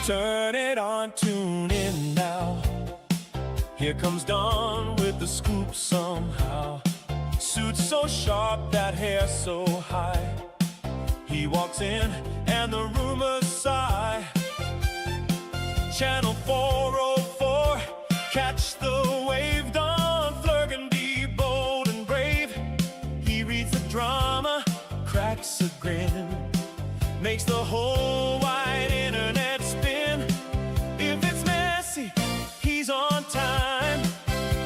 Turn it on, tune in now. Here comes Don with the scoop somehow. Suit so sharp, that hair so high. He walks in and the rumors sigh. Channel 404, catch the wave. Don Flurgandy, bold and brave. He reads the drama, cracks a grin, makes the whole wide internet spin. If it's messy, he's on time.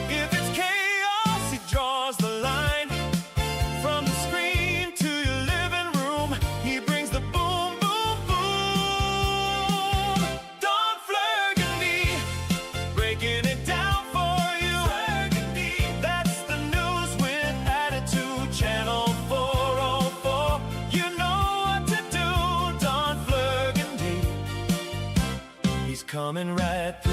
If it's chaos, he draws the line. From the screen to your living room, he brings the boom, boom, boom. Don Flurgandy, breaking it down for you. Flurgandy, that's the news with attitude. Channel 404, you know what to do. Don Flurgandy, he's coming right through.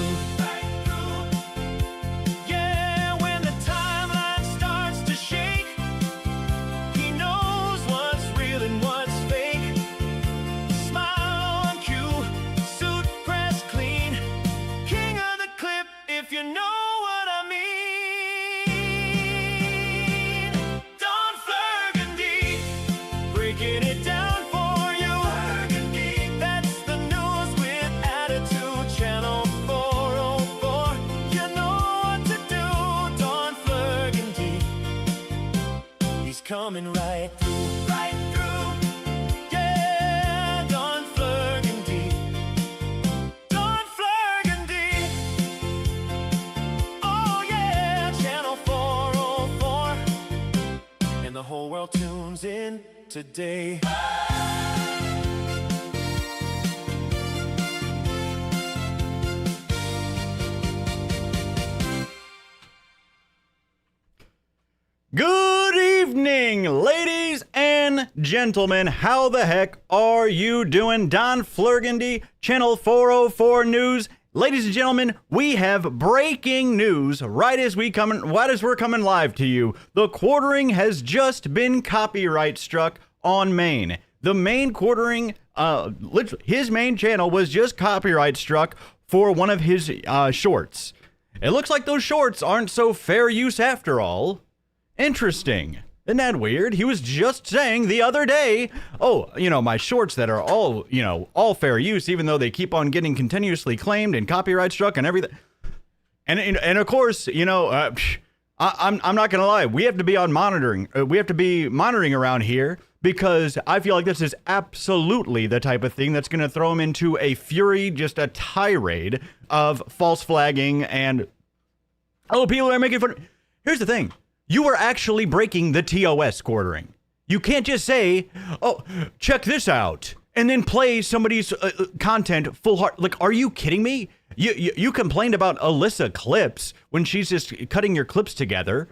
Yeah, when the timeline starts to shake, he knows what's real and what's fake. Smile on cue, suit pressed clean, king of the clip, if you know what I mean. Don Flurgandy, breaking it down for you. Flurgandy, that's the news with attitude. Channel 404, you know what to do. Don Flurgandy, he's coming right through. Right through. Yeah, Don Flurgandy. Don Flurgandy. Oh yeah, Channel 404. And the whole world tunes in today. Good evening, ladies and gentlemen. How the heck are you doing? Don Flurgandy, Channel 404 News. Ladies and gentlemen, we have breaking news right as we're coming live to you. The quartering has just been copyright struck on Maine. The Maine quartering, literally, his main channel was just copyright struck for one of his shorts. It looks like those shorts aren't so fair use after all. Interesting. Isn't that weird? He was just saying the other day, oh, my shorts that are all, all fair use, even though they keep on getting continuously claimed and copyright struck and everything. And of course, I'm not gonna lie. We have to be on monitoring. We have to be monitoring around here because I feel like this is absolutely the type of thing that's gonna throw him into a fury, just a tirade of false flagging and people are making fun. Here's the thing. You are actually breaking the TOS quartering. You can't just say, oh, check this out, and then play somebody's content full heart. Like, are you kidding me? You complained about Alyssa clips when she's just cutting your clips together.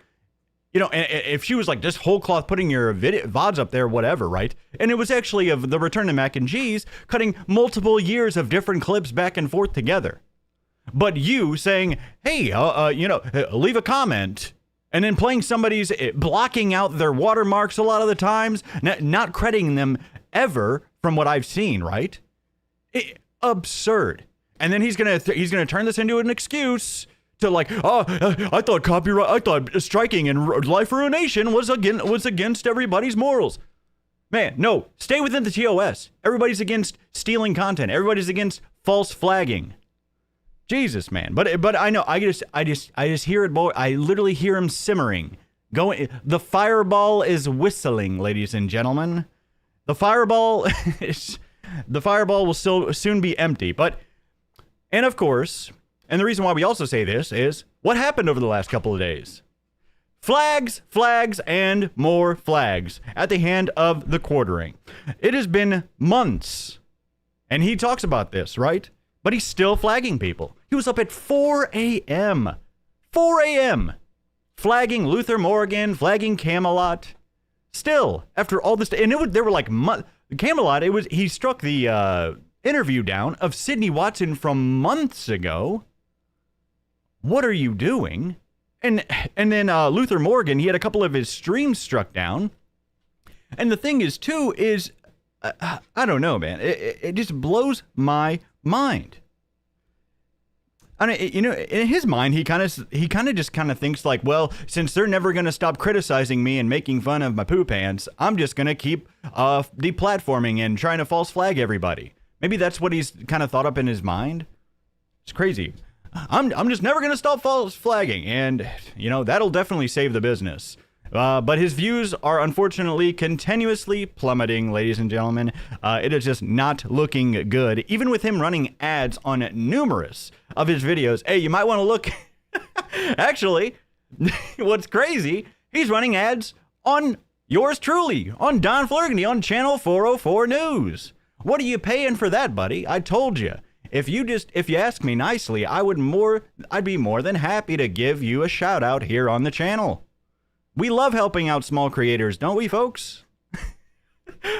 And if she was like just whole cloth putting your VODs up there, whatever, right? And it was actually of the Return to Mac and G's cutting multiple years of different clips back and forth together. But you saying, hey, leave a comment. And then playing somebody's, blocking out their watermarks a lot of the times, not crediting them ever from what I've seen, right? Absurd. And then he's gonna turn this into an excuse to like, I thought striking and life ruination was against everybody's morals. Man, no, stay within the TOS. Everybody's against stealing content. Everybody's against false flagging. Jesus, man. But I know, I just hear it, boy. I literally hear him simmering. The fireball is whistling, ladies and gentlemen. The fireball will soon be empty. And of course, and the reason why we also say this is what happened over the last couple of days. Flags, and more flags at the hand of the quartering. It has been months. And he talks about this, right? But he's still flagging people. He was up at 4 a.m. 4 a.m. flagging Luther Morgan, flagging Camelot. Still, after all this, and there were like Camelot. He struck the interview down of Sydney Watson from months ago. What are you doing? And then Luther Morgan, he had a couple of his streams struck down. And the thing is, too, is I don't know, man. It just blows my mind. I mean, in his mind, he kind of just thinks like, well, since they're never going to stop criticizing me and making fun of my poo pants, I'm just going to keep deplatforming and trying to false flag everybody. Maybe that's what he's kind of thought up in his mind. It's crazy. I'm just never going to stop false flagging, and that'll definitely save the business. But his views are unfortunately continuously plummeting, ladies and gentlemen. It is just not looking good, even with him running ads on numerous of his videos. Hey, you might want to look. Actually, what's crazy, he's running ads on yours truly, on Don Flurgandy, on Channel 404 News. What are you paying for that, buddy? I told you. If you ask me nicely, I'd be more than happy to give you a shout out here on the channel. We love helping out small creators, don't we, folks?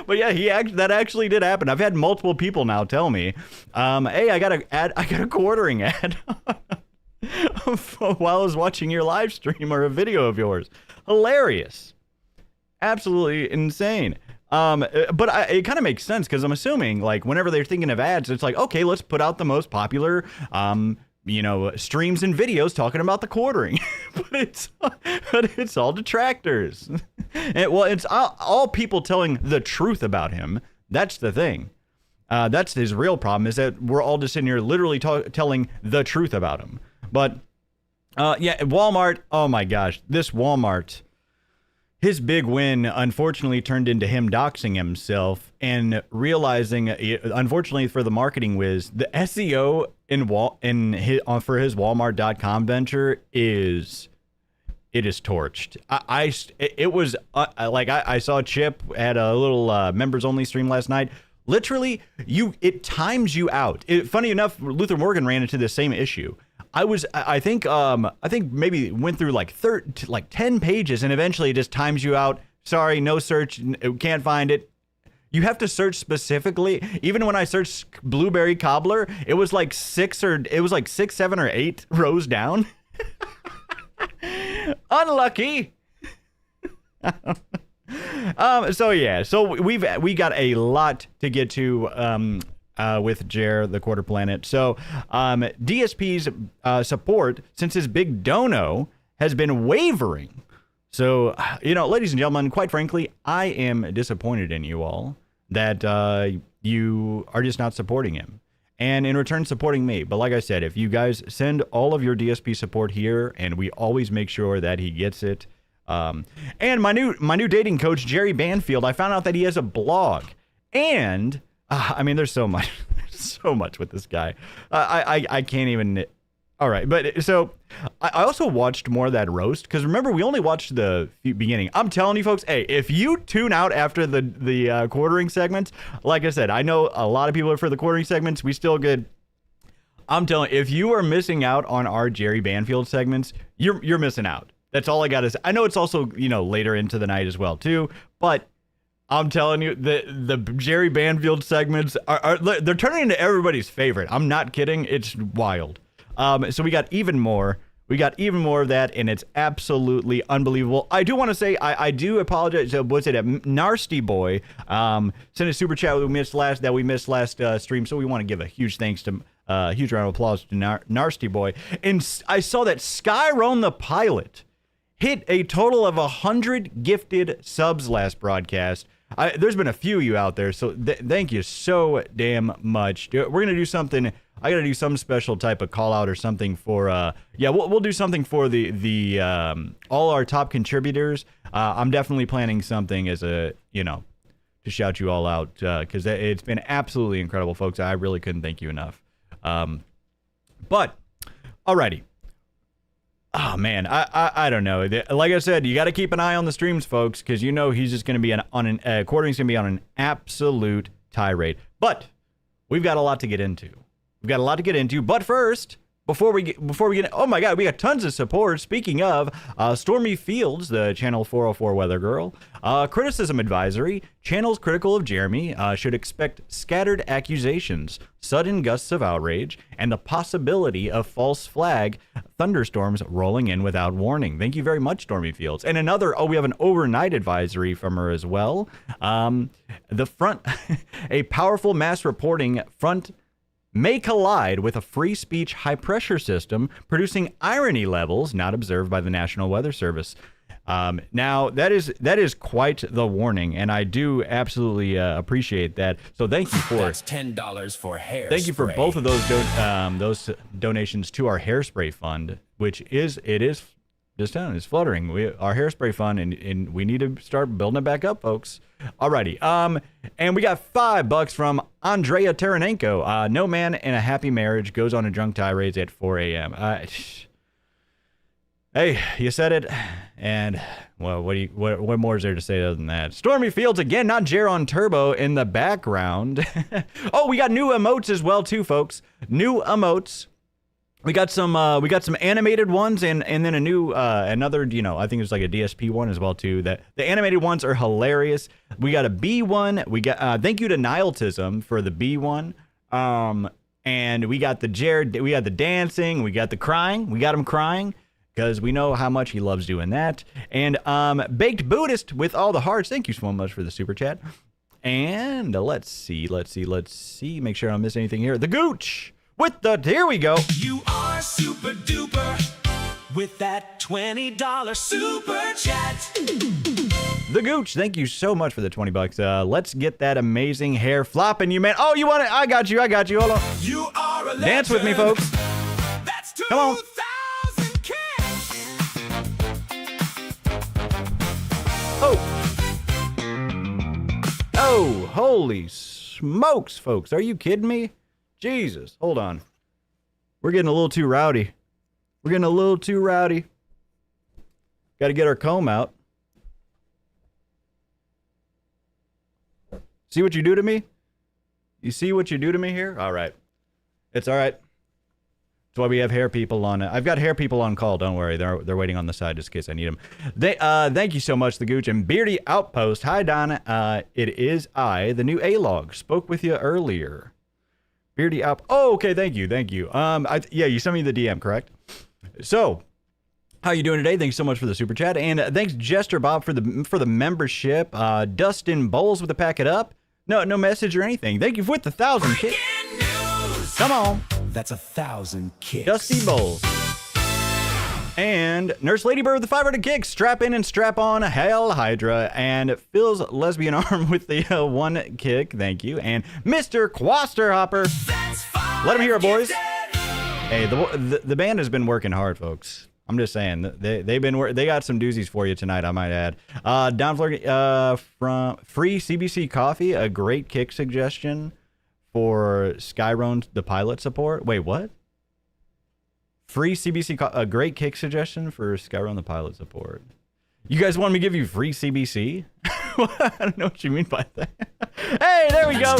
But yeah, that actually did happen. I've had multiple people now tell me, hey, I got a quartering ad while I was watching your live stream or a video of yours. Hilarious. Absolutely insane. But it kind of makes sense, because I'm assuming, like, whenever they're thinking of ads, it's like, okay, let's put out the most popular, streams and videos talking about the quartering. but it's all detractors. It's all people telling the truth about him. That's the thing. That's his real problem, is that we're all just sitting here literally telling the truth about him. But Walmart, oh my gosh, this Walmart, his big win unfortunately turned into him doxing himself and realizing, unfortunately for the marketing whiz, the SEO for his Walmart.com venture is torched. I saw Chip at a little members only stream last night. Literally, it times you out. Funny enough, Luther Morgan ran into the same issue. I think maybe went through like 10 pages, and eventually it just times you out. Sorry, no search, can't find it. You have to search specifically. Even when I searched blueberry cobbler, it was like 6, 7, or 8 rows down. Unlucky. So we got a lot to get to with Jer, the Quarter Planet. So DSP's support, since his big dono, has been wavering. So, ladies and gentlemen, quite frankly, I am disappointed in you all that you are just not supporting him, and in return supporting me. But like I said, if you guys send all of your DSP support here, and we always make sure that he gets it. And my new dating coach, Jerry Banfield, I found out that he has a blog, and there's so much, with this guy. I can't even. All right, but so I also watched more of that roast, because remember, we only watched the beginning. I'm telling you, folks, hey, if you tune out after the quartering segments, like I said, I know a lot of people are for the quartering segments. We still good. I'm telling you, if you are missing out on our Jerry Banfield segments, you're missing out. That's all I got to say. I know it's also, later into the night as well, too, but I'm telling you, the Jerry Banfield segments they're turning into everybody's favorite. I'm not kidding. It's wild. So we got even more. We got even more of that, and it's absolutely unbelievable. I do want to say, I do apologize. What's it? Nasty Boy sent a super chat we missed last stream, so we want to give a huge thanks to huge round of applause to Nasty Boy. And I saw that Skyron the Pilot hit a total of 100 gifted subs last broadcast. There's been a few of you out there, so thank you so damn much. We're gonna do something. I gotta do some special type of call out or something for we'll do something for the all our top contributors. I'm definitely planning something as a to shout you all out, because it's been absolutely incredible, folks. I really couldn't thank you enough. But alrighty. Oh man, I don't know. Like I said, you got to keep an eye on the streams, folks, because he's just going to be quartering's going to be on an absolute tirade. But we've got a lot to get into. But first, before we get, oh my God, we got tons of support. Speaking of, Stormy Fields, the Channel 404 weather girl, criticism advisory, channels critical of Jeremy should expect scattered accusations, sudden gusts of outrage, and the possibility of false flag thunderstorms rolling in without warning. Thank you very much, Stormy Fields. And we have an overnight advisory from her as well. A powerful mass reporting front may collide with a free speech high-pressure system producing irony levels not observed by the National Weather Service. Now, that is quite the warning, and I do absolutely appreciate that. So thank you for... That's $10 for hairspray. Thank you for both of those donations to our hairspray fund, which is this town is fluttering. Our hairspray fund, and we need to start building it back up, folks. Alrighty. And we got $5 from Andrea Taranenko. No man in a happy marriage goes on a drunk tirades at 4 a.m. Hey, you said it, and well, what more is there to say other than that? Stormy Fields again, not Jer on Turbo in the background. Oh, we got new emotes as well too, folks. New emotes. We got some animated ones and then a new another, I think it's like a DSP one as well too. That the animated ones are hilarious. We got a B one. We got thank you to Nihilism for the B one. And we got the Jared, we got the dancing, we got the crying, we got him crying because we know how much he loves doing that. And Baked Buddhist with all the hearts. Thank you so much for the super chat. And let's see. Make sure I don't miss anything here. The Gooch. Here we go. You are super duper with that $20 super chat. The Gooch, thank you so much for the $20. Let's get that amazing hair flopping, you man. Oh, you want it? I got you. Hold on. You are a legend. Dance with me, folks. That's 2,000 Come on. cash. Oh, holy smokes, folks. Are you kidding me? Jesus, hold on. We're getting a little too rowdy. Got to get our comb out. See what you do to me? You see what you do to me here? All right. It's all right. That's why we have hair people on. I've got hair people on call. Don't worry. They're waiting on the side just in case I need them. Thank you so much, the Gooch. And Beardy Outpost. Hi, Donna. It is I, the new A-Log. Spoke with you earlier. Beardy up. Oh, okay. Thank you. Yeah, you sent me the DM, correct? So, how you doing today? Thanks so much for the super chat, and thanks Jester Bob for the membership. Dustin Bowles with the pack it up. No message or anything. Thank you for the 1,000 kicks. Come on. That's 1,000 kicks. Dusty Bowles. And Nurse Ladybird with the 500 kicks. Strap in and strap on. Hail Hydra. And Phil's lesbian arm with the 1 kick. Thank you. And Mr. Quasterhopper. Let him hear it, boys. Hey, the band has been working hard, folks. I'm just saying. They got some doozies for you tonight, I might add. Don Flurry from Free CBC Coffee. A great kick suggestion for Skyrone, the pilot support. Wait, what? Free CBC, a great kick suggestion for Skyrone the pilot support. You guys want me to give you free CBC? I don't know what you mean by that. Hey, there we go.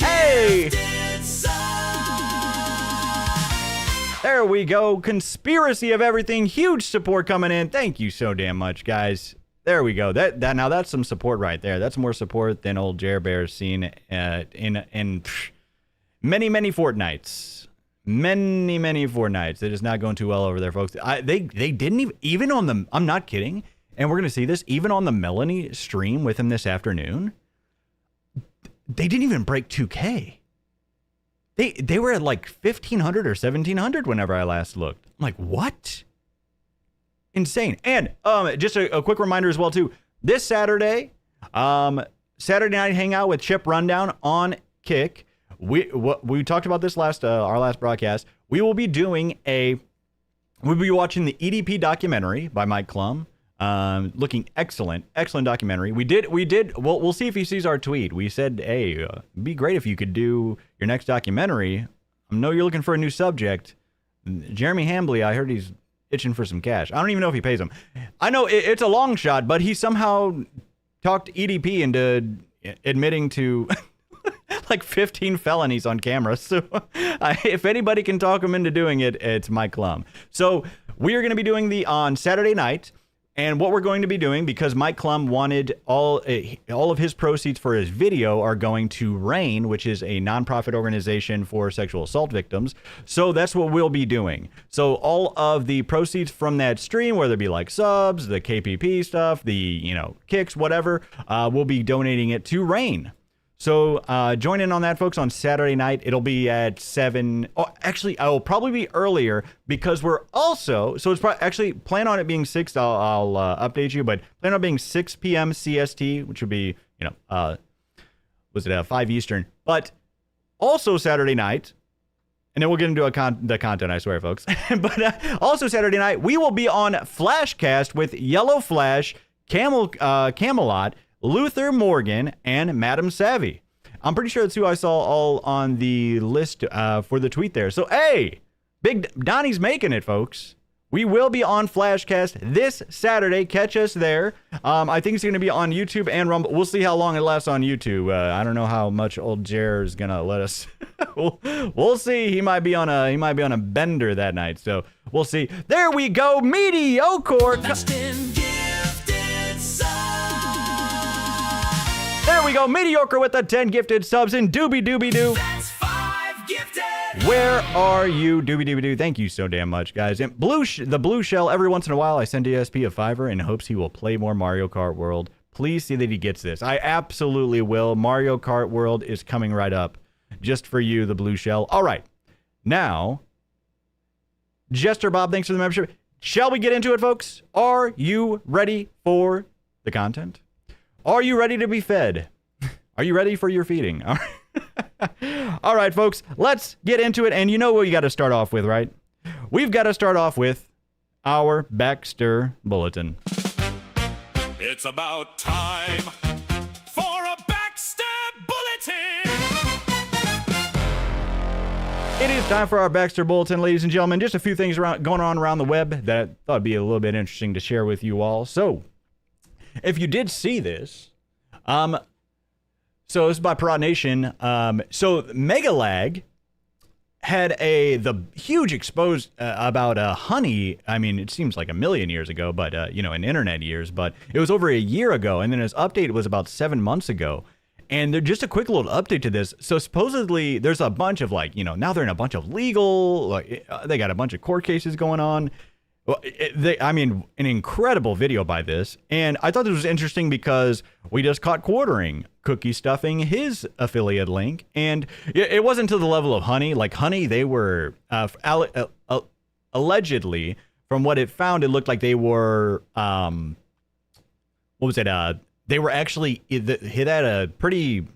Hey. There we go. Conspiracy of everything. Huge support coming in. Thank you so damn much, guys. There we go. Now that's some support right there. That's more support than old Jer Bear's seen in many fortnights. Many fortnights. It is not going too well over there, folks. They didn't even on the, I'm not kidding, and we're going to see this, even on the Melanie stream with him this afternoon, they didn't even break 2K. They were at like 1,500 or 1,700 whenever I last looked. I'm like, what? Insane. And just a quick reminder as well, too. This Saturday, Saturday night hangout with Chip Rundown on Kick. We talked about this our last broadcast. We will be doing we'll be watching the EDP documentary by Mike Klum. Looking excellent documentary. We'll see if he sees our tweet. We said, hey, it'd be great if you could do your next documentary. I know you're looking for a new subject. Jeremy Hambley, I heard he's itching for some cash. I don't even know if he pays him. I know it's a long shot, but he somehow talked EDP into admitting to like 15 felonies on camera. So if anybody can talk him into doing it, it's Mike Klum. So we are going to be doing on Saturday night. And what we're going to be doing, because Mike Klum wanted all of his proceeds for his video are going to RAIN, which is a nonprofit organization for sexual assault victims. So that's what we'll be doing. So all of the proceeds from that stream, whether it be like subs, the KPP stuff, the kicks, whatever, we'll be donating it to RAIN. So join in on that, folks, on Saturday night. It'll be at 7. Oh, actually, I will probably be earlier because we're also, so it's actually plan on it being 6. I'll update you, but plan on it being 6 p.m. CST, which would be, was it 5 Eastern? But also Saturday night, and then we'll get into the content, I swear, folks. But also Saturday night, we will be on Flashcast with Yellow Flash, Camelot, Luther Morgan, and Madam Savvy. I'm pretty sure that's who I saw all on the list for the tweet there. So, hey, Big Donnie's making it, folks. We will be on Flashcast this Saturday. Catch us there. I think it's going to be on YouTube and Rumble. We'll see how long it lasts on YouTube. I don't know how much old Jer is going to let us. We'll see. He might be on a bender that night. So we'll see. There we go. Mediocre. There we go. Mediocre with the 10 gifted subs and doobie doobie doo. That's 5 gifted. Where are you, doobie doobie doo? Thank you so damn much, guys. And the blue shell, every once in a while, I send DSP a $5 in hopes he will play more Mario Kart World. Please see that he gets this. I absolutely will. Mario Kart World is coming right up. Just for you, the blue shell. All right. Now, Jester Bob, thanks for the membership. Shall we get into it, folks? Are you ready for the content? Are you ready to be fed? Are you ready for your feeding? All right, folks, let's get into it. And you know what we got to start off with, right? We've got to start off with our Baxter Bulletin. It's about time for a Baxter Bulletin. It is time for our Baxter Bulletin, ladies and gentlemen. Just a few things going on around the web that I thought would be a little bit interesting to share with you all. So, if you did see this, so this is by Parrot Nation. So Megalag had the huge expose about honey. I mean, it seems like a million years ago, but in internet years. But it was over a year ago, and then his update was about 7 months ago. And they're just a quick little update to this. So supposedly there's a bunch of now they're in a bunch of legal, they got a bunch of court cases going on. Well, an incredible video by this. And I thought this was interesting because we just caught Quartering cookie stuffing his affiliate link. And it wasn't to the level of Honey. Like Honey, they were allegedly, from what it found, it looked like they were, they were actually, it had a pretty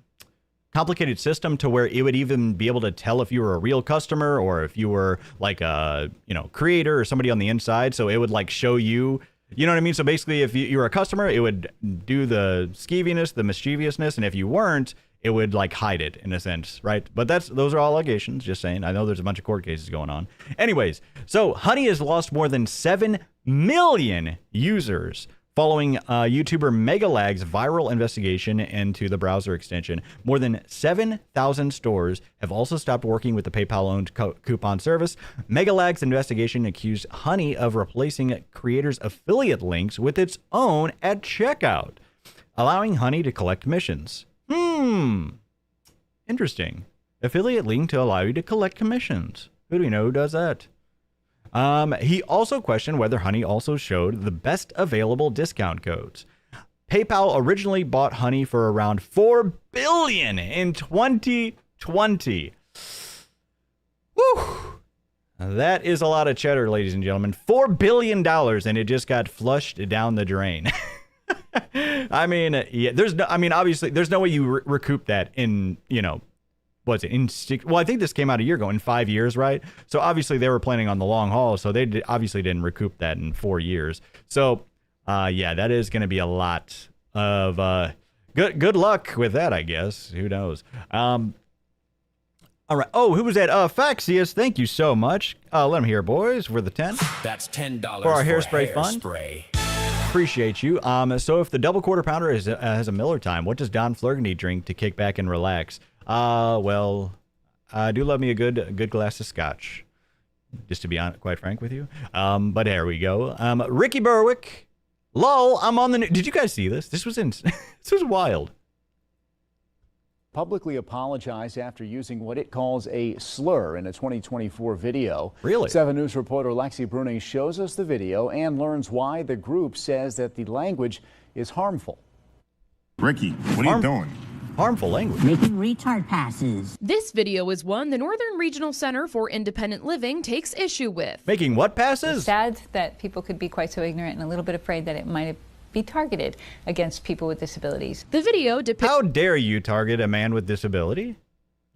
complicated system to where it would even be able to tell if you were a real customer or if you were like a creator or somebody on the inside. So it would show you, you know what I mean? So basically, if you were a customer, it would do the skeeviness, the mischievousness, and if you weren't, it would hide it in a sense, right? But those are all allegations, just saying. I know there's a bunch of court cases going on. Anyways, so Honey has lost more than 7 million users following YouTuber Megalag's viral investigation into the browser extension. More than 7,000 stores have also stopped working with the PayPal-owned coupon service. Megalag's investigation accused Honey of replacing creators' affiliate links with its own at checkout, allowing Honey to collect commissions. Interesting. Affiliate link to allow you to collect commissions. Who do we know who does that? He also questioned whether Honey also showed the best available discount codes. PayPal originally bought Honey for around $4 billion in 2020. Woo! That is a lot of cheddar, ladies and gentlemen. $4 billion, and it just got flushed down the drain. I mean, obviously, there's no way you recoup that in, what's it, in 6, well, I think this came out a year ago, in 5 years, right? So obviously they were planning on the long haul, so they obviously didn't recoup that in 4 years. So that is going to be a lot of good luck with that, I guess. Who knows? All right. Oh, who was that? Faxius, thank you so much. Let him hear, boys, for the 10. That's $10 for our hairspray fund. Appreciate you. So if the double quarter pounder has a Miller time, what does Don Flurgandy drink to kick back and relax? Well, I do love me a good glass of scotch, just to be quite frank with you. But there we go. Ricky Berwick, lol, I'm on the news. Did you guys see this? This was wild. Publicly apologized after using what it calls a slur in a 2024 video. Really? 7 News reporter Lexi Bruni shows us the video and learns why the group says that the language is harmful. Ricky, what are you doing? harmful language. Making retard passes. This video is one the Northern Regional Center for Independent Living takes issue with. Making what passes? It's sad that people could be quite so ignorant and a little bit afraid that it might be targeted against people with disabilities. The video depicts... How dare you target a man with disability?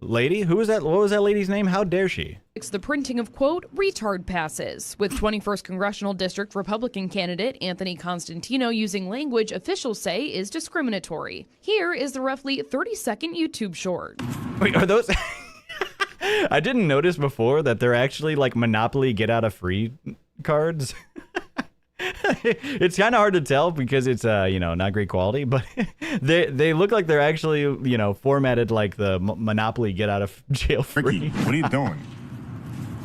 Lady? Who was that? What was that lady's name? How dare she? the printing of, quote, retard passes, with 21st Congressional District Republican candidate Anthony Constantino using language officials say is discriminatory. Here is the roughly 30-second YouTube short. Wait, are those... I didn't notice before that they're actually like Monopoly get out of free cards. It's kind of hard to tell because it's not great quality, but they look like they're actually formatted like the Monopoly get out of jail free. Ricky, what are you doing?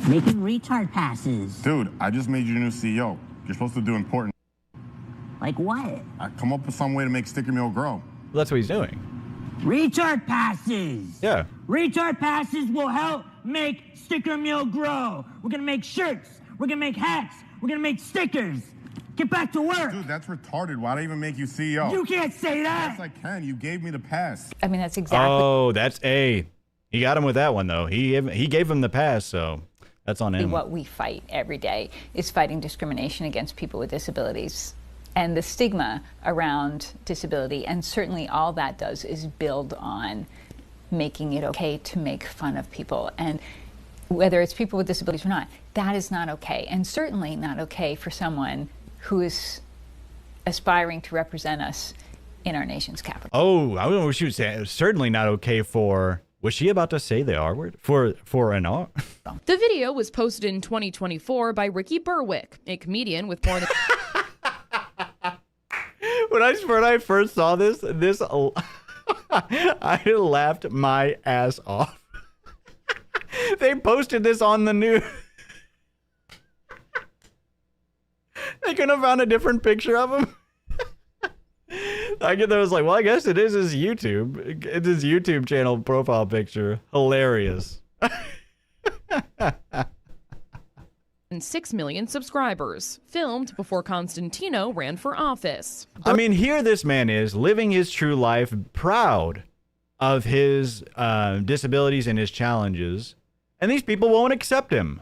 Making retard passes. Dude, I just made you new CEO. You're supposed to do important. Like what? I come up with some way to make Sticker Meal grow. Well, that's what he's doing. Retard passes. Yeah. Retard passes will help make Sticker Meal grow. We're gonna make shirts. We're gonna make hats. We're gonna make stickers. Get back to work. Dude, that's retarded. Why'd I even make you CEO? You can't say that. Yes, I can. You gave me the pass. I mean, that's exactly. Oh, that's A. He got him with that one, though. He gave him the pass, so that's on him. What we fight every day is fighting discrimination against people with disabilities and the stigma around disability. And certainly all that does is build on making it okay to make fun of people. And whether it's people with disabilities or not, that is not okay. And certainly not okay for someone who is aspiring to represent us in our nation's capital. Oh, I don't know what she was saying. It was certainly not okay for... Was she about to say the R word? For an R? The video was posted in 2024 by Ricky Berwick, a comedian with more than... When I first saw this I laughed my ass off. They posted this on the news. They couldn't have found a different picture of him. I was like, well, I guess it is his YouTube. It's his YouTube channel profile picture. Hilarious. and 6 million subscribers, filmed before Constantino ran for office. I mean, here this man is living his true life, proud of his disabilities and his challenges, and these people won't accept him.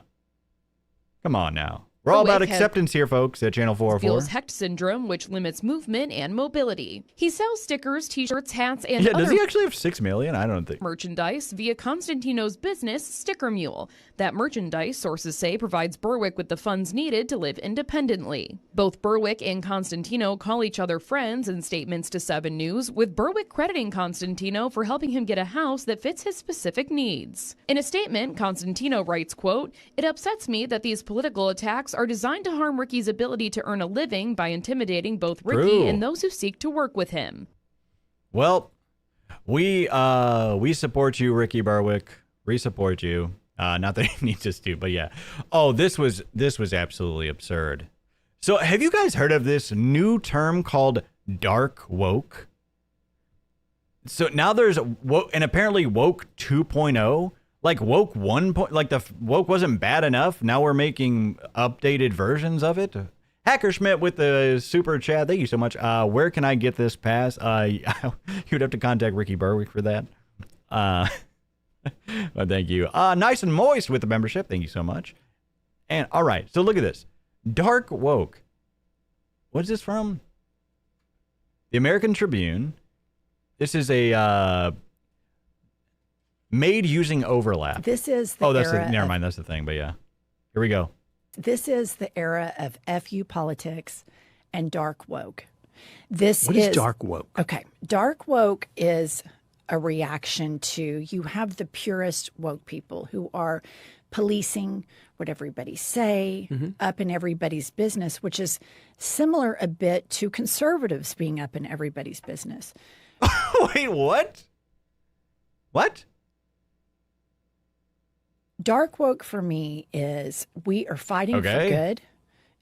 Come on now. We're all about acceptance here, folks, at Channel 404. Feels Hecht syndrome, which limits movement and mobility. He sells stickers, t-shirts, hats, and does other he actually have 6 million? I don't think. merchandise via Constantino's business, Sticker Mule. That merchandise, sources say, provides Berwick with the funds needed to live independently. Both Berwick and Constantino call each other friends in statements to 7 News, with Berwick crediting Constantino for helping him get a house that fits his specific needs. In a statement, Constantino writes, quote, "It upsets me that these political attacks are designed to harm Ricky's ability to earn a living by intimidating both Ricky and those who seek to work with him." Well, we support you, Ricky Berwick. We support you. Not that he needs us to, but yeah. Oh, this was absolutely absurd. So have you guys heard of this new term called dark woke? So now there's woke, and apparently woke 2.0. Like woke 1. Like the woke wasn't bad enough. Now we're making updated versions of it. Hacker Schmidt with the super chat. Thank you so much. Where can I get this pass? You'd have to contact Ricky Berwick for that. But thank you. Nice and moist with the membership. Thank you so much. And all right, so look at this. Dark woke. What's this from? The American Tribune. This is a made using overlap. This is the never mind. That's the thing. But yeah, here we go. This is the era of FU politics and dark woke. What is dark woke? Okay. Dark woke is a reaction to, you have the purest woke people who are policing what everybody say, up in everybody's business, which is similar a bit to conservatives being up in everybody's business. Wait, what? What? Dark woke for me is we are fighting for good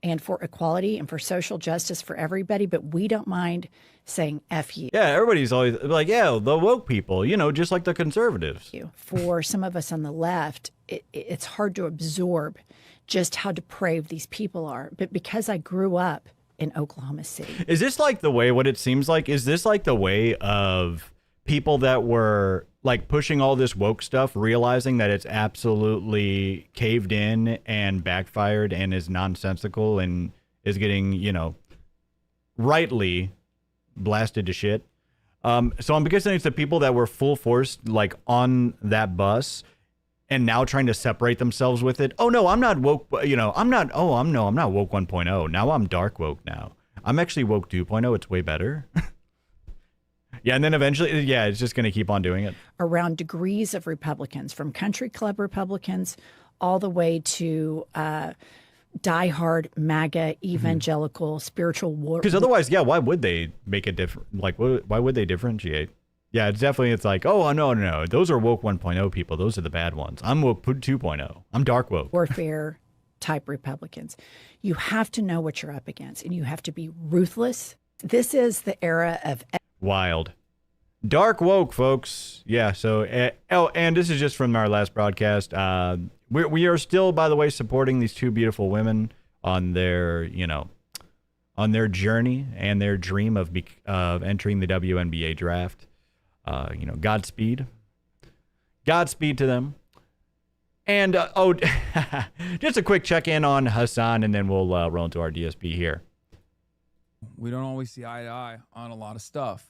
and for equality and for social justice for everybody, but we don't mind saying F you. Yeah, everybody's always like, yeah, the woke people, just like the conservatives. For some of us on the left, it's hard to absorb just how depraved these people are. But because I grew up in Oklahoma City. Is this like the way, what it seems like, is this like the way of people that were like pushing all this woke stuff, realizing that it's absolutely caved in and backfired and is nonsensical and is getting, you know, rightly blasted to shit. So I'm guessing it's the people that were full force, like on that bus and now trying to separate themselves with it. Oh no, I'm not woke. You know, I'm not woke 1.0. Now I'm dark woke now. I'm actually woke 2.0. It's way better. Yeah, and then eventually, yeah, it's just going to keep on doing it. Around degrees of Republicans, from country club Republicans all the way to diehard MAGA evangelical spiritual war. Because otherwise, yeah, why would they make it different? Like, why would they differentiate? Yeah, it's like, oh, no. Those are woke 1.0 people. Those are the bad ones. I'm woke 2.0. I'm dark woke. Warfare type Republicans. You have to know what you're up against, and you have to be ruthless. This is the era of wild. Dark woke, folks. Yeah, so, and this is just from our last broadcast. We are still, by the way, supporting these two beautiful women on their, you know, on their journey and their dream of entering the WNBA draft. You know, Godspeed. Godspeed to them. And, just a quick check-in on Hassan, and then we'll roll into our DSP here. We don't always see eye to eye on a lot of stuff.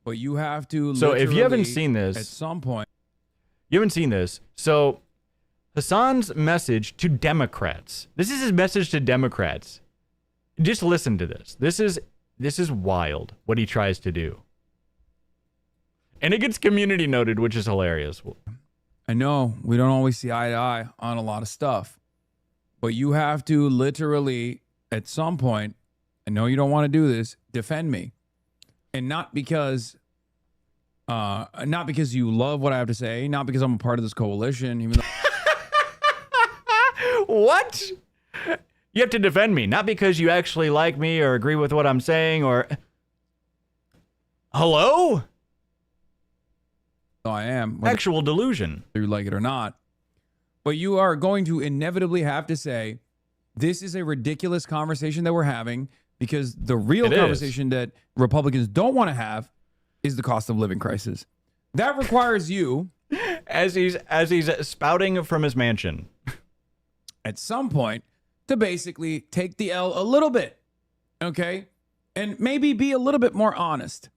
But you have to. So if you haven't seen this, at some point, you haven't seen this. So Hassan's message to Democrats. This is his message to Democrats. Just listen to this. This is wild what he tries to do. And it gets community noted, which is hilarious. I know we don't always see eye to eye on a lot of stuff, but you have to literally, at some point, I know you don't want to do this, defend me. And not because you love what I have to say, not because I'm a part of this coalition, even though What? You have to defend me, not because you actually like me or agree with what I'm saying or hello? I am. Actual delusion. Whether you like it or not. But you are going to inevitably have to say, this is a ridiculous conversation that we're having. Because the real conversation that Republicans don't want to have is the cost of living crisis. That requires you, as he's spouting from his mansion, at some point, to basically take the L a little bit, okay? And maybe be a little bit more honest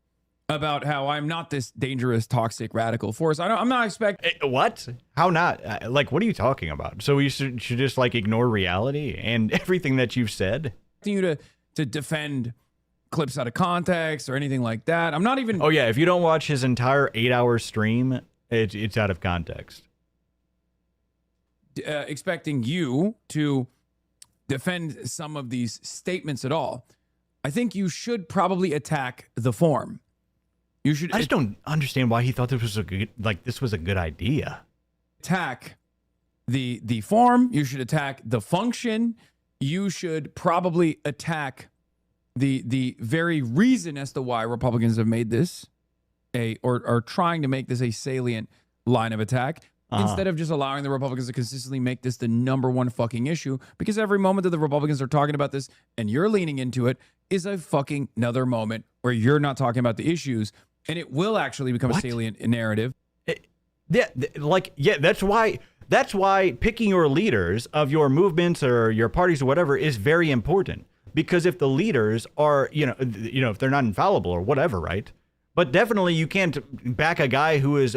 about how I'm not this dangerous, toxic, radical force. I'm not expecting... What? How not? Like, what are you talking about? So you should just, like, ignore reality and everything that you've said? You to defend clips out of context or anything like that. I'm not even... Oh, yeah. If you don't watch his entire 8-hour stream, it's out of context. Expecting you to defend some of these statements at all. I think you should probably attack the form. You should... I just don't understand why he thought this was a good idea. Attack the form. You should attack the function. You should probably attack the very reason as to why Republicans have made this or are trying to make this a salient line of attack instead of just allowing the Republicans to consistently make this the number one fucking issue, because every moment that the Republicans are talking about this and you're leaning into it is a fucking another moment where you're not talking about the issues, and it will actually become a salient narrative. That's why picking your leaders of your movements or your parties or whatever is very important. Because if the leaders are, if they're not infallible or whatever, right? But definitely you can't back a guy who has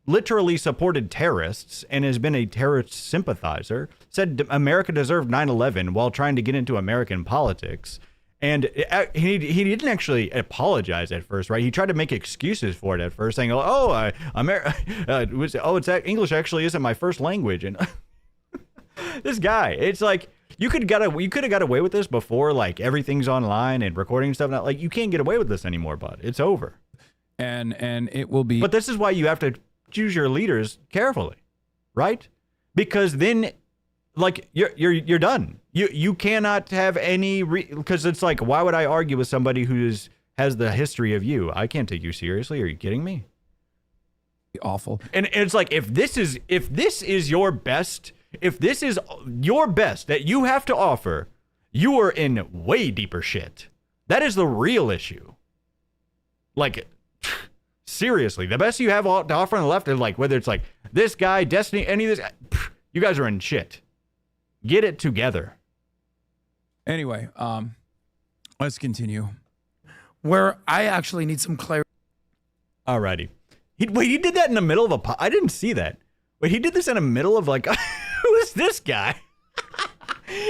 literally supported terrorists and has been a terrorist sympathizer, said America deserved 9/11 while trying to get into American politics. And he didn't actually apologize at first, right? He tried to make excuses for it at first, saying, English actually isn't my first language. And this guy, it's like, you could have got away with this before, like everything's online and recording stuff. Not like you can't get away with this anymore, bud. It's over. And it will be. But this is why you have to choose your leaders carefully, right? Because then, like, you're done. You cannot have any because it's like, why would I argue with somebody who has the history of you? I can't take you seriously. Are you kidding me? Awful. And it's like, if this is your best. If this is your best that you have to offer, you are in way deeper shit. That is the real issue. Like, Seriously, the best you have to offer on the left is like, whether it's like this guy, Destiny, any of this, you guys are in shit. Get it together. Anyway, let's continue. Where I actually need some clarity. Alrighty. He did that in the middle of I didn't see that. Wait, he did this in the middle of like, who is this guy?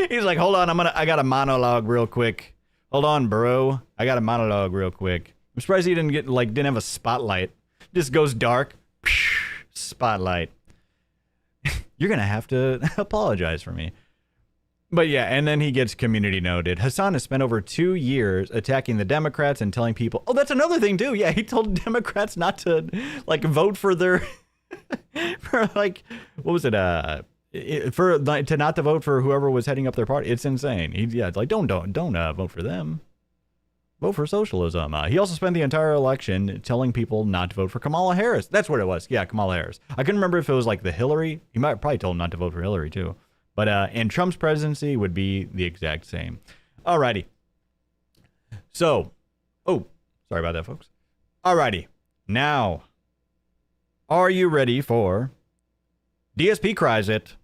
He's like, hold on, I got a monologue real quick. Hold on, bro. I got a monologue real quick. I'm surprised he didn't have a spotlight. Just goes dark. Spotlight. You're gonna have to apologize for me. But yeah, and then he gets community noted. Hassan has spent over 2 years attacking the Democrats and telling people, oh, that's another thing too. Yeah, he told Democrats not to like vote for their for like, what was it? To not to vote for whoever was heading up their party. It's insane. It's like don't vote for them. Vote for socialism. He also spent the entire election telling people not to vote for Kamala Harris. That's what it was. Yeah, Kamala Harris. I couldn't remember if it was like the Hillary. He might probably told them not to vote for Hillary too. But and Trump's presidency would be the exact same. Alrighty. So, oh, sorry about that, folks. Alrighty. Now, are you ready for DSP Cries It?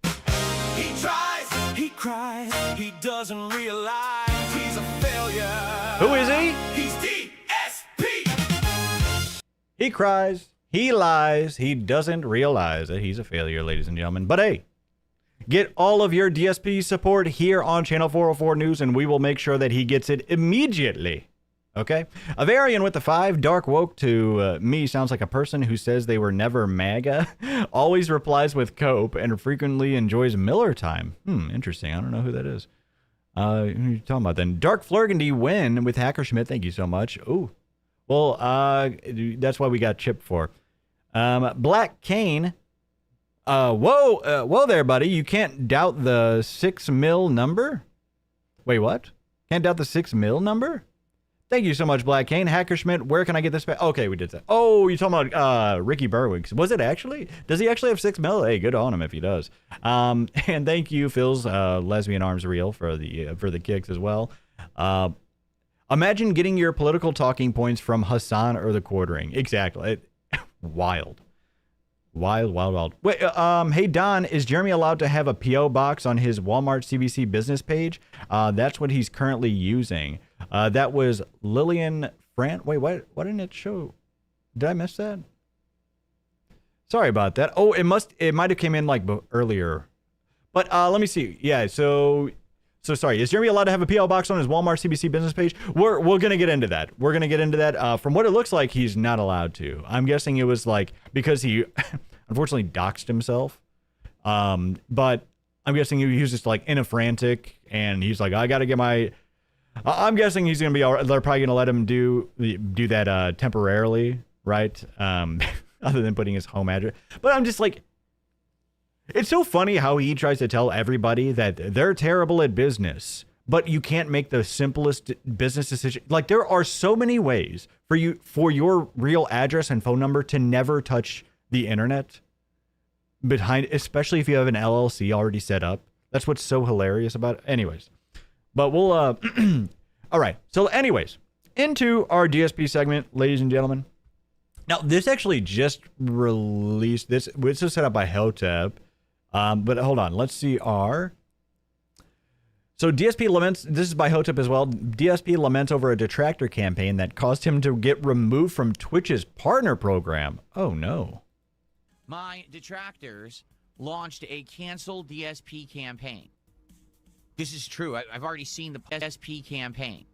He tries, he cries, he doesn't realize he's a failure. Who is he? He's DSP. He cries, he lies, he doesn't realize that he's a failure, ladies and gentlemen. But hey, get all of your DSP support here on Channel 404 News, and we will make sure that he gets it immediately. Okay? Avarian with the 5, dark woke to me sounds like a person who says they were never MAGA, always replies with cope, and frequently enjoys Miller time. Interesting. I don't know who that is. Who are you talking about then? Dark Flurgandy win with Hacker Schmidt. Thank you so much. Ooh. Well, that's why we got chipped for. Black Kane. Whoa there, buddy. You can't doubt the 6 mil number? Wait, what? Can't doubt the 6 mil number? Thank you so much, Black Kane. Hacker Schmidt, where can I get this back? Okay, we did that. Oh, you're talking about Ricky Berwick. Was it actually? Does he actually have 6 mil? Hey, good on him if he does. And thank you, Phil's lesbian arms reel for the kicks as well. Imagine getting your political talking points from Hassan or the Quartering. Exactly. Wild. Wild. Wait, hey, Don, is Jeremy allowed to have a P.O. box on his Walmart CBC business page? That's what he's currently using. That was Lillian Frant. Wait, why didn't it show? Did I miss that? Sorry about that. Oh, it might have came in like earlier. But let me see. Yeah, so sorry. Is Jeremy allowed to have a P.O. box on his Walmart CBC business page? We're going to get into that. We're going to get into that. From what it looks like, he's not allowed to. I'm guessing it was like because he unfortunately doxed himself. But I'm guessing he was just like in a frantic and he's like, I got to get my... I'm guessing he's going to be all right. They're probably going to let him do that temporarily, right? Other than putting his home address. But I'm just like... It's so funny how he tries to tell everybody that they're terrible at business, but you can't make the simplest business decision. Like there are so many ways for your real address and phone number to never touch the internet especially if you have an LLC already set up. That's what's so hilarious about it. Anyways, but we'll, all right. So anyways, into our DSP segment, ladies and gentlemen. Now this actually just released this was set up by Hotep. But hold on, let's see so DSP laments, this is by Hotep as well, DSP laments over a detractor campaign that caused him to get removed from Twitch's partner program. Oh no. My detractors launched a cancel DSP campaign. This is true. I've already seen the DSP campaign.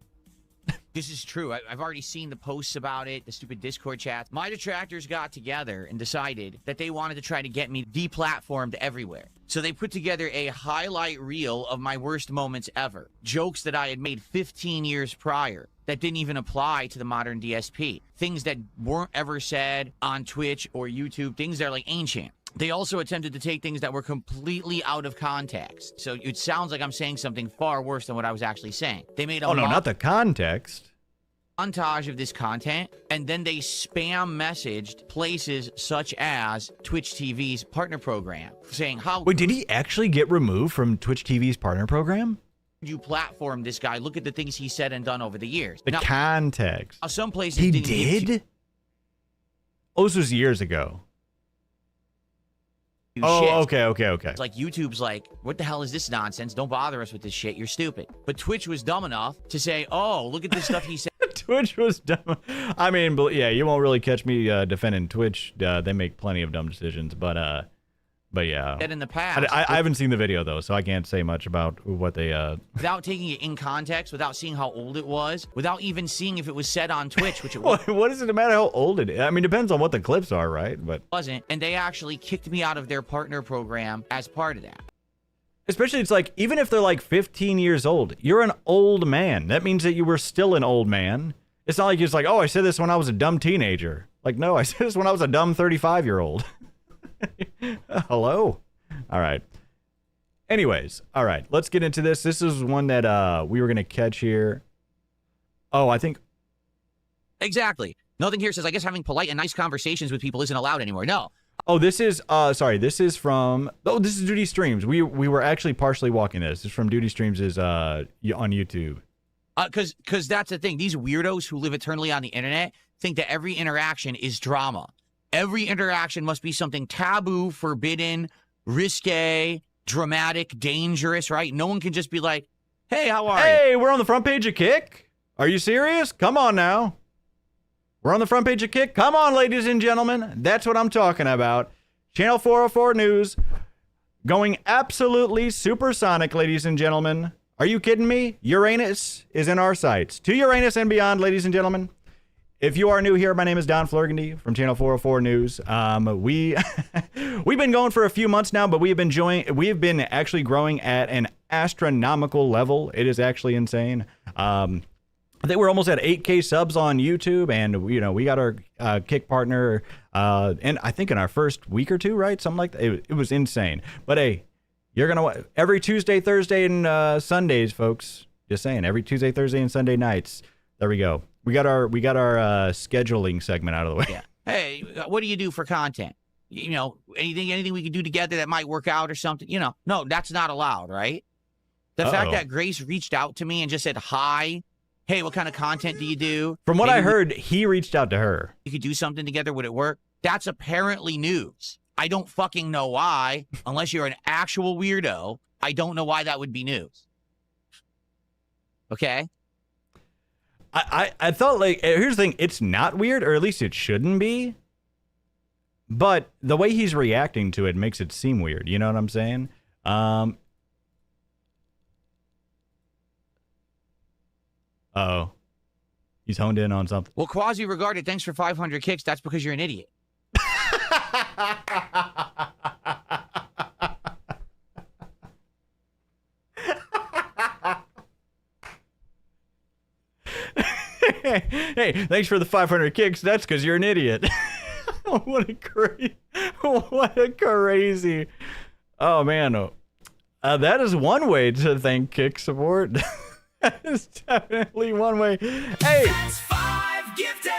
This is true. I've already seen the posts about it, the stupid Discord chats. My detractors got together and decided that they wanted to try to get me deplatformed everywhere. So they put together a highlight reel of my worst moments ever. Jokes that I had made 15 years prior that didn't even apply to the modern DSP. Things that weren't ever said on Twitch or YouTube. Things that are like ancient. They also attempted to take things that were completely out of context. So it sounds like I'm saying something far worse than what I was actually saying. They made a not the context. Montage of this content, and then they spam messaged places such as Twitch TV's partner program, saying how... Wait, did he actually get removed from Twitch TV's partner program? You platform this guy. Look at the things he said and done over the years. The context. Some places he did? Oh, this was years ago. Shit. Oh, okay. It's like YouTube's like, what the hell is this nonsense? Don't bother us with this shit. You're stupid. But Twitch was dumb enough to say, oh, look at this stuff he said. Twitch was dumb. I mean, yeah, you won't really catch me defending Twitch. They make plenty of dumb decisions, but yeah. Said in the past. I haven't seen the video though, so I can't say much about what they. Without taking it in context, without seeing how old it was, without even seeing if it was said on Twitch, which it was. What does it matter how old it is? I mean, depends on what the clips are, right? But wasn't, and they actually kicked me out of their partner program as part of that. Especially, it's like, even if they're like 15 years old, you're an old man. That means that you were still an old man. It's not like you're just like, oh, I said this when I was a dumb teenager. Like, no, I said this when I was a dumb 35-year-old. Hello? All right. Anyways, all right, let's get into this. This is one that we were going to catch here. Oh, I think. Exactly. Nothing here says, I guess having polite and nice conversations with people isn't allowed anymore. No. Oh, this is, sorry, this is from, oh, this is Duty Streams. We were actually partially walking this. This is from Duty Streams is on YouTube. Because that's the thing. These weirdos who live eternally on the internet think that every interaction is drama. Every interaction must be something taboo, forbidden, risque, dramatic, dangerous, right? No one can just be like, hey, how are you? Hey, we're on the front page of Kick? Are you serious? Come on now. We're on the front page of Kick. Come on, ladies and gentlemen. That's what I'm talking about. Channel 404 News going absolutely supersonic, ladies and gentlemen. Are you kidding me? Uranus is in our sights. To Uranus and beyond, ladies and gentlemen. If you are new here, my name is Don Flurgandy from Channel 404 News. We've been going for a few months now, but we have been actually growing at an astronomical level. It is actually insane. I think we're almost at 8K subs on YouTube, and we got our Kick partner, and I think in our first week or two, right? Something like that. It was insane. But hey, you're gonna every Tuesday, Thursday, and Sundays, folks. Just saying, every Tuesday, Thursday, and Sunday nights. There we go. We got our scheduling segment out of the way. Yeah. Hey, what do you do for content? Anything we can do together that might work out or something. No, that's not allowed, right? The fact that Grace reached out to me and just said hi. Hey, what kind of content do you do? From what I heard, he reached out to her. You could do something together. Would it work? That's apparently news. I don't fucking know why, unless you're an actual weirdo. I don't know why that would be news. Okay? I thought, like, here's the thing. It's not weird, or at least it shouldn't be. But the way he's reacting to it makes it seem weird. You know what I'm saying? Uh-oh. He's honed in on something. Well, quasi-regarded, thanks for 500 kicks. That's because you're an idiot. Hey, thanks for the 500 kicks. That's because you're an idiot. What a crazy. Oh, man. That is one way to thank Kick support. That is definitely one way. Hey! That's 5 gifted!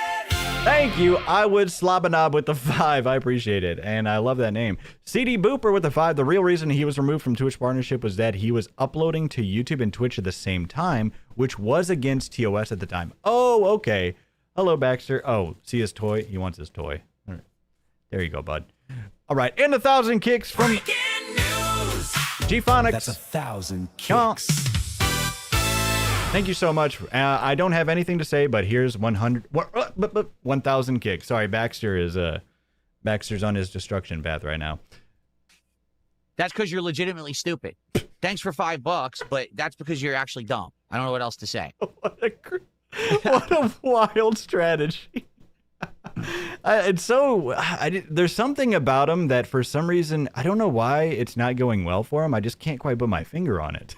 Thank you. I would slobanob with the 5. I appreciate it. And I love that name. CD Booper with the 5. The real reason he was removed from Twitch partnership was that he was uploading to YouTube and Twitch at the same time, which was against TOS at the time. Oh, okay. Hello, Baxter. Oh, see his toy? He wants his toy. All right. There you go, bud. All right. And 1,000 kicks from G-Phonics. That's 1,000 kicks. Thank you so much. I don't have anything to say, but here's 1,000 kicks. Sorry, Baxter's on his destruction path right now. That's because you're legitimately stupid. Thanks for $5, but that's because you're actually dumb. I don't know what else to say. What a wild strategy. There's something about him that for some reason, I don't know why it's not going well for him. I just can't quite put my finger on it.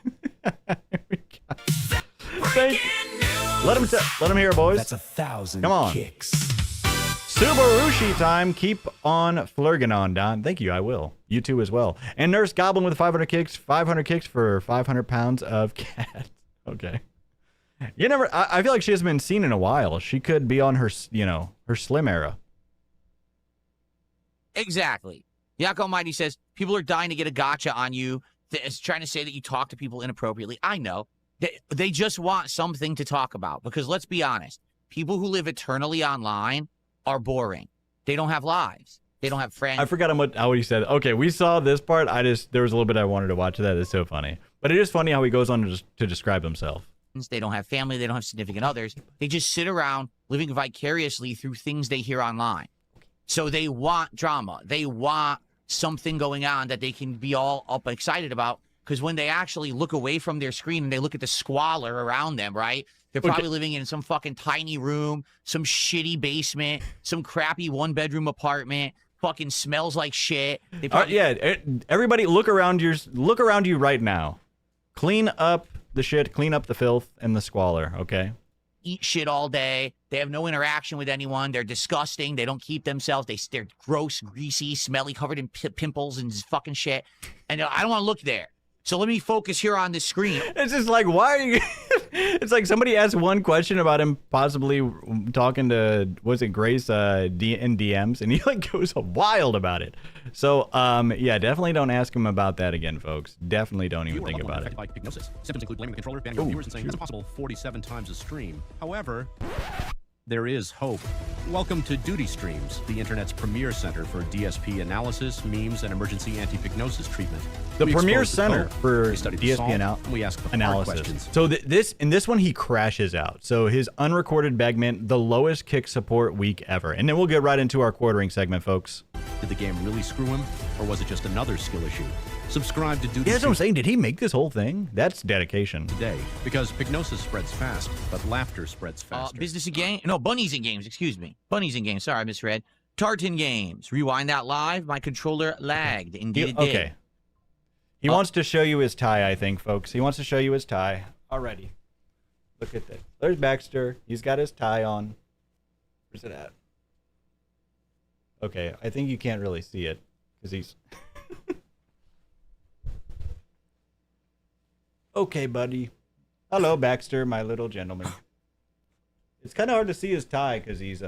Let him hear it, boys. That's 1,000 Come on. kicks. Subarushi time. Keep on flirging on, Don. Thank you. I will. You too as well. And Nurse Goblin with 500 kicks. 500 kicks for 500 pounds of cat. Okay. You never. I feel like she hasn't been seen in a while. She could be on her, her slim era. Exactly. Yak Almighty says people are dying to get a gotcha on you. It's trying to say that you talk to people inappropriately. I know. They just want something to talk about because let's be honest. People who live eternally online are boring. They don't have lives. They don't have friends. I forgot how he said it. Okay, we saw this part. There was a little bit I wanted to watch that. It's so funny. But it is funny how he goes on to describe himself. They don't have family. They don't have significant others. They just sit around living vicariously through things they hear online. So they want drama. They want something going on that they can be all up excited about. Because when they actually look away from their screen and they look at the squalor around them, right? They're probably living in some fucking tiny room, some shitty basement, some crappy one-bedroom apartment. Fucking smells like shit. They probably, everybody, look around you right now. Clean up the shit, clean up the filth and the squalor. Okay. Eat shit all day. They have no interaction with anyone. They're disgusting. They don't keep themselves. They're gross, greasy, smelly, covered in pimples and fucking shit. And I don't want to look there. So let me focus here on this screen. It's just like, why are you... It's like somebody asked one question about him possibly talking to, was it Grace in DMs? And he like goes wild about it. So, yeah, definitely don't ask him about that again, folks. Definitely don't even think about it. By pignosis. Symptoms include blaming the controller, banning viewers, and saying it's possible 47 times a stream. However, there is hope. Welcome to Duty Streams, the internet's premier center for DSP analysis, memes, and emergency anti-pignosis treatment. The We premier expose the center code, for we study the DSP salt, and we ask the hard analysis. questions. So in this one, he crashes out. So his unrecorded bagman, the lowest kick support week ever. And then we'll get right into our quartering segment, folks. Did the game really screw him, or was it just another skill issue? Subscribe to Duty Yeah, that's what I'm Streams saying. Did he make this whole thing? That's dedication. today, because pignosis spreads fast, but laughter spreads faster. Business in game? No, bunnies in games. Excuse me. Bunnies in games. Sorry, I misread. Tartan games. Rewind that live. My controller lagged. Indeed it did. Okay. He wants to show you his tie, I think, folks. He wants to show you his tie. Already. Look at that. There's Baxter. He's got his tie on. Where's it at? Okay, I think you can't really see it because he's... Okay, buddy. Hello, Baxter, my little gentleman. It's kind of hard to see his tie because he's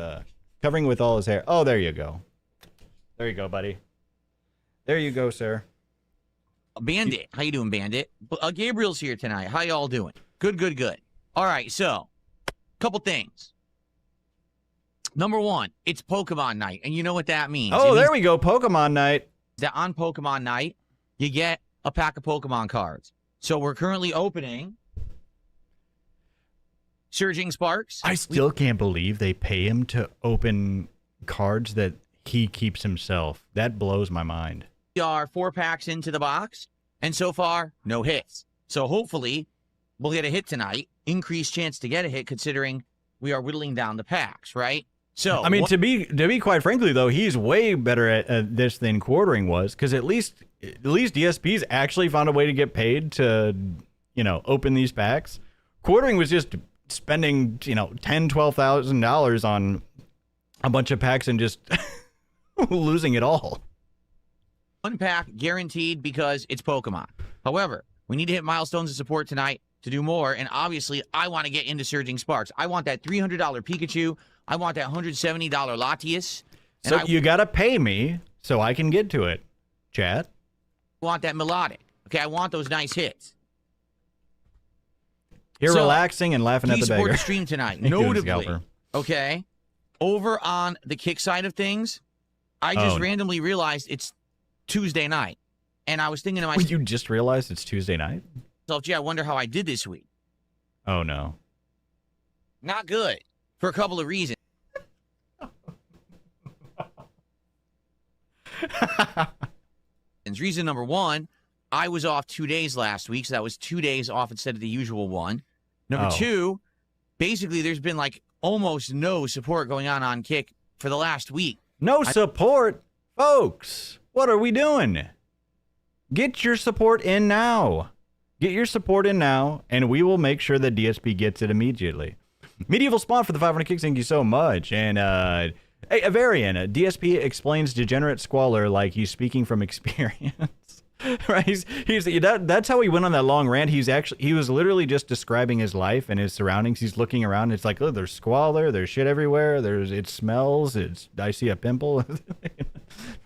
covering with all his hair. Oh, there you go. There you go, buddy. There you go, sir. Bandit. How you doing, Bandit? Gabriel's here tonight. How y'all doing? Good, good, good. All right, so, couple things. Number one, it's Pokemon night, and you know what that means. Oh, there we go, Pokemon night. That on Pokemon night, you get a pack of Pokemon cards. So we're currently opening Surging Sparks. I still can't believe they pay him to open cards that he keeps himself. That blows my mind. We are 4 packs into the box, and so far, no hits. So hopefully, we'll get a hit tonight. Increased chance to get a hit considering we are whittling down the packs, right? So I mean, to be quite frankly, though, he's way better at this than quartering was, because at least DSP's actually found a way to get paid to, open these packs. Quartering was just spending, $10,000-$12,000 on a bunch of packs and just losing it all. 1 pack guaranteed because it's Pokemon. However, we need to hit milestones of support tonight to do more, and obviously, I want to get into Surging Sparks. I want that $300 Pikachu. I want that $170 Latias. So you got to pay me so I can get to it, chat. I want that Melodic. Okay, I want those nice hits. You're relaxing and laughing at the please support beggar. the stream tonight. Notably, okay, over on the kick side of things, I just randomly realized it's Tuesday night. And I was thinking to myself... You just realized it's Tuesday night? Gee, I wonder how I did this week. Oh, no. Not good. For a couple of reasons. Reason number one, I was off 2 days last week, so that was 2 days off instead of the usual one. Number two, basically there's been like almost no support going on Kick for the last week. No support? Folks, what are we doing? Get your support in now. Get your support in now, and we will make sure that DSP gets it immediately. Medieval Spawn for the 500 kicks, thank you so much. And, hey, Avarian, DSP explains degenerate squalor like he's speaking from experience. Right? That's how he went on that long rant. He was literally just describing his life and his surroundings. He's looking around. It's like, oh, there's squalor. There's shit everywhere. It smells. I see a pimple.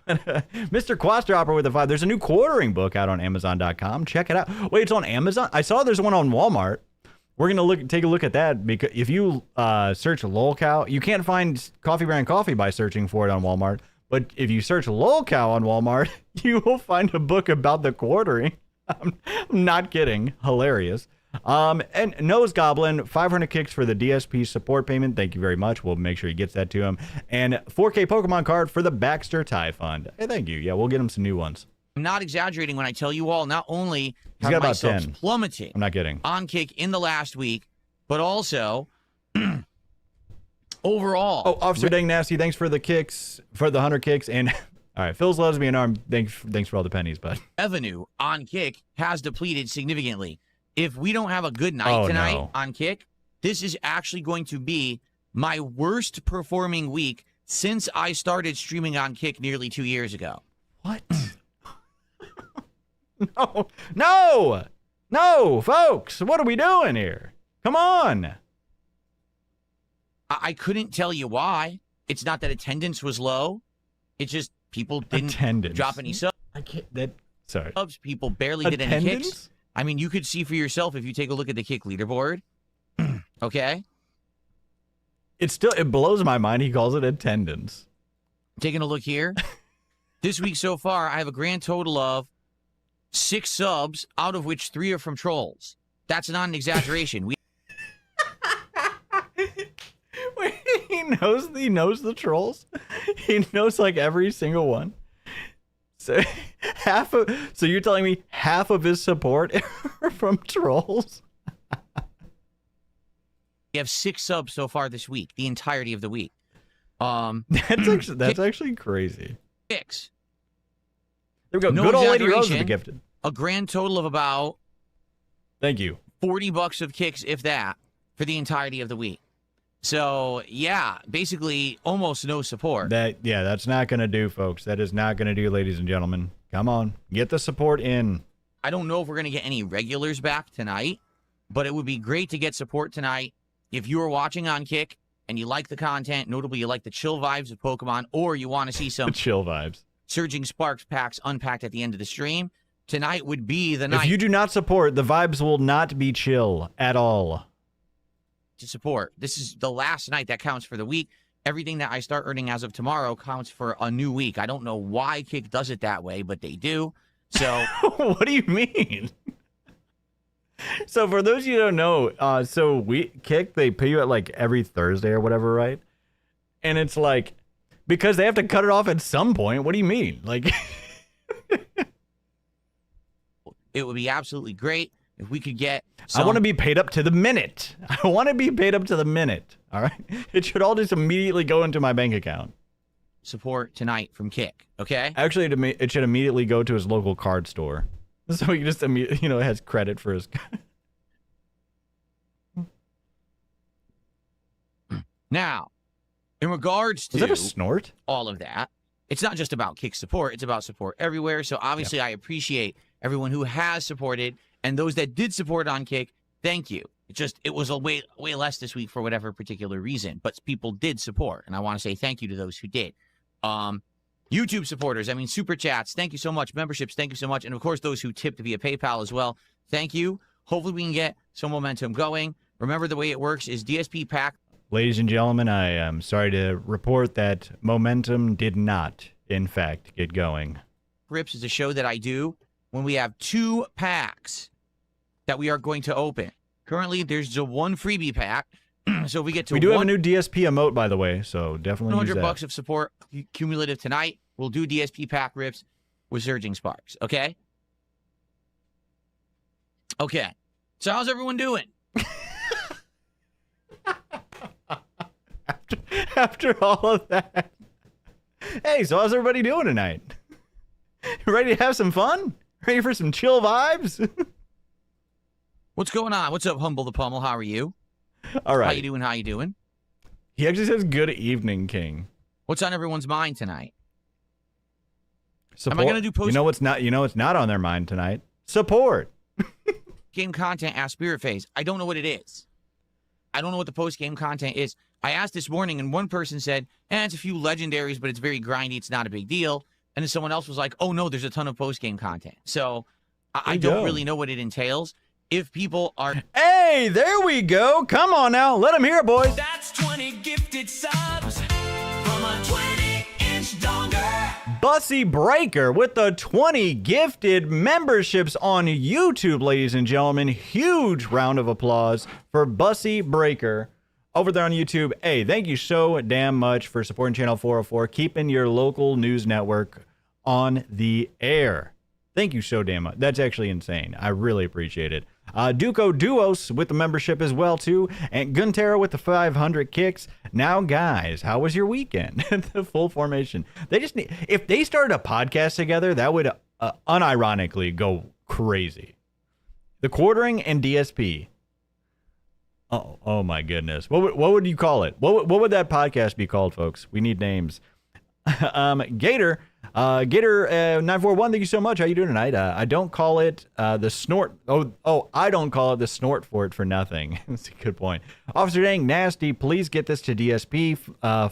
Mr. Quastropper with a 5. There's a new quartering book out on Amazon.com. Check it out. Wait, it's on Amazon? I saw there's one on Walmart. we're gonna take a look at that, because if you search lolcow, you can't find Coffee Brand Coffee by searching for it on Walmart. But if you search lolcow on Walmart, you will find a book about the quartering. I'm not kidding. Hilarious. And Nose Goblin, 500 kicks for the DSP support payment. Thank you very much. We'll make sure he gets that to him. And 4K Pokemon card for the Baxter Tie Fund. Hey, thank you. Yeah, we'll get him some new ones. I'm not exaggerating when I tell you all, not only He's got have about my subs 10. plummeting I'm not kidding. on Kick in the last week, but also overall. Oh, Officer Dang Nasty, thanks for the kicks, for the 100 kicks. And all right, Phil's lesbian arm, thanks for all the pennies, bud. Revenue on Kick has depleted significantly. If we don't have a good night tonight on Kick, this is actually going to be my worst performing week since I started streaming on Kick nearly 2 years ago. What? No, folks, what are we doing here? Come on. I couldn't tell you why. It's not that attendance was low. It's just people didn't drop any subs. I can't, sorry. People barely did any kicks. I mean, you could see for yourself if you take a look at the Kick leaderboard. Okay? It blows my mind he calls it attendance. Taking a look here. This week so far, I have a grand total of 6 subs, out of which 3 are from trolls. That's not an exaggeration. Wait, he knows the trolls? He knows like every single one. So so you're telling me half of his support are from trolls? We have 6 subs so far this week, the entirety of the week. That's actually crazy. 6. There we go. No Good old Lady Rose with the exaggeration. gifted. A grand total of about Thank you. $40 of kicks, if that, for the entirety of the week. So yeah, basically almost no support. That's not gonna do, folks. That is not gonna do, ladies and gentlemen. Come on, get the support in. I don't know if we're gonna get any regulars back tonight, but it would be great to get support tonight. If you are watching on Kick and you like the content, notably you like the chill vibes of Pokemon, or you want to see some chill vibes, Surging Sparks packs unpacked at the end of the stream, tonight would be the night. If you do not support, the vibes will not be chill at all. To support. This is the last night that counts for the week. Everything that I start earning as of tomorrow counts for a new week. I don't know why Kick does it that way, but they do. So what do you mean? So for those of you who don't know, so Kick, they pay you at like every Thursday or whatever, right? And it's like, because they have to cut it off at some point. What do you mean? Like, it would be absolutely great if we could get I want to be paid up to the minute. I want to be paid up to the minute. All right. It should all just immediately go into my bank account. Support tonight from Kick. Okay. Actually, it should immediately go to his local card store. So he just immediately, has credit for his. Now, in regards to Was that a snort? all of that, it's not just about Kick support. It's about support everywhere. So obviously, I appreciate everyone who has supported, and those that did support on Kick. Thank you. It was a way less this week for whatever particular reason, but people did support, and I want to say thank you to those who did. YouTube supporters, super chats, thank you so much. Memberships, thank you so much. And of course, those who tipped via PayPal as well, thank you. Hopefully we can get some momentum going. Remember, the way it works is DSP pack. Ladies and gentlemen, I am sorry to report that momentum did not, in fact, get going. Rips is a show that I do when we have 2 packs that we are going to open. Currently, there's the 1 freebie pack. So if we get to we do have a new DSP emote, by the way, so definitely use that. $100 of support cumulative tonight. We'll do DSP pack rips with Surging Sparks, okay? Okay. So how's everyone doing? After all of that. Hey, so how's everybody doing tonight? Ready to have some fun? Ready for some chill vibes? What's going on? What's up, Humble the Pummel? How are you? All right. How you doing? He actually says good evening, King. What's on everyone's mind tonight? Support. Am I going to do post? You know what's not on their mind tonight? Support. Game content ask Spirit Phase. I don't know what it is. I don't know what the post-game content is. I asked this morning, and one person said, it's a few legendaries, but it's very grindy. It's not a big deal. And then someone else was like, oh, no, there's a ton of post-game content. So I don't really know what it entails. if people are... Hey, there we go. Come on now. Let them hear it, boys. That's 20 gifted subs from a 20-inch donger. Bussy Breaker with the 20 gifted memberships on YouTube, ladies and gentlemen. Huge round of applause for Bussy Breaker over there on YouTube. Hey, thank you so damn much for supporting Channel 404, keeping your local news network on the air. Thank you so damn much. That's actually insane. I really appreciate it. Duco Duos with the membership as well, too. And Guntera with the 500 kicks. Now, guys, how was your weekend? The full formation. They just need... If they started a podcast together, that would unironically go crazy. The Quartering and DSP. Oh my goodness. What would you call it? What would that podcast be called, folks? We need names. Gator 941, thank you so much. How you doing tonight? I don't call it the snort. I don't call it the snort fort for nothing. That's a good point. Officer Dang Nasty, please get this to DSP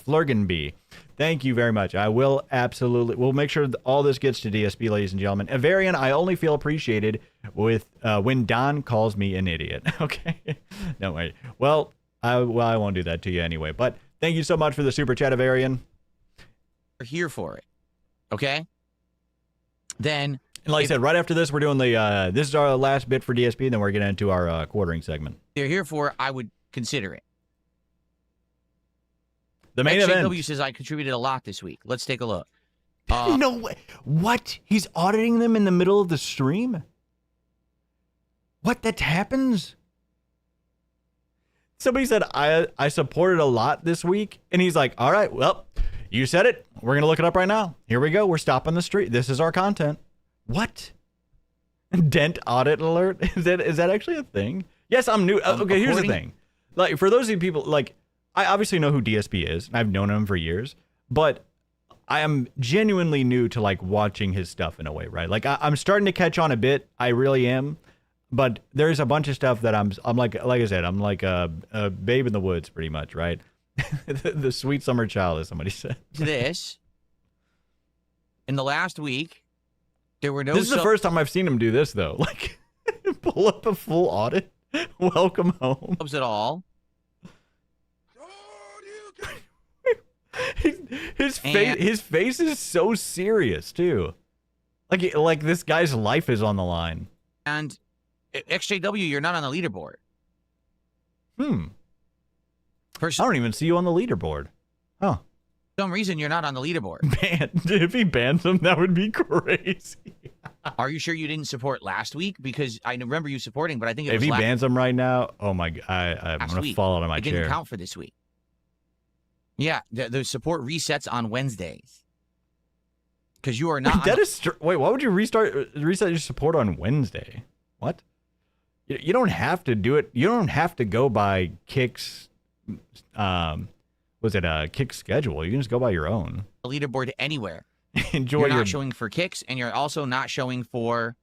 Flurgenby. Thank you very much. I will absolutely. We'll make sure that all this gets to DSP, ladies and gentlemen. Avarian, I only feel appreciated with when Don calls me an idiot. Okay, no way. Well, I won't do that to you anyway. But thank you so much for the super chat, Avarian. Are here for it, okay? Then, and like I said, right after this, we're doing the this is our last bit for DSP, and then we're getting into our quartering segment. They're here for it, I would consider it. The main event. XJW says I contributed a lot this week. Let's take a look. No way. What? He's auditing them in the middle of the stream? What? That happens? Somebody said I supported a lot this week, and he's like, all right, well, you said it. We're going to look it up right now. Here we go. We're stopping the street. This is our content. What? Dent audit alert? Is that actually a thing? Yes, I'm new. Okay, here's the thing. Like, for those of you people, like, I obviously know who DSP is, and I've known him for years, but I am genuinely new to, like, watching his stuff in a way, right? Like, I'm starting to catch on a bit. I really am. But there's a bunch of stuff that I'm like I said, I'm like a babe in the woods, pretty much, right? the sweet summer child, as somebody said. This, in the last week, there were no... This is the first time I've seen him do this, though. Like, pull up a full audit. Welcome home. At all. His face is so serious, too. Like this guy's life is on the line. And XJW, you're not on the leaderboard. I don't even see you on the leaderboard. Huh. For some reason, you're not on the leaderboard. If he bans him, that would be crazy. Are you sure you didn't support last week? Because I remember you supporting, but I think it was if he bans him right now, oh my God, I'm going to fall out of my chair. It didn't count for this week. Yeah, the support resets on Wednesdays. Because you are not... Wait, why would you reset your support on Wednesday? What? You don't have to do it. You don't have to go by Kick's... Kick's schedule? You can just go by your own. A leaderboard anywhere. You're not showing for kicks, and you're also not showing for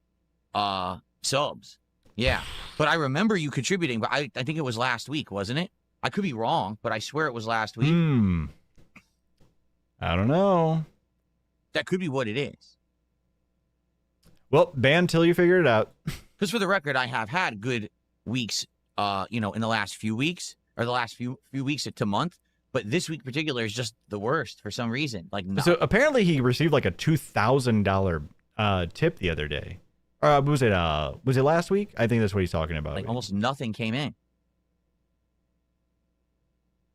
subs. Yeah. But I remember you contributing, but I think it was last week, wasn't it? I could be wrong, but I swear it was last week. I don't know. That could be what it is. Well, ban till you figure it out. Because for the record, I have had good weeks, in the last few weeks, or the last few weeks to month. But this week in particular is just the worst for some reason. So apparently he received like a $2,000 tip the other day. Was it last week? I think that's what he's talking about. Like almost nothing came in.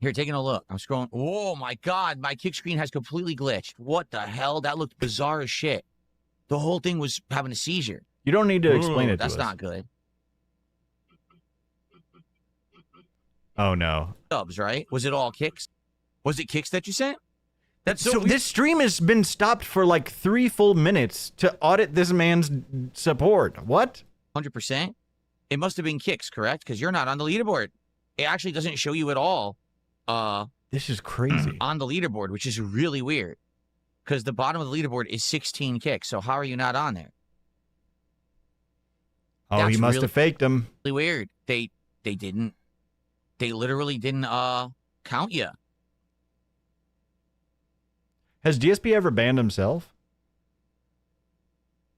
Here, taking a look. I'm scrolling. Oh my God, my kick screen has completely glitched. What the hell? That looked bizarre as shit. The whole thing was having a seizure. You don't need to explain it to us. That's not good. Oh no. Subs, right? Was it all kicks? Was it kicks that you sent? That's so this stream has been stopped for like 3 full minutes to audit this man's support. What? 100%. It must have been kicks, correct? Because you're not on the leaderboard. It actually doesn't show you at all. This is crazy. On the leaderboard, which is really weird. Because the bottom of the leaderboard is 16 kicks. So how are you not on there? Oh, he must have faked them. Really weird. They didn't. They literally didn't count you. Has DSP ever banned himself?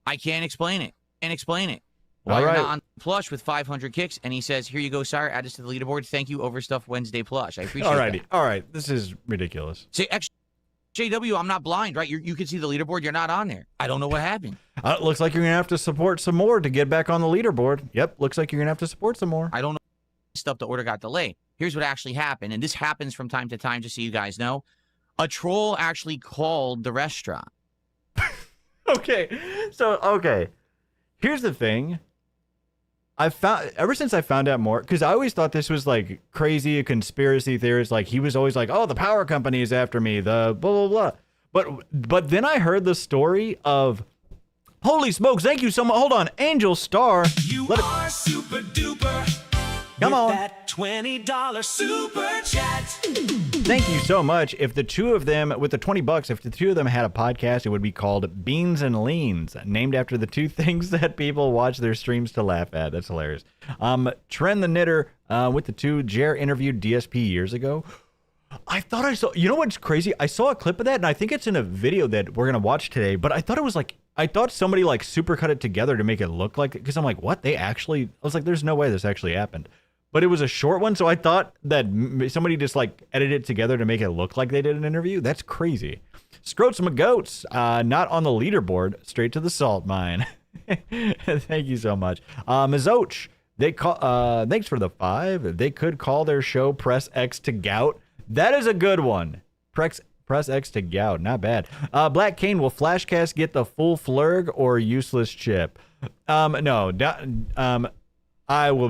I can't explain it. Can't explain it. While All you're right. not on plush with 500 kicks, and he says, "Here you go, sire. Add this to the leaderboard. Thank you, Overstuffed Wednesday plush. I appreciate that." All right. This is ridiculous. Say, JW, I'm not blind, right? You can see the leaderboard. You're not on there. I don't know what happened. Looks like you're gonna have to support some more to get back on the leaderboard. Yep. Looks like you're gonna have to support some more. I don't know. Stuff, the order got delayed. Here's what actually happened, and this happens from time to time, just so you guys know. A troll actually called the restaurant. Okay. Here's the thing. Ever since I found out more, because I always thought this was like crazy, a conspiracy theorist. Like he was always like, "Oh, the power company is after me." The blah blah blah. But then I heard the story of, holy smokes! Thank you so much. Hold on, Angel Star. You are super duper. Come on. That $20 super chat. Thank you so much. If the two of them, with the $20, if the two of them had a podcast, it would be called Beans and Leans, named after the two things that people watch their streams to laugh at. That's hilarious. Trend the Knitter with the two. Jer interviewed DSP years ago. I thought I saw, you know what's crazy? I saw a clip of that, and I think it's in a video that we're going to watch today, but I thought it was like, I thought somebody like super cut it together to make it look like it, because I'm like, what? I was like, there's no way this actually happened. But it was a short one, so I thought that somebody just like edited it together to make it look like they did an interview. That's crazy. Scrotes McGoats, not on the leaderboard, straight to the salt mine. Thank you so much. Mizoch, thanks for the 5. They could call their show Press X to Gout. That is a good one. Press X to Gout, not bad. Black Cane, will Flashcast get the full flurg or useless chip? No. I will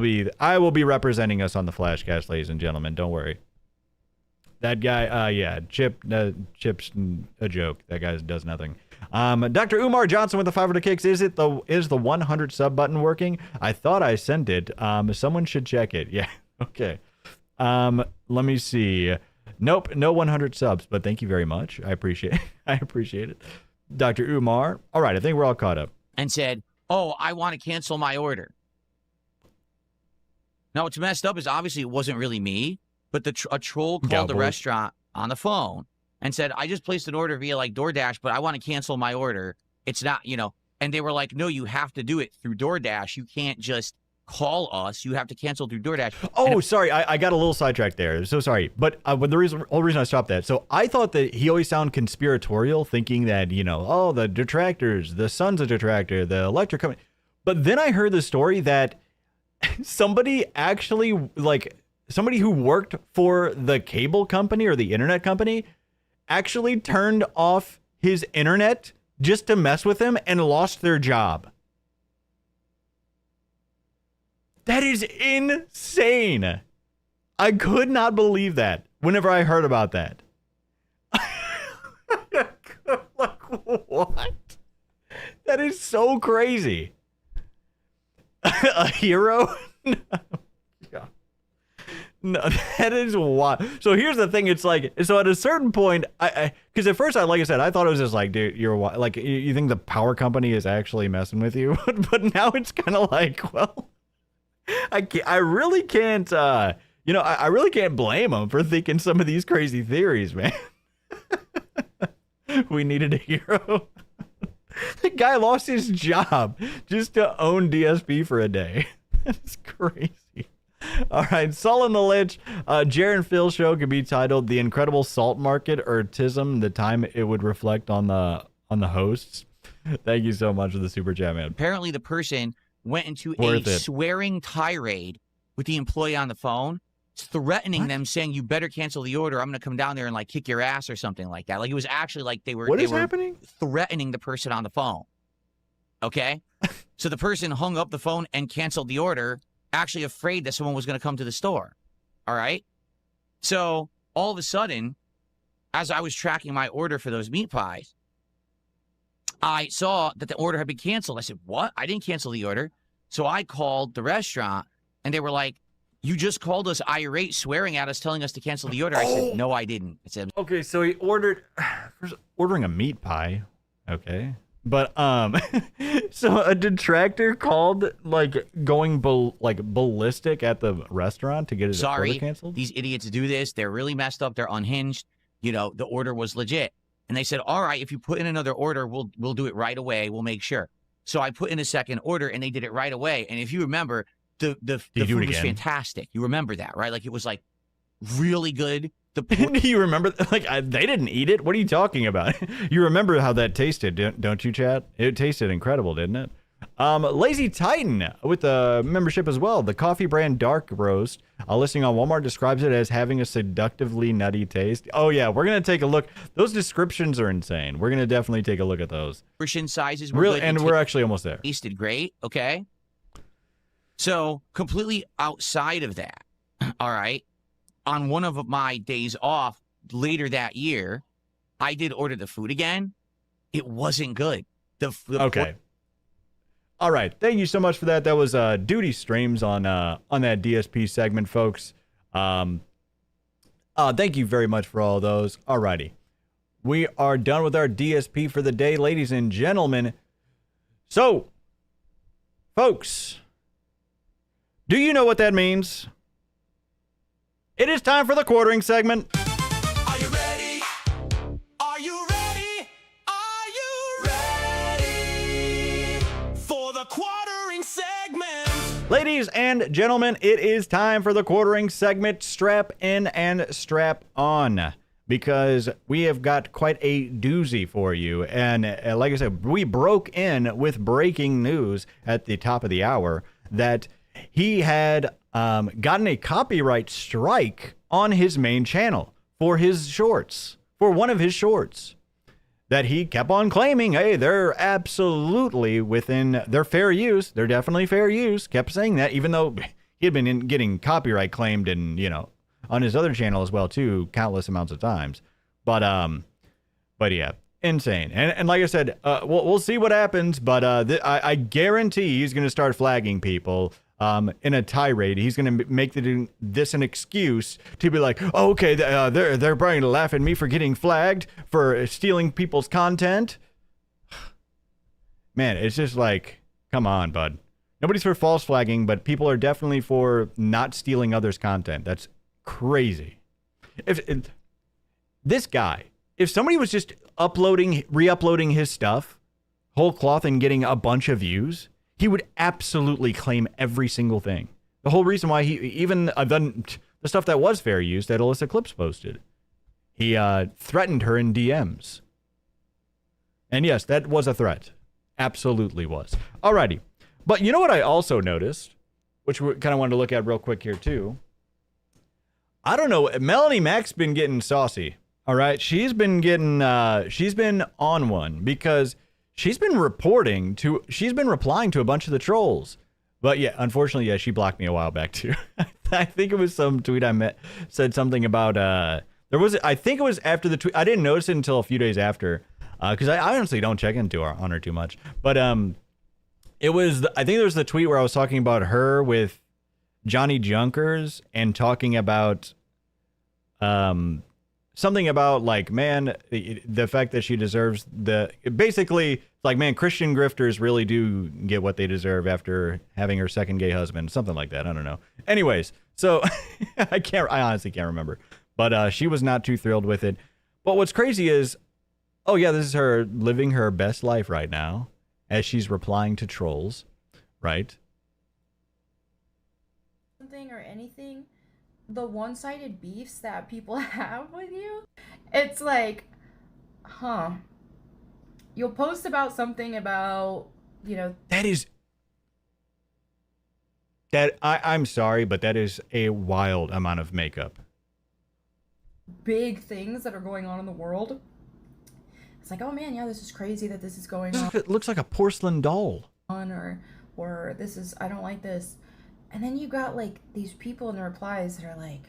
be representing us on the Flashcast, ladies and gentlemen. Don't worry. That guy, yeah, Chip's a joke. That guy does nothing. Dr. Umar Johnson with the 500 kicks. Is the 100 sub button working? I thought I sent it. Someone should check it. Yeah. Okay. Let me see. Nope, no 100 subs, but thank you very much. I appreciate it. Dr. Umar. All right, I think we're all caught up. And said, "Oh, I want to cancel my order." Now, what's messed up is obviously it wasn't really me, but a troll called the restaurant on the phone and said, "I just placed an order via like DoorDash, but I want to cancel my order. It's not, and they were like, "No, you have to do it through DoorDash. You can't just call us. You have to cancel through DoorDash." Oh, sorry. I got a little sidetracked there. So sorry. But the whole reason I stopped that. So I thought that he always sounded conspiratorial, thinking that, oh, the detractors, the son's a detractor, the electric company. But then I heard the story that somebody actually, somebody who worked for the cable company or the internet company actually turned off his internet just to mess with him and lost their job. That is insane. I could not believe that whenever I heard about that. What? That is so crazy. A hero? No, that is wild. So here's the thing. It's like, so at a certain point, because at first, like I said, I thought it was just like, dude, you're like, you think the power company is actually messing with you? But now it's kind of like, well, I really can't, I really can't blame them for thinking some of these crazy theories, man. We needed a hero. The guy lost his job just to own DSP for a day. That's crazy. All right, Sullen the Lich. Jer and Phil show could be titled "The Incredible Salt Market" or "Tism," the time it would reflect on the hosts. Thank you so much for the super chat, man. Apparently, the person went into a swearing tirade with the employee on the phone, threatening them, saying, "You better cancel the order. I'm going to come down there and kick your ass," or something like that. Like, it was actually like they were happening? Threatening the person on the phone. Okay? So the person hung up the phone and canceled the order, actually afraid that someone was going to come to the store. All right? So all of a sudden, as I was tracking my order for those meat pies, I saw that the order had been canceled. I said, "What? I didn't cancel the order." So I called the restaurant, and they were like, "You just called us irate, swearing at us, telling us to cancel the order." I said, "No, I didn't." I said, "Okay, so he ordering a meat pie, okay, but so a detractor called going ballistic at the restaurant to get his order canceled." These idiots do this. They're really messed up. They're unhinged. The order was legit, and they said, "All right, if you put in another order, we'll do it right away. We'll make sure." So I put in a second order, and they did it right away. And if you remember, the food was fantastic. You remember that, right? Like, it was like really good. Do you remember? Like, they didn't eat it. What are you talking about? You remember how that tasted, don't you, Chad? It tasted incredible, didn't it? Lazy Titan with a membership as well. The coffee brand Dark Roast, listing on Walmart, describes it as having a seductively nutty taste. Oh yeah, we're gonna take a look. Those descriptions are insane. We're gonna definitely take a look at those. Portion sizes were Really, good. and we're actually almost there. Tasted great. Okay. So completely outside of that, all right. On one of my days off later that year, I did order the food again. It wasn't good. Okay. All right. Thank you so much for that. That was Duty Streams on that DSP segment, folks. Thank you very much for all those. All righty. We are done with our DSP for the day, ladies and gentlemen. So, folks, do you know what that means? It is time for the quartering segment. Are you ready? Are you ready? Are you ready for the quartering segment? Ladies and gentlemen, it is time for the quartering segment. Strap in and strap on, because we have got quite a doozy for you. And like I said, we broke in with breaking news at the top of the hour that he had gotten a copyright strike on his main channel for his shorts, for one of his shorts, that he kept on claiming, hey, they're absolutely within their fair use. They're definitely fair use. Kept saying that, even though he had been getting copyright claimed and, you know, on his other channel as well, too, countless amounts of times. But yeah, insane. And like I said, we'll see what happens, but I guarantee he's going to start flagging people in a tirade. He's going to make this an excuse to be like, oh, okay, they're probably to laugh at me for getting flagged for stealing people's content. Man, it's just like, come on, bud. Nobody's for false flagging, but people are definitely for not stealing others' content. That's crazy. If this guy, if somebody was just re-uploading his stuff whole cloth and getting a bunch of views, he would absolutely claim every single thing. The whole reason why he even done the stuff that was fair use that Alyssa Clips posted, he threatened her in DMs. And yes, that was a threat. Absolutely was. Alrighty. But you know what I also noticed, which we kind of wanted to look at real quick here too. I don't know. Melanie Mac's been getting saucy. All right. She's been on one because she's been replying to a bunch of the trolls. But yeah, unfortunately, yeah, she blocked me a while back too. I think it was some tweet said something about, I think it was after the tweet. I didn't notice it until a few days after, because I honestly don't check into on her too much. But it was, I think there was the tweet where I was talking about her with Johnny Junkers and talking about something about, like, man, the fact that she deserves basically, like, man, Christian grifters really do get what they deserve after having her second gay husband, something like that. I don't know. Anyways, so I honestly can't remember, but she was not too thrilled with it. But what's crazy is, oh yeah, this is her living her best life right now as she's replying to trolls, right? Or anything, the one-sided beefs that people have with you, it's like, you'll post about something about, you know, I'm sorry, but that is a wild amount of makeup. Big things that are going on in the world. It's like, oh man, yeah, this is crazy that this is going on. It looks like a porcelain doll. Or this is, I don't like this. And then you got, like, these people in the replies that are like,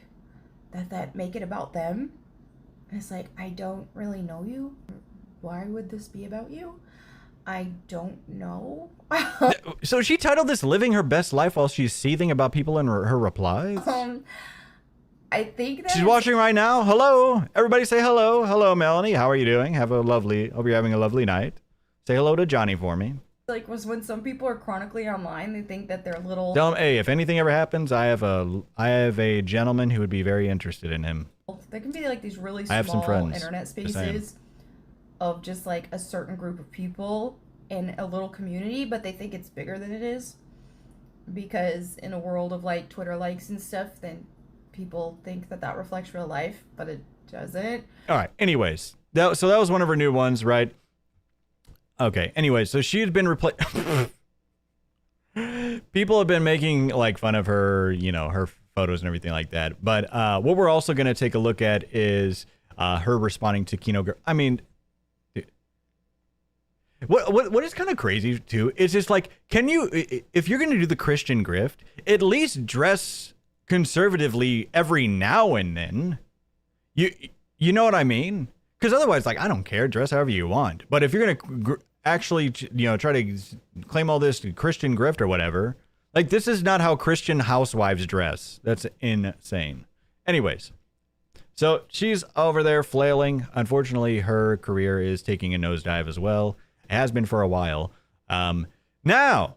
that make it about them. And it's like, I don't really know you. Why would this be about you? I don't know. So she titled this "Living Her Best Life" while she's seething about people in her replies? I think that she's watching right now. Hello. Everybody say hello. Hello, Melanie. How are you doing? Hope you're having a lovely night. Say hello to Johnny for me. Like, was when some people are chronically online, they think that they're little. Tell him, hey, if anything ever happens, I have a gentleman who would be very interested in him. There can be like these really I have some small friends. internet spaces of just like a certain group of people, in a little community, but they think it's bigger than it is. Because in a world of like Twitter likes and stuff, then people think that reflects real life, but it doesn't. All right. Anyways, that was one of her new ones, right? Okay. Anyway, so she had been replaced. People have been making like fun of her, you know, her photos and everything like that. But what we're also going to take a look at is her responding to Kino. I mean, what is kind of crazy too is just like, can you, if you're going to do the Christian grift, at least dress conservatively every now and then. You know what I mean? Because otherwise, like, I don't care, dress however you want. But if you're going to actually, you know, try to claim all this Christian grift or whatever, like, this is not how Christian housewives dress. That's insane. Anyways, so she's over there flailing. Unfortunately, her career is taking a nosedive as well. It has been for a while. Now,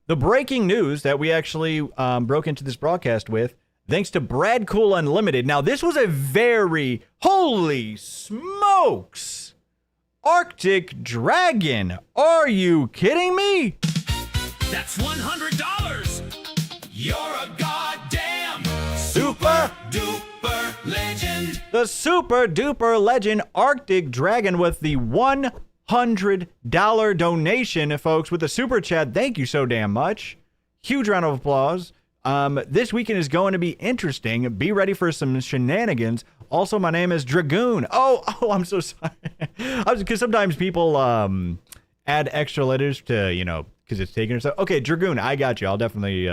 the breaking news that we actually broke into this broadcast with, thanks to Brad Cool Unlimited. Now, this was a very, holy smokes, Arctic Dragon. Are you kidding me? That's $100. You're a goddamn super duper legend. The super duper legend Arctic Dragon with the $100 donation, folks, with the super chat. Thank you so damn much. Huge round of applause. This weekend is going to be interesting. Be ready for some shenanigans. Also, my name is Dragoon. Oh, I'm so sorry. Because sometimes people add extra letters to, you know, because it's taken or so. Okay, Dragoon, I got you. I'll definitely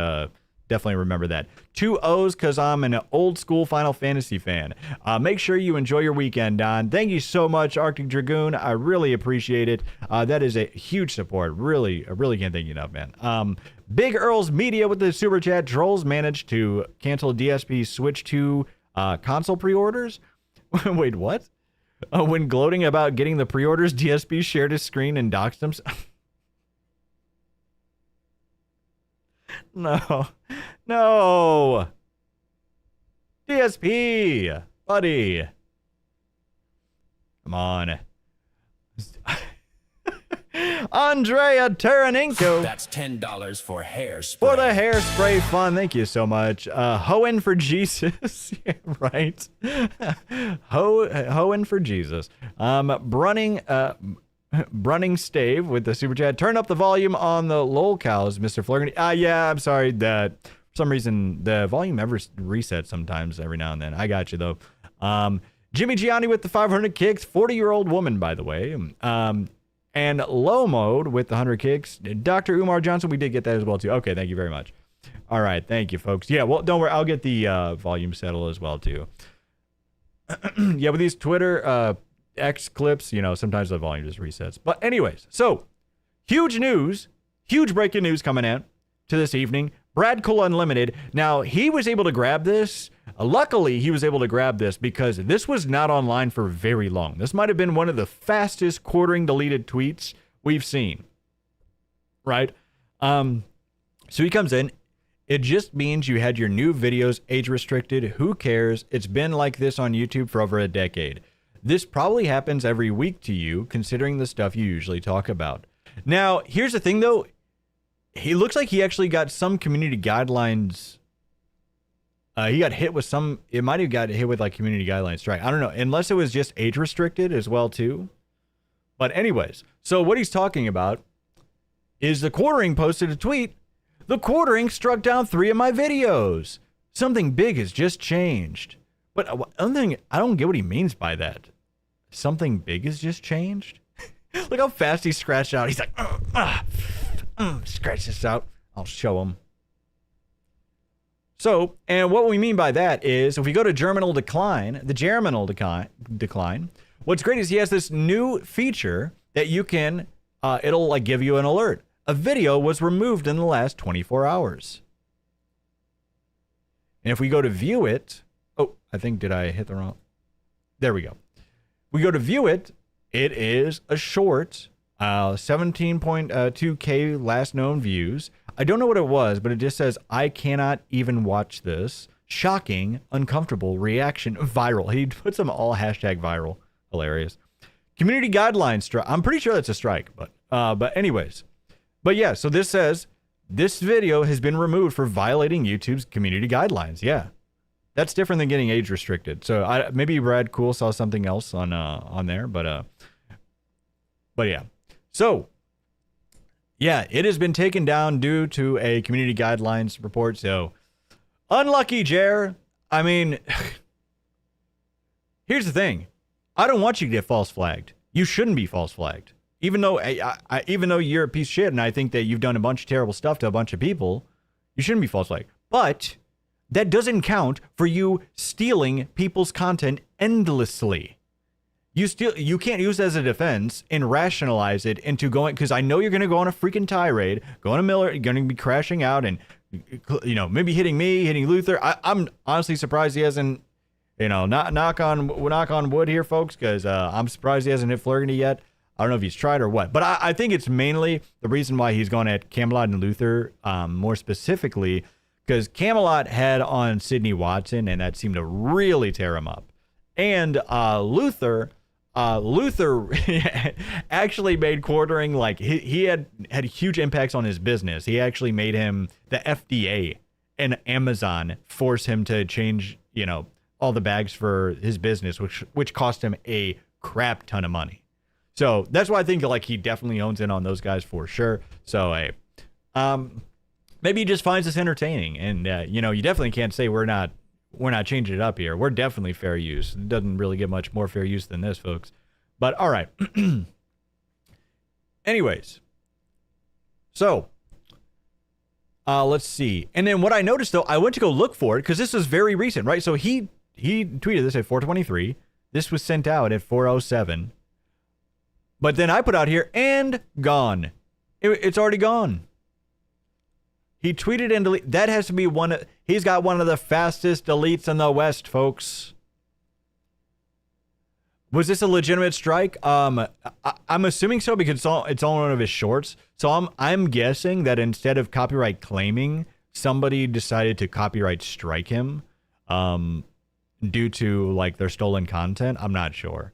remember that. 2 O's because I'm an old school Final Fantasy fan. Make sure you enjoy your weekend, Don. Thank you so much, Arctic Dragoon. I really appreciate it. That is a huge support. Really, I really can't thank you enough, man. Big Earl's Media with the super chat. Trolls managed to cancel DSP Switch 2 console pre-orders. Wait, what? When gloating about getting the pre-orders, DSP shared his screen and doxed himself. No. DSP, buddy. Come on. Andrea Taranenko. That's $10 for hairspray. For the hairspray fun. Thank you so much. Hoeing for Jesus. Yeah, right. Hoeing for Jesus. Brunning Stave with the super chat. Turn up the volume on the lol cows, Mr. Flurgan. Yeah, I'm sorry that for some reason the volume ever resets sometimes every now and then. I got you though. Jimmy Gianni with the 500 kicks. 40-year-old woman, by the way. And low mode with the 100 kicks. Dr. Umar Johnson, we did get that as well too. Okay, thank you very much. All right, thank you, folks. Yeah, well, don't worry. I'll get the volume settled as well too. Yeah, with these Twitter X clips, you know, sometimes the volume just resets. But anyways, so huge news, huge breaking news coming out to this evening. Brad Cool Unlimited. Now, he was able to grab this. Luckily, he was able to grab this because this was not online for very long. This might have been one of the fastest quartering deleted tweets we've seen. Right? So he comes in. It just means you had your new videos age restricted. Who cares? It's been like this on YouTube for over a decade. This probably happens every week to you, considering the stuff you usually talk about. Now, here's the thing, though. He looks like he actually got some community guidelines. He got hit with some. It might have got hit with like community guidelines strike. I don't know. Unless it was just age restricted as well, too. But anyways, so what he's talking about is the quartering posted a tweet. The quartering struck down 3 of my videos. Something big has just changed. But one thing, I don't get what he means by that. Something big has just changed? Look how fast he scratched out. He's like, scratch this out. I'll show him. So, and what we mean by that is, if we go to germinal decline, what's great is he has this new feature that you can, it'll like give you an alert. A video was removed in the last 24 hours. And if we go to view it, I think, did I hit the wrong? There we go. We go to view it. It is a short, 17.2K last known views. I don't know what it was, but it just says, I cannot even watch this. Shocking, uncomfortable, reaction, viral. He puts them all hashtag viral. Hilarious. Community guidelines strike. I'm pretty sure that's a strike, but But anyways, but yeah, so this says this video has been removed for violating YouTube's community guidelines. Yeah, that's different than getting age restricted. So maybe Brad Cool saw something else on there, but yeah. So yeah, it has been taken down due to a community guidelines report. So unlucky, Jer. I mean, here's the thing. I don't want you to get false flagged. You shouldn't be false flagged. Even though even though you're a piece of shit and I think that you've done a bunch of terrible stuff to a bunch of people, you shouldn't be false flagged. But that doesn't count for you stealing people's content endlessly. You can't use it as a defense and rationalize it into going, because I know you're going to go on a freaking tirade, going to Miller, you're going to be crashing out and, you know, maybe hitting me, hitting Luther. I'm honestly surprised he hasn't, you know, knock on wood here, folks, because I'm surprised he hasn't hit Flurgandy yet. I don't know if he's tried or what, but I think it's mainly the reason why he's gone at Camelot and Luther, more specifically, because Camelot had on Sydney Watson, and that seemed to really tear him up. And Luther actually made quartering, like he had huge impacts on his business. He actually made him, the FDA and Amazon force him to change, you know, all the bags for his business, which cost him a crap ton of money. So that's why I think like he definitely owns in on those guys for sure. So maybe he just finds this entertaining, and you know, you definitely can't say we're not changing it up here. We're definitely fair use. It doesn't really get much more fair use than this, folks. But all right. Anyways, so let's see. And then what I noticed though, I went to go look for it because this is very recent, right? So he tweeted this at 4:23. This was sent out at 4:07. But then I put out here and gone. It's already gone. He tweeted and deleted. That has to be he's got one of the fastest deletes in the West, folks. Was this a legitimate strike? I'm assuming so because it's on one of his shorts. So I'm guessing that instead of copyright claiming, somebody decided to copyright strike him due to like their stolen content. I'm not sure.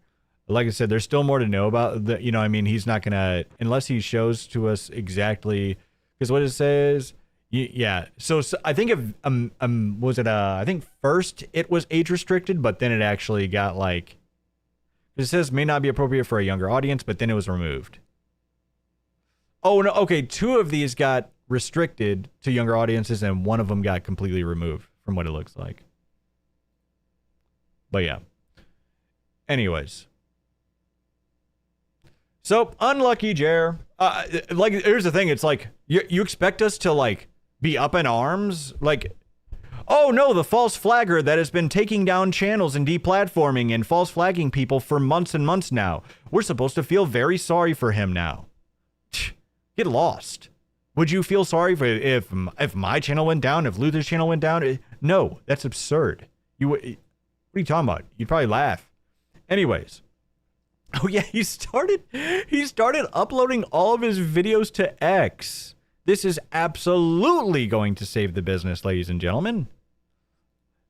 Like I said, there's still more to know about the, you know, I mean, he's not gonna, unless he shows to us exactly, because what it says, yeah. So I think was it I think first it was age restricted, but then it actually got like, it says may not be appropriate for a younger audience, but then it was removed. Oh no, okay, 2 of these got restricted to younger audiences, and one of them got completely removed from what it looks like. But yeah. Anyways. So, unlucky, Jer. Like, here's the thing. It's like, you expect us to, like, be up in arms? Like, oh, no, the false flagger that has been taking down channels and deplatforming and false flagging people for months and months now. We're supposed to feel very sorry for him now. Get lost. Would you feel sorry for if my channel went down, if Luther's channel went down? No, that's absurd. What are you talking about? You'd probably laugh. Anyways. Oh yeah, he started uploading all of his videos to X. This is absolutely going to save the business, ladies and gentlemen.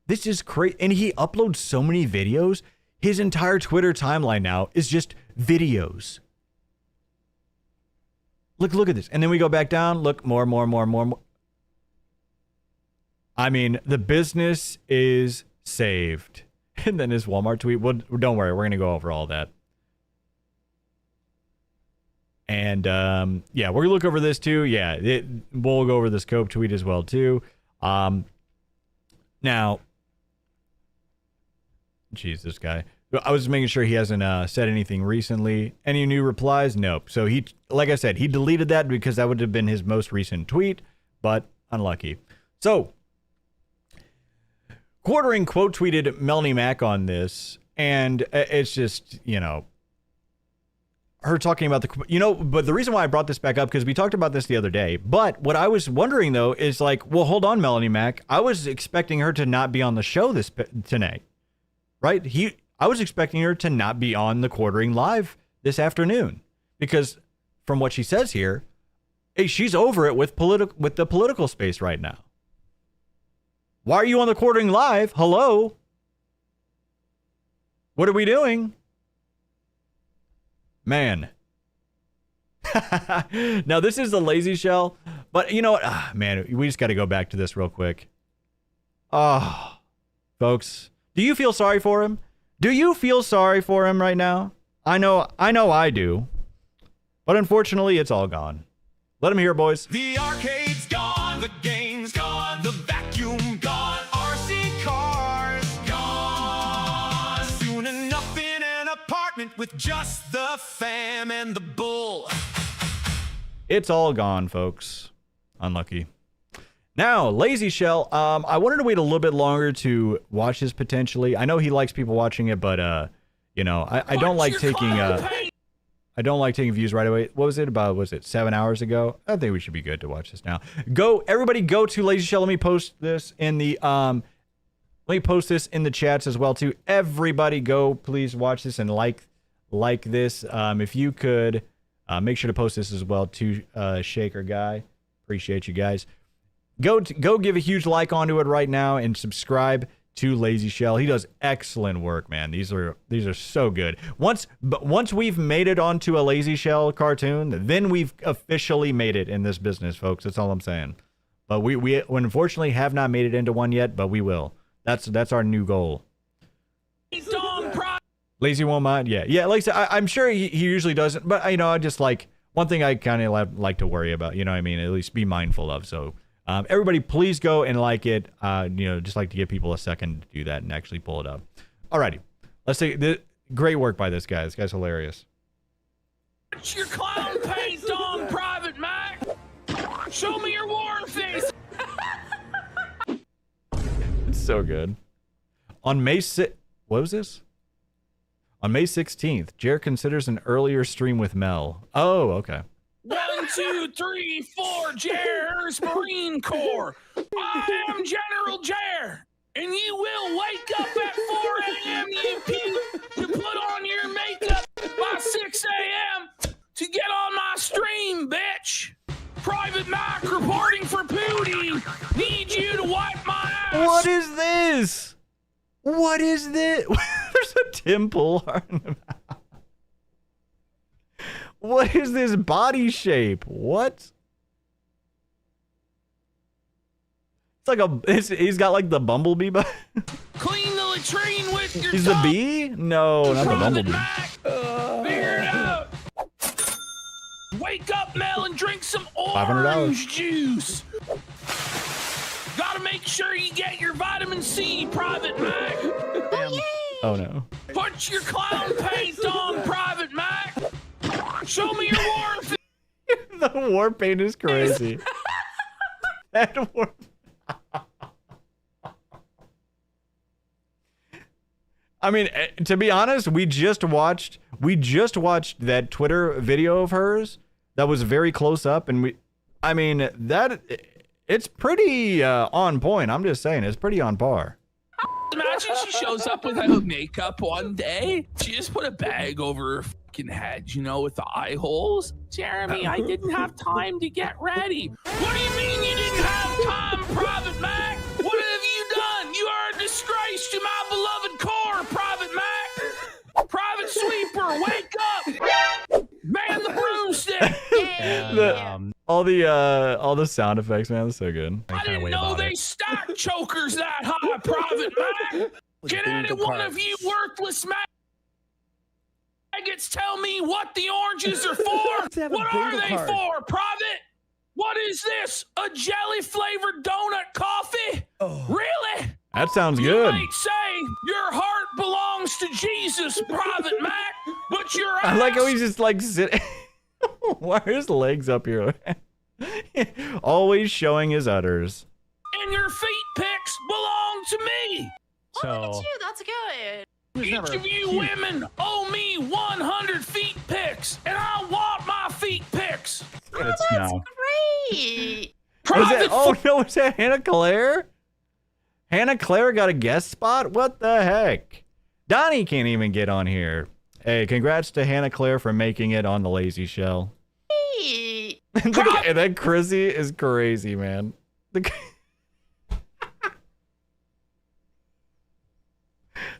This is crazy. And he uploads so many videos. His entire Twitter timeline now is just videos. Look at this. And then we go back down. Look, more. I mean, the business is saved. And then his Walmart tweet. Well, don't worry. We're going to go over all that. And, yeah, we're going to look over this, too. Yeah, we'll go over the scope tweet as well, too. Now, geez, this guy. I was making sure he hasn't said anything recently. Any new replies? Nope. So, like I said, he deleted that because that would have been his most recent tweet, but unlucky. So, Quartering quote tweeted Melanie Mac on this, and it's just, you know, her talking about but the reason why I brought this back up, because we talked about this the other day, but what I was wondering though is like, well, hold on, Melanie Mac. I was expecting her to not be on the show tonight, right? I was expecting her to not be on the Quartering live this afternoon, because from what she says here, hey, she's over it with the political space right now. Why are you on the Quartering live? Hello? What are we doing? Man. Now, this is the lazy shell, but you know what? Man, we just got to go back to this real quick. Oh, folks, do you feel sorry for him? Do you feel sorry for him right now? I know I do. But unfortunately, it's all gone. Let him hear it, boys. The arcade's gone, the game's gone, the vacuum gone, RC cars gone. Soon enough in an apartment with just the fam and the bull. It's all gone, folks. Unlucky. Now, Lazy Shell, I wanted to wait a little bit longer to watch this potentially. I know he likes people watching it, but you know, I don't like taking I don't like taking views right away. What was it about? Was it 7 hours ago? I think we should be good to watch this now. Everybody go to Lazy Shell. Let me post this in the chats as well too. Everybody go, please watch this and like this. If you could make sure to post this as well to Shaker Guy. Appreciate you guys. Go give a huge like onto it right now and subscribe to Lazy Shell. He does excellent work, man. These are so good. Once we've made it onto a Lazy Shell cartoon, then we've officially made it in this business, folks. That's all I'm saying. But we unfortunately have not made it into one yet, but we will. That's our new goal. Lazy won't mind. Yeah. Like I said, I'm sure he usually doesn't, but you know, I just like one thing I kind of like to worry about. You know what I mean? At least be mindful of. So. Everybody, please go and like it. You know, just like to give people a second to do that and actually pull it up. Alrighty, let's take great work by this guy. This guy's hilarious. What's your clown paint on, Private Mac? Show me your war face. It's so good. On May 6th, what was this? On May 16th, Jer considers an earlier stream with Mel. Oh, okay. 1, 2, 3, 4, Jer's Marine Corps. I am General Jer, and you will wake up at 4 a.m. to put on your makeup by 6 a.m. to get on my stream, bitch. Private Mac reporting for Pootie. Need you to wipe my ass. What is this? What is this? There's a dimple in the mouth. What is this body shape? What? It's like he's got like the bumblebee. Clean the latrine with your He's the bee? No, not the bumblebee. Figure it out. Wake up, Mel, and drink some $500. orange juice. Gotta make sure you get your vitamin C, Private Mac. Oh no. Put your clown paint on, Private Mac. Show me your war face. The war paint is crazy. That war. I mean, to be honest, we just watched that Twitter video of hers that was very close up, and it's pretty on point. I'm just saying, it's pretty on par. Imagine she shows up without makeup one day. She just put a bag over her fucking head, you know, with the eye holes. Jeremy, I didn't have time to get ready. What do you mean you didn't have time, Private Mac? What have you done? You are a disgrace to my beloved Corps, Private Mac. Private Sweeper, wake up. Man the broomstick. All the sound effects, man, that's so good. I didn't know they stack chokers that high, Private Mac. Can any one of you worthless maggots tell me what the oranges are for? What are they for, Private? What is this? A jelly-flavored donut coffee? Oh. Really? That sounds good. You might say your heart belongs to Jesus, Private Mac, but your ass... I like how he's just like sitting. Why are his legs up here? Always showing his udders. And your feet pics belong to me. So look at you, that's good. Each of you women owe me 100 feet pics, and I want my feet pics. That's great. Oh no, is that Hannah Claire? Hannah Claire got a guest spot? What the heck? Donnie can't even get on here. Hey, congrats to Hannah Claire for making it on the Lazy Shell. That Chrissy is crazy, man.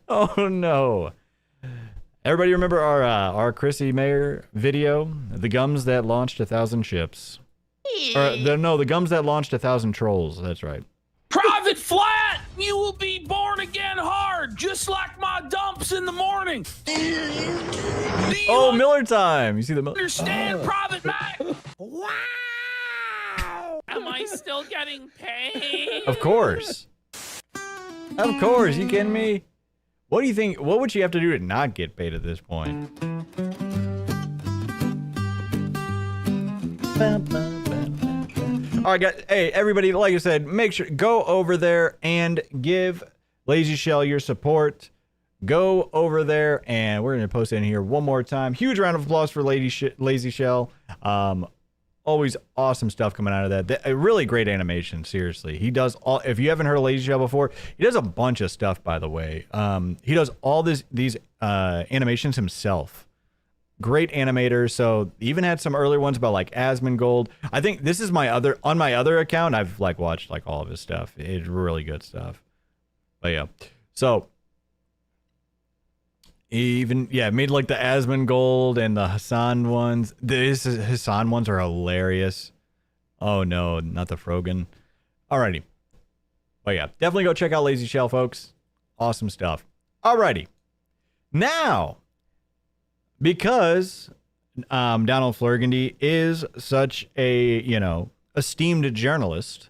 Oh no. Everybody remember our Chrissy Mayer video? The gums that launched 1,000 ships. The gums that launched 1,000 trolls. That's right. Private Flat, you will be born again hard, just like my dumps in the morning. Oh, Miller time. You see the Miller? Understand, Private Mac? Wow. Am I still getting paid? Of course. Of course. You kidding me? What do you think? What would you have to do to not get paid at this point? All right, guys. Hey, everybody, like I said, make sure, go over there and give Lazy Shell your support. Go over there, and we're going to post it in here one more time. Huge round of applause for Lazy Shell. Always awesome stuff coming out of that. A really great animation, seriously. He does all, if you haven't heard of Lazy Shell before, he does a bunch of stuff, by the way. He does all these animations himself. Great animator. So even had some earlier ones about like Asmongold. I think this is on my other account. I've like watched like all of his stuff. It's really good stuff. But yeah, so made like the Asmongold and the Hassan ones. These Hassan ones are hilarious. Oh no, not the Frogan. Alrighty. But yeah, definitely go check out Lazy Shell, folks. Awesome stuff. Alrighty. Now, because Donald Flurgandy is such a, esteemed journalist,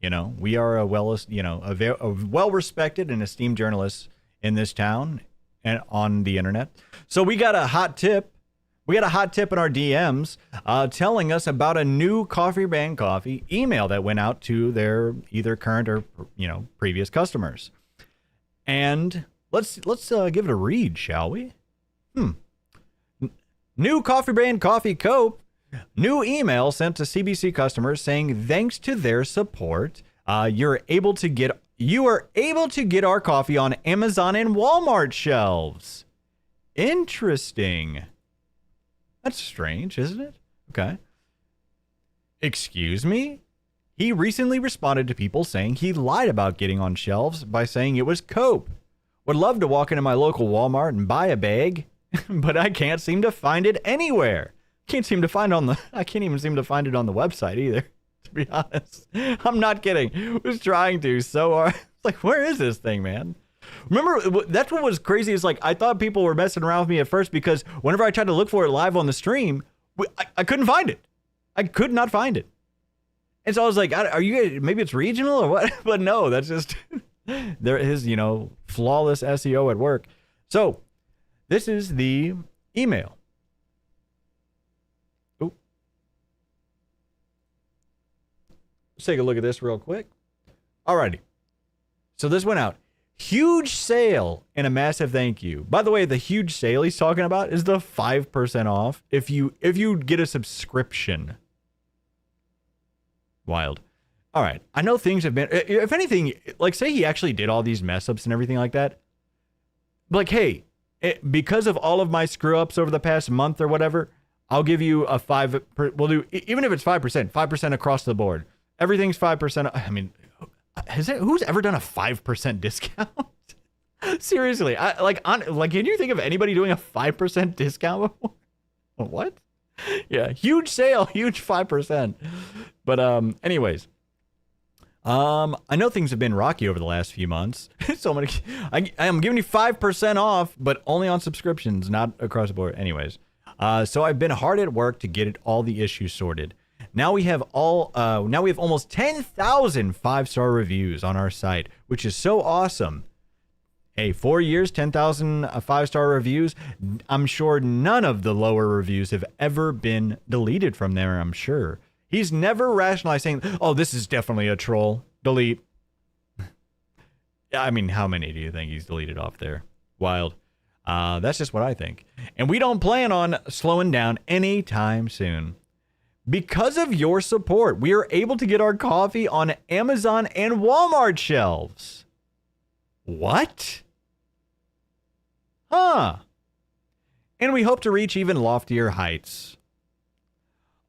we are a well-respected and esteemed journalist in this town and on the internet. So we got a hot tip. We got a hot tip in our DMs telling us about a new Coffee Brand Coffee email that went out to their either current or, previous customers. And let's give it a read, shall we? New Coffee Brand Coffee Cope. New email sent to CBC customers saying thanks to their support, you are able to get our coffee on Amazon and Walmart shelves. Interesting. That's strange, isn't it? Okay. Excuse me? He recently responded to people saying he lied about getting on shelves by saying it was Cope. Would love to walk into my local Walmart and buy a bag, but I can't seem to find it anywhere. I can't even seem to find it on the website either, to be honest. I'm not kidding. Was trying to so hard. Like, where is this thing, man? Remember, that's what was crazy is like, I thought people were messing around with me at first because whenever I tried to look for it live on the stream, I couldn't find it. I could not find it. And so I was like, are you guys, maybe it's regional or what? But no, that's just there is, flawless SEO at work. So this is the email. Ooh. Let's take a look at this real quick. Alrighty. So this went out. Huge sale and a massive thank you. By the way, the huge sale he's talking about is the 5% off if you get a subscription. Wild. All right. I know things have been, if anything, like say he actually did all these mess ups and everything like that. Like, hey, because of all of my screw ups over the past month or whatever, I'll give you a 5%. We'll do, even if it's 5% across the board. Everything's 5%. I mean, who's ever done a 5% discount? Seriously, can you think of anybody doing a 5% discount before? What? Yeah, huge sale, huge 5%. But anyways, I know things have been rocky over the last few months. So I am giving you 5% off, but only on subscriptions, not across the board. Anyways, so I've been hard at work to get all the issues sorted. Now we have almost 10,000 5-star reviews on our site, which is so awesome. Hey, 4 years, 10,000 5-star reviews. I'm sure none of the lower reviews have ever been deleted from there, I'm sure. He's never rationalized saying, oh, this is definitely a troll. Delete. I mean, how many do you think he's deleted off there? Wild. That's just what I think. And we don't plan on slowing down anytime soon. Because of your support, we are able to get our coffee on Amazon and Walmart shelves. What? Huh. And we hope to reach even loftier heights.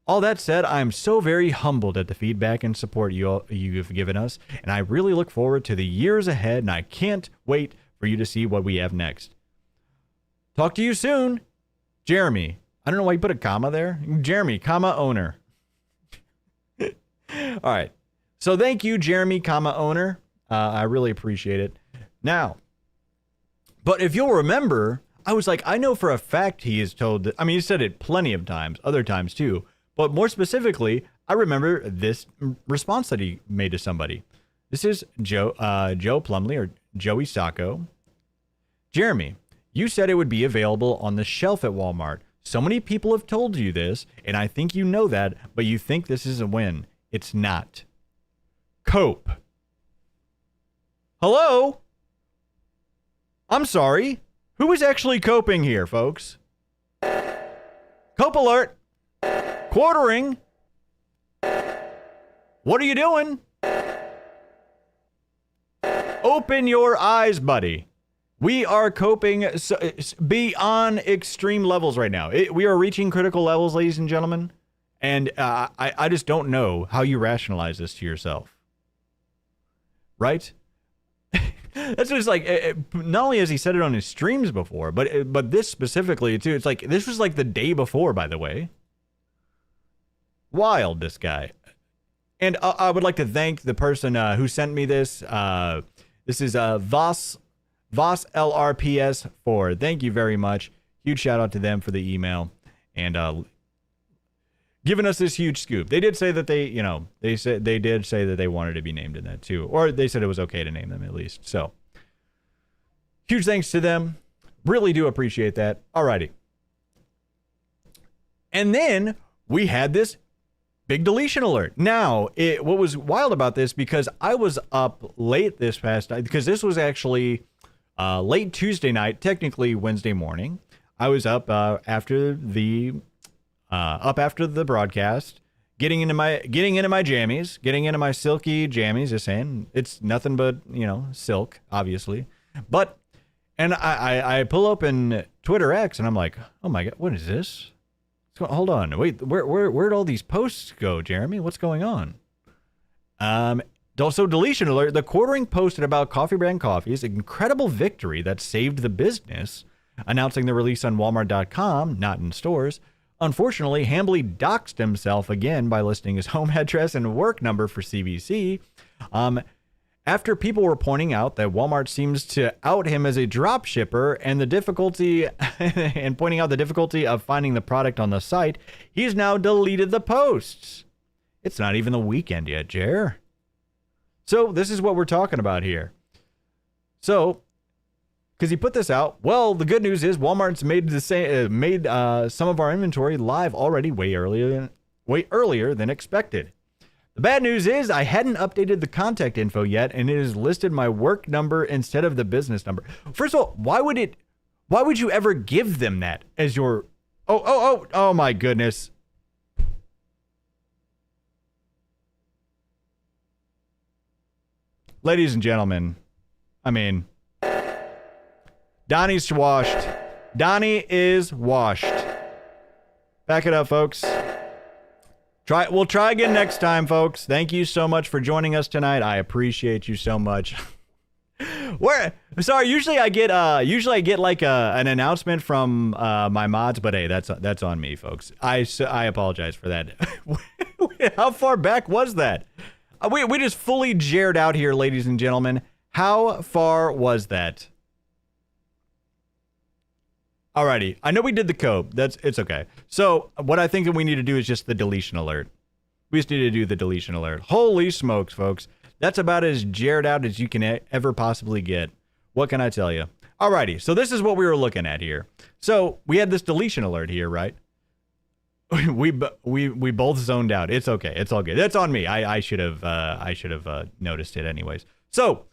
All that said, I'm so very humbled at the feedback and support you've given us, and I really look forward to the years ahead, and I can't wait for you to see what we have next. Talk to you soon, Jeremy. I don't know why you put a comma there. Jeremy, comma owner. All right. So thank you, Jeremy, comma owner. I really appreciate it. Now, but if you'll remember, I was like, I know for a fact he is told that, I mean, he said it plenty of times, other times too, but more specifically, I remember this response that he made to somebody. This is Joe Plumley or Joey Sacco. Jeremy, you said it would be available on the shelf at Walmart. So many people have told you this, and I think you know that, but you think this is a win. It's not. Cope. Hello? I'm sorry. Who is actually coping here, folks? Cope alert. Quartering. What are you doing? Open your eyes, buddy. We are coping beyond extreme levels right now. We are reaching critical levels, ladies and gentlemen. And I just don't know how you rationalize this to yourself. Right? That's just like, not only has he said it on his streams before, but this specifically too. It's like, this was like the day before, by the way. Wild, this guy. And I would like to thank the person who sent me this. This is Voss LRPS4. Thank you very much. Huge shout out to them for the email and giving us this huge scoop. They did say that they did say that they wanted to be named in that too, or they said it was okay to name them at least. So huge thanks to them. Really do appreciate that. Alrighty. And then we had this big deletion alert. Now, what was wild about this, because I was up late this past night, because this was actually late Tuesday night, technically Wednesday morning. I was up after the broadcast, getting into my jammies, getting into my silky jammies. Just saying, it's nothing but silk, obviously. But and I pull open Twitter X and I'm like, oh my god, what is this? Hold on, wait, where'd all these posts go, Jeremy? What's going on? Also, deletion alert. The Quartering posted about Coffee Brand Coffee's incredible victory that saved the business, announcing the release on Walmart.com, not in stores. Unfortunately, Hambly doxed himself again by listing his home address and work number for CBC. After people were pointing out that Walmart seems to out him as a drop shipper and the difficulty and pointing out the difficulty of finding the product on the site, he's now deleted the posts. It's not even the weekend yet, Jer. So this is what we're talking about here. So, because he put this out, well, the good news is Walmart's made some of our inventory live already way earlier than expected. The bad news is I hadn't updated the contact info yet, and it has listed my work number instead of the business number. First of all, why would you ever give them that as your... Oh my goodness. Ladies and gentlemen, I mean, Donnie's washed. Donnie is washed. Back it up, folks. We'll try again next time, folks. Thank you so much for joining us tonight. I appreciate you so much. Sorry, usually I get like an announcement from my mods, but hey, that's on me, folks. I apologize for that. How far back was that? We just fully jared out here, ladies and gentlemen. How far was that? Alrighty, I know we did the cope. It's okay. So what I think that we need to do is just the deletion alert. We just need to do the deletion alert. Holy smokes, folks. That's about as jared out as you can ever possibly get. What can I tell you? Alrighty, so this is what we were looking at here. So we had this deletion alert here, right? We both zoned out. It's okay. It's all good. That's on me. I should have noticed it anyways. So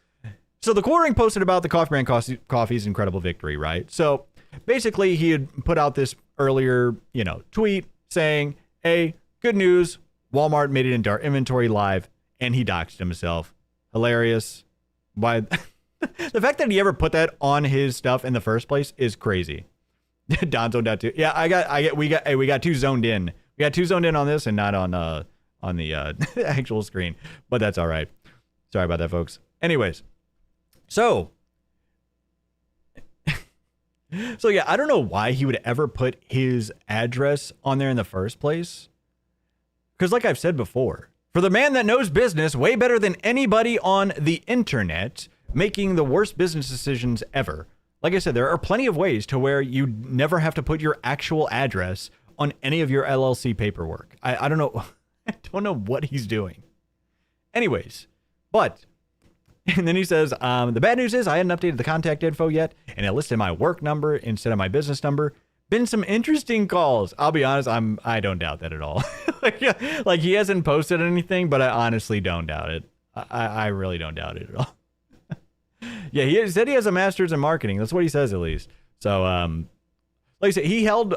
the Quartering posted about the Coffee Brand Coffee's incredible victory, right? So basically, he had put out this earlier, tweet saying, hey, good news, Walmart made it into our inventory live, and he doxed himself. Hilarious. Why? The fact that he ever put that on his stuff in the first place is crazy. Don zoned out too. Yeah, we got two zoned in. We got two zoned in on this and not on the actual screen, but that's all right. Sorry about that, folks. Anyways, so So yeah, I don't know why he would ever put his address on there in the first place. Because like I've said before, for the man that knows business way better than anybody on the internet, making the worst business decisions ever. Like I said, there are plenty of ways to where you never have to put your actual address on any of your LLC paperwork. I don't know. I don't know what he's doing. Anyways, but, and then he says, the bad news is I hadn't updated the contact info yet, and it listed my work number instead of my business number. Been some interesting calls. I'll be honest, I don't doubt that at all. like he hasn't posted anything, but I honestly don't doubt it. I really don't doubt it at all. Yeah, he said he has a master's in marketing. That's what he says at least. So, like I said, he held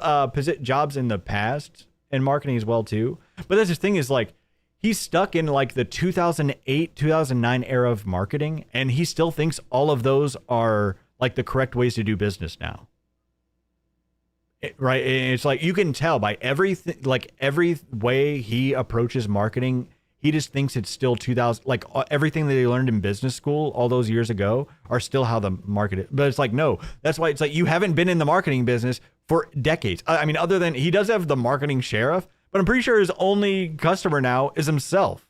jobs in the past in marketing as well too. But that's the thing is like, he's stuck in like the 2008, 2009 era of marketing, and he still thinks all of those are like the correct ways to do business now. Right? And it's like, you can tell by everything, like every way he approaches marketing, he just thinks it's still 2000, like everything that he learned in business school all those years ago are still how the market is. But it's like, no, that's why it's like, you haven't been in the marketing business for decades. I mean, other than he does have the marketing sheriff, but I'm pretty sure his only customer now is himself.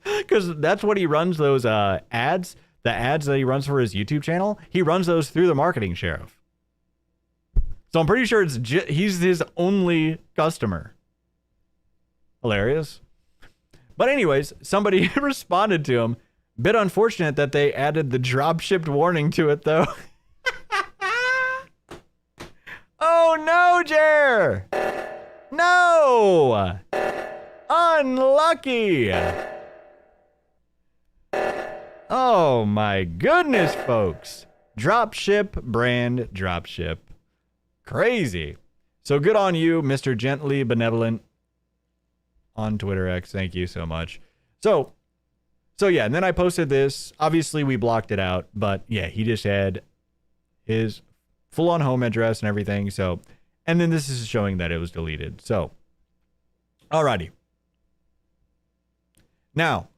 Because that's what he runs those ads, the ads that he runs for his YouTube channel. He runs those through the marketing sheriff. So I'm pretty sure he's his only customer. Hilarious. But anyways, somebody responded to him. Bit unfortunate that they added the drop shipped warning to it though. Oh no, Jer! No! Unlucky! Oh my goodness, folks. Dropship brand dropship. Crazy. So good on you, Mr. Gently Benevolent on Twitter X. Thank you so much. So yeah, and then I posted this. Obviously, we blocked it out, but yeah, he just had his full-on home address and everything. So, and then this is showing that it was deleted. So, alrighty. Now,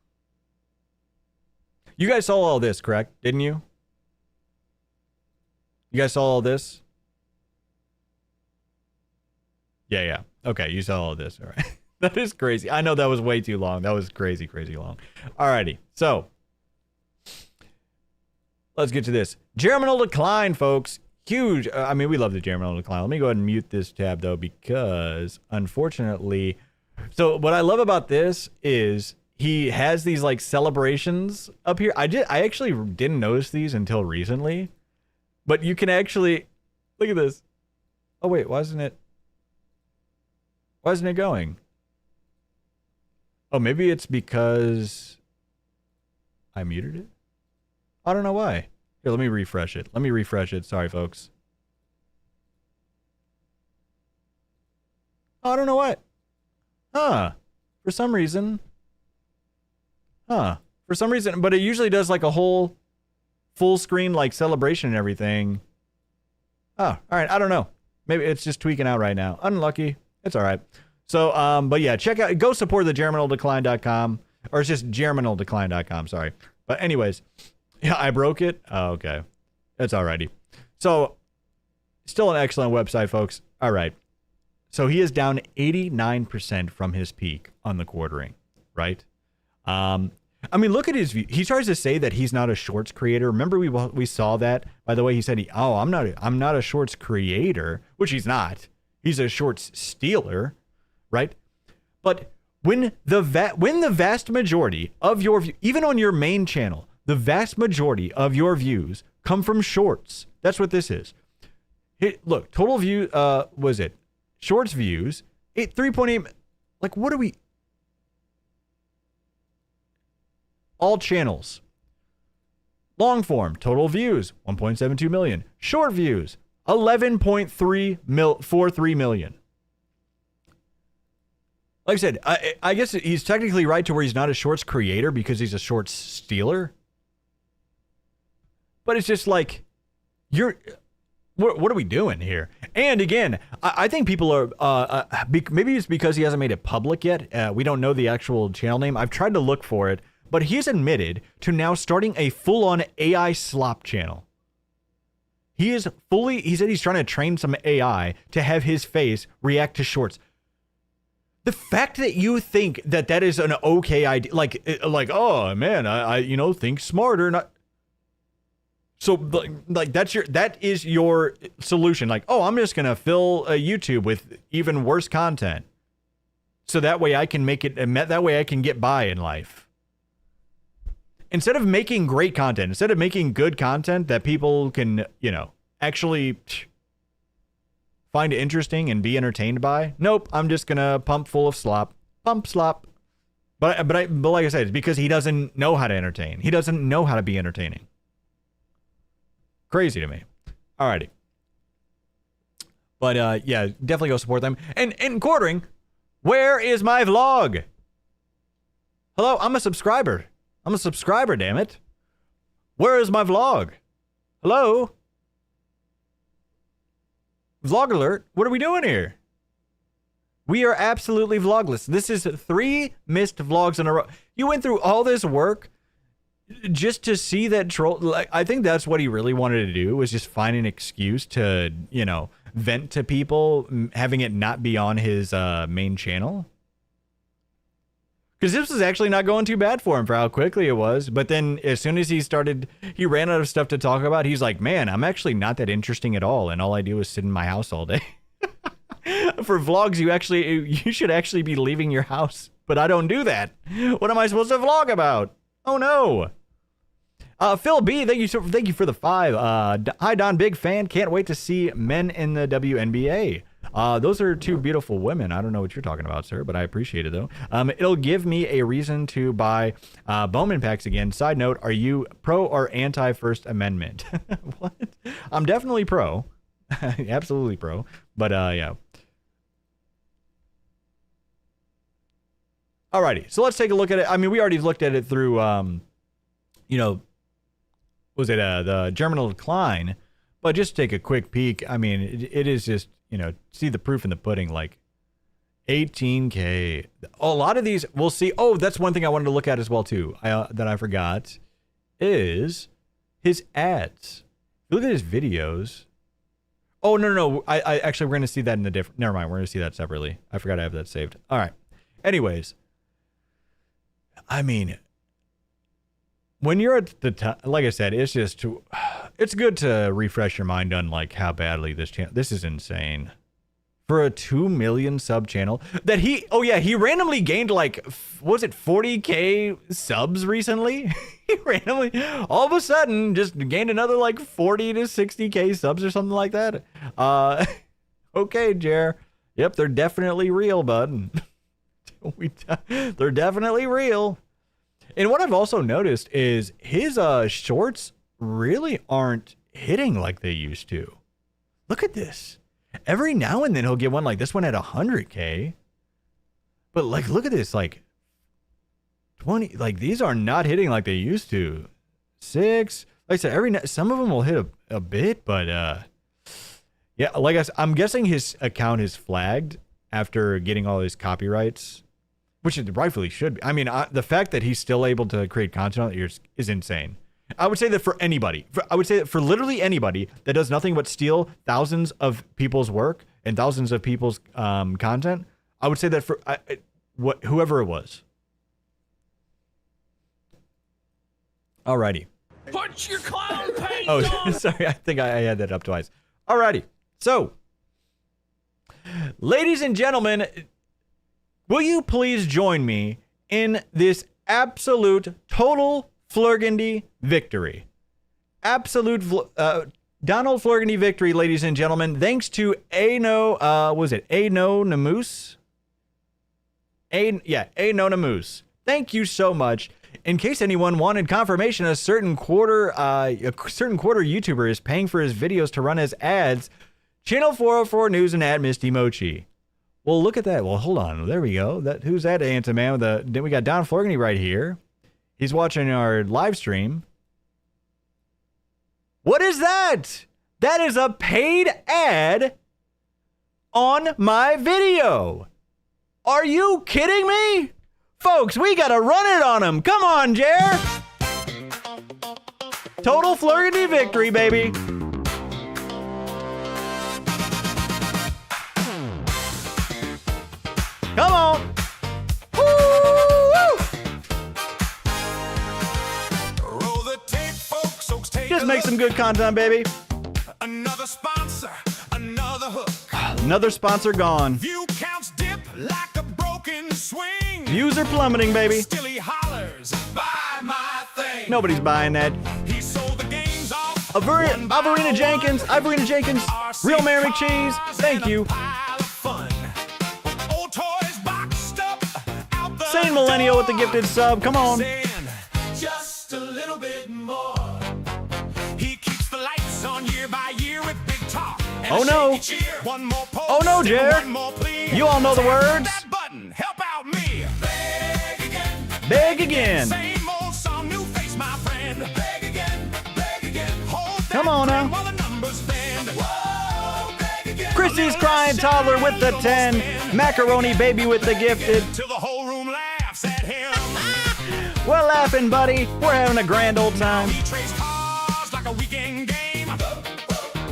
you guys saw all this, correct? Didn't you? You guys saw all this? Yeah. Okay, you saw all this. All right. That is crazy. I know that was way too long. That was crazy long. Alrighty. So, let's get to this. Germinal decline, folks. Huge. I mean, we love the germinal decline. Let me go ahead and mute this tab, though, because, unfortunately... So, what I love about this is he has these, like, celebrations up here. I actually didn't notice these until recently. But you can actually... Look at this. Oh, wait. Why isn't it going? Oh, maybe it's because I muted it? I don't know why. Here, let me refresh it. Sorry, folks. Oh, I don't know what. For some reason. But it usually does like a whole full screen like celebration and everything. Oh, all right. I don't know. Maybe it's just tweaking out right now. Unlucky. It's all right. So, but yeah, go support the germinaldecline.com, or it's just germinaldecline.com. Sorry. But anyways, yeah, I broke it. Oh, okay. It's alrighty. So still an excellent website, folks. All right. So he is down 89% from his peak on the quartering, right? I mean, look at his view. He tries to say that he's not a shorts creator. Remember we saw that? By the way, he said, I'm not a shorts creator, which he's not. He's a shorts stealer, right? But when the vast majority of your even on your main channel, the vast majority of your views come from shorts. That's what this is. Look, total view was it? Shorts views, 3.8. Like, what are we? All channels. Long form, total views, 1.72 million. Short views, 11.43 million. Like I said, I guess he's technically right to where he's not a shorts creator because he's a shorts stealer. But it's just like, what are we doing here? And again, I think people are, maybe it's because he hasn't made it public yet. We don't know the actual channel name. I've tried to look for it, but he's admitted to now starting a full-on AI slop channel. He said he's trying to train some AI to have his face react to shorts. The fact that you think that is an okay idea, like, oh man, I think smarter. Not so like that is your solution. Like, oh, I'm just gonna fill YouTube with even worse content, so that way I can that way I can get by in life. Instead of making great content, instead of making good content that people can, actually find interesting and be entertained by, nope, I'm just gonna pump full of slop. Pump slop. But like I said, it's because he doesn't know how to entertain. He doesn't know how to be entertaining. Crazy to me. Alrighty. But yeah, definitely go support them. And quartering, where is my vlog? Hello, I'm a subscriber. I'm a subscriber, damn it. Where is my vlog? Hello? Vlog alert. What are we doing here? We are absolutely vlogless. This is 3 missed vlogs in a row. You went through all this work just to see that troll. Like, I think that's what he really wanted to do, was just find an excuse to, vent to people, having it not be on his main channel. Because this was actually not going too bad for him for how quickly it was. But then as soon as he ran out of stuff to talk about, he's like, man, I'm actually not that interesting at all. And all I do is sit in my house all day. For vlogs, you should actually be leaving your house. But I don't do that. What am I supposed to vlog about? Oh, no. Phil B, thank you for the 5. Hi, Don, big fan. Can't wait to see Men in the WNBA. Those are 2 beautiful women. I don't know what you're talking about, sir, but I appreciate it, though. It'll give me a reason to buy Bowman packs again. Side note, are you pro or anti-First Amendment? What? I'm definitely pro. Absolutely pro. But, yeah. Alrighty, so let's take a look at it. I mean, we already looked at it through, was it the Germinal Decline? But just take a quick peek. I mean, it is just, see the proof in the pudding, like 18K. A lot of these, we'll see. Oh, that's one thing I wanted to look at as well, too, that I forgot, is his ads. Look at his videos. Oh, no. I actually, we're going to see that in the different, never mind. We're going to see that separately. I forgot I have that saved. All right. Anyways, I mean, when you're at the top, like I said, it's just it's good to refresh your mind on like how badly this is insane. For a 2 million sub channel that he randomly gained like, was it 40K subs recently? He randomly, all of a sudden, just gained another like 40 to 60K subs or something like that. Okay, Jer. Yep, they're definitely real, bud. They're definitely real. And what I've also noticed is his shorts really aren't hitting like they used to. Look at this. Every now and then he'll get one like this one at 100K. But like, look at this, like 20, like these are not hitting like they used to. 6, like I said, some of them will hit a bit, but yeah, like I'm guessing his account is flagged after getting all his copyrights, which it rightfully should be. I mean, the fact that he's still able to create content on it is insane. I would say that for anybody, for literally anybody that does nothing but steal thousands of people's work and thousands of people's content, I would say that for whoever it was. Alrighty. Put your clown paint Oh, on. sorry. I think I had that up twice. Alrighty. So, ladies and gentlemen, will you please join me in this absolute total Flurgandy victory? Absolute Donald Flurgandy victory, ladies and gentlemen. Thanks to Ano Namoose? Ano Namoose. Thank you so much. In case anyone wanted confirmation, a certain quarter YouTuber is paying for his videos to run as ads. Channel 404 News and ad Misty Mochi. Well, look at that. Well, hold on. There we go. Who's that Anta man? Then we got Don Flurgandy right here. He's watching our live stream. What is that? That is a paid ad on my video. Are you kidding me? Folks, we gotta run it on him. Come on, Jer. Total Flurgandy victory, baby. some good content, baby. Another sponsor, another hook. Another sponsor gone. View counts dip like a broken swing. Views are plummeting, baby. Still he hollers, buy my thing. Nobody's buying that. He sold the games off. Ivorina Jenkins, Real Mary McCheese, thank you. Old toys boxed up out the Sane Millennial with the gifted sub, come on. Just a little bit more. He keeps the lights on year by year with big talk. Oh no. One more post, Oh no, Jer. You all know the words. That button, help out me. Beg again. Beg again. Same old song, new face, my friend. Beg again. Beg again. Hold Come on now. while the numbers bend. Whoa, beg again. Chrissy's crying toddler with the 10. Macaroni baby with the gifted. Till the whole room laughs at him. We're laughing, buddy. We're having a grand old time. He trades cars like a weekend game.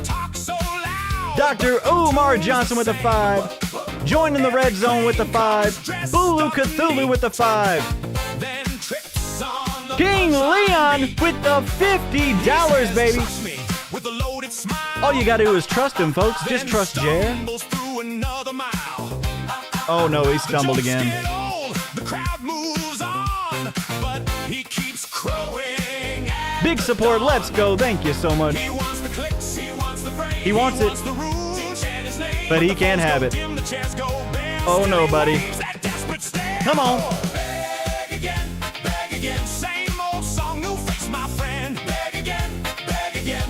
Talk so loud. Dr. Umar Johnson with the 5. Joining the red zone with the 5. Bulu Cthulhu with the 5. Then trips on the King Leon with the $50, baby. with a loaded smile. All you gotta do is trust him, folks. Just trust Jer. Stumbles through another mile. Oh no, he stumbled Jokes again. get old, the crowd moves on, but he keeps crowing. Big support, let's go. Thank you so much. He wants the clicks, he wants the praise, He wants it. the rules, and his name, But he the can't phones have go it. dim, the chairs go bare, Oh no, buddy. that desperate stare. Come on. Beg again, same old song, new face, my friend. Beg again,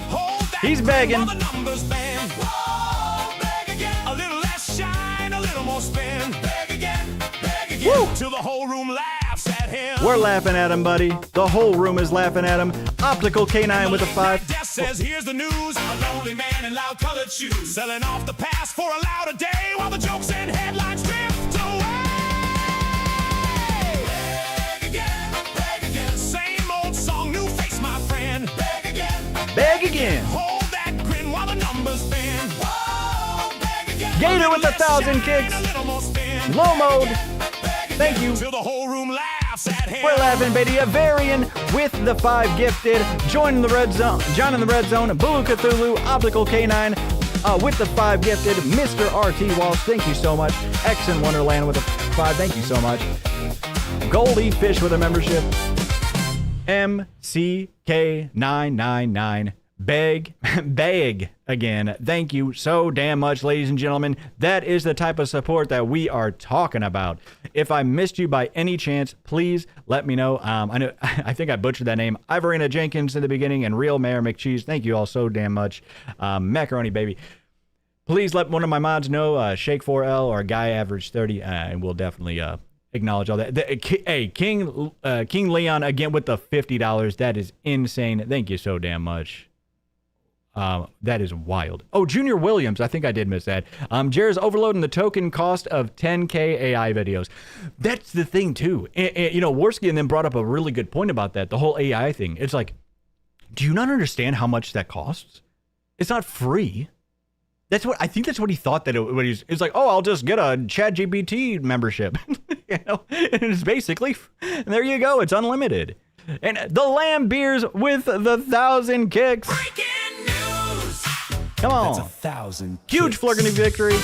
hold that He's grin begging. while the numbers bend. Whoa, beg again, a little less shine, a little more spin. Beg again, Woo. till the whole room laughs at him. We're laughing at him, buddy. The whole room is laughing at him. Optical K9 with a 5. Death says, here's the news. A lonely man in loud colored shoes, selling off the past for a louder day, while the jokes and headlines drift away. Beg again, same old song, new face, my friend. Beg again. Hold that grin while the numbers bend. Whoa, beg again. Gator with 1,000 kicks. A little more spin. Low mode. Thank you. Till the whole room laughs at him. We're laughing, baby. A Varian with the 5 gifted. Joining the red zone. John in the red zone. Bulu Cthulhu. Optical K9 with the 5 gifted. Mr. RT Walsh. Thank you so much. X in Wonderland with a 5. Thank you so much. Goldie Fish with a membership. MCK999. Beg again. Thank you so damn much, ladies and gentlemen. That is the type of support that we are talking about. If I missed you by any chance, please let me know. I think I butchered that name. Ivorina Jenkins in the beginning and Real Mayor McCheese. Thank you all so damn much. Macaroni baby. Please let one of my mods know, Shake4L or Guy Average 30, and we'll definitely acknowledge all that. Hey, King Leon again with the $50. That is insane. Thank you so damn much. That is wild. Oh, Junior Williams. I think I did miss that. Jer's overloading the token cost of 10K AI videos. That's the thing, too. You know, Worski and them brought up a really good point about that, the whole AI thing. It's like, do you not understand how much that costs? It's not free. I think that's what he thought that it's like, oh, I'll just get a ChatGPT membership. You know, and it's basically, and there you go. It's unlimited. And the Lamb Beers with the 1,000 kicks. Breaking news. Come on. That's 1,000 Huge kicks. Flurgany victory.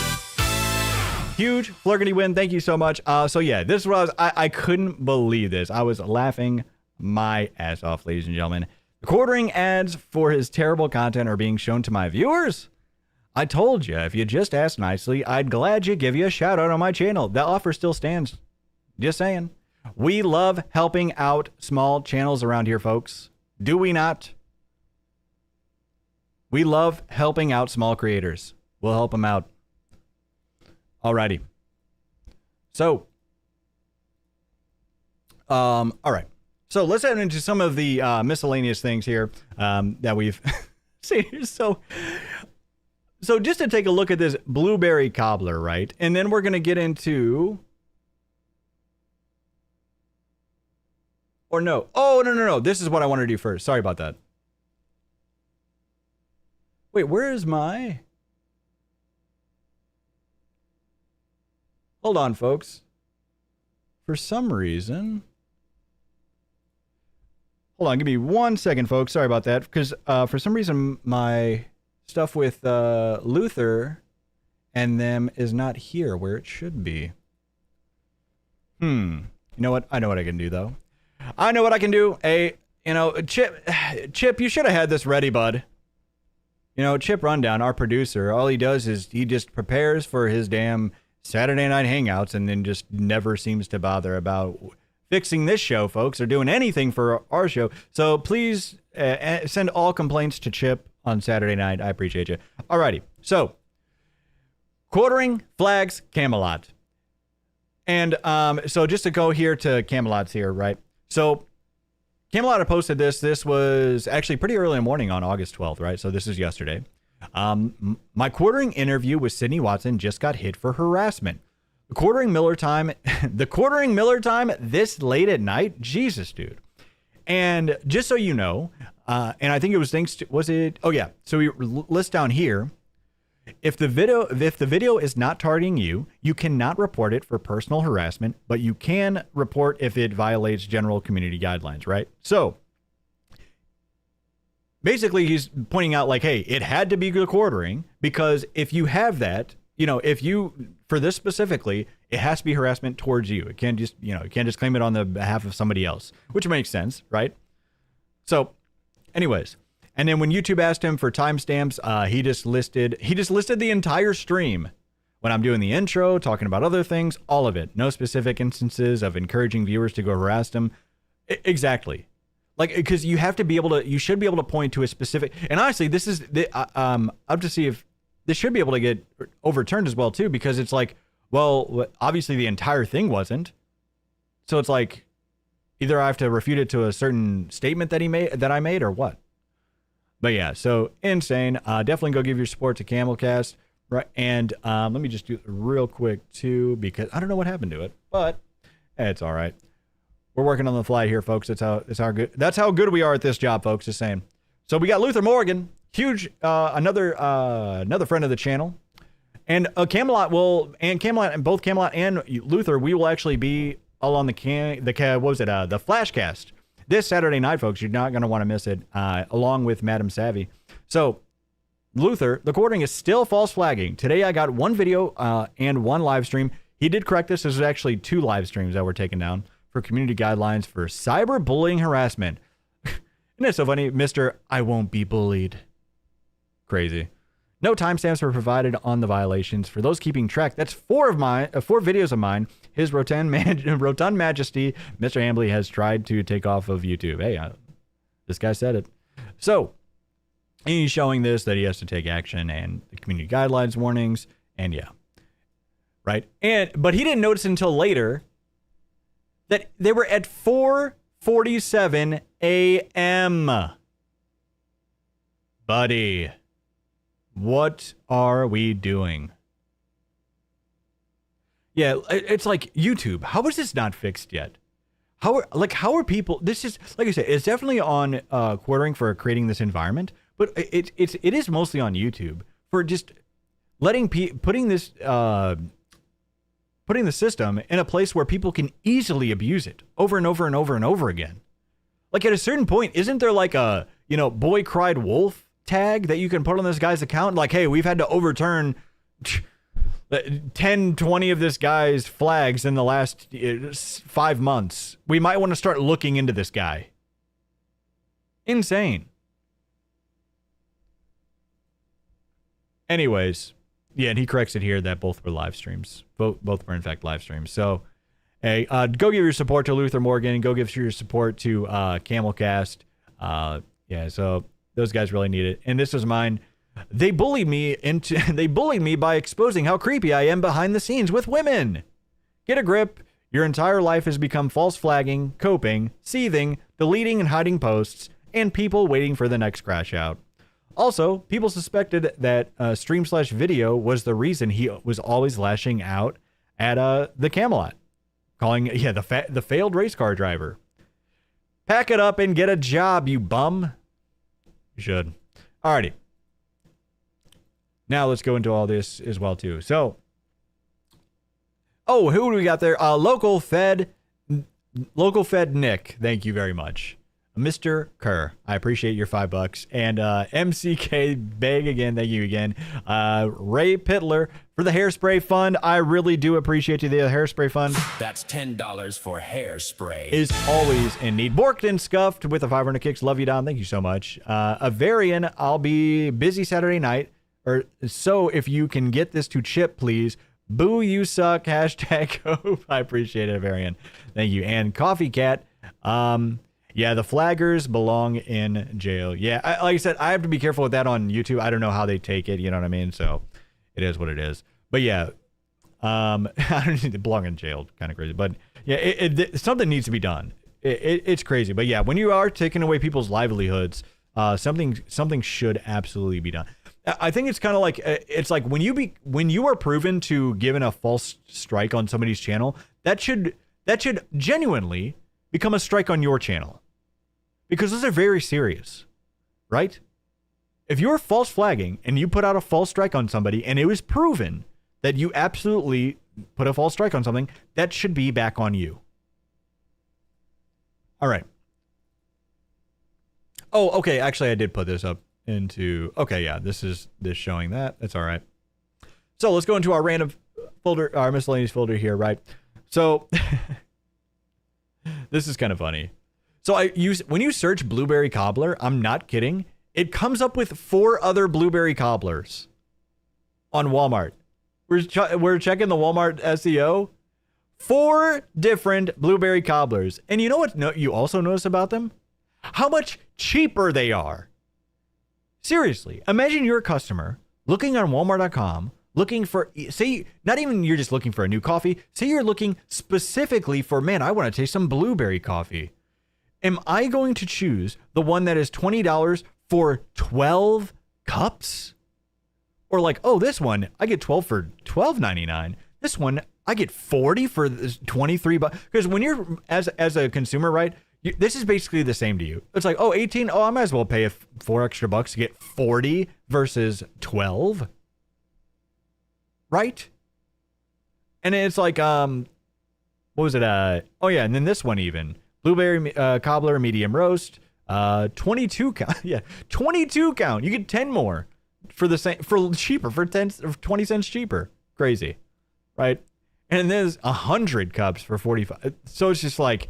Huge Flurgany win. Thank you so much. So yeah, this is what I couldn't believe this. I was laughing my ass off, ladies and gentlemen. Quartering ads for his terrible content are being shown to my viewers. I told you, if you just asked nicely, I'd gladly give you a shout out on my channel. That offer still stands. Just saying. We love helping out small channels around here, folks. Do we not? We love helping out small creators. We'll help them out. Alrighty. So, all right. So let's head into some of the miscellaneous things here that we've seen. So just to take a look at this blueberry cobbler, right? And then we're going to get into... Or no. Oh, no. This is what I want to do first. Sorry about that. Wait, where is my... Hold on, folks. For some reason... Hold on, give me 1 second, folks. Sorry about that, because for some reason my stuff with Luther and them is not here where it should be. You know what? I know what I can do, though. I know what I can do. Chip, you should have had this ready, bud. Chip Rundown, our producer, all he does is he just prepares for his damn Saturday night hangouts and then just never seems to bother about fixing this show, folks, or doing anything for our show. So please send all complaints to Chip on Saturday night. I appreciate you. Alrighty. So, quartering flags Camelot. And so just to go here to Camelot's here, right? So Camelot had posted this. This was actually pretty early in the morning on August 12th, right? So this is yesterday. My quartering interview with Sydney Watson just got hit for harassment. The quartering Miller time this late at night? Jesus, dude. And just so you know, and I think it was so we list down here, if the video is not targeting you, you cannot report it for personal harassment, but you can report if it violates general community guidelines, right? So basically he's pointing out like, hey, it had to be the quartering because if you have that, for this specifically, it has to be harassment towards you. It can't just, you can't just claim it on the behalf of somebody else, which makes sense, right? So anyways, and then when YouTube asked him for timestamps, he just listed the entire stream. When I'm doing the intro, talking about other things, all of it. No specific instances of encouraging viewers to go harass them. Exactly. Like, because you should be able to point to a specific, and honestly, this is, up to see if this should be able to get overturned as well too, because it's like, well, obviously the entire thing wasn't. So it's like, either I have to refute it to a certain statement that I made or what. But yeah, so insane. Definitely go give your support to Camelcast, right? And let me just do it real quick too, because I don't know what happened to it, but it's all right. We're working on the fly here, folks. That's how good we are at this job, folks. Just saying. So we got Luther Morgan, huge, another friend of the channel, and Camelot and both Camelot and Luther, we will actually be all on the Flashcast. This Saturday night, folks, you're not going to want to miss it, along with Madam Savvy. So, Luther, the quartering is still false flagging. Today, I got one video and one live stream. He did correct this. This is actually 2 live streams that were taken down for community guidelines for cyberbullying harassment. Isn't it so funny? Mr. I won't be bullied. Crazy. No timestamps were provided on the violations. For those keeping track, that's 4 videos of mine. His rotund majesty, Mr. Hambley, has tried to take off of YouTube. Hey, this guy said it. So, he's showing this, that he has to take action and the community guidelines warnings, and yeah. Right? But he didn't notice until later that they were at 4:47 a.m. Buddy, what are we doing? Yeah, it's like YouTube. How is this not fixed yet? How are people? This is, like I said, it's definitely on quartering for creating this environment, but it is mostly on YouTube for just putting the system in a place where people can easily abuse it over and over and over and over again. Like at a certain point, isn't there like a boy cried wolf tag that you can put on this guy's account? Like, hey, we've had to overturn 10, 20 of this guy's flags in the last 5 months. We might want to start looking into this guy. Insane. Anyways, yeah, and he corrects it here that both were live streams. Both were in fact live streams. So, hey, go give your support to Luther Morgan. Go give your support to Camelcast. Yeah, so those guys really need it. And this was mine. They bullied me by exposing how creepy I am behind the scenes with women. Get a grip. Your entire life has become false flagging, coping, seething, deleting and hiding posts, and people waiting for the next crash out. Also, people suspected that stream/video was the reason he was always lashing out at the Camelot, calling the failed race car driver. Pack it up and get a job, you bum. You should. Alrighty. Now let's go into all this as well too. So, who do we got there? Local Fed Nick. Thank you very much. Mr. Kerr, I appreciate your $5. And MCK Bag again, thank you again. Ray Pittler for the hairspray fund. I really do appreciate you. The hairspray fund. That's $10 for hairspray. Is always in need. Borked and Scuffed with the 500 kicks. Love you, Don. Thank you so much. Avarian, I'll be busy Saturday night. So if you can get this to Chip, please. Boo, you suck. Hashtag hope. I appreciate it, Avarian. Thank you. And Coffee Cat. Yeah, the flaggers belong in jail. Yeah, like I said, I have to be careful with that on YouTube. I don't know how they take it. You know what I mean? So it is what it is. But yeah, I don't need to belong in jail. Kind of crazy. But yeah, something needs to be done. It's crazy. But yeah, when you are taking away people's livelihoods, something should absolutely be done. I think it's kind of like, it's like when you are proven to given a false strike on somebody's channel, that should genuinely become a strike on your channel. Because those are very serious, right? If you're false flagging and you put out a false strike on somebody and it was proven that you absolutely put a false strike on something, that should be back on you. All right. Oh, okay. Actually, I did put this up into... Okay, yeah. This is showing that. That's all right. So let's go into our random folder, our miscellaneous folder here, right? So this is kind of funny. So when you search blueberry cobbler, I'm not kidding, it comes up with 4 other blueberry cobblers on Walmart. We're checking the Walmart SEO. 4 different blueberry cobblers. And you know what you also notice about them? How much cheaper they are. Seriously, imagine you're a customer looking on Walmart.com, looking for, say, not even you're just looking for a new coffee. Say you're looking specifically for, man, I want to taste some blueberry coffee. Am I going to choose the one that is $20 for 12 cups? Or like, oh, this one, I get 12 for $12.99. This one, I get 40 for $23. Because when you're, as a consumer, right, this is basically the same to you. It's like, oh, 18, oh, I might as well pay $4 extra to get 40 versus 12. Right? And it's like, what was it? Oh, yeah, and then this one even. Blueberry cobbler medium roast, 22 count. Yeah, 22 count. You get 10 more for the same, for cheaper, for 20 cents cheaper. Crazy, right? And there's 100 cups for 45. So it's just like,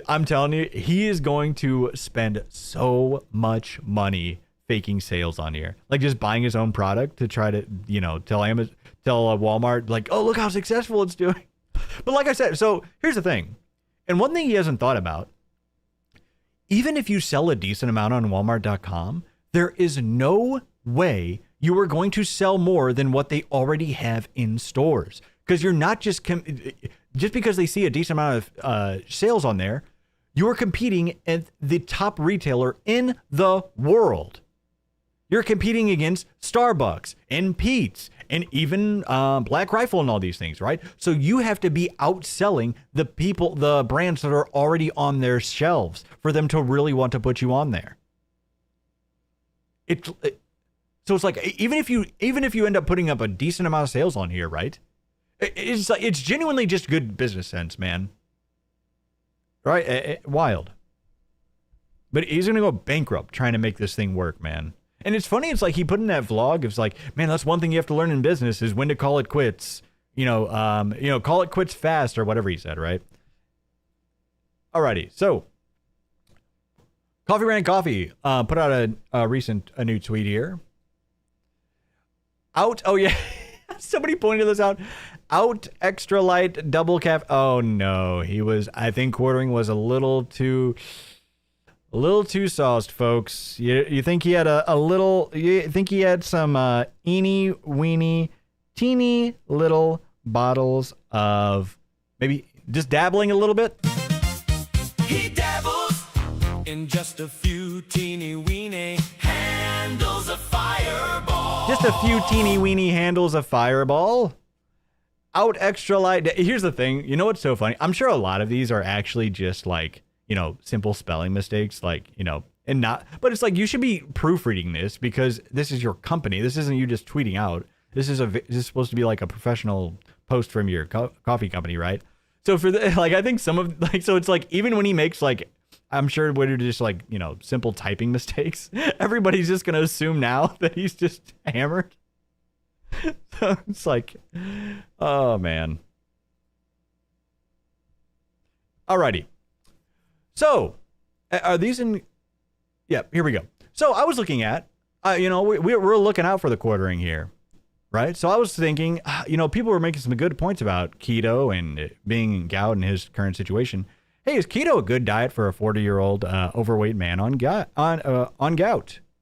I'm telling you, he is going to spend so much money faking sales on here, like just buying his own product to try to, tell Walmart, like, oh, look how successful it's doing. But like I said, so here's the thing. And one thing he hasn't thought about, even if you sell a decent amount on Walmart.com, there is no way you are going to sell more than what they already have in stores. Because you're not just because they see a decent amount of sales on there, you are competing at the top retailer in the world. You're competing against Starbucks and Pete's and even Black Rifle and all these things, right? So you have to be outselling the brands that are already on their shelves for them to really want to put you on there. So it's like, even if you end up putting up a decent amount of sales on here, right? It's genuinely just good business sense, man. Right? Wild. But he's going to go bankrupt trying to make this thing work, man. And it's funny, it's like he put in that vlog, it's like, man, that's one thing you have to learn in business is when to call it quits. Call it quits fast or whatever he said, right? Alrighty, so Coffee Rant Coffee put out a new tweet here. Oh yeah, somebody pointed this out. Out extra light double cap. Oh no, I think quartering was a little too sauced, folks. You think he had you think he had some eeny weeny teeny little bottles of maybe just dabbling a little bit? He dabbles in just a few teeny weeny handles of Fireball. Just a few teeny weeny handles of Fireball. Out extra light. Here's the thing. You know what's so funny? I'm sure a lot of these are actually just like, simple spelling mistakes, like, and not, but it's like, you should be proofreading this because this is your company. This isn't you just tweeting out. This is supposed to be like a professional post from your coffee company, right? So for the, like, I think some of like, so it's like, even when he makes like, I'm sure what are just like, you know, simple typing mistakes, everybody's just going to assume now that he's just hammered. So it's like, oh man. Alrighty. So are these in, yeah, here we go. So I was looking at, you know, we're looking out for the quartering here. Right. So I was thinking, you know, people were making some good points about keto and being gout in his current situation. Hey, is keto a good diet for a 40-year-old overweight man on gout? I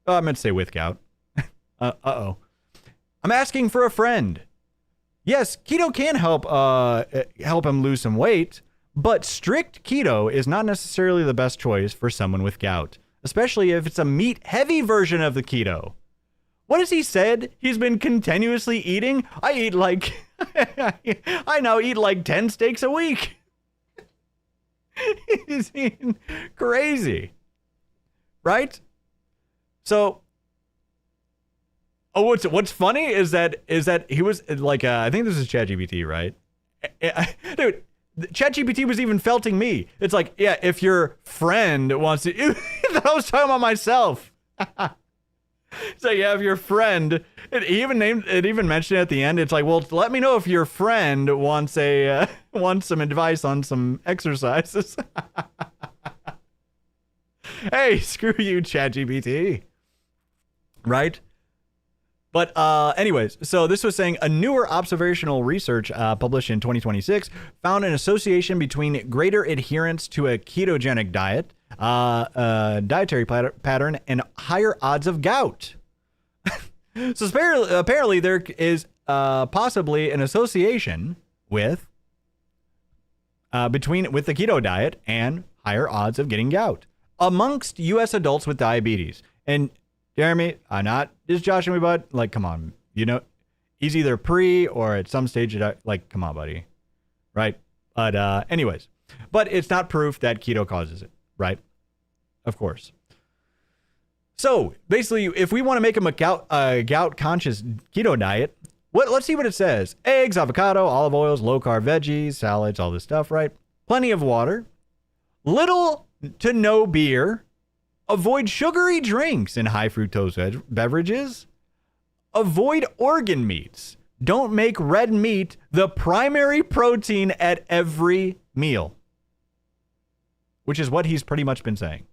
meant to say with gout. Uh-oh. I'm asking for a friend. Yes, keto can help him lose some weight, but strict keto is not necessarily the best choice for someone with gout, especially if it's a meat-heavy version of the keto. What has he said? He's been continuously eating? I eat like, I now eat like 10 steaks a week. He's eating crazy. Right? So, oh, what's funny is that he was like, I think this is ChatGPT, right? Dude, ChatGPT was even felting me. It's like, yeah, if your friend wants to, I was talking about myself. So yeah, if your friend, it even mentioned it at the end. It's like, well, let me know if your friend wants some advice on some exercises. Hey, screw you, ChatGPT. Right? But anyways, so this was saying a newer observational research published in 2026 found an association between greater adherence to a ketogenic diet, dietary pattern, and higher odds of gout. So apparently there is possibly an association with the keto diet and higher odds of getting gout amongst U.S. adults with diabetes. And Jeremy, I'm not just joshing me, bud. Like, come on, you know, he's either pre or at some stage, like, come on, buddy, right? But anyways, but it's not proof that keto causes it. Right? Of course. So basically, if we want to make him a gout conscious keto diet, let's see what it says. Eggs, avocado, olive oils, low carb veggies, salads, all this stuff, right? Plenty of water, little to no beer, avoid sugary drinks and high fructose beverages, avoid organ meats. Don't make red meat the primary protein at every meal. Which is what he's pretty much been saying.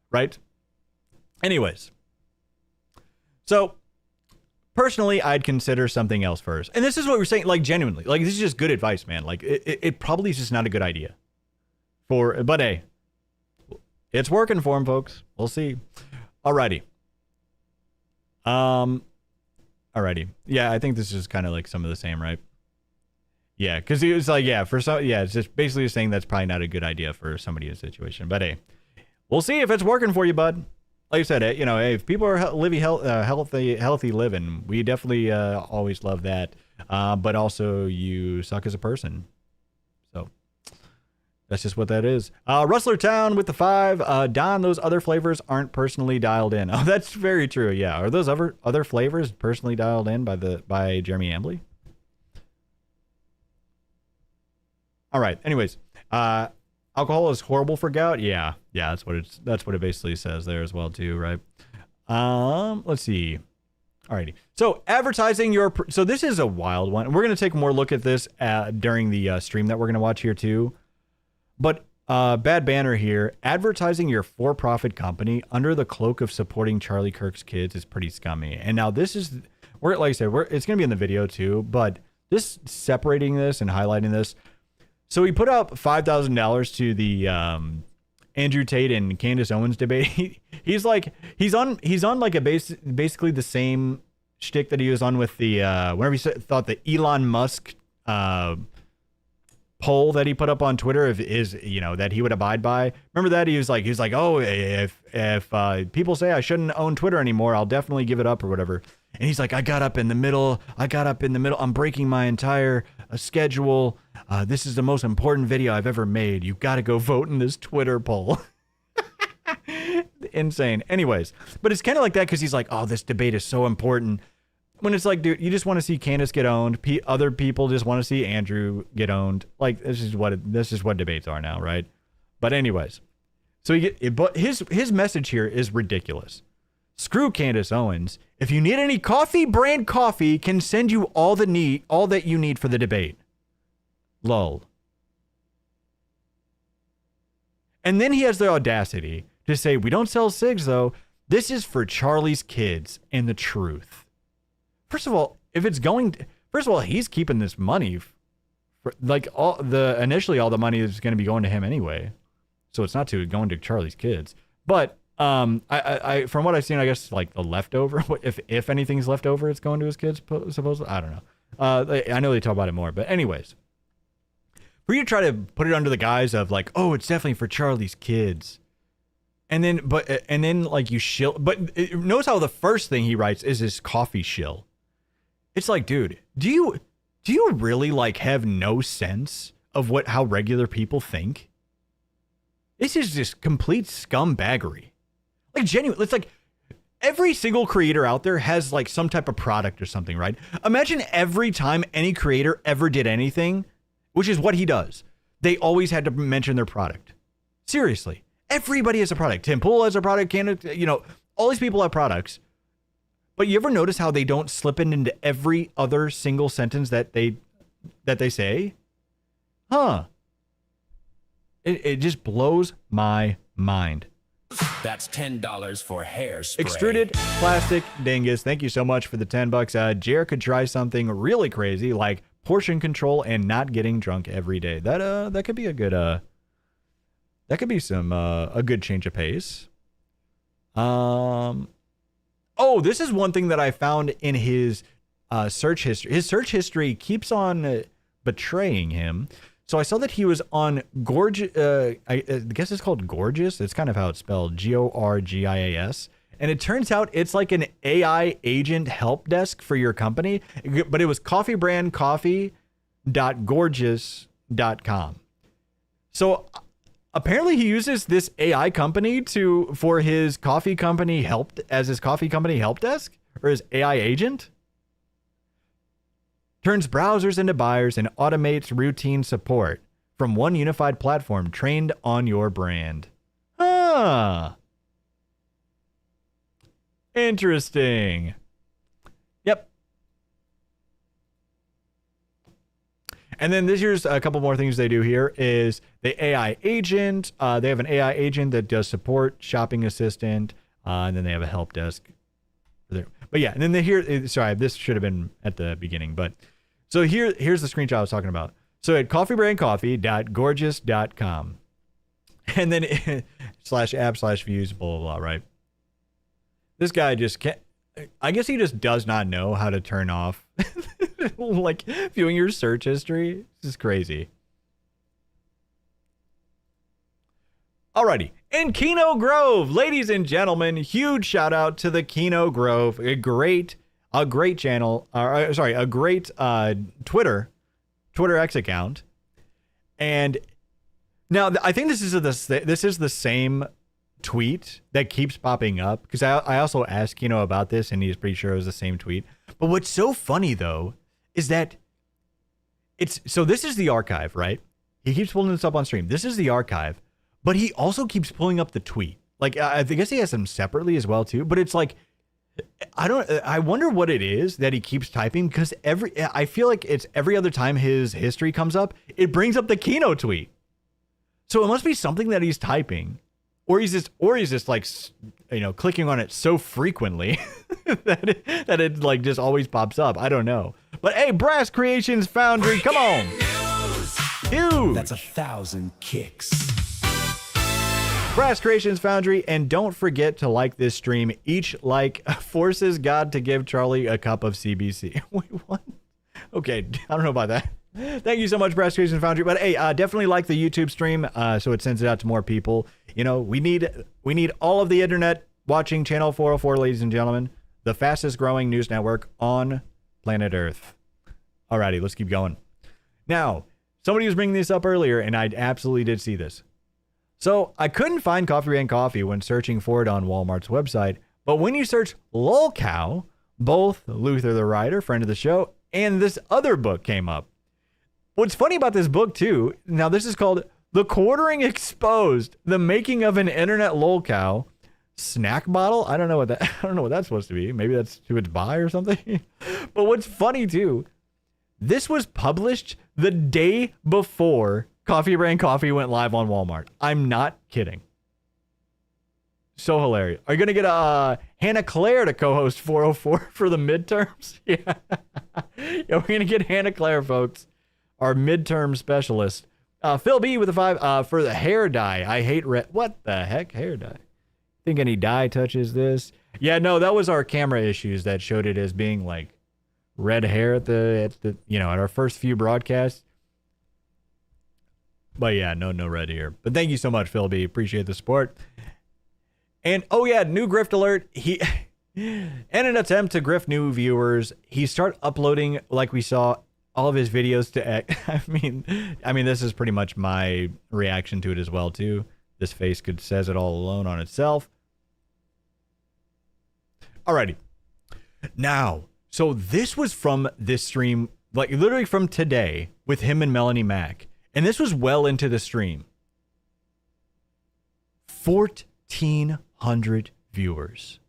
Right? Anyways. So, personally, I'd consider something else first. And this is what we're saying, like, genuinely. Like, this is just good advice, man. Like, it probably is just not a good idea. But hey, it's working for him, folks. We'll see. Alrighty. Alrighty. Yeah, I think this is kind of like some of the same, right? Yeah, because he was like, yeah, it's just basically saying that's probably not a good idea for somebody in a situation. But hey, we'll see if it's working for you, bud. Like I said, you know, hey, if people are living healthy living, we definitely always love that. But also, you suck as a person. So that's just what that is. Rustler Town with the 5. Don, those other flavors aren't personally dialed in. Oh, that's very true. Yeah, are those other flavors personally dialed in by Jeremy Ambley? All right. Anyways, alcohol is horrible for gout. Yeah, that's what it basically says there as well too, right? Let's see. Alrighty. So advertising so this is a wild one. We're gonna take a more look at this during the stream that we're gonna watch here too. But bad banner here. Advertising your for-profit company under the cloak of supporting Charlie Kirk's kids is pretty scummy. And now this is like I said, it's gonna be in the video too. But separating this and highlighting this. So he put up $5,000 to the Andrew Tate and Candace Owens debate. He's on like a basically the same shtick that he was on with the whenever he thought the Elon Musk poll that he put up on Twitter that he would abide by. Remember that he was like, oh, if people say I shouldn't own Twitter anymore, I'll definitely give it up or whatever. And he's like, I got up in the middle. I'm breaking my entire schedule. This is the most important video I've ever made. You've got to go vote in this Twitter poll. Insane. Anyways, but it's kind of like that because he's like, oh, this debate is so important. when it's like, dude, you just want to see Candace get owned. Other people just want to see Andrew get owned. Like, this is what debates are now, right? But anyways, so but his message here is ridiculous. Screw Candace Owens. If you need any coffee, brand coffee can send you all that you need for the debate. Lol. And then he has the audacity to say, we don't sell cigs, though. This is for Charlie's kids and the truth. First of all, he's keeping this money. Initially all the money is going to be going to him anyway. So it's not going to Charlie's kids. But I from what I've seen, I guess like the leftover, if anything's left over, it's going to his kids, supposedly. I don't know. I know they talk about it more. But anyways, for you to try to put it under the guise of like, oh, it's definitely for Charlie's kids. And then like you shill, but notice how the first thing he writes is his coffee shill. It's like, dude, do you really like have no sense of how regular people think? This is just complete scumbaggery. Like genuine, it's like every single creator out there has like some type of product or something, right? Imagine every time any creator ever did anything, which is what he does, they always had to mention their product. Seriously. Everybody has a product. Tim Pool has a product. All these people have products. But you ever notice how they don't slip it into every other single sentence that they say? Huh. It just blows my mind. That's $10 for hairspray. Extruded plastic dingus. Thank you so much for the $10. Jer could try something really crazy like portion control and not getting drunk every day. That could be a good That could be a good change of pace. This is one thing that I found in his search history. His search history keeps on betraying him. So I saw that he was on Gorgias. I guess it's called Gorgias. It's kind of how it's spelled, Gorgias. And it turns out it's like an AI agent help desk for your company. But it was coffeebrandcoffee.gorgias.com. So apparently he uses this AI company for his coffee company help desk, or his AI agent. Turns browsers into buyers and automates routine support from one unified platform trained on your brand. Huh. Interesting. Yep. And then here's a couple more things they do here is the AI agent. They have an AI agent that does support, shopping assistant, and then they have a help desk. But yeah, and then this should have been at the beginning, but so here's the screenshot I was talking about. So at coffeebrandcoffee.gorgias.com, and then /app/views, blah, blah, blah, right? This guy just can't, I guess he just does not know how to turn off like viewing your search history. This is crazy. Alrighty. In Keno Grove, ladies and gentlemen, huge shout out to the Keno Grove, a great channel, a great Twitter X account. And now I think this is the same tweet that keeps popping up, because I also asked Keno about this and he's pretty sure it was the same tweet. But what's so funny though is that this is the archive, right? He keeps pulling this up on stream. This is the archive, but he also keeps pulling up the tweet. Like I guess he has them separately as well too, but it's like I wonder what it is that he keeps typing, because I feel like it's every other time his history comes up, it brings up the Keno tweet. So it must be something that he's typing, or he's just like, clicking on it so frequently that it like just always pops up. I don't know. But hey, Brass Creations Foundry, come on. Huge. That's 1,000 kicks. Brass Creations Foundry, and don't forget to like this stream. Each like forces God to give Charlie a cup of CBC. Wait, what? Okay, I don't know about that. Thank you so much, Brass Creations Foundry. But hey, definitely like the YouTube stream so it sends it out to more people. We need all of the internet watching Channel 404, ladies and gentlemen. The fastest growing news network on planet Earth. Alrighty, let's keep going. Now, somebody was bringing this up earlier, and I absolutely did see this. So I couldn't find Coffee Brand Coffee when searching for it on Walmart's website, but when you search lolcow, both Luther the writer, friend of the show, and this other book came up. What's funny about this book too, now this is called The Quartering Exposed, The Making of an Internet Lolcow Snack Bottle. I don't know what that's supposed to be. Maybe that's who it's by or something. But what's funny too, this was published the day before Coffee Brand Coffee went live on Walmart. I'm not kidding. So hilarious. Are you going to get Hannah Claire to co-host 404 for the midterms? Yeah. Yeah, we're going to get Hannah Claire, folks, our midterm specialist. Phil B with a 5 for the hair dye. I hate red. What the heck? Hair dye. Think any dye touches this? Yeah, no, that was our camera issues that showed it as being like red hair at the at our first few broadcasts. But yeah, no red here. But thank you so much, Phil B. Appreciate the support. And oh yeah, new grift alert. He in an attempt to grift new viewers, he started uploading, like we saw, all of his videos to I mean this is pretty much my reaction to it as well too. This face says it all alone on itself. Alrighty. Now, so this was from this stream, like literally from today, with him and Melanie Mac. And this was well into the stream. 1,400 viewers.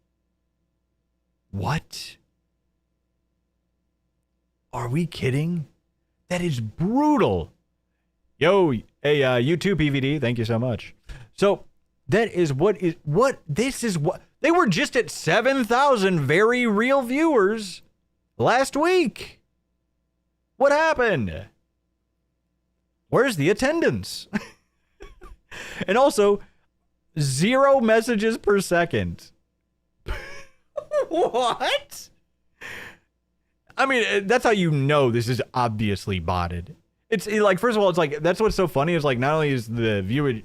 What? Are we kidding? That is brutal. Yo, hey, YouTube PVD, thank you so much. So that is this is what they were just at 7,000 very real viewers last week. What happened? Where's the attendance? And also 0 messages per second. What? I mean, that's how you know this is obviously botted. It's like, first of all, it's like, that's what's so funny is like, not only is the viewer,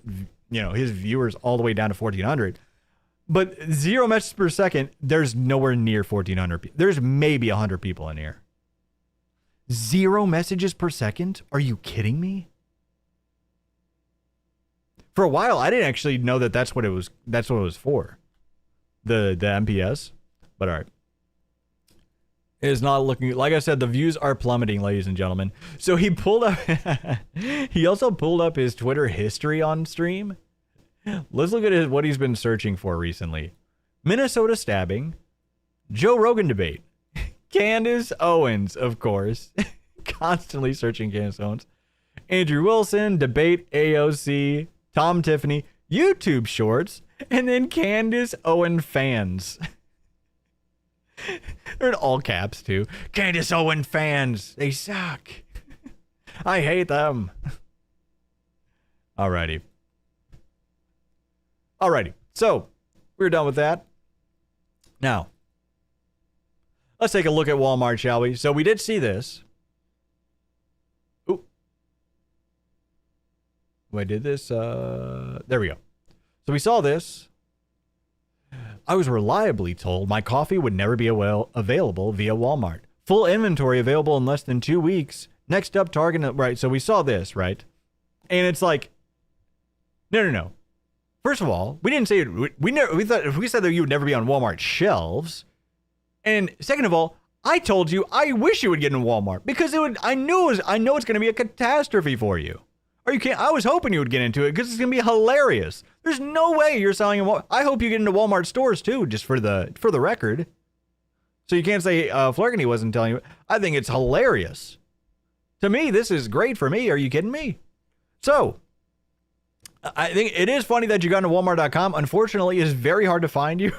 his viewers all the way down to 1,400, but 0 messages per second, there's nowhere near 1,400. There's maybe 100 people in here. 0 messages per second? Are you kidding me? For a while, I didn't actually know that that's what it was. That's what it was for. The MPS. But all right. It is not looking, like I said, the views are plummeting, ladies and gentlemen. So he pulled up, he also pulled up his Twitter history on stream. Let's look at what he's been searching for recently. Minnesota stabbing, Joe Rogan debate, Candace Owens, of course, constantly searching Candace Owens, Andrew Wilson, debate AOC, Tom Tiffany, YouTube shorts, and then Candace Owen fans. They're in all caps too. Candace Owen fans, they suck. I hate them. Alrighty. So we're done with that. Now, let's take a look at Walmart, shall we? So we did see this. Ooh. I did this. There we go. So we saw this. I was reliably told my coffee would never be available via Walmart. Full inventory available in less than 2 weeks. Next up, Target. Right. So we saw this, right? And it's like, no. First of all, we didn't say it. We said that you would never be on Walmart shelves. And second of all, I told you I wish you would get in Walmart because I know it's going to be a catastrophe for you. Or you can't. I was hoping you would get into it because it's going to be hilarious. There's no way you're selling in Walmart. I hope you get into Walmart stores too, just for the record. So you can't say Flurgany wasn't telling you. I think it's hilarious. To me, this is great for me. Are you kidding me? So I think it is funny that you got into Walmart.com. Unfortunately, it's very hard to find you.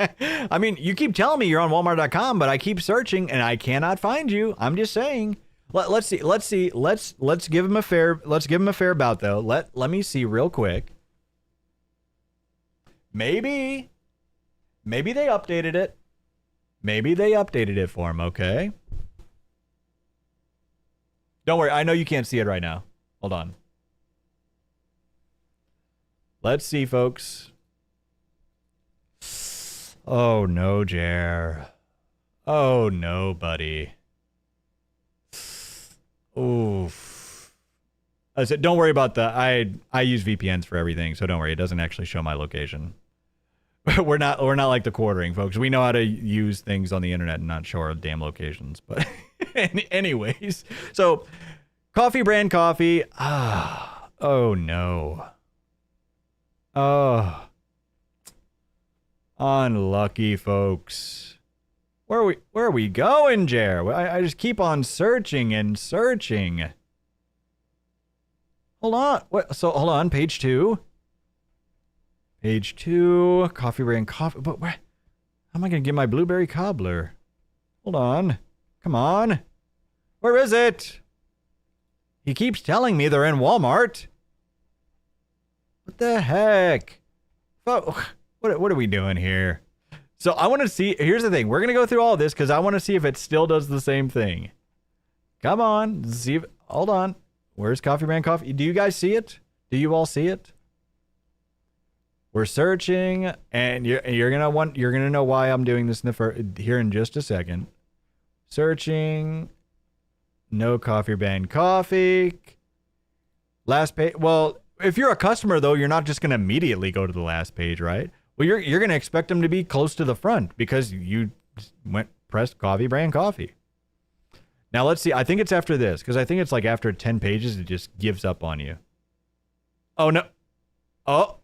I mean, you keep telling me you're on Walmart.com, but I keep searching and I cannot find you. I'm just saying. Let's see. Let's give him a fair bout though. Let me see real quick. Maybe they updated it. Maybe they updated it for him, okay? Don't worry, I know you can't see it right now. Hold on. Let's see, folks. Oh no, Jer. Oh no, buddy. Oof. I said, don't worry about that. I use VPNs for everything, so don't worry. It doesn't actually show my location. We're not like the quartering folks. We know how to use things on the internet and not show our damn locations. But anyways, so coffee brand coffee. Oh no. Oh. Unlucky folks. Where are we going, Jer? I just keep on searching and searching. Hold on. Hold on, page 2. Page 2, coffee brand coffee. But where? How am I going to get my blueberry cobbler? Hold on. Come on. Where is it? He keeps telling me they're in Walmart. What the heck? What are we doing here? So I want to see. Here's the thing. We're going to go through all this because I want to see if it still does the same thing. Come on. See if, hold on. Where's coffee brand coffee? Do you guys see it? Do you all see it? We're searching, and you're gonna know why I'm doing this here in just a second. Searching, no coffee brand coffee. Last page. Well, if you're a customer though, you're not just gonna immediately go to the last page, right? Well, you're gonna expect them to be close to the front because you pressed coffee brand coffee. Now let's see. I think it's after this because I think it's like after 10 pages it just gives up on you. Oh no. Oh.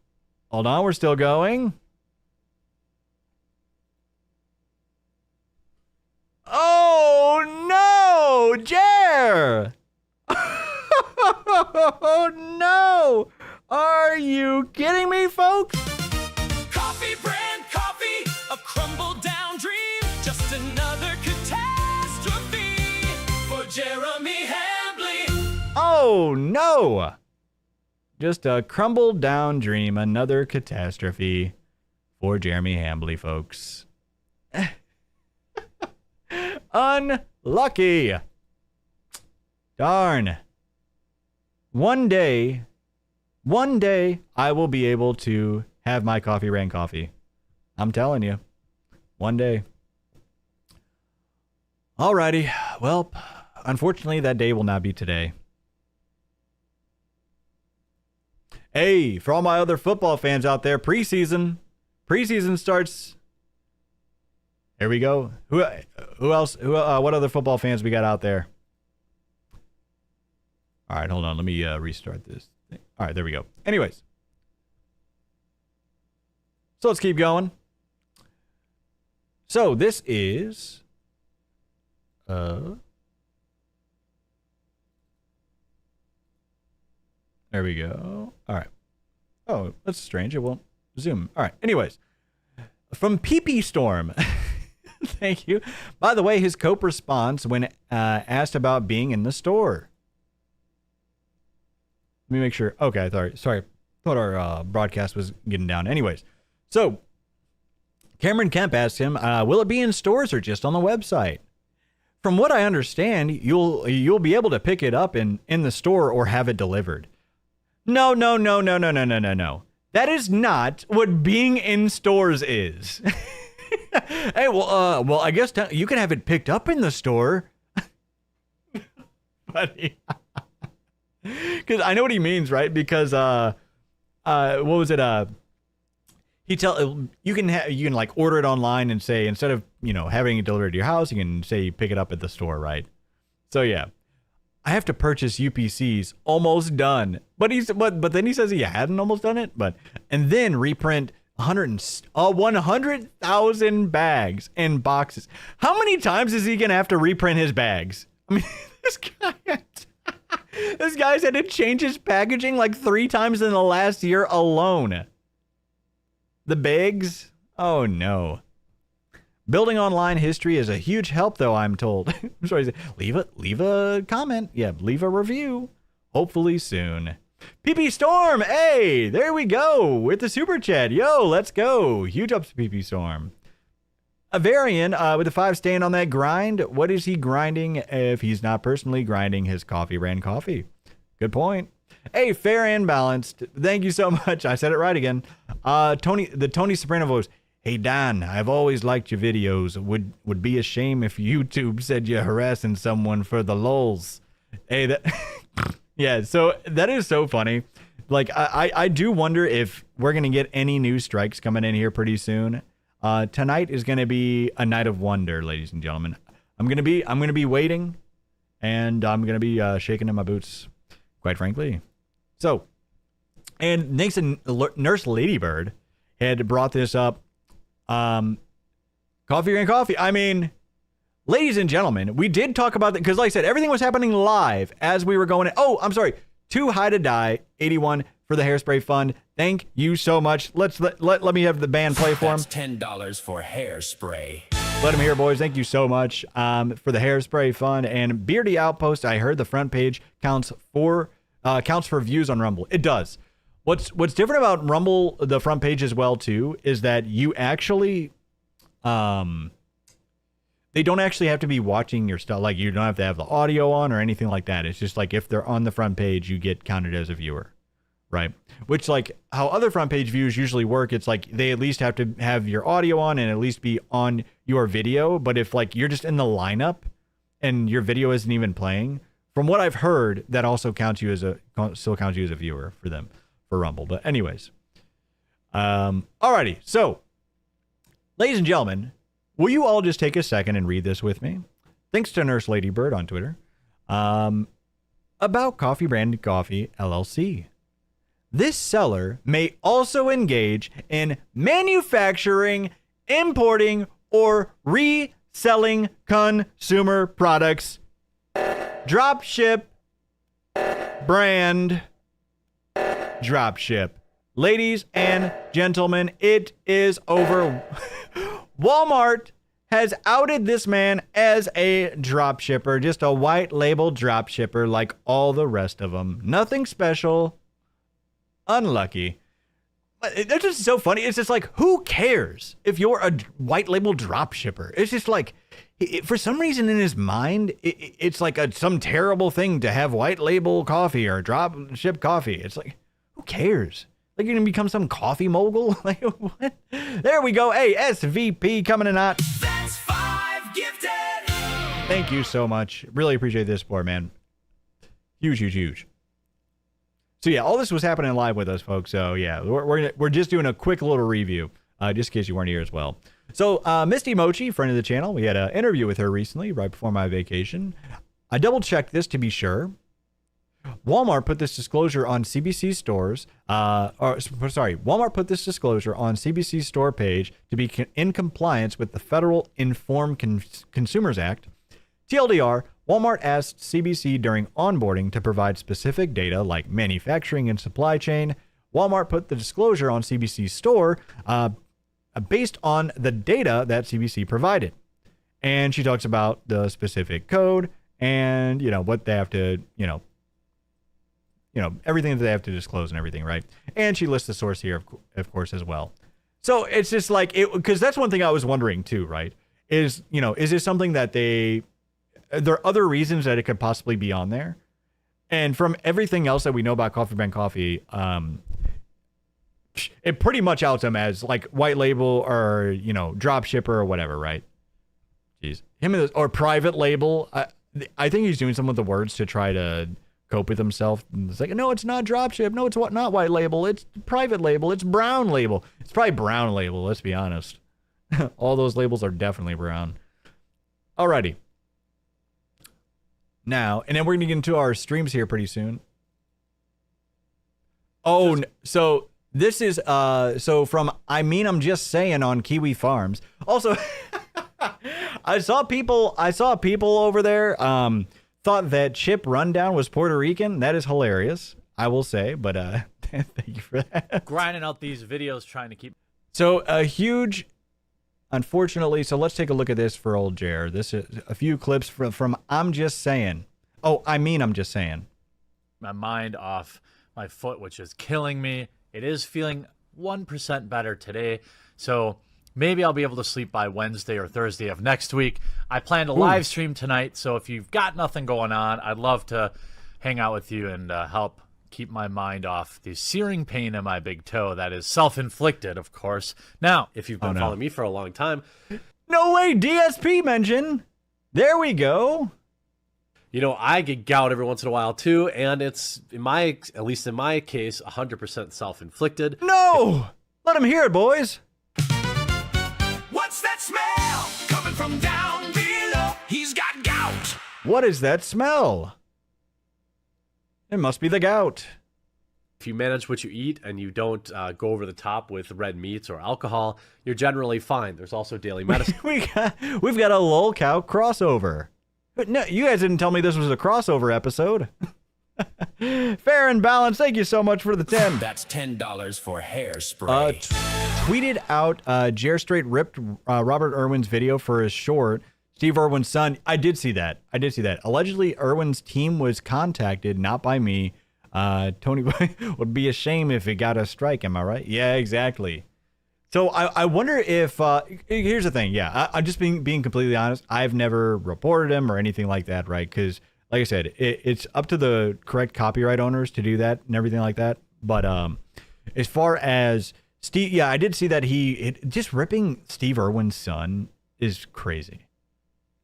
Hold on, we're still going. Oh no, Jer! Oh no! Are you kidding me, folks? Coffee brand coffee, a crumbled down dream, just another catastrophe for Jeremy Hambley. Oh no! Just a crumbled down dream, another catastrophe for Jeremy Hambley, folks. Unlucky. Darn. One day, I will be able to have my coffee brand coffee. I'm telling you. One day. Alrighty. Well, unfortunately, that day will not be today. Hey, for all my other football fans out there, preseason starts. Here we go. Who else? What other football fans we got out there? All right, hold on. Let me restart this thing. All right, there we go. Anyways, so let's keep going. So this is there we go. All right. Oh, that's strange. It won't zoom. All right. Anyways, from PP Storm. Thank you. By the way, his cope response when asked about being in the store. Let me make sure. Okay, sorry. Thought our broadcast was getting down. Anyways, so Cameron Kemp asked him, will it be in stores or just on the website? From what I understand, you'll be able to pick it up in the store or have it delivered. No. That is not what being in stores is. Hey, well, I guess you can have it picked up in the store. Buddy. Because I know what he means, right? Because what was it? You can like order it online and say, instead of having it delivered to your house, you can say pick it up at the store, right? So yeah. I have to purchase UPCs almost done, but then he says he hadn't almost done it, and then reprint 100,000 bags and boxes. How many times is he gonna have to reprint his bags? I mean, this guy's had to change his packaging like 3 times in the last year alone. The bags? Oh no. Building online history is a huge help, though, I'm told. I'm sorry. Leave a comment. Yeah, leave a review. Hopefully soon. PP Storm, hey, there we go with the super chat. Yo, let's go. Huge ups to PP Storm. Avarian with the 5 staying on that grind. What is he grinding if he's not personally grinding his coffee brand coffee? Good point. Hey, fair and balanced. Thank you so much. I said it right again. Tony Soprano voice. Hey, Don, I've always liked your videos. Would be a shame if YouTube said you're harassing someone for the lulz. Hey, that... Yeah, so that is so funny Like, I do wonder if we're going to get any new strikes coming in here pretty soon. Tonight is going to be a night of wonder, ladies and gentlemen. I'm going to be waiting, and I'm going to be shaking in my boots, quite frankly. So, and Nixon, Nurse Ladybird had brought this up. Coffee and coffee. I mean, ladies and gentlemen, we did talk about that because, like I said, everything was happening live as we were going in. Oh, I'm sorry. Too High to Die, 81 for the Hairspray Fund. Thank you so much. Let me have the band play for him. That's $10 for Hairspray. Let him hear, boys. Thank you so much for the Hairspray Fund. And Beardy Outpost, I heard the front page counts for views on Rumble. It does. What's different about Rumble, the front page as well, too, is that you actually... they don't actually have to be watching your stuff. Like, you don't have to have the audio on or anything like that. It's just like if they're on the front page, you get counted as a viewer, right? Which, like, how other front page views usually work, it's like they at least have to have your audio on and at least be on your video. But if, like, you're just in the lineup and your video isn't even playing, from what I've heard, that also counts you as a viewer for them, for Rumble. But anyways, alrighty. So, ladies and gentlemen, will you all just take a second and read this with me? Thanks to Nurse Ladybird on Twitter. About Coffee Brand Coffee LLC. This seller may also engage in manufacturing, importing, or reselling consumer products. Drop ship. Brand. Drop ship. Ladies and gentlemen, it is over. Walmart has outed this man as a drop shipper, just a white label drop shipper like all the rest of them. Nothing special. Unlucky. That's just so funny. It's just like, who cares if you're a white label drop shipper? It's just like, for some reason in his mind, it's like some terrible thing to have white label coffee or drop ship coffee. It's like, who cares? Like, you're going to become some coffee mogul? Like, what? There we go. Hey, SVP coming in hot. That's 5 gifted. Thank you so much. Really appreciate this support, man. Huge, huge, huge. So, yeah, all this was happening live with us, folks. So, yeah, we're just doing a quick little review, just in case you weren't here as well. So, Misty Mochi, friend of the channel, we had an interview with her recently, right before my vacation. I double-checked this to be sure. Walmart put this disclosure on CBC stores. Walmart put this disclosure on CBC store page to be in compliance with the Federal Informed Consumers Act. TLDR, Walmart asked CBC during onboarding to provide specific data like manufacturing and supply chain. Walmart put the disclosure on CBC store based on the data that CBC provided. And she talks about the specific code and, what they have to, everything that they have to disclose and everything, right? And she lists the source here, of course, as well. So it's just like, because that's one thing I was wondering too, right? Is this something that there are other reasons that it could possibly be on there? And from everything else that we know about Coffee Brand Coffee, it pretty much outs them as like white label or, drop shipper or whatever, right? Jeez. Or private label. I think he's doing some of the words to try to cope with himself. It's like, no, it's not dropship. No, it's not white label. It's private label. It's brown label. It's probably brown label. Let's be honest. All those labels are definitely brown. Alrighty. Now, and then we're going to get into our streams here pretty soon. Oh, so this is, from I'm Just Saying on Kiwi Farms. Also, I saw people over there, thought that Chip Rundown was Puerto Rican. That is hilarious, I will say, but thank you for that. Grinding out these videos trying to keep... So a huge, unfortunately, so let's take a look at this for old Jer. This is a few clips from I'm Just Saying. Oh, I'm Just Saying. My mind off my foot, which is killing me. It is feeling 1% better today, so... maybe I'll be able to sleep by Wednesday or Thursday of next week. I plan to live stream tonight, so if you've got nothing going on, I'd love to hang out with you and help keep my mind off the searing pain in my big toe that is self-inflicted, of course. Now, if you've been following me for a long time... No way, DSP mention! There we go! You know, I get gout every once in a while too, and it's at least in my case, 100% self-inflicted. No! Let him hear it, boys. What's that smell coming from down below? He's got gout. What is that smell? It must be the gout. If you manage what you eat and you don't go over the top with red meats or alcohol, you're generally fine. There's also daily medicine. We've got a lol cow crossover. But no, you guys didn't tell me this was a crossover episode. Fair and balanced. Thank you so much for the 10. That's $10 for hairspray. Tweeted out Jer straight ripped Robert Irwin's video for his short. Steve Irwin's son. I did see that. Allegedly, Irwin's team was contacted, not by me. Tony would be a shame if it got a strike. Am I right? Yeah, exactly. So I wonder if here's the thing. Yeah, I'm just being completely honest. I've never reported him or anything like that, right? Because like I said, it's up to the correct copyright owners to do that and everything like that. But as far as Steve, yeah, I did see that just ripping Steve Irwin's son is crazy.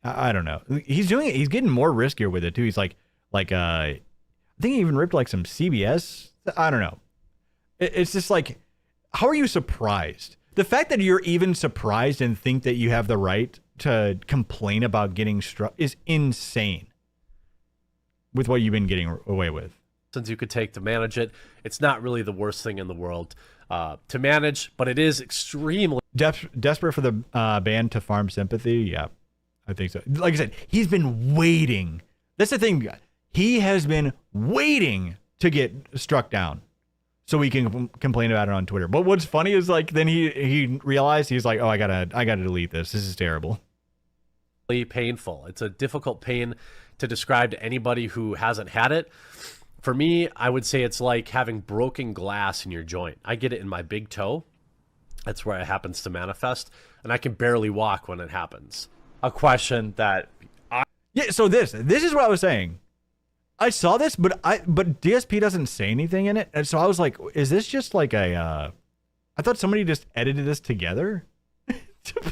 I don't know. He's getting more riskier with it too. He's like I think he even ripped like some CBS. I don't know. It's just like, how are you surprised? The fact that you're even surprised and think that you have the right to complain about getting struck is insane with what you've been getting away with. Since you could take to manage it, it's not really the worst thing in the world to manage, but it is extremely desperate for the band to farm sympathy. Yeah, I think so. Like I said, he's been waiting. That's the thing. He has been waiting to get struck down so we can complain about it on Twitter. But what's funny is like then he realized, he's like, oh, I gotta delete this. This is terrible. Painful. It's a difficult pain to describe to anybody who hasn't had it. For me, I would say it's like having broken glass in your joint. I get it in my big toe. That's where it happens to manifest, and I can barely walk when it happens. A question that so this is what I was saying. I saw this, but DSP doesn't say anything in it, and so I was like, is this just like I thought somebody just edited this together,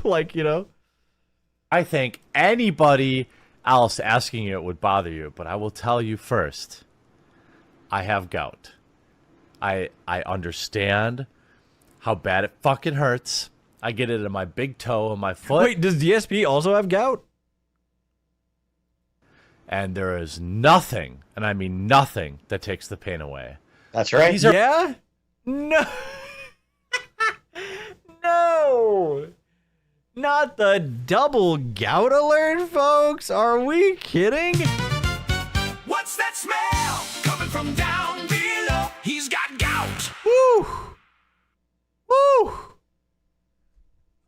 like, you know. I think anybody else asking it would bother you, but I will tell you first, I have gout. I understand how bad it fucking hurts. I get it in my big toe and my foot. Wait, does DSP also have gout? And there is nothing, and I mean nothing, that takes the pain away. That's right. Yeah? No. No. Not the double gout alert, folks. Are we kidding? What's that smell coming from down below? He's got gout. Woo. Woo.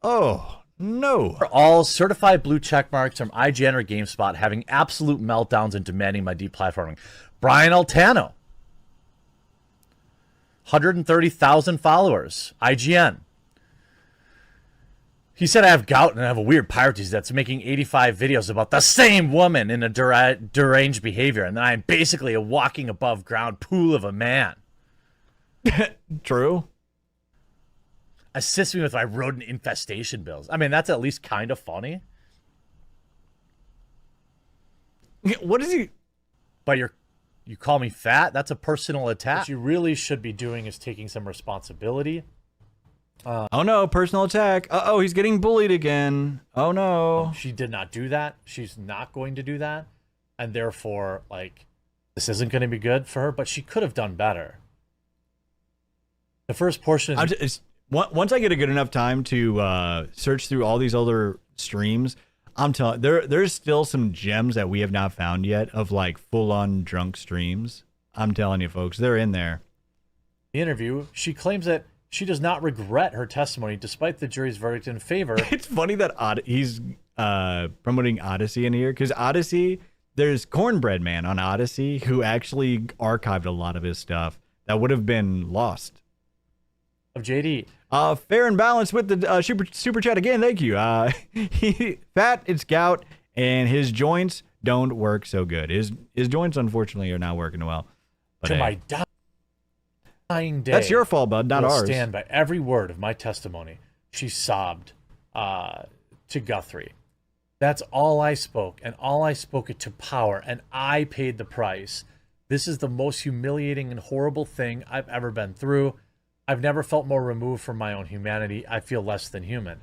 Oh. No. All certified blue check marks from IGN or GameSpot having absolute meltdowns and demanding my deplatforming. Brian Altano. 130,000 followers. IGN. He said I have gout and I have a weird pirate disease that's making 85 videos about the same woman in a deranged behavior, and then I'm basically a walking above ground pool of a man. True. Assist me with my rodent infestation bills. I mean, that's at least kind of funny. What is he? But you call me fat? That's a personal attack. What you really should be doing is taking some responsibility. Oh no, personal attack. Uh-oh, he's getting bullied again. Oh no. She did not do that. She's not going to do that. And therefore, like, this isn't going to be good for her, but she could have done better. The first portion is... Once I get a good enough time to search through all these other streams, I'm telling there's still some gems that we have not found yet of like full-on drunk streams. I'm telling you, folks, they're in there. The interview, she claims that she does not regret her testimony despite the jury's verdict in favor. It's funny that he's promoting Odyssey in here, because Odyssey, there's Cornbread Man on Odyssey who actually archived a lot of his stuff that would have been lost. Of JD. Fair and balanced with the super chat again. Thank you. Fat, it's gout, and his joints don't work so good. His joints, unfortunately, are not working well. But to my dying day. That's your fault, bud, not ours. Stand by every word of my testimony. She sobbed to Guthrie. That's all I spoke, and all I spoke it to power, and I paid the price. This is the most humiliating and horrible thing I've ever been through. I've never felt more removed from my own humanity. I feel less than human.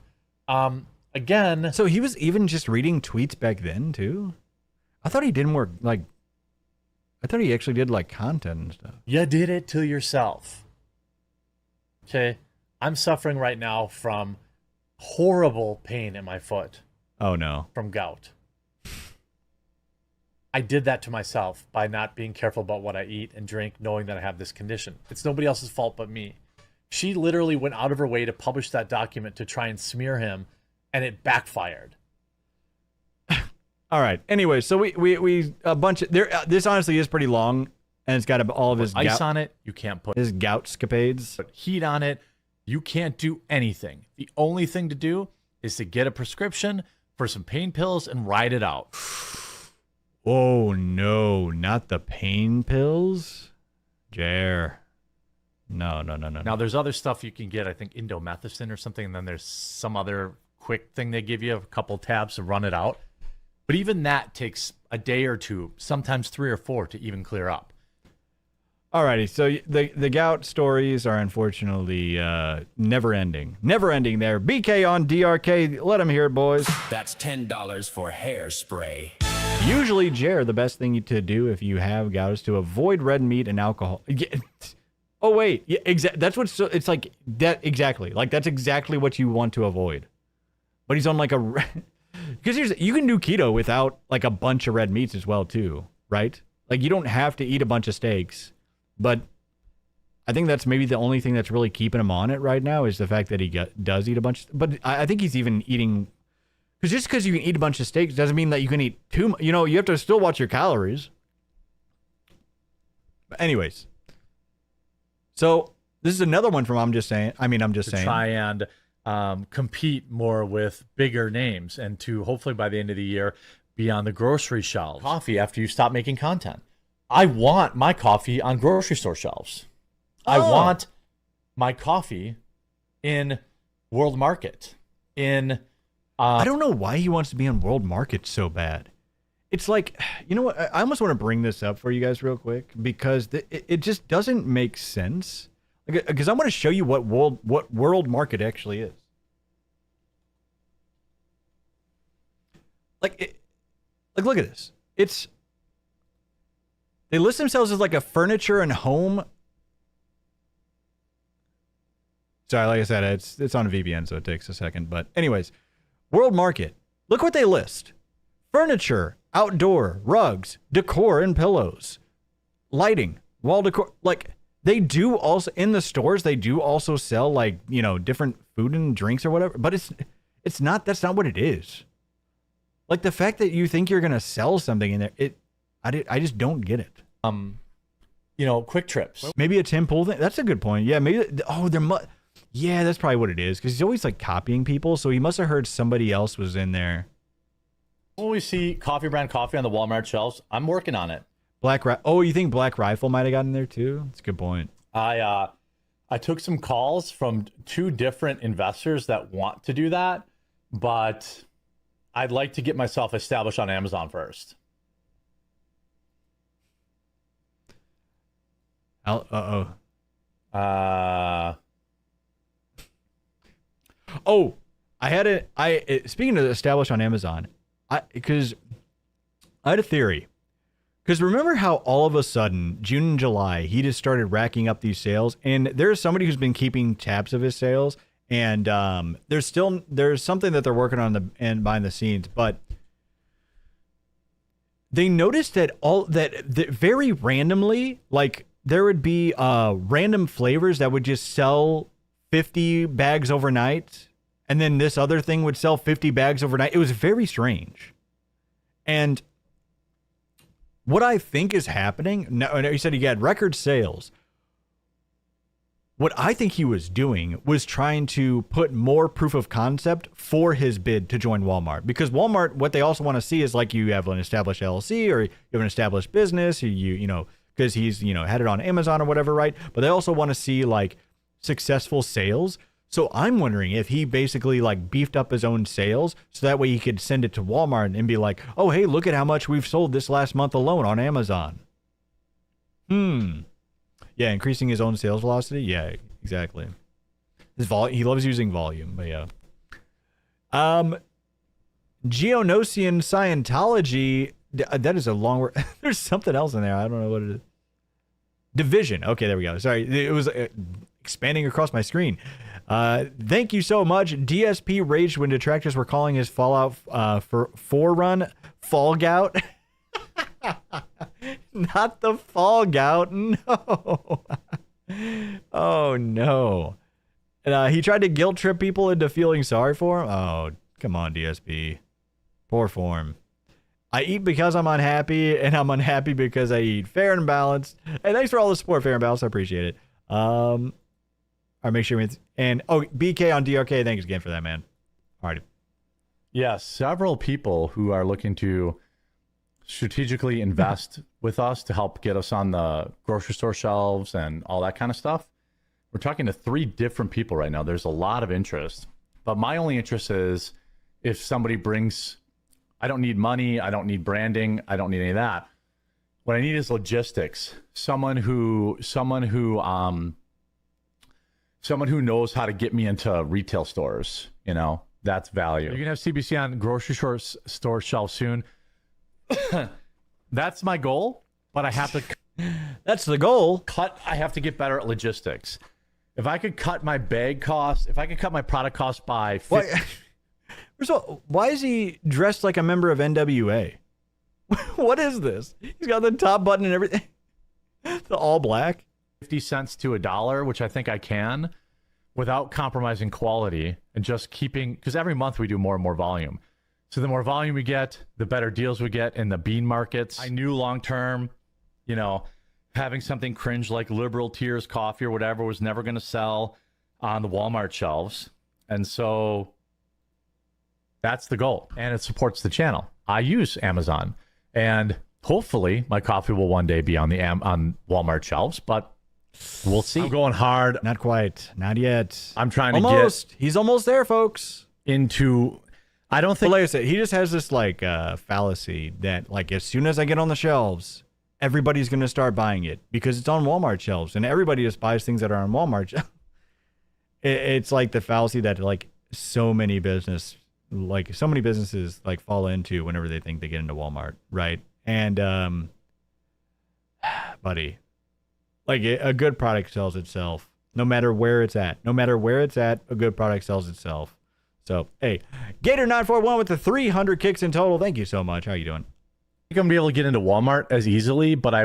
Again. So he was even just reading tweets back then too? I thought he did more like, I thought he actually did like content and stuff. You did it to yourself. Okay. I'm suffering right now from horrible pain in my foot. Oh no. From gout. I did that to myself by not being careful about what I eat and drink, knowing that I have this condition. It's nobody else's fault but me. She literally went out of her way to publish that document to try and smear him, and it backfired. All right. Anyway, so we a bunch of there. This honestly is pretty long, and it's got all of his ice on it. You can't put his gout scapades. Put heat on it. You can't do anything. The only thing to do is to get a prescription for some pain pills and ride it out. Oh no, not the pain pills, Jer. No. Now there's other stuff you can get. I think indomethacin or something, and then there's some other quick thing they give you, a couple tabs to run it out. But even that takes a day or two, sometimes 3 or 4 to even clear up. Alrighty, so the gout stories are unfortunately never ending there. BK on DRK, let them hear it, boys. That's $10 for hairspray. Usually, Jer, the best thing to do if you have gout is to avoid red meat and alcohol. Oh wait, yeah, that's what's. It's like that exactly. Like that's exactly what you want to avoid. But he's on like a, because you can do keto without like a bunch of red meats as well too, right? Like you don't have to eat a bunch of steaks. But I think that's maybe the only thing that's really keeping him on it right now is the fact that he does eat a bunch. But I think he's even eating, because just because you can eat a bunch of steaks doesn't mean that you can eat too much. You know, you have to still watch your calories. But anyways, so this is another one from I'm just saying. Try and compete more with bigger names and to hopefully by the end of the year be on the grocery shelves. Coffee after you stop making content. I want my coffee on grocery store shelves. I want my coffee in World Market. I don't know why he wants to be on World Market so bad. It's like, you know what? I almost want to bring this up for you guys real quick because it just doesn't make sense. Because I want to show you what World Market actually is. Like look at this. They list themselves as like a furniture and home. Sorry, like I said, it's on a VPN, so it takes a second. But anyways, World Market. Look what they list. Furniture, outdoor, rugs, decor and pillows, lighting, wall decor. Like they do also, in the stores, they do also sell like, you know, different food and drinks or whatever. But it's not, that's not what it is. Like the fact that you think you're going to sell something in there, I just don't get it. You know, Quick Trips. Maybe a Tim Pool thing. That's a good point. Yeah, maybe. Yeah, that's probably what it is. Because he's always like copying people, so he must have heard somebody else was in there. When we see coffee brand coffee on the Walmart shelves, I'm working on it. Oh, you think Black Rifle might have gotten there too? That's a good point. I took some calls from 2 different investors that want to do that, but I'd like to get myself established on Amazon first. Speaking of established on Amazon, because I had a theory. Because remember how all of a sudden, June and July, he just started racking up these sales, and there's somebody who's been keeping tabs of his sales, and there's something that they're working on behind the scenes, but they noticed that very randomly, like there would be random flavors that would just sell 50 bags overnight, and then this other thing would sell 50 bags overnight. It was very strange. And what I think is happening, no, he said he had record sales. What I think he was doing was trying to put more proof of concept for his bid to join Walmart. Because Walmart, what they also want to see is like you have an established LLC or you have an established business, or you know, because he's, you know, had it on Amazon or whatever, right? But they also want to see like successful sales. So I'm wondering if he basically like beefed up his own sales so that way he could send it to Walmart and be like, oh, hey, look at how much we've sold this last month alone on Amazon. Yeah, increasing his own sales velocity. Yeah, exactly. He loves using volume, but yeah. Geonosian Scientology. That is a long word. There's something else in there. I don't know what it is. Division. Okay, there we go. Sorry, it was expanding across my screen. Thank you so much. DSP raged when detractors were calling his Fallout for Forerun Fall Gout. Not the Fall Gout. No. Oh, no. And he tried to guilt trip people into feeling sorry for him. Oh, come on, DSP. Poor form. I eat because I'm unhappy, and I'm unhappy because I eat. Fair and balanced. And thanks for all the support, Fair and Balanced. I appreciate it. All right, make sure and BK on DRK. Thanks again for that, man. All right. Yes, several people who are looking to strategically invest with us to help get us on the grocery store shelves and all that kind of stuff. We're talking to 3 different people right now. There's a lot of interest, but my only interest is if somebody brings. I don't need money. I don't need branding. I don't need any of that. What I need is logistics. Someone who knows how to get me into retail stores. You know, that's value. You're gonna have CBC on grocery store shelves soon. That's my goal, but I have to. That's the goal. I have to get better at logistics. If I could cut my bag cost, if I could cut my product cost by 50, First of all, why is he dressed like a member of NWA? What is this? He's got the top button and everything. The all black. 50 cents to $1, which I think I can, without compromising quality and just keeping, because every month we do more and more volume. So the more volume we get, the better deals we get in the bean markets. I knew long term, you know, having something cringe like Liberal Tears coffee or whatever was never going to sell on the Walmart shelves. And so that's the goal, and it supports the channel. I use Amazon, and hopefully my coffee will one day be on Walmart shelves, but we'll see. I'm going hard. Not quite. Not yet. I'm trying to get. He's almost there, folks. Into. I don't think. But like I said, he just has this like fallacy that like as soon as I get on the shelves, everybody's going to start buying it because it's on Walmart shelves, and everybody just buys things that are on Walmart. It's like the fallacy that like so many businesses like fall into whenever they think they get into Walmart, right? And buddy, like a good product sells itself no matter where it's at. No matter where it's at, a good product sells itself. So hey, Gator941 with the 300 kicks in total. Thank you so much. How are you doing? I think I'm gonna be able to get into Walmart as easily, but I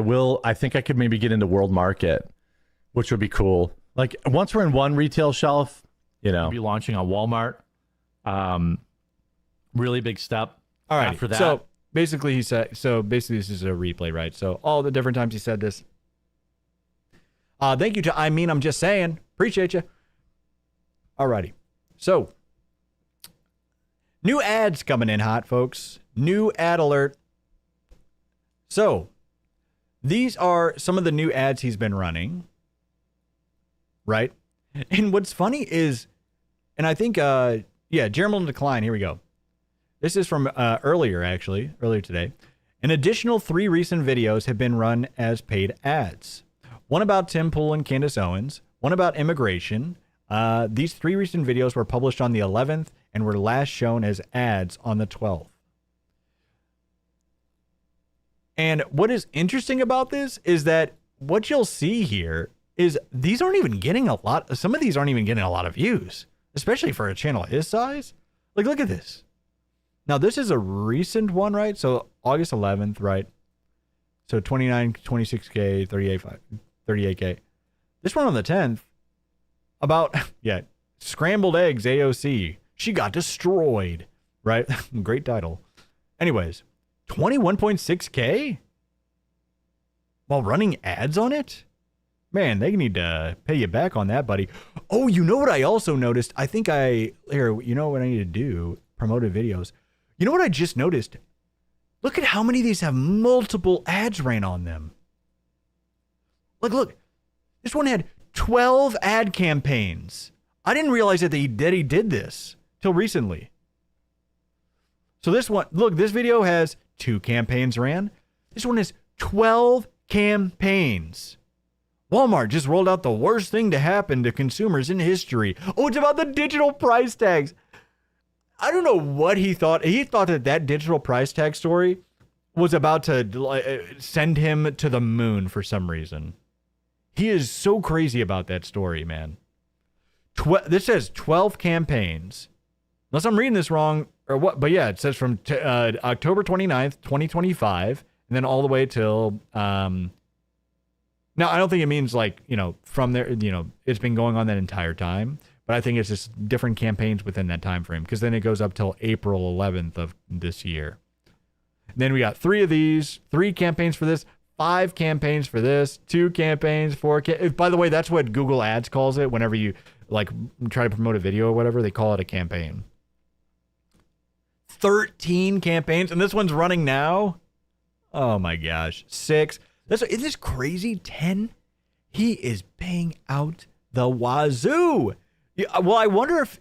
think I could maybe get into World Market, which would be cool. Like once we're in one retail shelf, you know, be launching on Walmart. Really big step. All right. After that. So basically this is a replay, right? So all the different times he said this. Thank you to I'm just saying. Appreciate you. Alrighty. So new ads coming in hot, folks. New ad alert. So these are some of the new ads he's been running. Right? And what's funny is, and I think Jeremy Decline, here we go. This is from earlier today. An additional 3 recent videos have been run as paid ads. One about Tim Pool and Candace Owens, one about immigration. These 3 recent videos were published on the 11th and were last shown as ads on the 12th. And what is interesting about this is that what you'll see here is these aren't even getting a lot. Some of these aren't even getting a lot of views, especially for a channel his size. Like, look at this. Now, this is a recent one, right? So August 11th, right? So 29, 26K, 38K. This one on the 10th about, scrambled eggs AOC. She got destroyed, right? Great title. Anyways, 21.6K while running ads on it? Man, they need to pay you back on that, buddy. Oh, you know what I also noticed? You know what I need to do? Promoted videos. You know what I just noticed? Look at how many of these have multiple ads ran on them. Look. This one had 12 ad campaigns I didn't realize that he did this till recently. So this one, look, this video has 2 campaigns ran. This one has 12 campaigns. Walmart just rolled out the worst thing to happen to consumers in history. Oh, it's about the digital price tags. I don't know what he thought. He thought that digital price tag story was about to send him to the moon for some reason. He is so crazy about that story, man. This says 12 campaigns. Unless I'm reading this wrong or what, but yeah, it says from October 29th, 2025, and then all the way till now, I don't think it means like, from there, it's been going on that entire time, but I think it's just different campaigns within that time frame, because then it goes up till April 11th of this year. And then we got 3 of these, 3 campaigns for this, 5 campaigns for this, 2 campaigns, 4. By the way, that's what Google Ads calls it whenever you like try to promote a video or whatever. They call it a campaign. 13 campaigns, and this one's running now. Oh my gosh, 6. Isn't this crazy? 10. He is paying out the wazoo. Yeah, well, I wonder if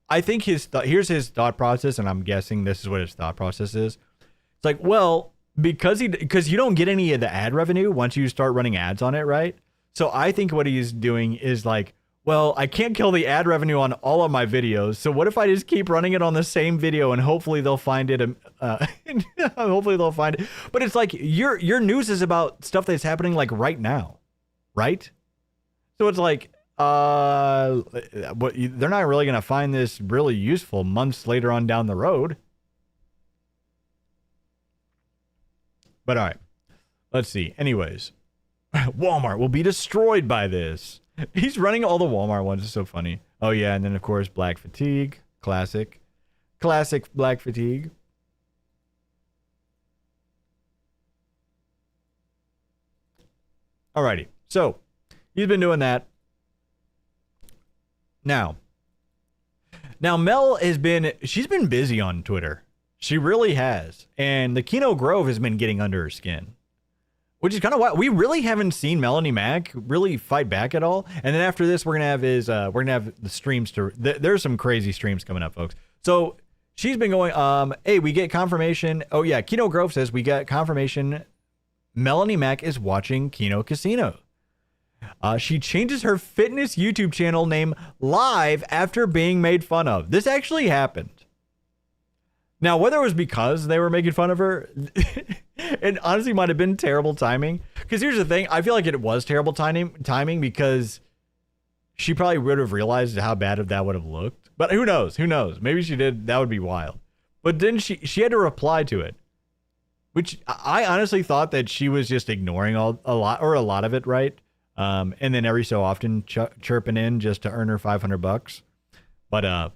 I think here's his thought process, and I'm guessing this is what his thought process is. It's like, well, because you don't get any of the ad revenue once you start running ads on it, right? So I think what he's doing is like, well, I can't kill the ad revenue on all of my videos. So what if I just keep running it on the same video and hopefully they'll find it? Hopefully they'll find it. But it's like your news is about stuff that's happening like right now, right? So it's like, but they're not really going to find this really useful months later on down the road. But all right, let's see. Anyways, Walmart will be destroyed by this. He's running all the Walmart ones. It's so funny. Oh, yeah. And then, of course, Black Fatigue. Classic Black Fatigue. Alrighty. So, he's been doing that. Now, Mel she's been busy on Twitter. She really has. And the Kino Grove has been getting under her skin. Which is kind of wild. We really haven't seen Melanie Mac really fight back at all. And then after this, we're gonna have the streams there's some crazy streams coming up, folks. So she's been going, hey, we get confirmation. Oh yeah, Kino Grove says we got confirmation Melanie Mac is watching Kino Casino. She changes her fitness YouTube channel name live after being made fun of. This actually happened. Now, whether it was because they were making fun of her, it honestly might have been terrible timing. Because here's the thing. I feel like it was terrible timing because she probably would have realized how bad that would have looked. But who knows? Who knows? Maybe she did. That would be wild. But then she had to reply to it, which I honestly thought that she was just ignoring a lot of it, right? And then every so often chirping in just to earn her $500. But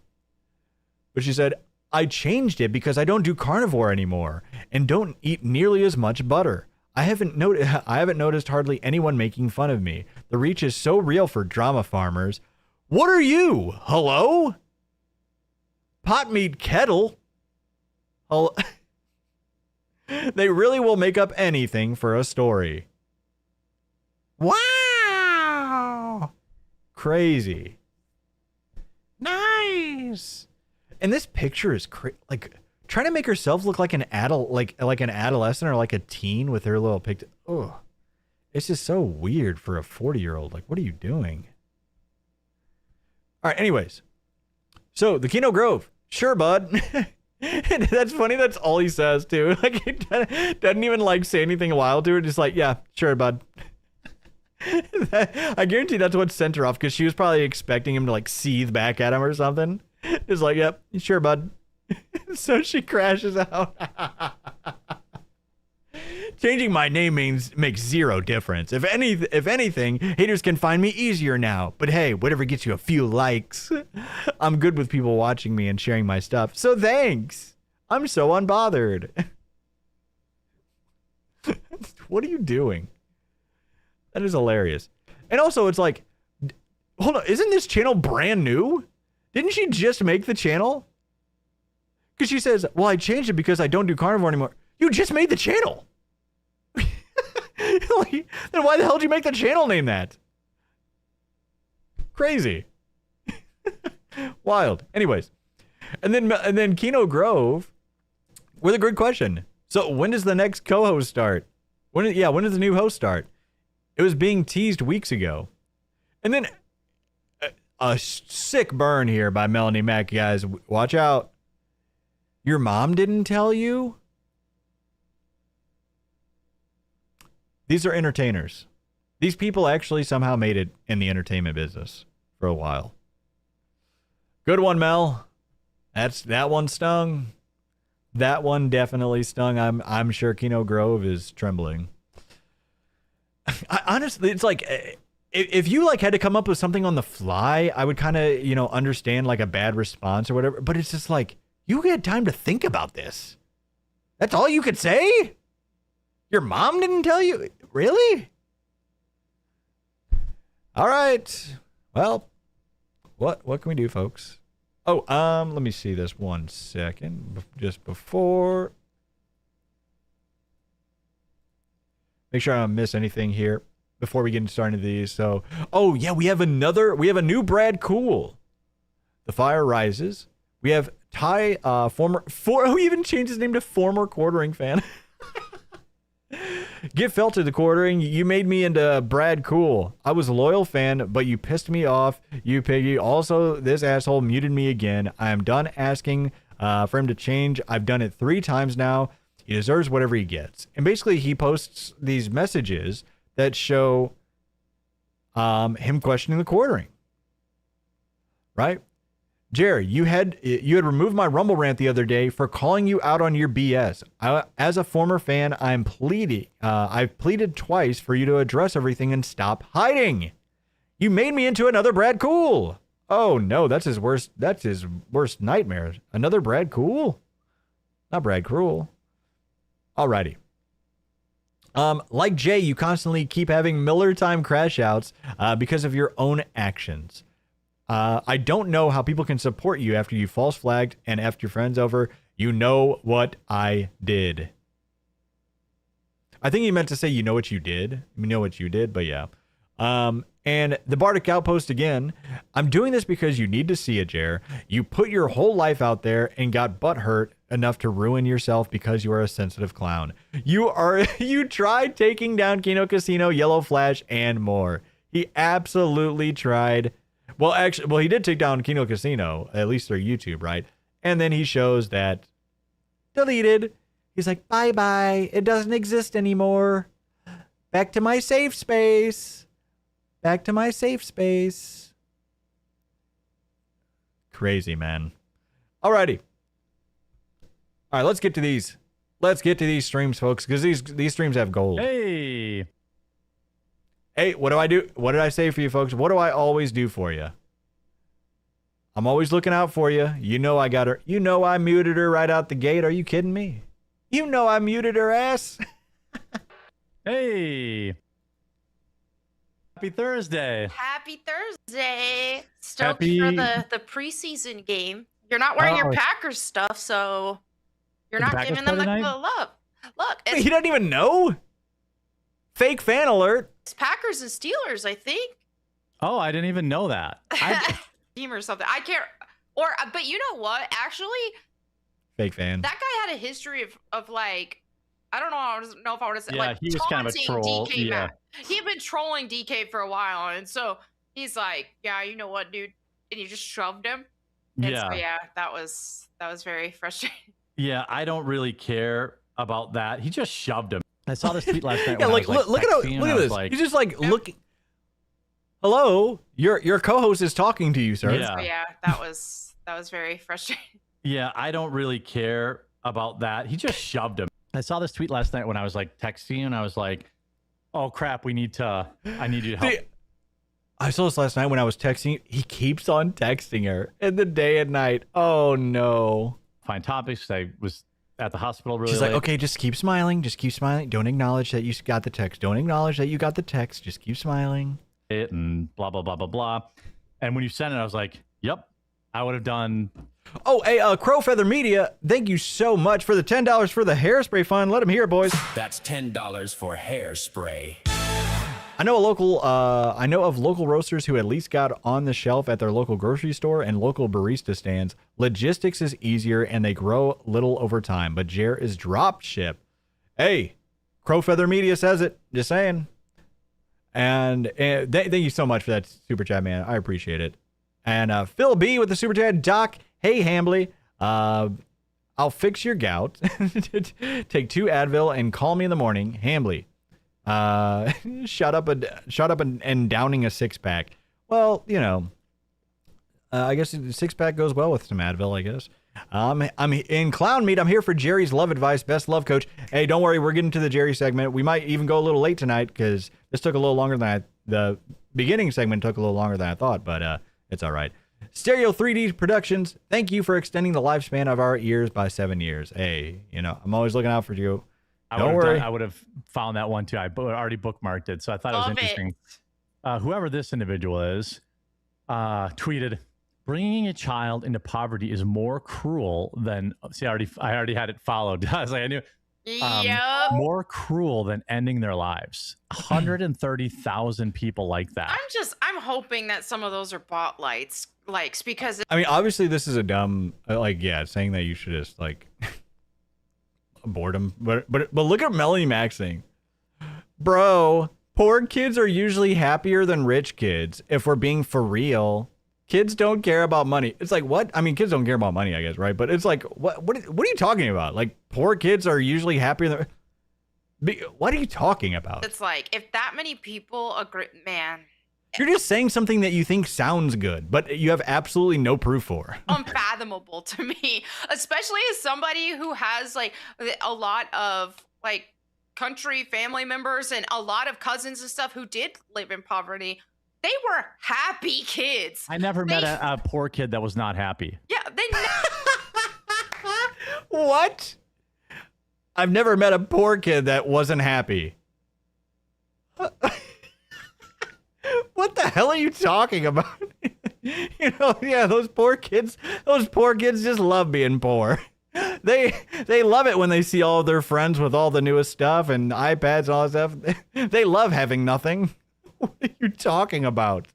she said, I changed it because I don't do carnivore anymore and don't eat nearly as much butter. I haven't noticed hardly anyone making fun of me. The reach is so real for drama farmers. What are you? Hello? Pot meat kettle? Hello? They really will make up anything for a story. Wow! Crazy. Nice. And this picture is like trying to make herself look like an like an adolescent or like a teen with her little picture. Oh, it's just so weird for a 40-year-old. Like, what are you doing? All right. Anyways, so the Kino Grove, sure, bud. That's funny. That's all he says too. Like, he doesn't even like say anything wild to her. Just like, yeah, sure, bud. I guarantee that's what sent her off because she was probably expecting him to like seethe back at him or something. It's like, yep, sure, bud. So she crashes out. Changing my name makes zero difference. If anything, haters can find me easier now. But hey, whatever gets you a few likes. I'm good with people watching me and sharing my stuff. So thanks. I'm so unbothered. What are you doing? That is hilarious. And also, it's like, hold on, isn't this channel brand new? Didn't she just make the channel? Because she says, well, I changed it because I don't do carnivore anymore. You just made the channel. Like, then why the hell did you make the channel name that? Crazy. Wild. Anyways, and then Keno Grove with a good question. So when does the next co-host start? When does the new host start? It was being teased weeks ago. And then a sick burn here by Melanie Mack, guys. Watch out. Your mom didn't tell you? These are entertainers. These people actually somehow made it in the entertainment business for a while. Good one, Mel. That one stung. That one definitely stung. I'm sure Keno Grove is trembling. Honestly, it's like if you like had to come up with something on the fly, I would kind of, understand like a bad response or whatever. But it's just like you had time to think about this. That's all you could say? Your mom didn't tell you? Really? All right. Well, what can we do, folks? Oh, let me see this 1 second. Just before. Make sure I don't miss anything here before we get started into these. So, oh yeah, we have a new Brad Cool. The Fire Rises. We have Ty, who even changed his name to former quartering fan. Get felt to the quartering. You made me into Brad Cool. I was a loyal fan, but you pissed me off, you piggy. Also, this asshole muted me again. I am done asking for him to change. I've done it 3 times now. He deserves whatever he gets. And basically, he posts these messages that show him questioning the quartering. Right? Jerry, you had removed my Rumble rant the other day for calling you out on your BS. As a former fan, I've pleaded twice for you to address everything and stop hiding. You made me into another Brad Cool. Oh no, that's his worst nightmare. Another Brad Cool? Not Brad Cruel. Alrighty. Like Jay, you constantly keep having Miller time crash outs because of your own actions. I don't know how people can support you after you false flagged and effed your friends over. You know what I did. I think he meant to say, you know what you did. You know what you did, but yeah. And the Bardic Outpost again. I'm doing this because you need to see it, Jer. You put your whole life out there and got butthurt enough to ruin yourself because you are a sensitive clown. You tried taking down Kino Casino, Yellow Flash, and more. He absolutely tried. Well, he did take down Kino Casino, at least through YouTube, right? And then he shows that deleted. He's like, bye-bye. It doesn't exist anymore. Back to my safe space. Back to my safe space. Crazy, man. Alrighty. All right, let's get to these. Let's get to these streams, folks, because these streams have gold. Hey, what do I do? What did I say for you, folks? What do I always do for you? I'm always looking out for you. You know I got her. You know I muted her right out the gate. Are you kidding me? You know I muted her ass. Hey. Happy Thursday. Happy Thursday. Stoked for the preseason game. You're not wearing your Packers stuff, so you're not giving them the love. Look. Wait, he doesn't even know? Fake fan alert. It's Packers and Steelers, I think. Oh, I didn't even know that. Team or something. I can't. But you know what? Actually, fake fan. That guy had a history of like, I don't know if I want to say, yeah, like, he was kind of a troll. DK yeah. He had been trolling DK for a while, and so he's like, yeah, you know what, dude? And you just shoved him. And yeah. So, yeah, that was very frustrating. Yeah, I don't really care about that. He just shoved him. I saw this tweet last night. Yeah, look at this. He's just like, look. Hello, your co-host is talking to you, sir. Yeah, so, yeah, that was very frustrating. Yeah, I don't really care about that. He just shoved him. I saw this tweet last night when I was like texting, and I was like, "Oh crap, I need you to help." I saw this last night when I was texting. He keeps on texting her in the day and night. Oh no. Find topics. I was at the hospital really She's late. like, okay, just keep smiling. Just keep smiling. Don't acknowledge that you got the text. Don't acknowledge that you got the text. Just keep smiling. It and blah blah blah blah blah. And when you sent it, I was like, "Yep, I would have done." Oh, hey, Crow Feather Media, thank you so much for the $10 for the hairspray fund. Let them hear it, boys. That's $10 for hairspray. I know of local roasters who at least got on the shelf at their local grocery store and local barista stands. Logistics is easier and they grow little over time, but Jer is drop ship. Hey, Crowfeather Media says it. Just saying. And thank you so much for that super chat, man. I appreciate it. And Phil B with the super chat. Doc, hey Hambly, I'll fix your gout. Take 2 Advil and call me in the morning. Hambly, shut up and downing a 6-pack. Well, you know, I guess the 6-pack goes well with some Advil, I guess. I'm in Clown Meat. I'm here for Jerry's love advice, best love coach. Hey, don't worry, we're getting to the Jerry segment. We might even go a little late tonight because this took a little longer than the beginning segment took a little longer than I thought, but it's all right. Stereo 3D Productions, thank you for extending the lifespan of our ears by 7 years. Hey, you know, I'm always looking out for you. Don't worry. I would have found that one too. I already bookmarked it, so I thought it was interesting. Whoever this individual is tweeted, bringing a child into poverty is more cruel than, see, I already had it followed. I was like, I knew. More cruel than ending their lives. 130,000 people like that. I'm hoping that some of those are bot likes because I mean, obviously this is a dumb, saying that you should just like abort them. But look at Melanie Maxing. Bro, poor kids are usually happier than rich kids. If we're being for real, kids don't care about money. It's like, what? I mean, kids don't care about money, I guess, right? But it's like, what are you talking about? Like, poor kids are usually happier than... What are you talking about? it's like if that many people agree, man, You're just saying something that you think sounds good, but you have absolutely no proof for. unfathomable to me, especially as somebody who has like a lot of like country family members and a lot of cousins and stuff who did live in poverty. They were happy kids. I never met a poor kid that was not happy. Yeah, What? I've never met a poor kid that wasn't happy. What the hell are you talking about? You know, yeah, those poor kids just love being poor. They love it when they see all of their friends with all the newest stuff and iPads and all that stuff. They love having nothing. What are you talking about?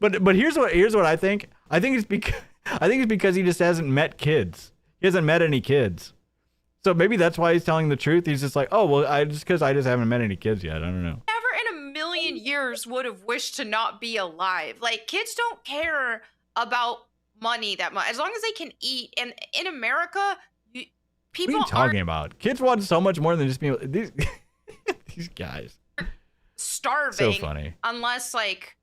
But here's what I think. I think it's because he just hasn't met kids. He hasn't met any kids. So maybe that's why he's telling the truth. He's just like, oh well, I just haven't met any kids yet. I don't know. never in a million years would have wished to not be alive. Like, kids don't care about money that much as long as they can eat. And in America, people what are you talking about? Kids want so much more than just being these guys. Starving. So funny. Unless, like,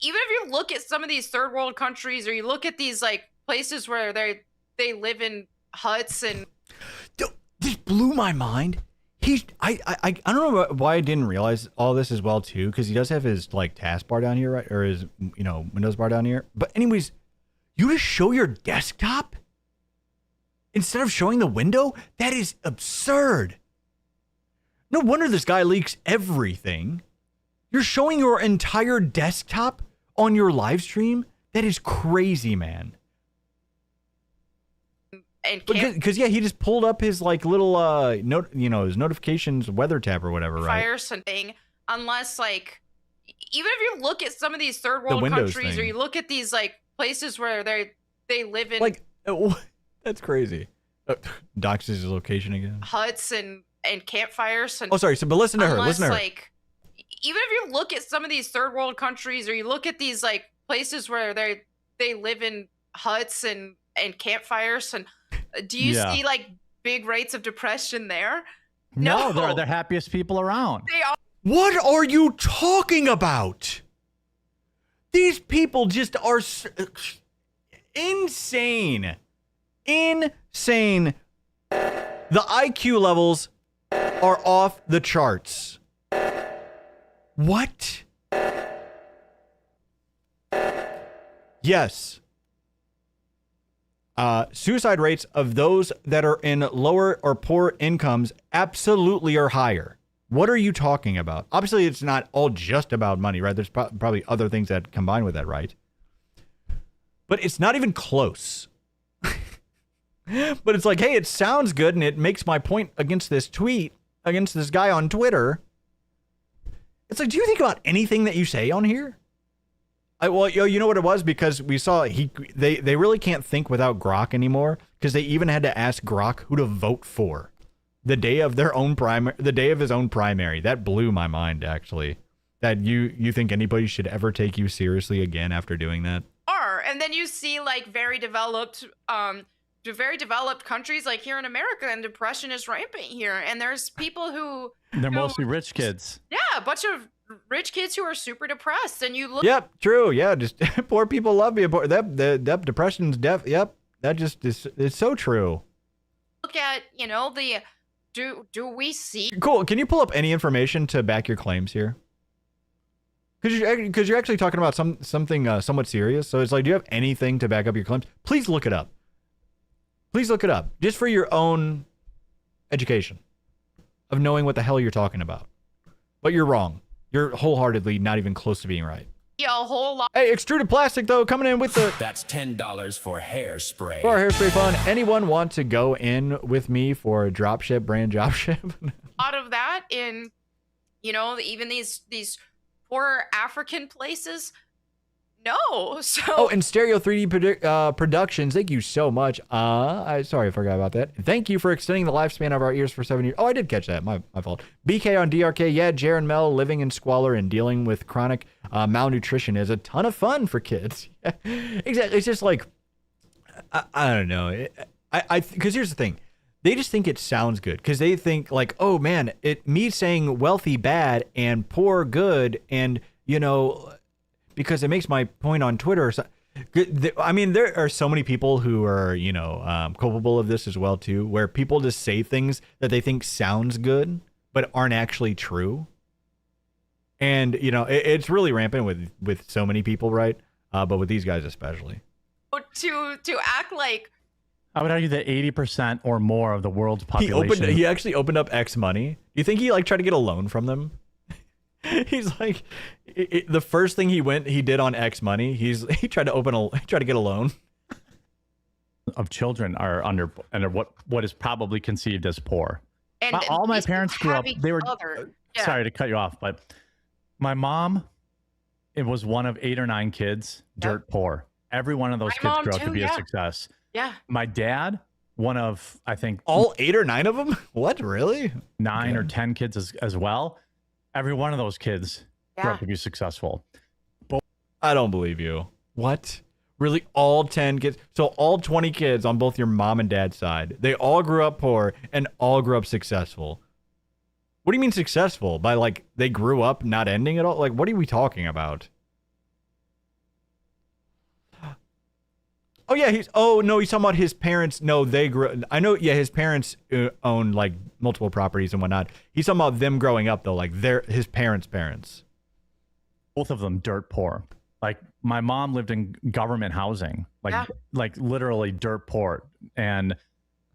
even if you look at some of these third world countries, or you look at these like places where they live in huts and. This blew my mind. I don't know why I didn't realize all this as well too, because he does have his like taskbar down here, right, or his Windows bar down here. But anyways, you just show your desktop instead of showing the window. That is absurd. No wonder this guy leaks everything. You're showing your entire desktop on your live stream. That is crazy, man. Because yeah, he just pulled up his like little his notifications weather tab or whatever, right? Fire something. Unless, like, even if you look at some of these third world countries, or you look at these like places where they live in like that's crazy. Doxes his location again. Huts and campfires. And oh, sorry. So, but listen to her. Unless, Listen to her. like, even if you look at some of these third world countries, or you look at these like places where they live in huts and campfires, and do you see like big rates of depression there? No, they're the happiest people around. They are. What are you talking about? These people just are insane. Insane. The IQ levels are off the charts. What? Yes. Suicide rates of those that are in lower or poor incomes absolutely are higher. What are you talking about? Obviously, it's not all just about money, right? There's probably other things that combine with that, right? But it's not even close. But it's like, hey, it sounds good, and it makes my point against this tweet, against this guy on Twitter. It's like, do you think about anything that you say on here? Well, you know what it was? Because we saw they really can't think without Grok anymore, because they even had to ask Grok who to vote for the day of their own the day of his own primary. That blew my mind, actually. That you think anybody should ever take you seriously again after doing that? And then you see like very developed countries like here in America, and depression is rampant here. And there's people who They're mostly rich kids. yeah, a bunch of rich kids who are super depressed, and you look. Yep, true. Yeah, just poor people love me. That depression's Yep, that just is. It's so true. Look at the do we see? Cool. Can you pull up any information to back your claims here? Because you're actually talking about something somewhat serious. So it's like, do you have anything to back up your claims? Please look it up. Please look it up, just for your own education of knowing what the hell you're talking about. But you're wrong. You're wholeheartedly not even close to being right. Yeah, a whole lot. Hey, extruded plastic though, coming in with the. That's $10 for hairspray. For our hairspray fun. Anyone want to go in with me for a dropship brand dropship? Lot of that in, even these poor African places. No, so. Oh, and Stereo 3D Productions, thank you so much. Sorry, I forgot about that. Thank you for extending the lifespan of our ears for 7 years. Oh, I did catch that. My fault. BK on DRK. Yeah, Jer and Mel living in squalor and dealing with chronic malnutrition is a ton of fun for kids. Exactly. It's just like, I don't know. Because here's the thing. They just think it sounds good because they think like, oh man, me saying wealthy bad and poor good, and because it makes my point on Twitter. I mean, there are so many people who are culpable of this as well too, where people just say things that they think sounds good but aren't actually true, and it's really rampant with so many people, right? But with these guys especially. To act like. I would argue that 80% or more of the world's population. He actually opened up X Money. Do you think he tried to get a loan from them? He's like, the first thing he did on X Money, he tried to get a loan. Of children are under what is probably conceived as poor. And all my parents grew up. They were. Yeah. Sorry to cut you off, but my mom, it was one of 8 or 9 kids, dirt poor. Every one of those kids grew up to be a success. Yeah. My dad, one of, I think, all 8 or 9 of them. What, really? 9 or 10 kids as well. Every one of those kids grew up to be successful. I don't believe you. What? Really? All 10 kids? So all 20 kids on both your mom and dad's side, they all grew up poor and all grew up successful. What do you mean successful? By like they grew up not ending at all? Like, what are we talking about? Oh yeah, he's talking about his parents. No, they grew. I know. Yeah, his parents own like multiple properties and whatnot. He's talking about them growing up though, like his parents. Both of them dirt poor. Like my mom lived in government housing, like literally dirt poor, and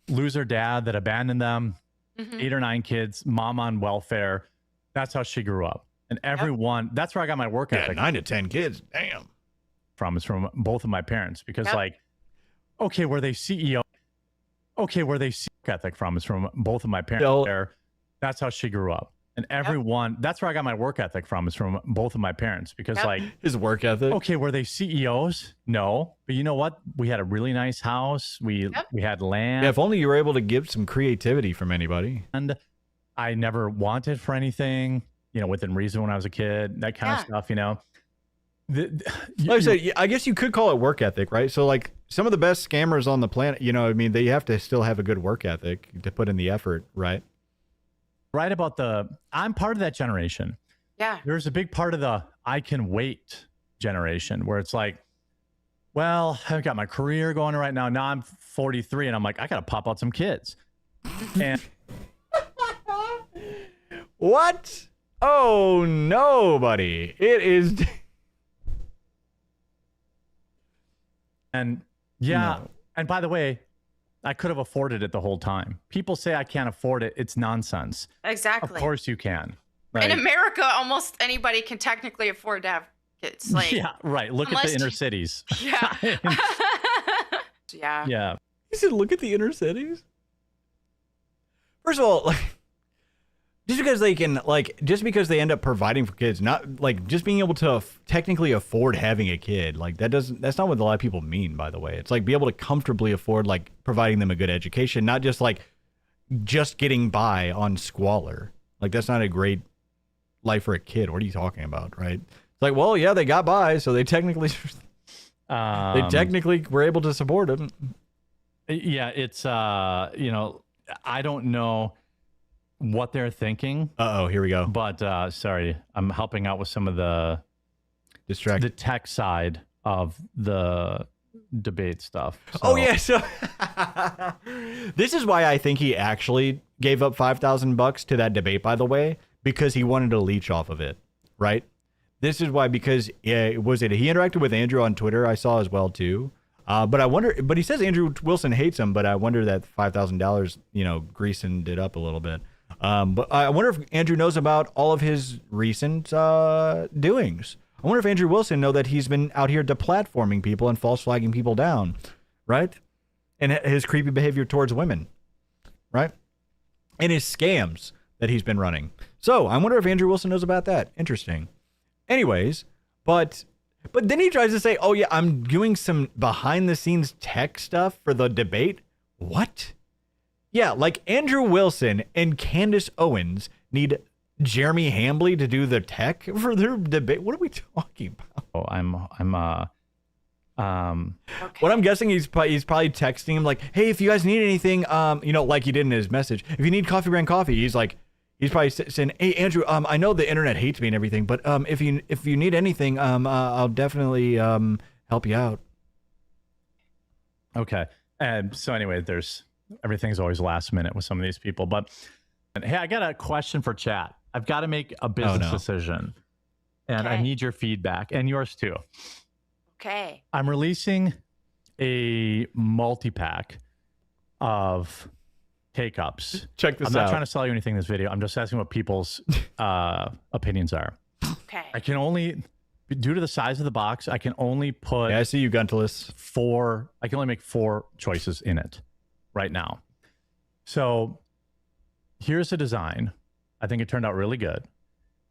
lose her dad that abandoned them. 8 or 9 kids, mom on welfare. That's how she grew up, and everyone. That's where I got my work ethic. 9 to 10 kids. Damn. Is from both of my parents, because okay, were they CEO? Okay, where they see ethic from is from both of my parents. That's how she grew up, and everyone. That's where I got my work ethic from is from both of my parents, because his work ethic. Okay, were they CEOs? No, but you know what? We had a really nice house. We had land. Yeah, if only you were able to give some creativity from anybody. And I never wanted for anything, within reason when I was a kid. That kind of stuff, Like I said, I guess you could call it work ethic, right? So like some of the best scammers on the planet, they have to still have a good work ethic to put in the effort, right? Right about I'm part of that generation. Yeah. There's a big part of the I can wait generation where it's like, well, I've got my career going right now. Now I'm 43 and I'm like, I got to pop out some kids. And what? Oh, no, buddy. It is. And and by the way, I could have afforded it the whole time. People say I can't afford it. It's nonsense. Exactly. Of course you can. In America, almost anybody can technically afford to have kids. Like, yeah, right. Look at the inner cities. Yeah. Yeah. Yeah. You said look at the inner cities? First of all, just because they can, like, just because they end up providing for kids, not like just being able to technically afford having a kid, like that's not what a lot of people mean, by the way. It's like be able to comfortably afford, like, providing them a good education, not just like just getting by on squalor. Like, that's not a great life for a kid. What are you talking about, right? It's like, well, yeah, they got by, so they technically were able to support them. Yeah, it's you know, I don't know what they're thinking. Uh-oh, here we go. But sorry, I'm helping out with some of the tech side of the debate stuff. So. Oh yeah, so this is why I think he actually gave up $5,000 to that debate, by the way, because he wanted to leech off of it, right? This is why, because he interacted with Andrew on Twitter, I saw as well too. But I wonder, but he says Andrew Wilson hates him, but I wonder that $5,000, you know, greasing it up a little bit. But I wonder if Andrew knows about all of his recent doings. I wonder if Andrew Wilson know that he's been out here deplatforming people and false flagging people down, right? And his creepy behavior towards women, right? And his scams that he's been running. So I wonder if Andrew Wilson knows about that. Interesting. Anyways, but then he tries to say, oh yeah, I'm doing some behind the scenes tech stuff for the debate. What? Yeah, like Andrew Wilson and Candace Owens need Jeremy Hambley to do the tech for their debate. What are we talking about? Oh, What I'm guessing he's probably texting him like, hey, if you guys need anything, you know, like he did in his message, if you need coffee brand coffee, he's probably saying, hey Andrew, I know the internet hates me and everything, but if you need anything, I'll definitely help you out. Okay. And so anyway, everything's always last minute with some of these people. But hey, I got a question for chat. I've got to make a business decision, and I need your feedback and yours too. Okay. I'm releasing a multi-pack of K-Cups. Check this out. I'm not trying to sell you anything in this video. I'm just asking what people's opinions are. Okay. I can only, due to the size of the box, I can only put... Yeah, I see you, Guntalus. I can only make 4 choices in it right now. So here's the design. I think it turned out really good.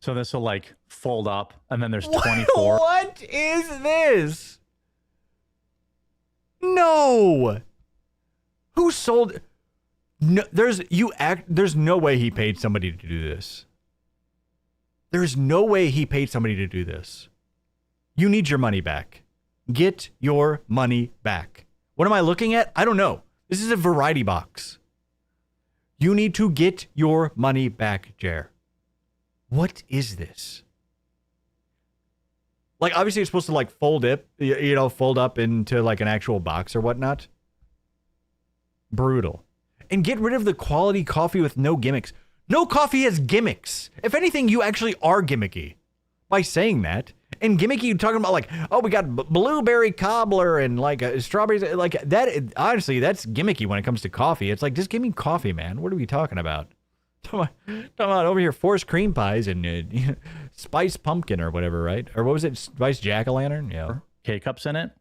So this will like fold up, and then there's 24. What is this? No. Who sold? No, there's no way he paid somebody to do this. There's no way he paid somebody to do this. You need your money back. Get your money back. What am I looking at? I don't know. This is a variety box. You need to get your money back, Jer. What is this? Like, obviously it's supposed to like fold up into like an actual box or whatnot. Brutal. And get rid of the quality coffee with no gimmicks. No coffee has gimmicks. If anything, you actually are gimmicky by saying that. And gimmicky, you're talking about like, oh, we got blueberry cobbler and like strawberries. Like that, honestly, that's gimmicky when it comes to coffee. It's like, just give me coffee, man. What are we talking about? Talking about over here, forced cream pies and spiced pumpkin or whatever, right? Or what was it? Spiced jack-o'-lantern? Yeah. K-Cups in it.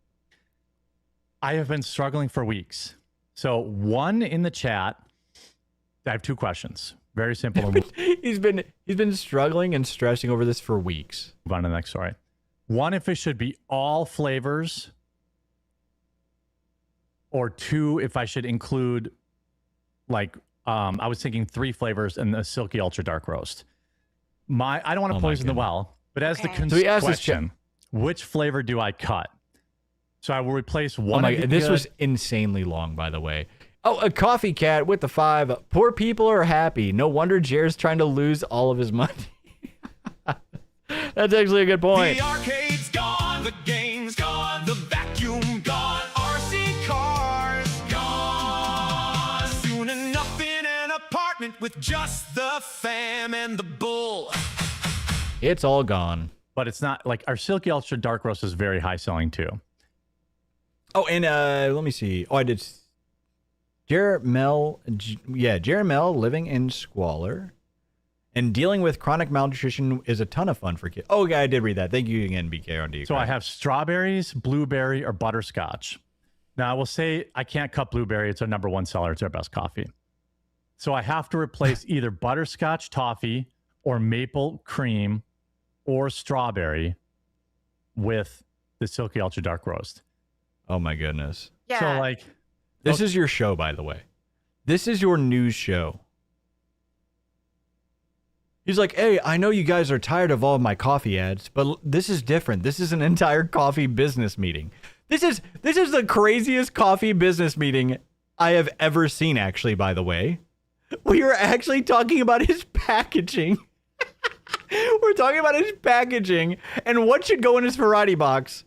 I have been struggling for weeks. So one in the chat, I have 2 questions. Very simple. He's been struggling and stressing over this for weeks. Move on to the next story. One, if it should be all flavors, or 2, if I should include like I was thinking 3 flavors and the silky ultra dark roast. I don't want to poison the well, but as the question, which flavor do I cut? So I will replace one. This was insanely long, by the way. Oh, a coffee cat with the 5. Poor people are happy. No wonder Jer's trying to lose all of his money. That's actually a good point. The arcade's gone, the game's gone, the vacuum gone, RC cars gone. Soon enough in an apartment with just the fam and the bull. It's all gone. But it's not like our silky ultra dark roast is very high selling too. Oh, and let me see. Oh, I did. Jerry Mel living in squalor and dealing with chronic malnutrition is a ton of fun for kids. Oh, yeah, I did read that. Thank you again, BK on D. So I have strawberries, blueberry, or butterscotch. Now I will say I can't cut blueberry. It's our #1 seller. It's our best coffee. So I have to replace either butterscotch toffee or maple cream or strawberry with the Silky Ultra Dark Roast. Oh my goodness. Yeah. So like, This is your show, by the way. This is your news show. He's like, hey, I know you guys are tired of all of my coffee ads, but this is different. This is an entire coffee business meeting. This is the craziest coffee business meeting I have ever seen, actually, by the way. We are actually talking about his packaging. We're talking about his packaging and what should go in his variety box.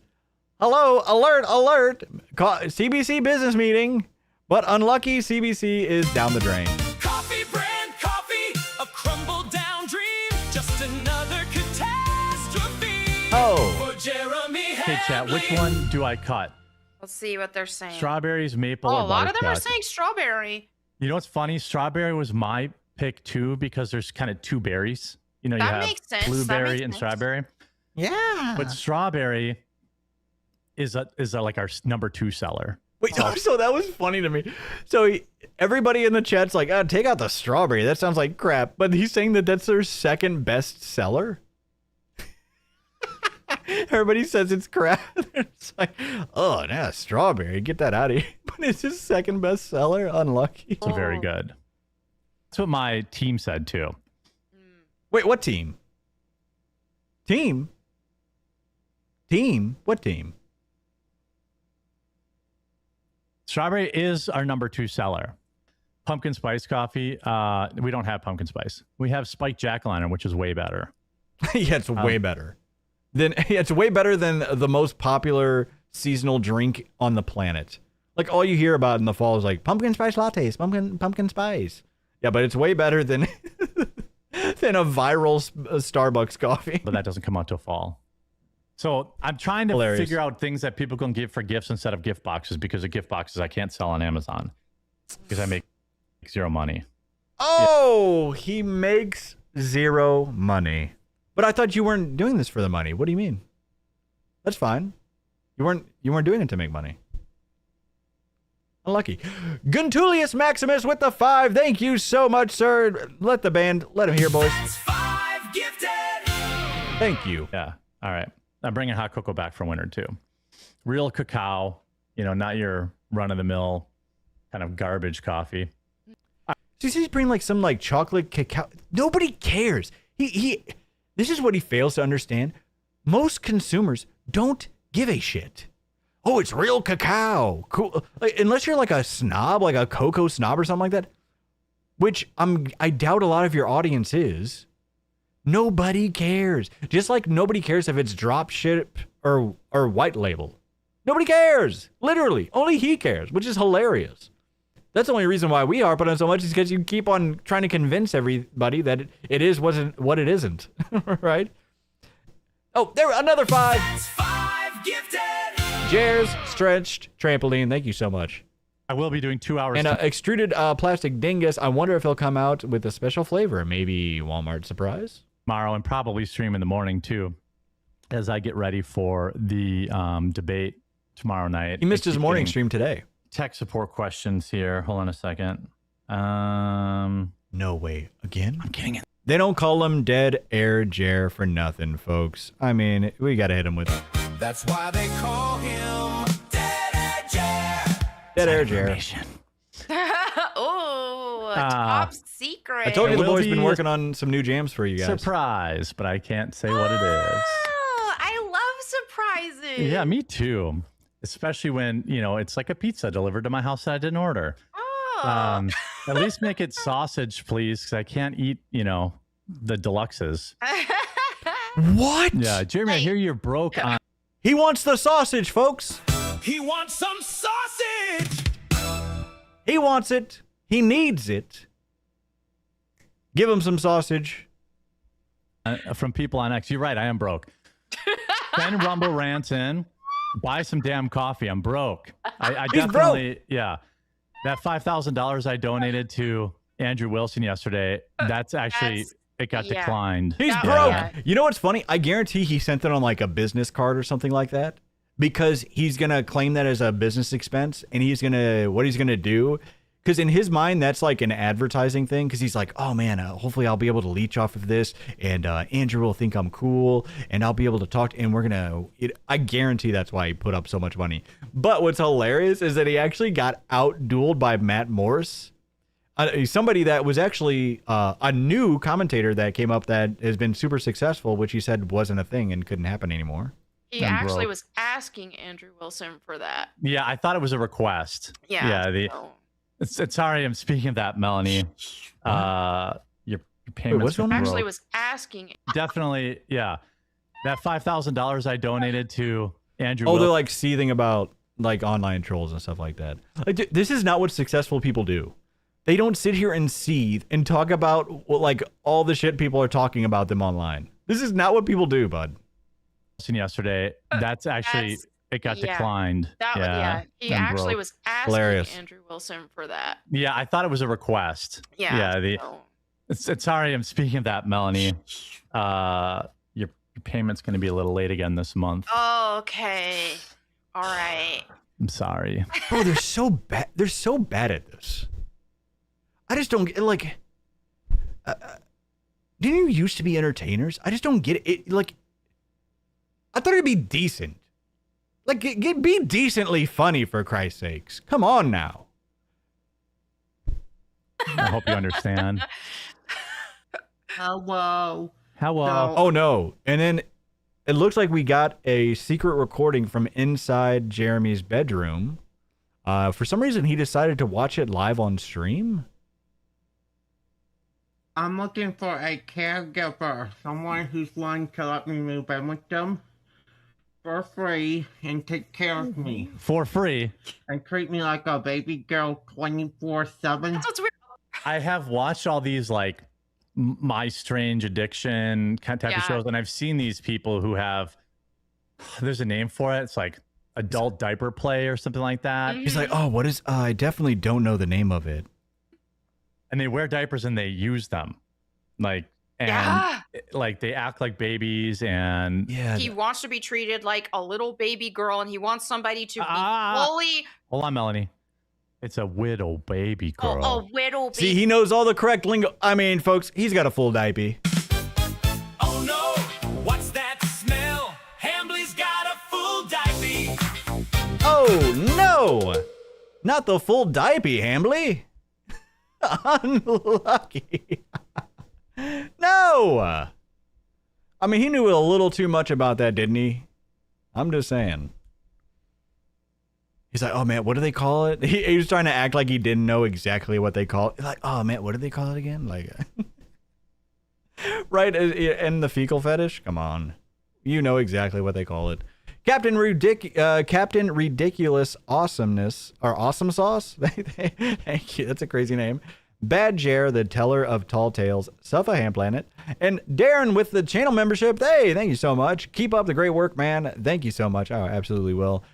Hello, alert, alert. CBC business meeting, but unlucky CBC is down the drain. Coffee brand coffee, a crumbled down dream, just another catastrophe. Oh. For Jeremy Hey, chat, which one do I cut? Let's see what they're saying. Strawberries, maple, Oh, or a lot of them are butterscotch? saying strawberry. You know what's funny? Strawberry was my pick too because there's kind of two berries. You know, That you have makes sense. That blueberry makes and sense. strawberry. Yeah. But strawberry is like our number 2 seller. Wait, so that was funny to me. So everybody in the chat's like, take out the strawberry. That sounds like crap. But he's saying that that's their second best seller. Everybody says it's crap. It's like, oh, no, strawberry. Get that out of here. But it's his second best seller. Unlucky. So very good. That's what my team said too. Wait, what team? Team? Team? What team? Strawberry is our number 2 seller. Pumpkin spice coffee. We don't have pumpkin spice. We have spiked jack-o'-lantern, which is way better. Yeah, it's way better. It's way better than the most popular seasonal drink on the planet. Like all you hear about in the fall is like pumpkin spice lattes, pumpkin spice. Yeah, but it's way better than than a viral Starbucks coffee. But that doesn't come out till fall. So I'm trying to figure out things that people can give for gifts instead of gift boxes, because the gift boxes I can't sell on Amazon because I make zero money. Oh, yeah. He makes zero money. But I thought you weren't doing this for the money. What do you mean? That's fine. You weren't doing it to make money. Unlucky. Guntulius Maximus with the 5. Thank you so much, sir. Let him hear, boys. That's 5 gifted. Thank you. Yeah. All right. I'm bringing hot cocoa back for winter too. Real cacao, not your run-of-the-mill kind of garbage coffee. So he's bringing like some like chocolate cacao. Nobody cares. This is what he fails to understand. Most consumers don't give a shit. Oh, it's real cacao. Cool. Like, unless you're like a snob, like a cocoa snob or something like that, which I doubt a lot of your audience is. Nobody cares. Just like nobody cares if it's drop ship or white label. Nobody cares. Literally. Only he cares, which is hilarious. That's the only reason why we harp on it so much is because you keep on trying to convince everybody that it is what it isn't. Right? Oh, there, another 5. That's 5 gifted. Jer's Stretched Trampoline. Thank you so much. I will be doing 2 hours. And extruded plastic dingus. I wonder if he'll come out with a special flavor. Maybe Walmart surprise? Tomorrow, and probably stream in the morning too, as I get ready for the debate tomorrow night. He missed his morning stream today. Tech support questions here. Hold on a second. No way. Again? I'm getting it. They don't call him Dead Air Jer for nothing, folks. I mean, we got to hit him with That's why they call him Dead Air Jer. Dead Air Jer. Oh, top secret. I told you the boy's been working on some new jams for you guys. Surprise, but I can't say what it is. Oh, I love surprises. Yeah, me too. Especially when, it's like a pizza delivered to my house that I didn't order. Oh. At least make it sausage, please, because I can't eat, the deluxes. What? Yeah, Jeremy, I hear you're broke on. He wants the sausage, folks. He wants some sausage. He wants it. He needs it. Give him some sausage. From people on X. You're right, I am broke. Ben Rumble rants in. Buy some damn coffee. I'm broke. I He's definitely, broke. yeah. That $5,000 I donated to Andrew Wilson yesterday, that's actually, it got declined. He's broke. You know what's funny? I guarantee he sent it on like a business card or something like that, because he's going to claim that as a business expense, and what he's going to do, Because in his mind, that's like an advertising thing. Because he's like, oh man, hopefully I'll be able to leech off of this, and Andrew will think I'm cool, and I'll be able to talk. And we're gonna. I guarantee that's why he put up so much money. But what's hilarious is that he actually got outdueled by Matt Morse, somebody that was actually a new commentator that came up that has been super successful, which he said wasn't a thing and couldn't happen anymore. He actually was asking Andrew Wilson for that. Yeah, I thought it was a request. Yeah. Sorry, I'm speaking of that, Melanie. Your payment what's going on? Actually was asking. Definitely, yeah. That $5,000 I donated to Andrew. Oh, they're like seething about like online trolls and stuff like that. Like, this is not what successful people do. They don't sit here and seethe and talk about like all the shit people are talking about them online. This is not what people do, bud. Yesterday, that's actually it got declined. He actually was asking Hilarious. Andrew Wilson for that. Yeah, I thought it was a request. Sorry, I'm speaking of that, Melanie. Your payment's going to be a little late again this month. Oh, okay. All right. I'm sorry. Bro, they're so bad. They're so bad at this. I just don't get like. Didn't you used to be entertainers? I just don't get it. Like, I thought it'd be decent. Like, be decently funny, for Christ's sakes. Come on now. I hope you understand. Hello. Oh no! And then it looks like we got a secret recording from inside Jeremy's bedroom. For some reason, he decided to watch it live on stream. I'm looking for a caregiver, someone who's willing to let me move in with them for free and take care of me. For free? And treat me like a baby girl 24/7. I have watched all these like My Strange Addiction type of shows, and I've seen these people who have, there's a name for it. It's like adult diaper play or something like that. He's like, oh, what is, I definitely don't know the name of it. And they wear diapers and they use them. Like, and like they act like babies, and He wants to be treated like a little baby girl, and he wants somebody to be fully. Hold on, Melanie. It's a widow baby girl. Oh, widow baby. See, he knows all the correct lingo. I mean, folks, he's got a full diaper. Oh no, what's that smell? Hambly's got a full diaper. Oh no, not the full diaper, Hambly. Unlucky. No. I mean, he knew a little too much about that, didn't he? I'm just saying. He's like, oh man, what do they call it? He was trying to act like he didn't know exactly what they call it. Like, oh man, what do they call it again? Like, right? And the fecal fetish? Come on. You know exactly what they call it. Captain Ridiculous Awesomeness, or Awesome Sauce? Thank you. That's a crazy name. Bad Jer, the teller of tall tales, Suffa Ham Planet, and Darren with the channel membership. Hey, thank you so much. Keep up the great work, man. Thank you so much. Oh, I absolutely will.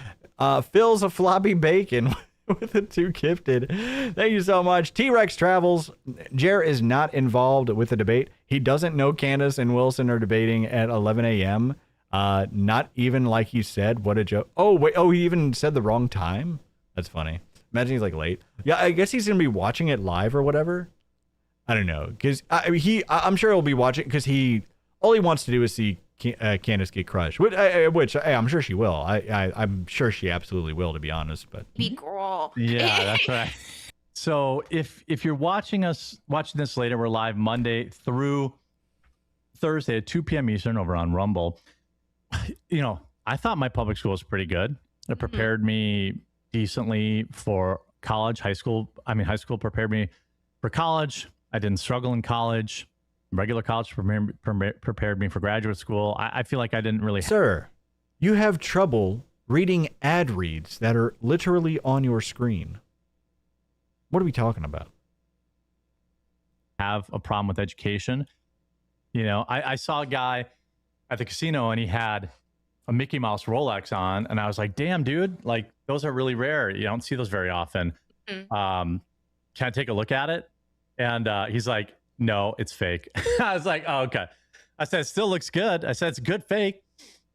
Phil's a floppy bacon with the two gifted. Thank you so much. T-Rex Travels. Jer is not involved with the debate. He doesn't know Candace and Wilson are debating at 11 a.m. Not even like he said. What a joke. Oh, wait. Oh, he even said the wrong time? That's funny. Imagine he's like late. Yeah, I guess he's going to be watching it live or whatever. I don't know. Because I'm sure he'll be watching because all he wants to do is see Candace get crushed, which I'm sure she will. I'm sure she absolutely will, to be honest. But Be girl. Yeah, that's right. So if you're watching this later, we're live Monday through Thursday at 2 p.m. Eastern over on Rumble. You know, I thought my public school was pretty good. It prepared me decently for college. High school prepared me for college. I didn't struggle in college. Regular college prepared me for graduate school. I feel like I didn't really... Sir, you have trouble reading ad reads that are literally on your screen. What are we talking about? Have a problem with education. You know, I saw a guy at the casino and he had a Mickey Mouse Rolex on, and I was like, damn, dude, like those are really rare. You don't see those very often. Can I take a look at it? And he's like, no, it's fake. I was like, oh, okay. I said, it still looks good. I said, it's good fake.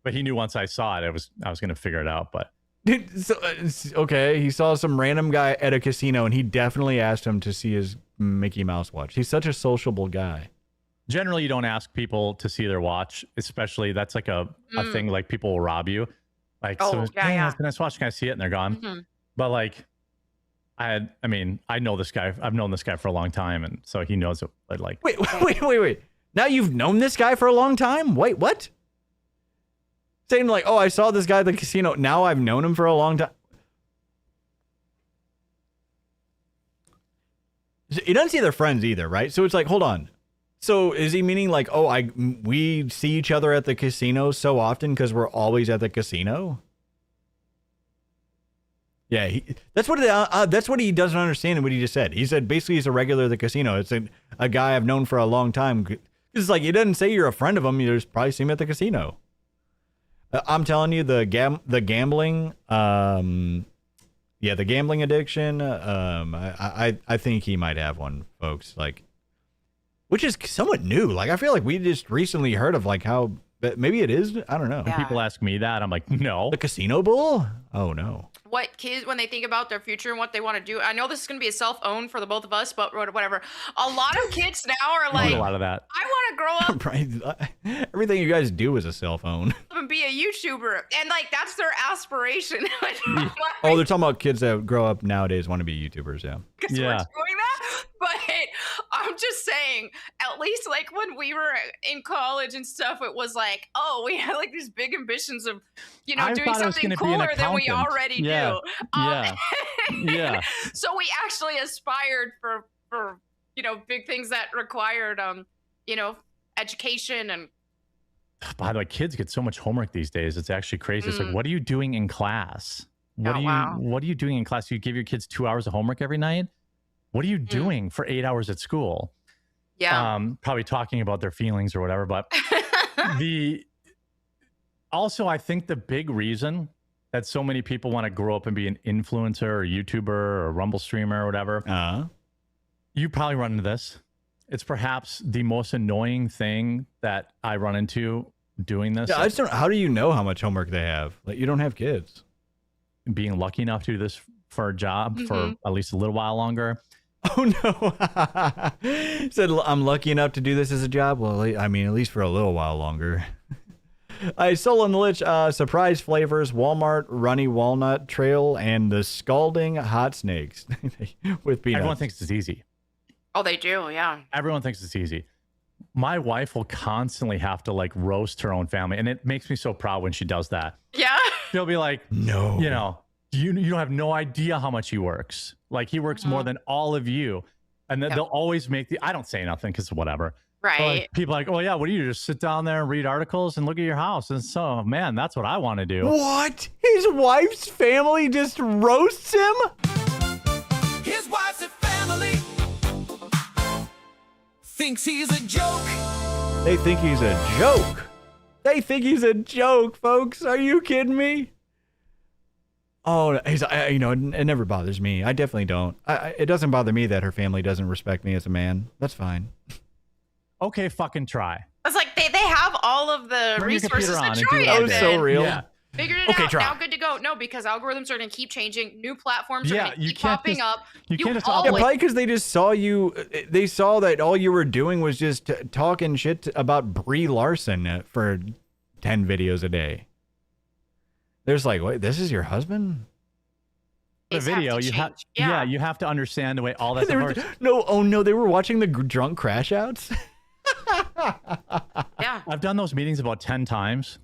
But he knew once I saw it, I was going to figure it out. But So, okay, he saw some random guy at a casino, and he definitely asked him to see his Mickey Mouse watch. He's such a sociable guy. Generally, you don't ask people to see their watch, especially that's like a thing like people will rob you. Like, Oh, so, yeah, hey, yeah. that's a nice watch. Can I see it? And they're gone. Mhm. But like, I know this guy. I've known this guy for a long time, and so he knows it. Like, Wait. Now you've known this guy for a long time? Wait, what? Saying like, oh, I saw this guy at the casino. Now I've known him for a long time. He doesn't see their friends either, right? So it's like, hold on. So is he meaning like, oh, we see each other at the casino so often because we're always at the casino? Yeah, that's what he doesn't understand in what he just said. He said basically he's a regular at the casino. It's a guy I've known for a long time. It's like, he doesn't say you're a friend of him. You just probably see him at the casino. I'm telling you, the gambling, the gambling addiction. I think he might have one, folks. Like, which is somewhat new. Like, I feel like we just recently heard of like how maybe it is. I don't know. when people ask me that, I'm like, no. The casino bull? Oh no. What kids, when they think about their future and what they want to do, I know this is going to be a self-own for the both of us, but whatever. A lot of kids now are like, a lot of that. I want to grow up Right. Everything you guys do is a cell phone. and be a YouTuber, and like that's their aspiration. Oh, they're talking about kids that grow up nowadays want to be YouTubers. Yeah. Because we're doing that. But I'm just saying, at least like when we were in college and stuff, it was like, oh, we had like these big ambitions of, I doing thought I was something gonna be an cooler than we accountant. already Yeah. do. Yeah. So we actually aspired for big things that required education and. By the way, kids get so much homework these days. It's actually crazy. It's like, what are you doing in class? What are you doing in class? You give your kids 2 hours of homework every night? What are you doing for 8 hours at school? Yeah. Probably talking about their feelings or whatever. But also, I think the big reason that so many people want to grow up and be an influencer or YouTuber or Rumble streamer or whatever, you probably run into this. It's perhaps the most annoying thing that I run into doing this. Yeah, I just don't. How do you know how much homework they have? Like, you don't have kids. Being lucky enough to do this for a job for at least a little while longer. Oh no! Said I'm lucky enough to do this as a job. Well, I mean, at least for a little while longer. I sold on the Lich surprise flavors: Walmart Runny Walnut Trail and the Scalding Hot Snakes with peanuts. Everyone thinks it's easy. Oh, they do, yeah. Everyone thinks it's easy. My wife will constantly have to like roast her own family, and it makes me so proud when she does that. Yeah. She'll be like, "No, you don't have no idea how much he works. Like he works more than all of you." And then they'll always make I don't say nothing because whatever. Right. But, like, people are like, oh yeah, what do you just sit down there and read articles and look at your house? And so, man, that's what I want to do. What? His wife's family just roasts him? His wife's family thinks he's a joke. They think he's a joke. They think he's a joke, folks. Are you kidding me? Oh, it never bothers me. I definitely don't. It doesn't bother me that her family doesn't respect me as a man. That's fine. Okay, fucking try. It's like they have all of the Turn your resources computer on to and try do it. that. Oh, so real. Yeah. Figured it Okay, out. try. Now good to go. No, because algorithms are going to keep changing. New platforms are Yeah, going to you keep can't popping just- up. you can't just Yeah, always- probably because they just saw you. They saw that all you were doing was just talking shit about Brie Larson for 10 videos a day. There's like, wait, this is your husband? The video, you have you have to understand the way all that They stuff were- works. no, they were watching the drunk crash outs. Yeah. I've done those meetings about 10 times,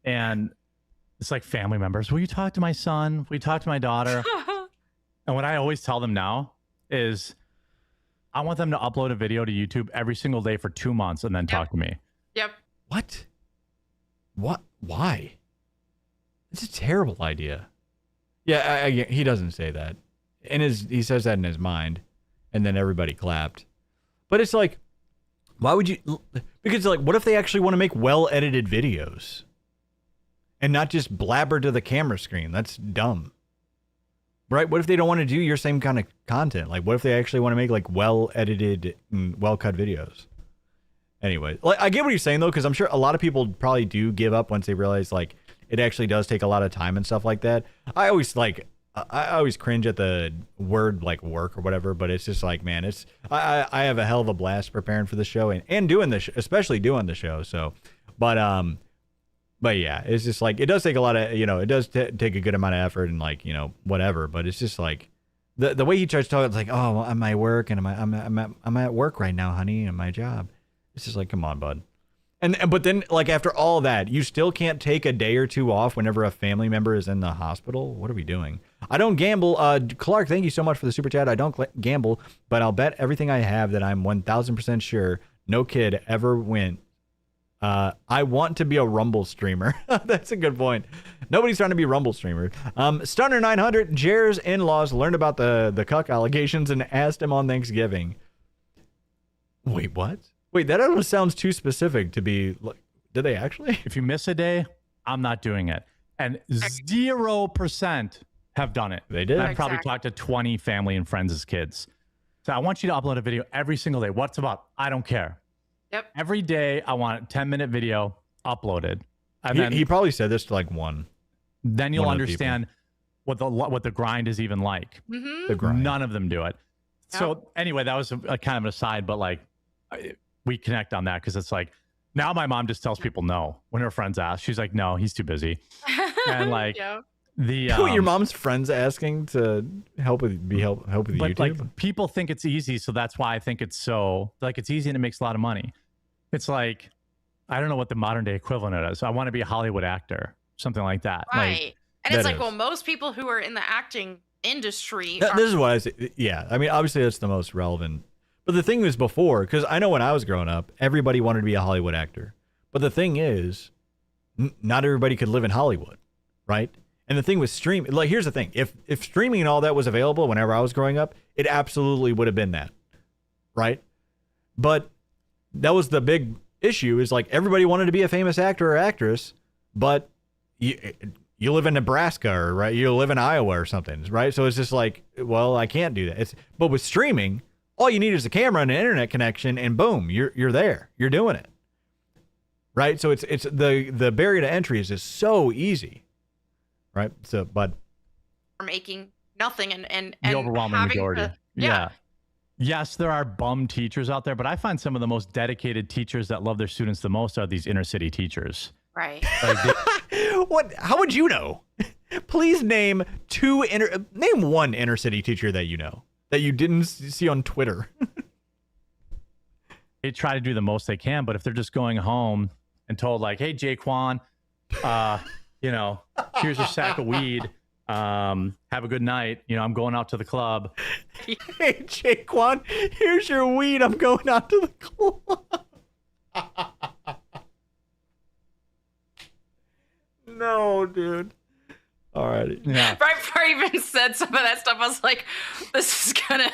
and it's like family members. Will you talk to my son? Will you talk to my daughter? And what I always tell them now is I want them to upload a video to YouTube every single day for 2 months and then talk to me. Yep. What? Why? It's a terrible idea. Yeah, he doesn't say that. He says that in his mind, and then everybody clapped. But it's like, why would you? Because like, what if they actually want to make well-edited videos, and not just blabber to the camera screen? That's dumb, right? What if they don't want to do your same kind of content? Like, what if they actually want to make like well-edited, well-cut videos? Anyway, like I get what you're saying though, because I'm sure a lot of people probably do give up once they realize like it actually does take a lot of time and stuff like that. I always cringe at the word like work or whatever, but it's just like, man, I have a hell of a blast preparing for the show and doing this, especially doing the show. So, but yeah, it's just like, it does take a lot of, it does take a good amount of effort and like, whatever, but it's just like the way he tries to talk, it's like, oh, I'm at work and I'm at work right now, honey, and my job. It's just like, come on, bud. But then, like, after all that, you still can't take a day or two off whenever a family member is in the hospital? What are we doing? I don't gamble. Clark, thank you so much for the super chat. I don't gamble, but I'll bet everything I have that I'm 1,000% sure no kid ever went. I want to be a Rumble streamer. That's a good point. Nobody's trying to be a Rumble streamer. Stunner 900, Jer's in-laws learned about the cuck allegations and asked him on Thanksgiving. Wait, what? Wait, that almost sounds too specific to be like, did they actually? If you miss a day, I'm not doing it. And 0% have done it. They did. I've probably talked to 20 family and friends' kids. So I want you to upload a video every single day. What's up? I don't care. Yep. Every day I want a 10-minute video uploaded. And then he probably said this to like one. Then you'll understand what the grind is even like. Mm-hmm. The grind. None of them do it. Yep. So anyway, that was a kind of an aside, but like we connect on that because it's like now my mom just tells people no when her friends ask. She's like, no, he's too busy. And like your mom's friends asking to help with YouTube. But like people think it's easy, so that's why I think it's so like it's easy and it makes a lot of money. It's like I don't know what the modern day equivalent is. I want to be a Hollywood actor, something like that. Right. Like, and it's like, well, most people who are in the acting industry are this is what I say. Yeah, I mean, obviously that's the most relevant. But the thing was before, because I know when I was growing up, everybody wanted to be a Hollywood actor. But the thing is, not everybody could live in Hollywood, right? And the thing with streaming, like, here's the thing. If streaming and all that was available whenever I was growing up, it absolutely would have been that, right? But that was the big issue is, like, everybody wanted to be a famous actor or actress, but you live in Nebraska or, right, you live in Iowa or something, right? So it's just like, well, I can't do that. But with streaming, all you need is a camera and an internet connection, and boom, you're there. You're doing it, right? So it's the barrier to entry is just so easy. Right. So, but making nothing and the overwhelming majority. Yeah. Yes, there are bum teachers out there, but I find some of the most dedicated teachers that love their students the most are these inner city teachers. Right. Like what? How would you know? Please name one inner city teacher that you know that you didn't see on Twitter. They try to do the most they can, but if they're just going home and told like, "Hey, Jaquan, here's your sack of weed. Have a good night. I'm going out to the club." Hey, Jaquan, here's your weed. I'm going out to the club. No, dude. All right. Yeah. Right before I even said some of that stuff, I was like, this is gonna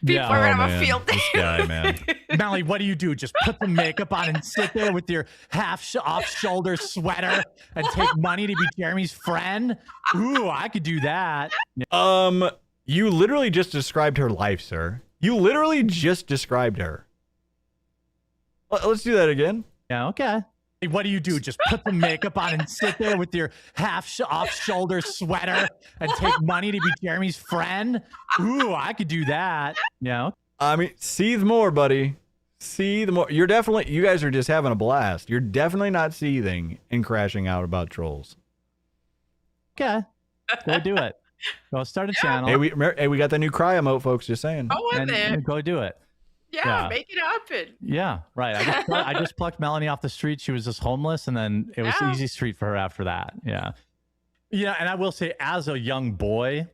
people are gonna have a field day. This guy, man. Melly, what do you do? Just put the makeup on and sit there with your off-shoulder sweater and take money to be Jeremy's friend? Ooh, I could do that. You literally just described her life, sir. You literally just described her. Let's do that again. Yeah, okay. Hey, what do you do? Just put the makeup on and sit there with your off-shoulder sweater and take money to be Jeremy's friend? Ooh, I could do that. Yeah. I mean, seethe more, buddy. Seethe more. You guys are just having a blast. You're definitely not seething and crashing out about trolls. Okay. Go do it. Go start a channel. Hey, we got the new cry emote, folks. Just saying. Go do it. Yeah, make it happen. Yeah, right. I just plucked Melanie off the street. She was just homeless, and then it was easy street for her after that. Yeah. Yeah, and I will say, as a young boy,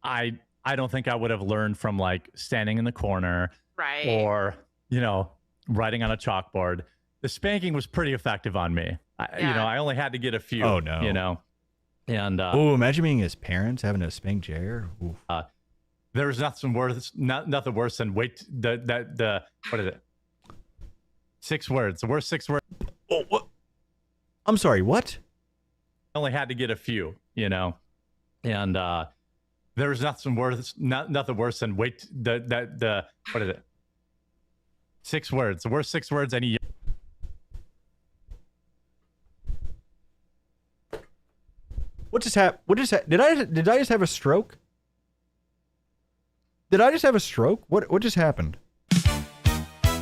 I don't think I would have learned from like standing in the corner, right, or writing on a chalkboard. The spanking was pretty effective on me. I only had to get a few. Oh no. And imagine being his parents having to spank Jer. There was nothing worse than what is it? 6 words. The worst 6 words. Oh, what? I'm sorry. What? I only had to get a few, and there was nothing worse than what is it? 6 words. The worst 6 words any. just happened? Did I just have a stroke? Did I just have a stroke? What just happened?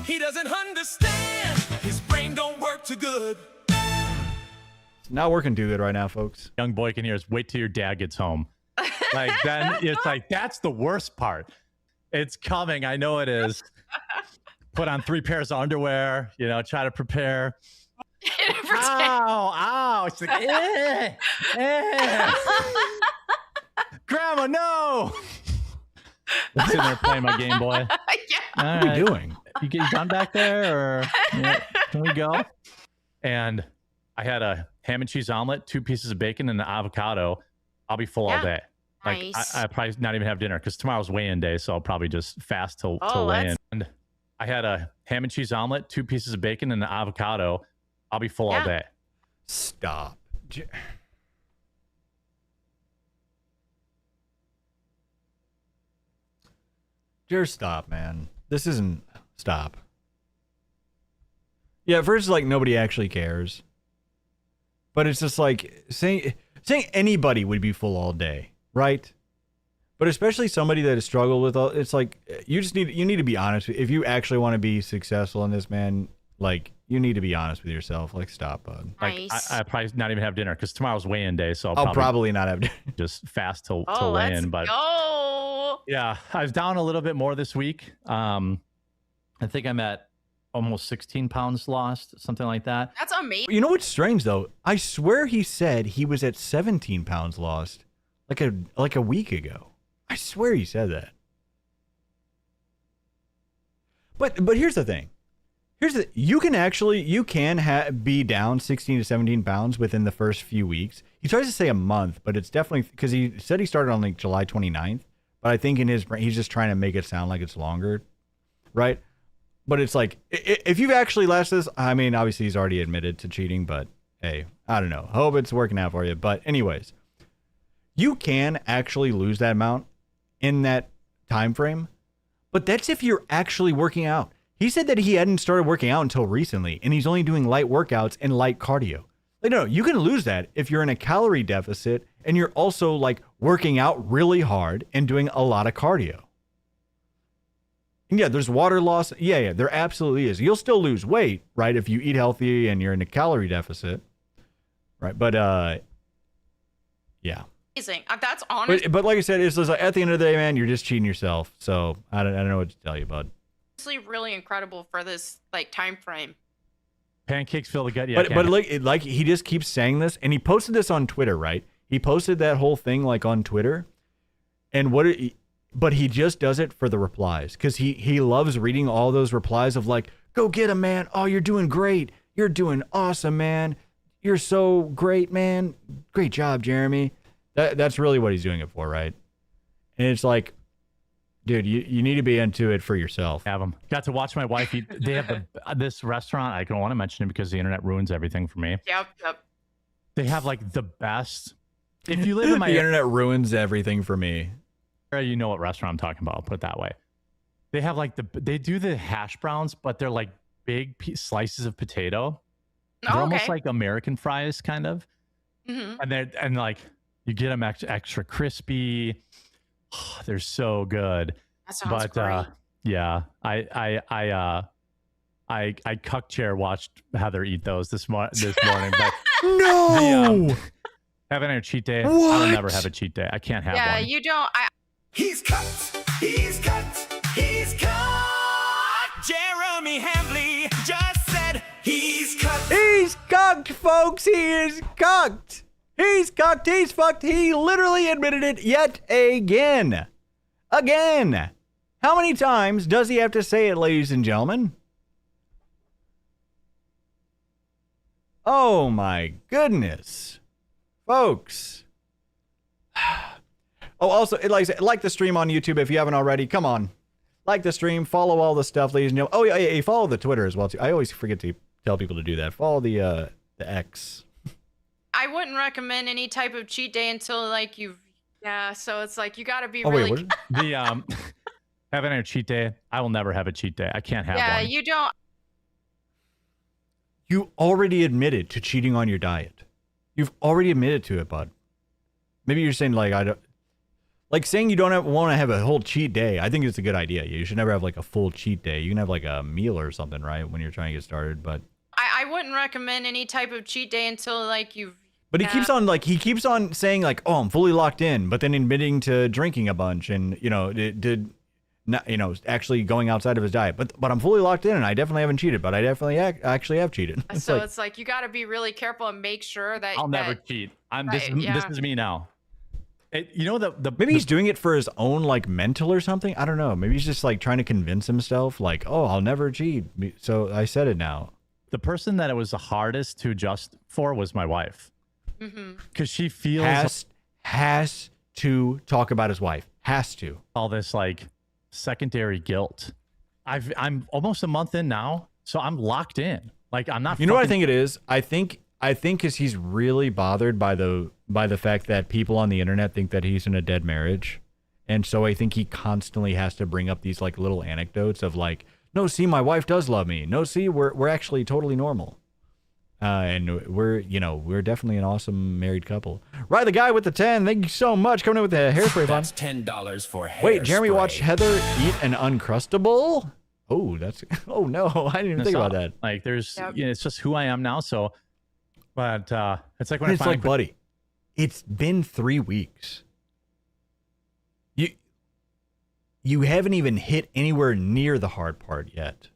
He doesn't understand. His brain don't work too good. It's not working too good right now, folks. Young boy can hear us. Wait till your dad gets home. Like then it's like that's the worst part. It's coming. I know it is. Put on 3 pairs of underwear. You know, try to prepare. Ow! It's like, Grandma, no! I'm sitting there playing my Game Boy. What are you doing? You done back there, or can we go? And I had a ham and cheese omelet, 2 pieces of bacon, and an avocado. I'll be full all day. Like Nice. I probably not even have dinner because tomorrow's weigh-in day, so I'll probably just fast till weigh in. And I had a ham and cheese omelet, 2 pieces of bacon, and an avocado. I'll be full all day. Stop. Just stop, man. This isn't stop. Yeah, at first, like, nobody actually cares. But it's just like saying anybody would be full all day, right? But especially somebody that has struggled with all, it's like you need to be honest. If you actually want to be successful in this, man, like you need to be honest with yourself. Like, stop, bud. Like I probably not even have dinner because tomorrow's weigh-in day, so I'll probably not have dinner. Just fast till Let's weigh-in. But go. yeah, I was down a little bit more this week. I think I'm at almost 16 pounds lost, something like that. That's amazing. You know what's strange though? I swear he said he was at 17 pounds lost, like a week ago. I swear he said that. But here's the thing. You can be down 16 to 17 pounds within the first few weeks. He tries to say a month, but it's definitely because he said he started on like July 29th. But I think in his brain, he's just trying to make it sound like it's longer, right? But it's like, if you've actually lasted this, I mean, obviously he's already admitted to cheating, but hey, I don't know. Hope it's working out for you. But anyways, you can actually lose that amount in that time frame, but that's if you're actually working out. He said that he hadn't started working out until recently, and he's only doing light workouts and light cardio. Like, no, you can lose that if you're in a calorie deficit and you're also like working out really hard and doing a lot of cardio. And yeah, there's water loss. Yeah, there absolutely is. You'll still lose weight, right, if you eat healthy and you're in a calorie deficit, right? But yeah. Amazing. That's honestly But like I said, it's just like at the end of the day, man, you're just cheating yourself. So I don't know what to tell you, bud. really incredible for this like time frame. Pancakes fill the gut. Yeah, but like he just keeps saying this, and he posted this on Twitter, right? He posted that whole thing like on Twitter, and but he just does it for the replies because he loves reading all those replies of like, go get him, man. Oh, you're doing great. You're doing awesome, man. You're so great, man. Great job, Jeremy. That's really what he's doing it for, right? And it's like, dude, you need to be into it for yourself. Have them. Got to watch my wife eat. They have this restaurant. I don't want to mention it because the internet ruins everything for me. Yep. They have like the best. If you live in my the internet ruins everything for me. You know what restaurant I'm talking about. I'll put it that way. They have like they do the hash browns, but they're like big slices of potato. They're almost like American fries, kind of. Mm-hmm. And like you get them extra crispy. Oh, they're so good. That sounds great. Yeah, I cuck chair watched Heather eat those this morning. But no, having a cheat day. What? I'll never have a cheat day. I can't have one. Yeah, you don't. He's cut. He's cut. He's cut. Jeremy Hambley just said he's cut. He's cucked, folks. He is cucked. He's cucked. He's fucked. He literally admitted it yet again. Again. How many times does he have to say it, ladies and gentlemen? Oh my goodness. Folks. Oh, also, like the stream on YouTube if you haven't already. Come on. Like the stream. Follow all the stuff, ladies and gentlemen. Oh, yeah, follow the Twitter as well, too. I always forget to tell people to do that. Follow the X. I wouldn't recommend any type of cheat day until like so it's like you got to be Wait, really what? The having a cheat day. I will never have a cheat day. I can't have one. Yeah, you don't. You already admitted to cheating on your diet. You've already admitted to it, bud. maybe you're saying like I don't. Like saying you don't want to have a whole cheat day, I think it's a good idea. You should never have like a full cheat day. You can have like a meal or something, right, when you're trying to get started. But I wouldn't recommend any type of cheat day until like you've. he keeps on saying like, oh, I'm fully locked in, but then admitting to drinking a bunch and actually going outside of his diet. But I'm fully locked in and I definitely haven't cheated, but I definitely actually have cheated. It's like you got to be really careful and make sure that I'll never cheat. This is me now. Maybe he's doing it for his own like mental or something. I don't know. Maybe he's just like trying to convince himself like, oh, I'll never cheat. So I said it now. The person that it was the hardest to adjust for was my wife. Because she feels has to talk about his wife. Has to. All this like secondary guilt. I'm almost a month in now, so I'm locked in. Like I'm not. You know what I think it is? I think because he's really bothered by the fact that people on the internet think that he's in a dead marriage, and so I think he constantly has to bring up these like little anecdotes of like, no, see, my wife does love me. No, see, we're actually totally normal, and we're definitely an awesome married couple. Right, the guy with the 10. Thank you so much coming in with the hairspray. That's $10 for hairspray. Wait, Jeremy watched Heather eat an Uncrustable. Oh, oh no, I didn't even think about that. Like, it's just who I am now. So. But it's like when it's like, buddy, it's been 3 weeks. You haven't even hit anywhere near the hard part yet.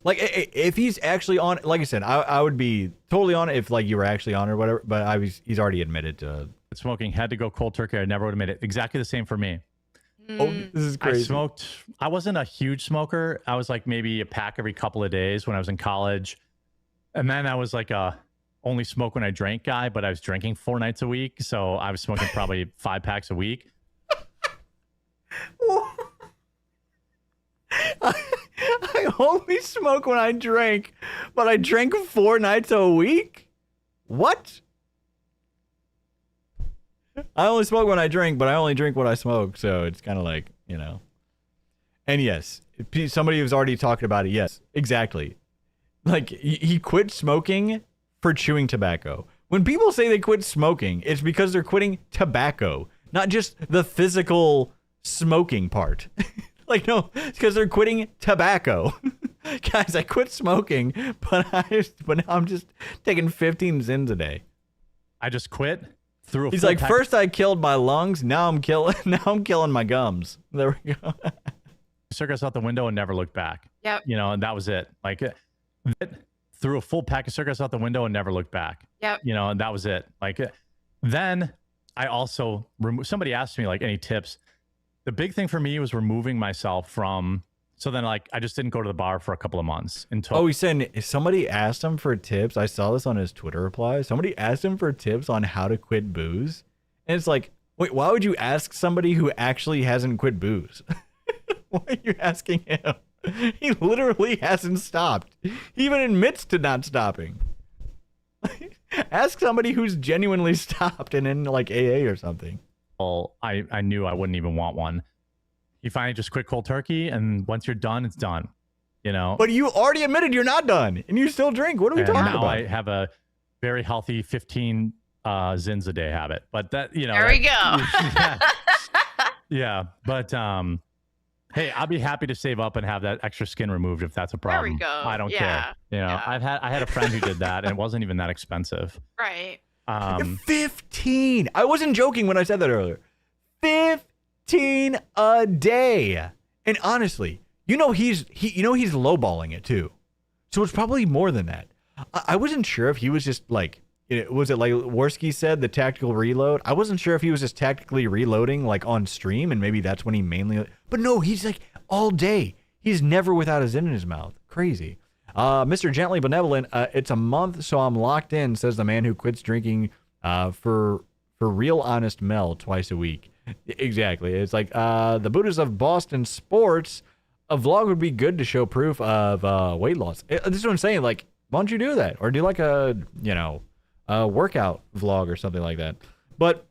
Like if he's actually on, like I said, I would be totally on it if like you were actually on or whatever. But he's already admitted to smoking. Had to go cold turkey. I never would admit it. Exactly the same for me. Oh, this is crazy. I wasn't a huge smoker. I was like maybe a pack every couple of days when I was in college. And then I was like a only smoke when I drank guy, but I was drinking 4 nights a week. So I was smoking probably 5 packs a week. I only smoke when I drink, but I drink 4 nights a week? What? I only smoke when I drink, but I only drink when I smoke. So it's kind of like, And yes, somebody who's already talked about it. Yes, exactly. Like, he quit smoking for chewing tobacco. When people say they quit smoking, it's because they're quitting tobacco, not just the physical smoking part. Like, no, it's because they're quitting tobacco. Guys, I quit smoking, but now I'm just taking 15 Zins a day. I just quit through. He's like, first I killed my lungs, now I'm killing my gums. There we go. Cigarettes out the window and never looked back. Yep. And that was it. Like. Threw a full pack of cigarettes out the window and never looked back. Yep. And that was it. Like, then I also somebody asked me like any tips. The big thing for me was removing myself from. So then like I just didn't go to the bar for a couple of months until. Oh, he said somebody asked him for tips. I saw this on his Twitter reply. Somebody asked him for tips on how to quit booze, and it's like, wait, why would you ask somebody who actually hasn't quit booze? Why are you asking him? He literally hasn't stopped. He even admits to not stopping. Ask somebody who's genuinely stopped and in like AA or something. Well, I knew I wouldn't even want one. You finally just quit cold turkey, and once you're done, it's done. But you already admitted you're not done, and you still drink. What are we talking about? Now I have a very healthy 15 Zins a day habit. But that, There we go. Yeah, but hey, I'll be happy to save up and have that extra skin removed if that's a problem. There we go. I don't care. I had a friend who did that, and it wasn't even that expensive. Right. 15. I wasn't joking when I said that earlier. 15 a day. And honestly, he's lowballing it too. So it's probably more than that. I wasn't sure if he was just like, was it like Worski said, the tactical reload? I wasn't sure if he was just tactically reloading like on stream, and maybe that's when he mainly. But no, he's like all day. He's never without a Zin in his mouth. Crazy. Mr. Gently Benevolent, it's a month, so I'm locked in, says the man who quits drinking for real honest Mel twice a week. Exactly. It's like the Buddhas of Boston sports. A vlog would be good to show proof of weight loss. This is what I'm saying. Like, why don't you do that? Or do like a workout vlog or something like that. But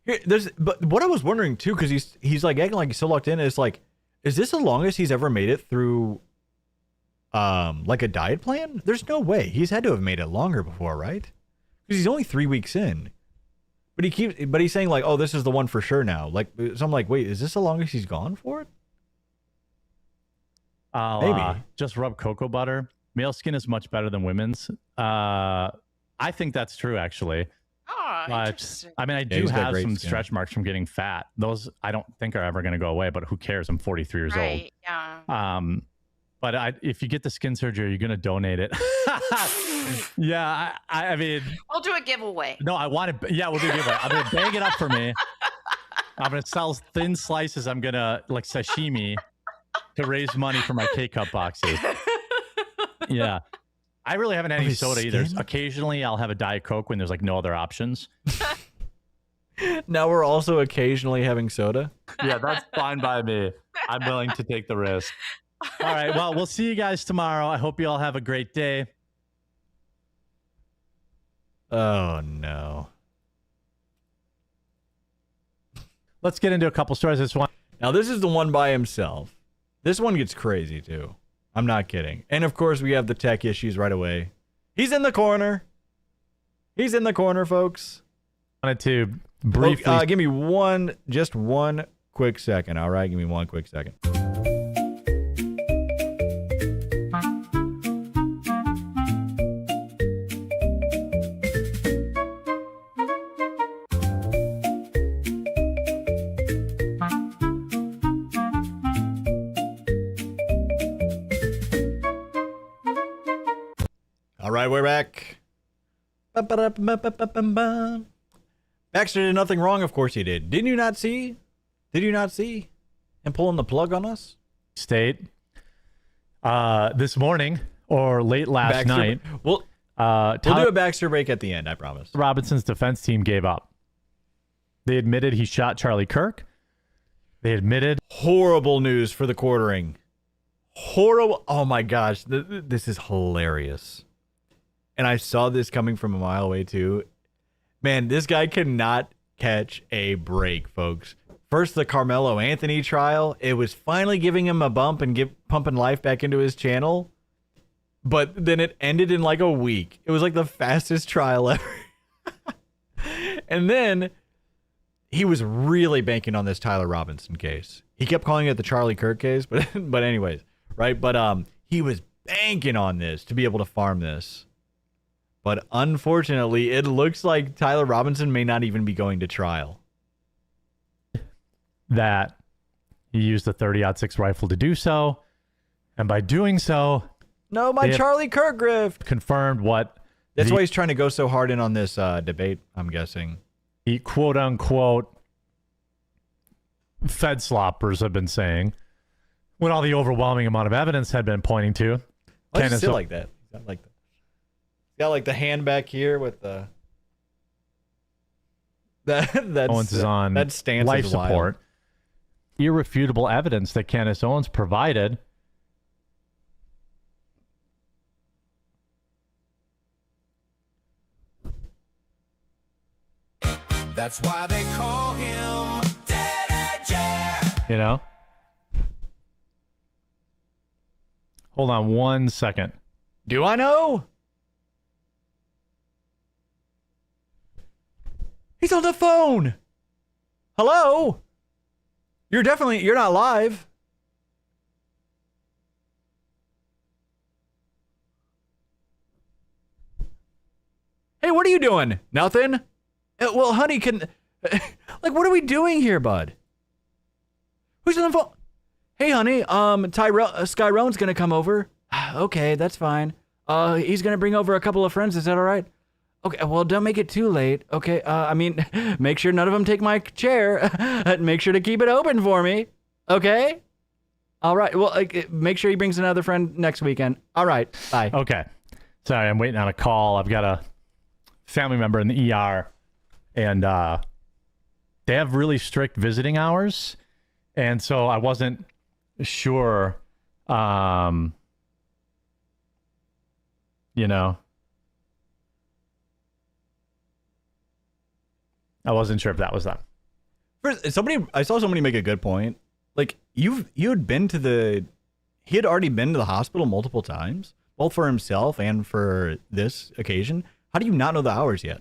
what I was wondering too, because he's like acting like he's so locked in. Is like, is this the longest he's ever made it through like a diet plan? There's no way. He's had to have made it longer before, right? Because he's only 3 weeks in. But he's saying like, oh, this is the one for sure now. Like, so I'm like, wait, is this the longest he's gone for it? Maybe. Just rub cocoa butter. Male skin is much better than women's. I think that's true, actually. Oh, interesting. I mean, I do have some stretch marks from getting fat. Those I don't think are ever going to go away, but who cares? I'm 43 years old. Yeah. But if you get the skin surgery, you're going to donate it. Yeah, I mean... We'll do a giveaway. No, I want to... Yeah, we'll do a giveaway. I'm going to bag it up for me. I'm going to sell thin slices. I'm going to, like, sashimi to raise money for my K-Cup boxes. Yeah. I really haven't had any soda either. Occasionally, I'll have a Diet Coke when there's, like, no other options. Now we're also occasionally having soda? Yeah, that's fine by me. I'm willing to take the risk. All right, well, we'll see you guys tomorrow. I hope you all have a great day. Oh, no. Let's get into a couple stories. Now, this is the one by himself. This one gets crazy, too. I'm not kidding. And, of course, we have the tech issues right away. He's in the corner. He's in the corner, folks. Wanted to briefly... give me just one quick second, all right? Give me one quick second. All right, we're back. Baxter did nothing wrong. Of course he did. Did you not see? Did you not see him pulling the plug on us? State. This morning or late last night. We'll do a Baxter break at the end, I promise. Robinson's defense team gave up. They admitted he shot Charlie Kirk. They admitted... Horrible news for the quartering. Horrible. Oh, my gosh. This is hilarious. And I saw this coming from a mile away, too. Man, this guy cannot catch a break, folks. First, the Carmelo Anthony trial. It was finally giving him a bump and pumping life back into his channel. But then it ended in like a week. It was like the fastest trial ever. And then he was really banking on this Tyler Robinson case. He kept calling it the Charlie Kirk case, but anyways, right? But he was banking on this to be able to farm this. But unfortunately, it looks like Tyler Robinson may not even be going to trial. That he used the 30-06 rifle to do so. And by doing so... No, my Charlie Kirk grift. Confirmed what... That's why he's trying to go so hard in on this debate, I'm guessing. The quote-unquote Fed sloppers have been saying, when all the overwhelming amount of evidence had been pointing to... Why does it sit like that? He's got like that. Got like the hand back here with the Owens is on that stance life is wild. support. Irrefutable evidence that Candace Owens provided. That's why they call him Daddy Jer. You know? Hold on 1 second. Do I know? He's on the phone. Hello? You're not live. Hey, what are you doing? Nothing? Well, honey, like, what are we doing here, bud? Who's on the phone? Hey, honey, Skyrone's gonna come over. Okay, that's fine. He's gonna bring over a couple of friends. Is that all right? Okay, well, don't make it too late. Okay, I mean, make sure none of them take my chair. Make sure to keep it open for me. Okay? All right. Well, make sure he brings another friend next weekend. All right. Bye. Okay. Sorry, I'm waiting on a call. I've got a family member in the ER, and they have really strict visiting hours, and so I wasn't sure, you know, I wasn't sure if that was them. First, I saw somebody make a good point. Like, he had already been to the hospital multiple times, both for himself and for this occasion. How do you not know the hours yet?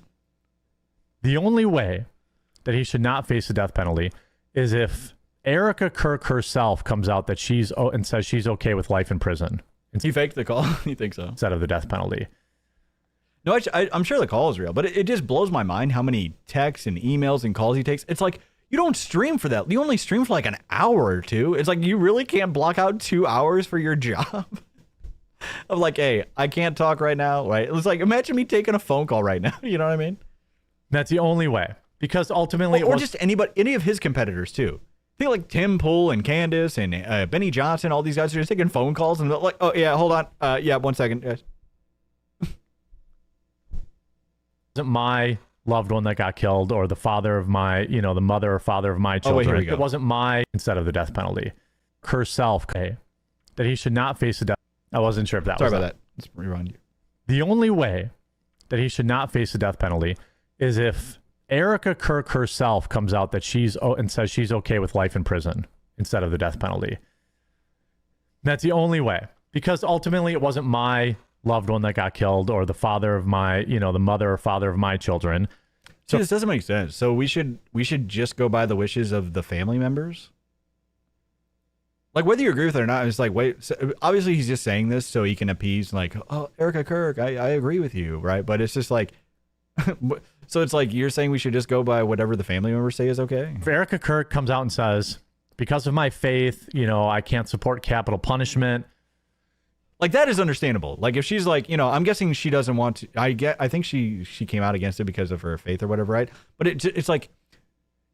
The only way that he should not face the death penalty is if Erica Kirk herself comes out that and says she's okay with life in prison. He faked the call? You think so? Instead of the death penalty. No, I'm sure the call is real, but it just blows my mind how many texts and emails and calls he takes. It's like, you don't stream for that. You only stream for like an hour or two. It's like, you really can't block out 2 hours for your job. Of like, hey, I can't talk right now, right? It's like, imagine me taking a phone call right now. You know what I mean? That's the only way. Because ultimately... Or just any of his competitors too. I think like Tim Pool and Candace and Benny Johnson, all these guys are just taking phone calls and they're like, oh yeah, hold on. Yeah, 1 second, guys. Wasn't my loved one that got killed or the father of my, the mother or father of my children. Oh, wait, here we go. It wasn't my instead of the death penalty. Herself, that he should not face the death. I wasn't sure if that Sorry was about that. Let's rewind you. The only way that he should not face the death penalty is if Erica Kirk herself comes out that and says she's okay with life in prison instead of the death penalty. That's the only way. Because ultimately it wasn't my loved one that got killed or the father of my, the mother or father of my children. So this doesn't make sense. So we should just go by the wishes of the family members? Like, whether you agree with it or not, it's like, wait, so obviously he's just saying this so he can appease, like, oh, Erica Kirk, I agree with you, right? But it's just like, so it's like, you're saying we should just go by whatever the family members say is okay? If Erica Kirk comes out and says, because of my faith, I can't support capital punishment. Like, that is understandable. Like, if she's like, I'm guessing she doesn't want to, I think she came out against it because of her faith or whatever, right? But it's like,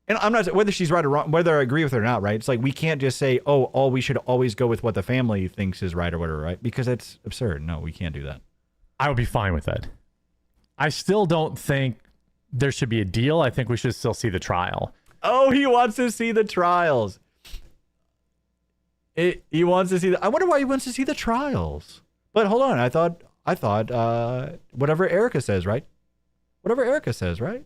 and I'm not, whether she's right or wrong, whether I agree with her or not, right? It's like, we can't just say, we should always go with what the family thinks is right or whatever, right? Because that's absurd. No, we can't do that. I would be fine with it. I still don't think there should be a deal. I think we should still see the trial. Oh, he wants to see the trials. He wants to see I wonder why he wants to see the trials. But hold on, I thought whatever Erica says, right? Whatever Erica says, right?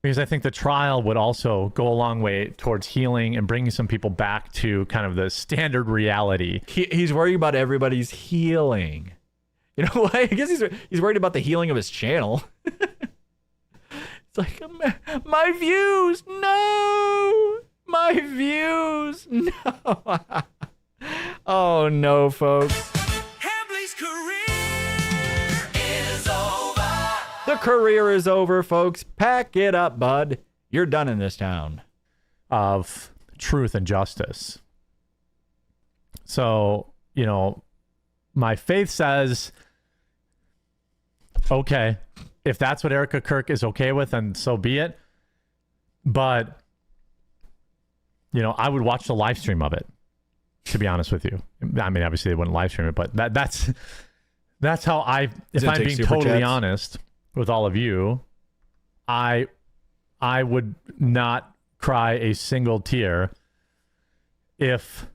Because I think the trial would also go a long way towards healing and bringing some people back to kind of the standard reality. He's worried about everybody's healing. You know what? I guess he's worried about the healing of his channel. It's like, my views, no! My views, no! Oh, no, folks. Hambley's career is over. The career is over, folks. Pack it up, bud. You're done in this town. Of truth and justice. So, my faith says, okay, if that's what Erica Kirk is okay with, then so be it. But, I would watch the live stream of it, to be honest with you. I mean, obviously they wouldn't live stream it, but that's how if I'm being totally honest with all of you, I would not cry a single tear if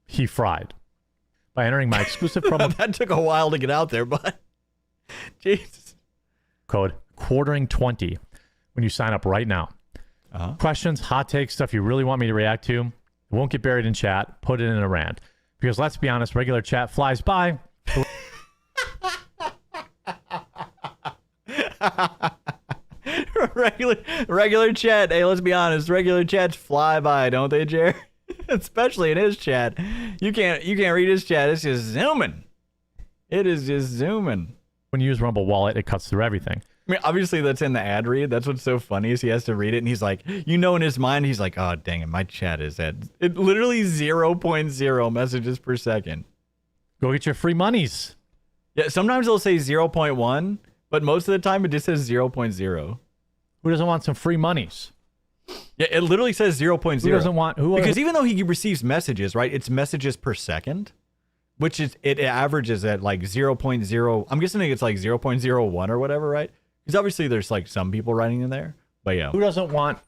he fried. By entering my exclusive promo. That took a while to get out there, but Jesus. Code quartering20 when you sign up right now. Questions, hot takes, stuff you really want me to react to. It won't get buried in chat. Put it in a rant. Because let's be honest, regular chat flies by. regular chat. Hey, let's be honest. Regular chats fly by, don't they, Jer? Especially in his chat. You can't read his chat. It's just zooming. It is just zooming. When you use Rumble Wallet, it cuts through everything. I mean, obviously that's in the ad read. That's what's so funny is he has to read it and he's like, in his mind, he's like, oh, dang it, my chat is at literally 0.0 messages per second. Go get your free monies. Yeah, sometimes it'll say 0.1, but most of the time it just says 0.0. Who doesn't want some free monies? Yeah, it literally says 0.0. Who doesn't want... Because even though he receives messages, right, it's messages per second, which is, it averages at like 0.0. I'm guessing it's like 0.01 or whatever, right? Because obviously there's like some people writing in there, but yeah. Who doesn't want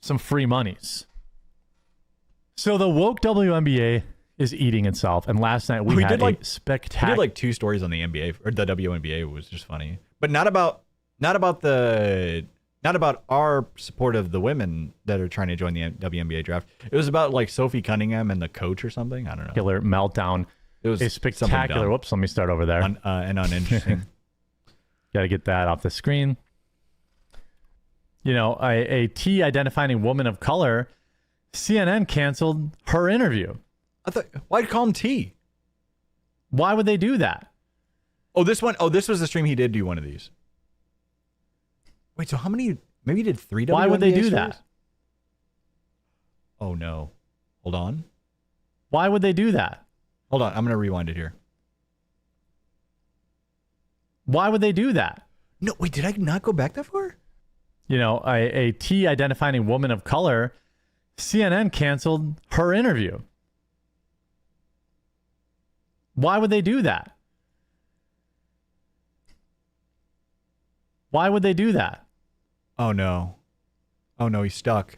some free monies? So the woke WNBA is eating itself, and last night we had a spectacular... We did like 2 stories on the NBA, or the WNBA was just funny. But not about our support of the women that are trying to join the WNBA draft. It was about like Sophie Cunningham and the coach or something. I don't know. Killer meltdown. It was a spectacular. Whoops, let me start over there. And uninteresting. Got to get that off the screen. You know, a T identifying woman of color, CNN canceled her interview. Why'd call him T? Why would they do that? Oh, this one. Oh, this was the stream he did do one of these. Wait, so how many? Maybe he did 3 WNBA Why would they do stories? that? Oh, no. Hold on. Why would they do that? Hold on. I'm going to rewind it here. Why would they do that? No, wait, did I not go back that far? You know, a T identifying woman of color, CNN canceled her interview. Why would they do that? Why would they do that? Oh, no. Oh, no, he's stuck.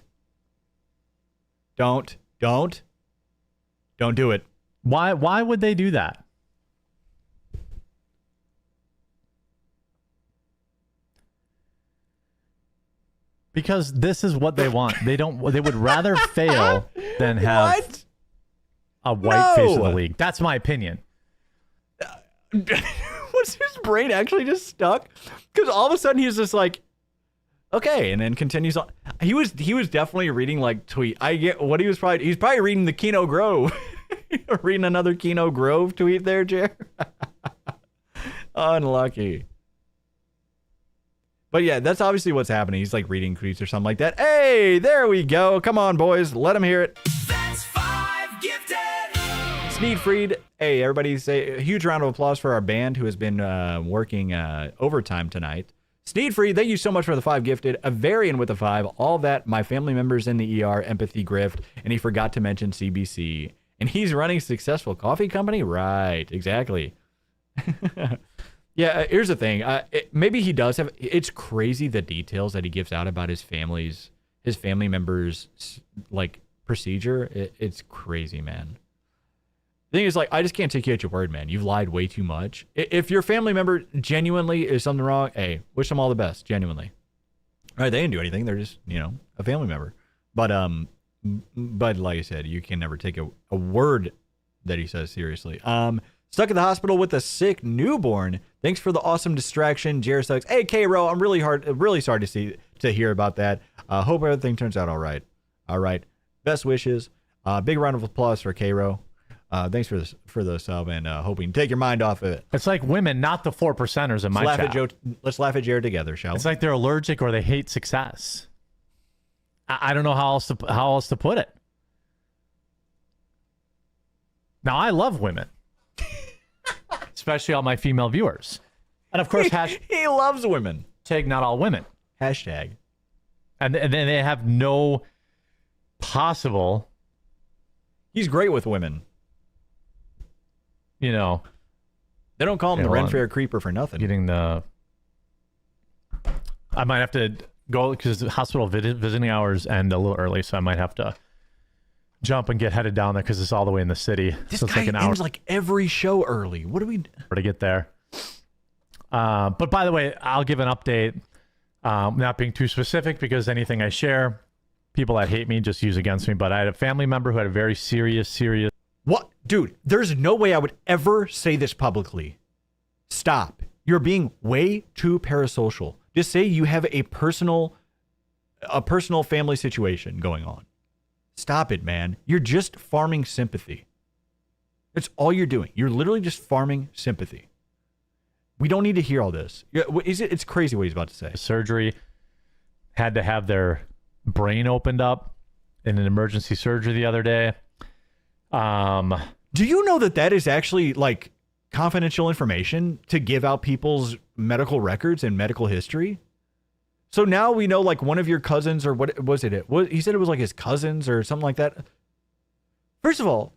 Don't do it. Why would they do that? Because this is what they want. They would rather fail than have a white face of the league. That's my opinion. Was his brain actually just stuck? Because all of a sudden he's just like, okay, and then continues on. He was definitely reading like tweet. I get what he's probably reading the Keno Grove. Reading another Keno Grove tweet there, Jer. Unlucky. But yeah, that's obviously what's happening. He's like reading tweets or something like that. Hey, there we go. Come on, boys. Let him hear it. That's 5 gifted. Sneedfried. Hey, everybody say a huge round of applause for our band who has been working overtime tonight. Sneedfried, thank you so much for the 5 gifted. A Varian with a 5. All that, my family members in the ER, empathy grift, and he forgot to mention CBC. And he's running a successful coffee company? Right, exactly. Yeah, here's the thing. Maybe he does have. It's crazy the details that he gives out about his family members' like procedure. It's crazy, man. The thing is, like, I just can't take you at your word, man. You've lied way too much. If your family member genuinely is something wrong, hey, wish them all the best, genuinely. All right, they didn't do anything. They're just, a family member. But like I said, you can never take a word that he says seriously. Stuck at the hospital with a sick newborn. Thanks for the awesome distraction, Jer sucks. Hey, K-Ro, I'm really sorry to hear about that. Hope everything turns out all right. All right, best wishes. Big round of applause for K-Ro. Thanks for the sub, and hope we can take your mind off of it. It's like women, not the 4%ers in my chat. Let's laugh at Jared together, shall we? It's like they're allergic or they hate success. I don't know how else to put it. Now, I love women. Especially all my female viewers. And of course, he loves women. Hashtag not all women. Hashtag. And then they have no possible. He's great with women. They don't call him the Ren Fair Creeper for nothing. I might have to go because the hospital visiting hours end a little early, so I might have to jump and get headed down there because it's all the way in the city. This so it's guy like an hour ends like every show early. What do we to get there? But by the way, I'll give an update. Not being too specific because anything I share, people that hate me just use against me. But I had a family member who had a very serious. What? Dude, there's no way I would ever say this publicly. Stop. You're being way too parasocial. Just say you have a personal family situation going on. Stop it, man. You're just farming sympathy. That's all you're doing. You're literally just farming sympathy. We don't need to hear all this. It's crazy what he's about to say. Surgery, had to have their brain opened up in an emergency surgery the other day. Do you know that is actually like confidential information to give out people's medical records and medical history? So now we know like one of your cousins or what was it? He said it was like his cousins or something like that. First of all,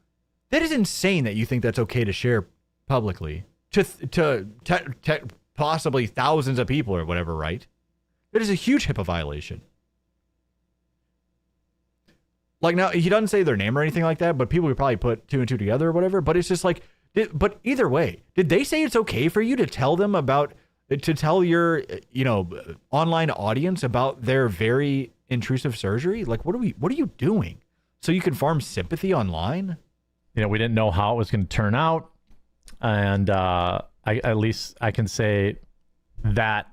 that is insane that you think that's okay to share publicly to possibly thousands of people or whatever, right? That is a huge HIPAA violation. Like now, he doesn't say their name or anything like that, but people could probably put 2 and 2 together or whatever. But it's just like, but either way, did they say it's okay for you to tell them to tell your, online audience about their very intrusive surgery? Like, what are you doing? So you can farm sympathy online? We didn't know how it was going to turn out. And at least I can say that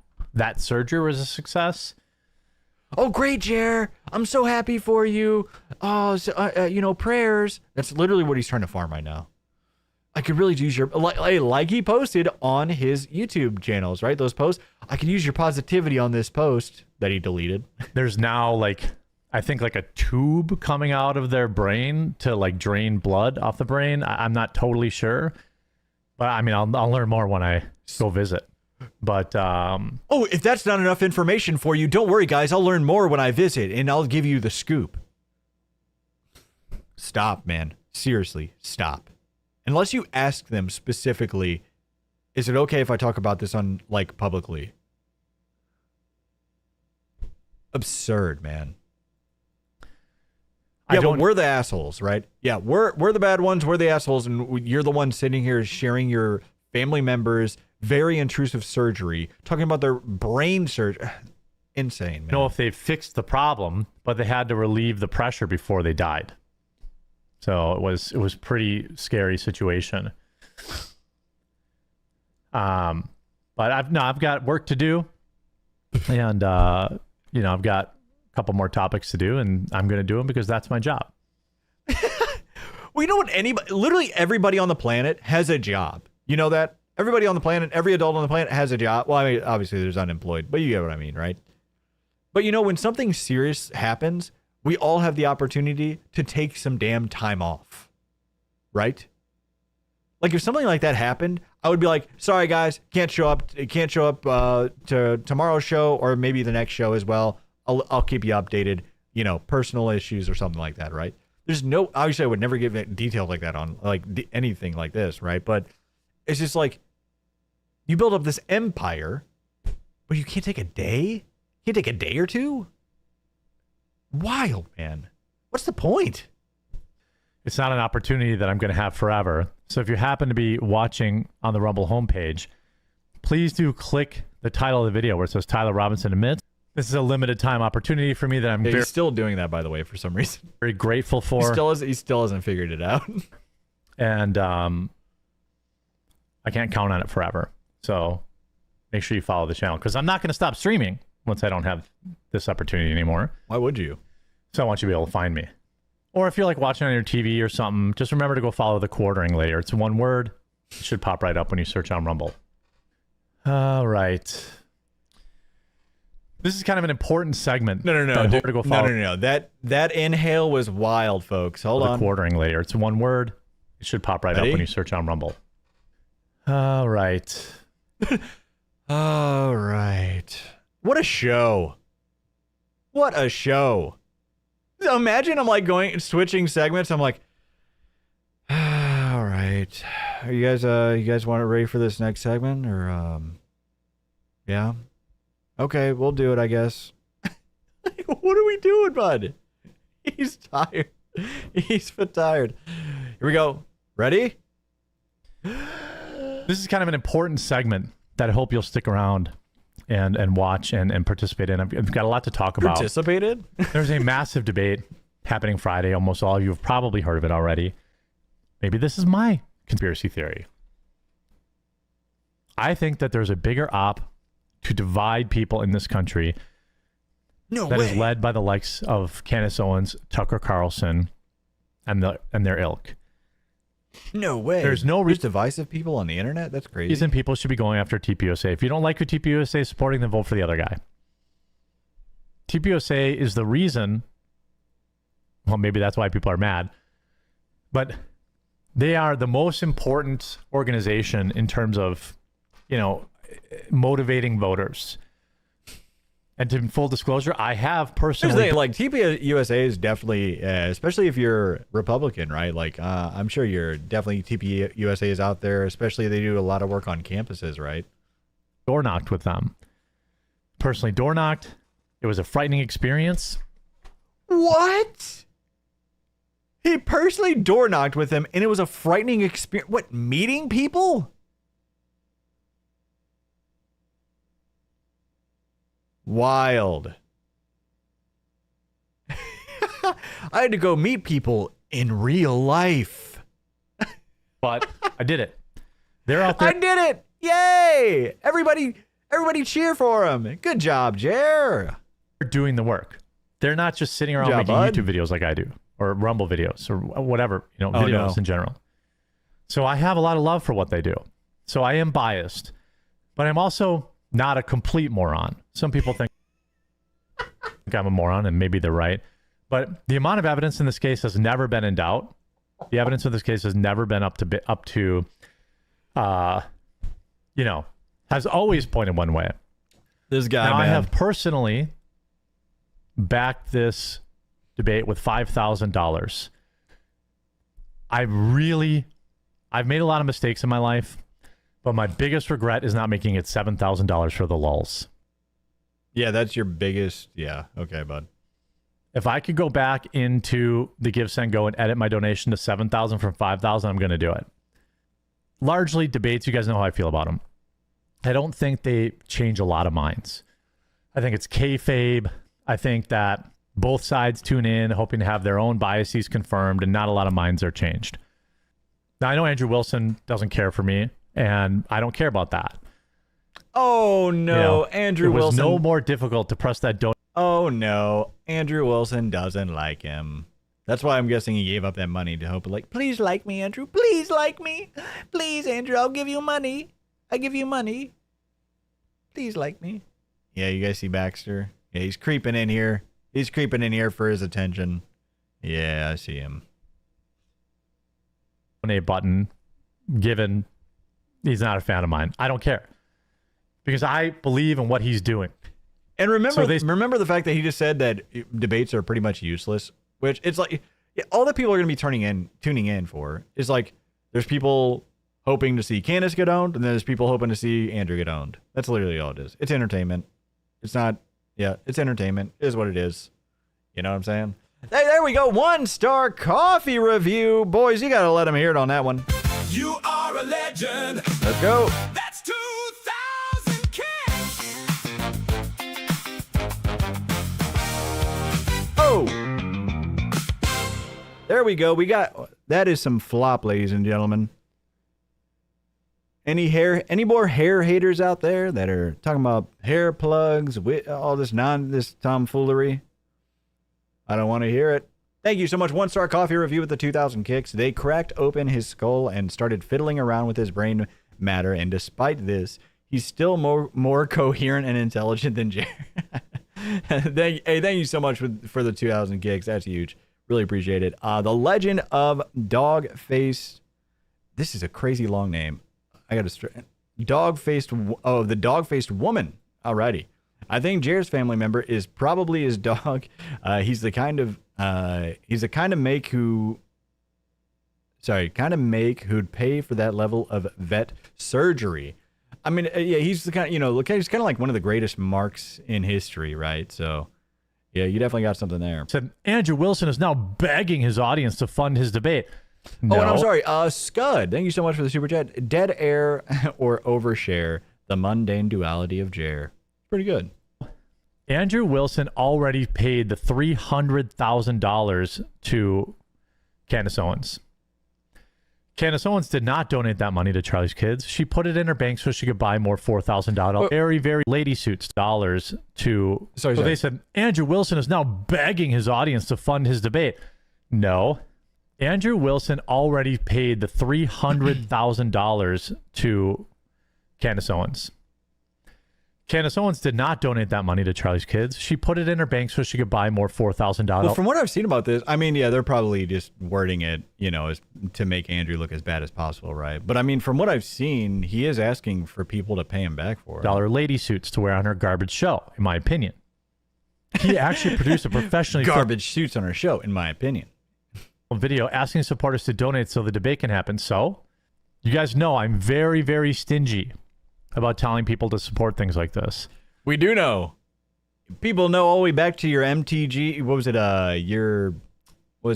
surgery was a success. Oh, great, Jer. I'm so happy for you. Oh, so, prayers. That's literally what he's trying to farm right now. I could really use your, like he posted on his YouTube channels, right? Those posts. I could use your positivity on this post that he deleted. There's now I think a tube coming out of their brain to drain blood off the brain. I'm not totally sure, but I mean, I'll learn more when I go visit. But if that's not enough information for you, don't worry, guys. I'll learn more when I visit, and I'll give you the scoop. Stop, man. Seriously, stop. Unless you ask them specifically, is it okay if I talk about this on publicly? Absurd, man. Yeah, but we're the assholes, right? Yeah, we're the bad ones. We're the assholes, and you're the ones sitting here sharing your family members' very intrusive surgery, talking about their brain surgery. Insane, man. Know if they fixed the problem, but they had to relieve the pressure before they died. So it was pretty scary situation. But I've got work to do, and I've got a couple more topics to do, and I'm going to do them because that's my job. Well, you know what? Literally everybody on the planet has a job. You know that? Everybody on the planet, every adult on the planet has a job. Well, I mean, obviously there's unemployed, but you get what I mean, right? But when something serious happens, we all have the opportunity to take some damn time off, right? If something like that happened, I would be like, sorry guys, can't show up to tomorrow's show or maybe the next show as well. I'll keep you updated, personal issues or something like that, right? There's obviously I would never give details like that on anything like this, right? But it's just you build up this empire, but you can't take a day? You can't take a day or two? Wild, man. What's the point? It's not an opportunity that I'm going to have forever. So if you happen to be watching on the Rumble homepage, please do click the title of the video where it says Tyler Robinson Admits. This is a limited time opportunity for me that I'm he's still doing that, by the way, for some reason. Very grateful for. He still hasn't figured it out. And I can't count on it forever. So make sure you follow the channel because I'm not going to stop streaming once I don't have this opportunity anymore. Why would you? So I want you to be able to find me. Or if you're watching on your TV or something, just remember to go follow the quartering layer. It's one word. It should pop right up when you search on Rumble. All right. This is kind of an important segment. No. That inhale was wild, folks. Hold on. The quartering layer. It's one word. It should pop right up when you search on Rumble. All right. All right. What a show. What a show. Imagine I'm switching segments. I'm like, all right. Are you guys want it ready for this next segment or yeah? Okay, we'll do it, I guess. What are we doing, bud? He's tired. He's tired. Here we go. Ready? This is kind of an important segment that I hope you'll stick around and watch and participate in. I've got a lot to talk about. Participated? There's a massive debate happening Friday. Almost all of you have probably heard of it already. Maybe this is my conspiracy theory. I think that there's a bigger op to divide people in this country that is led by the likes of Candace Owens, Tucker Carlson, and their ilk. No way. There's divisive people on the internet? That's crazy. Reason people should be going after TPUSA. If you don't like who TPUSA is supporting, then vote for the other guy. TPUSA is the reason, well, maybe that's why people are mad, but they are the most important organization in terms of, motivating voters. And to full disclosure, I have personally... TPUSA is definitely, especially if you're Republican, right? I'm sure you're definitely TPUSA is out there, especially they do a lot of work on campuses, right? Door knocked with them. Personally door knocked. It was a frightening experience. What? He personally door knocked with him, and it was a frightening experience. What, meeting people? Wild. I had to go meet people in real life. But I did it. They're out there. I did it. Yay. Everybody cheer for him. Good job, Jer. They're doing the work. They're not just sitting around making YouTube videos like I do, or Rumble videos, or whatever, videos in general. So I have a lot of love for what they do. So I am biased, but I'm also not a complete moron. Some people think I'm a moron, and maybe they're right. But the amount of evidence in this case has never been in doubt. The evidence in this case has never been has always pointed one way. This guy, now, man. I have personally backed this debate with $5,000. I've made a lot of mistakes in my life, but my biggest regret is not making it $7,000 for the lulz. Yeah, that's your biggest. Yeah. Okay, bud. If I could go back into the Give, Send, Go and edit my donation to $7,000 from $5,000, I'm going to do it. Largely debates, you guys know how I feel about them. I don't think they change a lot of minds. I think it's kayfabe. I think that both sides tune in, hoping to have their own biases confirmed, and not a lot of minds are changed. Now, I know Andrew Wilson doesn't care for me, and I don't care about that. Oh, no. Andrew Wilson. It was no more difficult to press that donate. Oh, no. Andrew Wilson doesn't like him. That's why I'm guessing he gave up that money to hope, like, please like me, Andrew. Please like me. Please, Andrew, I'll give you money. I give you money. Please like me. Yeah, you guys see Baxter? Yeah, he's creeping in here. He's creeping in here for his attention. Yeah, I see him. Donate button, given he's not a fan of mine. I don't care. Because I believe in what he's doing. And remember the fact that he just said that debates are pretty much useless, which it's like all that people are going to be tuning in for is like there's people hoping to see Candace get owned, and then there's people hoping to see Andrew get owned. That's literally all it is. It's entertainment. It's not, it's entertainment. It is what it is. You know what I'm saying? Hey, there we go. 1-star coffee review. Boys, you got to let them hear it on that one. You are a legend. Let's go. That's 2,000 kicks. Oh. There we go. That is some flop, ladies and gentlemen. Any more hair haters out there that are talking about hair plugs, all this tomfoolery? I don't want to hear it. Thank you so much. 1-star coffee review with the 2,000 kicks. They cracked open his skull and started fiddling around with his brain matter, and despite this, he's still more coherent and intelligent than Jerry. Thank you so much for the 2,000 kicks. That's huge. Really appreciate it. The Legend of Dog-Faced. This is a crazy long name. I got to the Dog-Faced Woman. Alrighty. I think Jer's family member is probably his dog. He's the kind of make who'd pay for that level of vet surgery. I mean, yeah, he's the kind, he's kind of like one of the greatest marks in history, right? So, yeah, you definitely got something there. Said Andrew Wilson is now begging his audience to fund his debate. No. Oh, and I'm sorry, Scud, thank you so much for the super chat. Dead air or overshare, the mundane duality of Jer. Pretty good. Andrew Wilson already paid the $300,000 to Candace Owens. Candace Owens did not donate that money to Charlie's Kids. She put it in her bank so she could buy more $4,000 very, very lady suits dollars to. So they said Andrew Wilson is now begging his audience to fund his debate. No. Andrew Wilson already paid the $300,000 to Candace Owens. Candace Owens did not donate that money to Charlie's Kids. She put it in her bank so she could buy more $4,000. Well, from what I've seen about this, I mean, yeah, they're probably just wording it, as to make Andrew look as bad as possible, right? But I mean, from what I've seen, he is asking for people to pay him back for it. Dollar lady suits to wear on her garbage show, in my opinion. He actually produced a professionally garbage suits on her show, in my opinion. Video asking supporters to donate so the debate can happen. So, you guys know I'm very, very stingy about telling people to support things like this. We do know. People know all the way back to your MTG. What was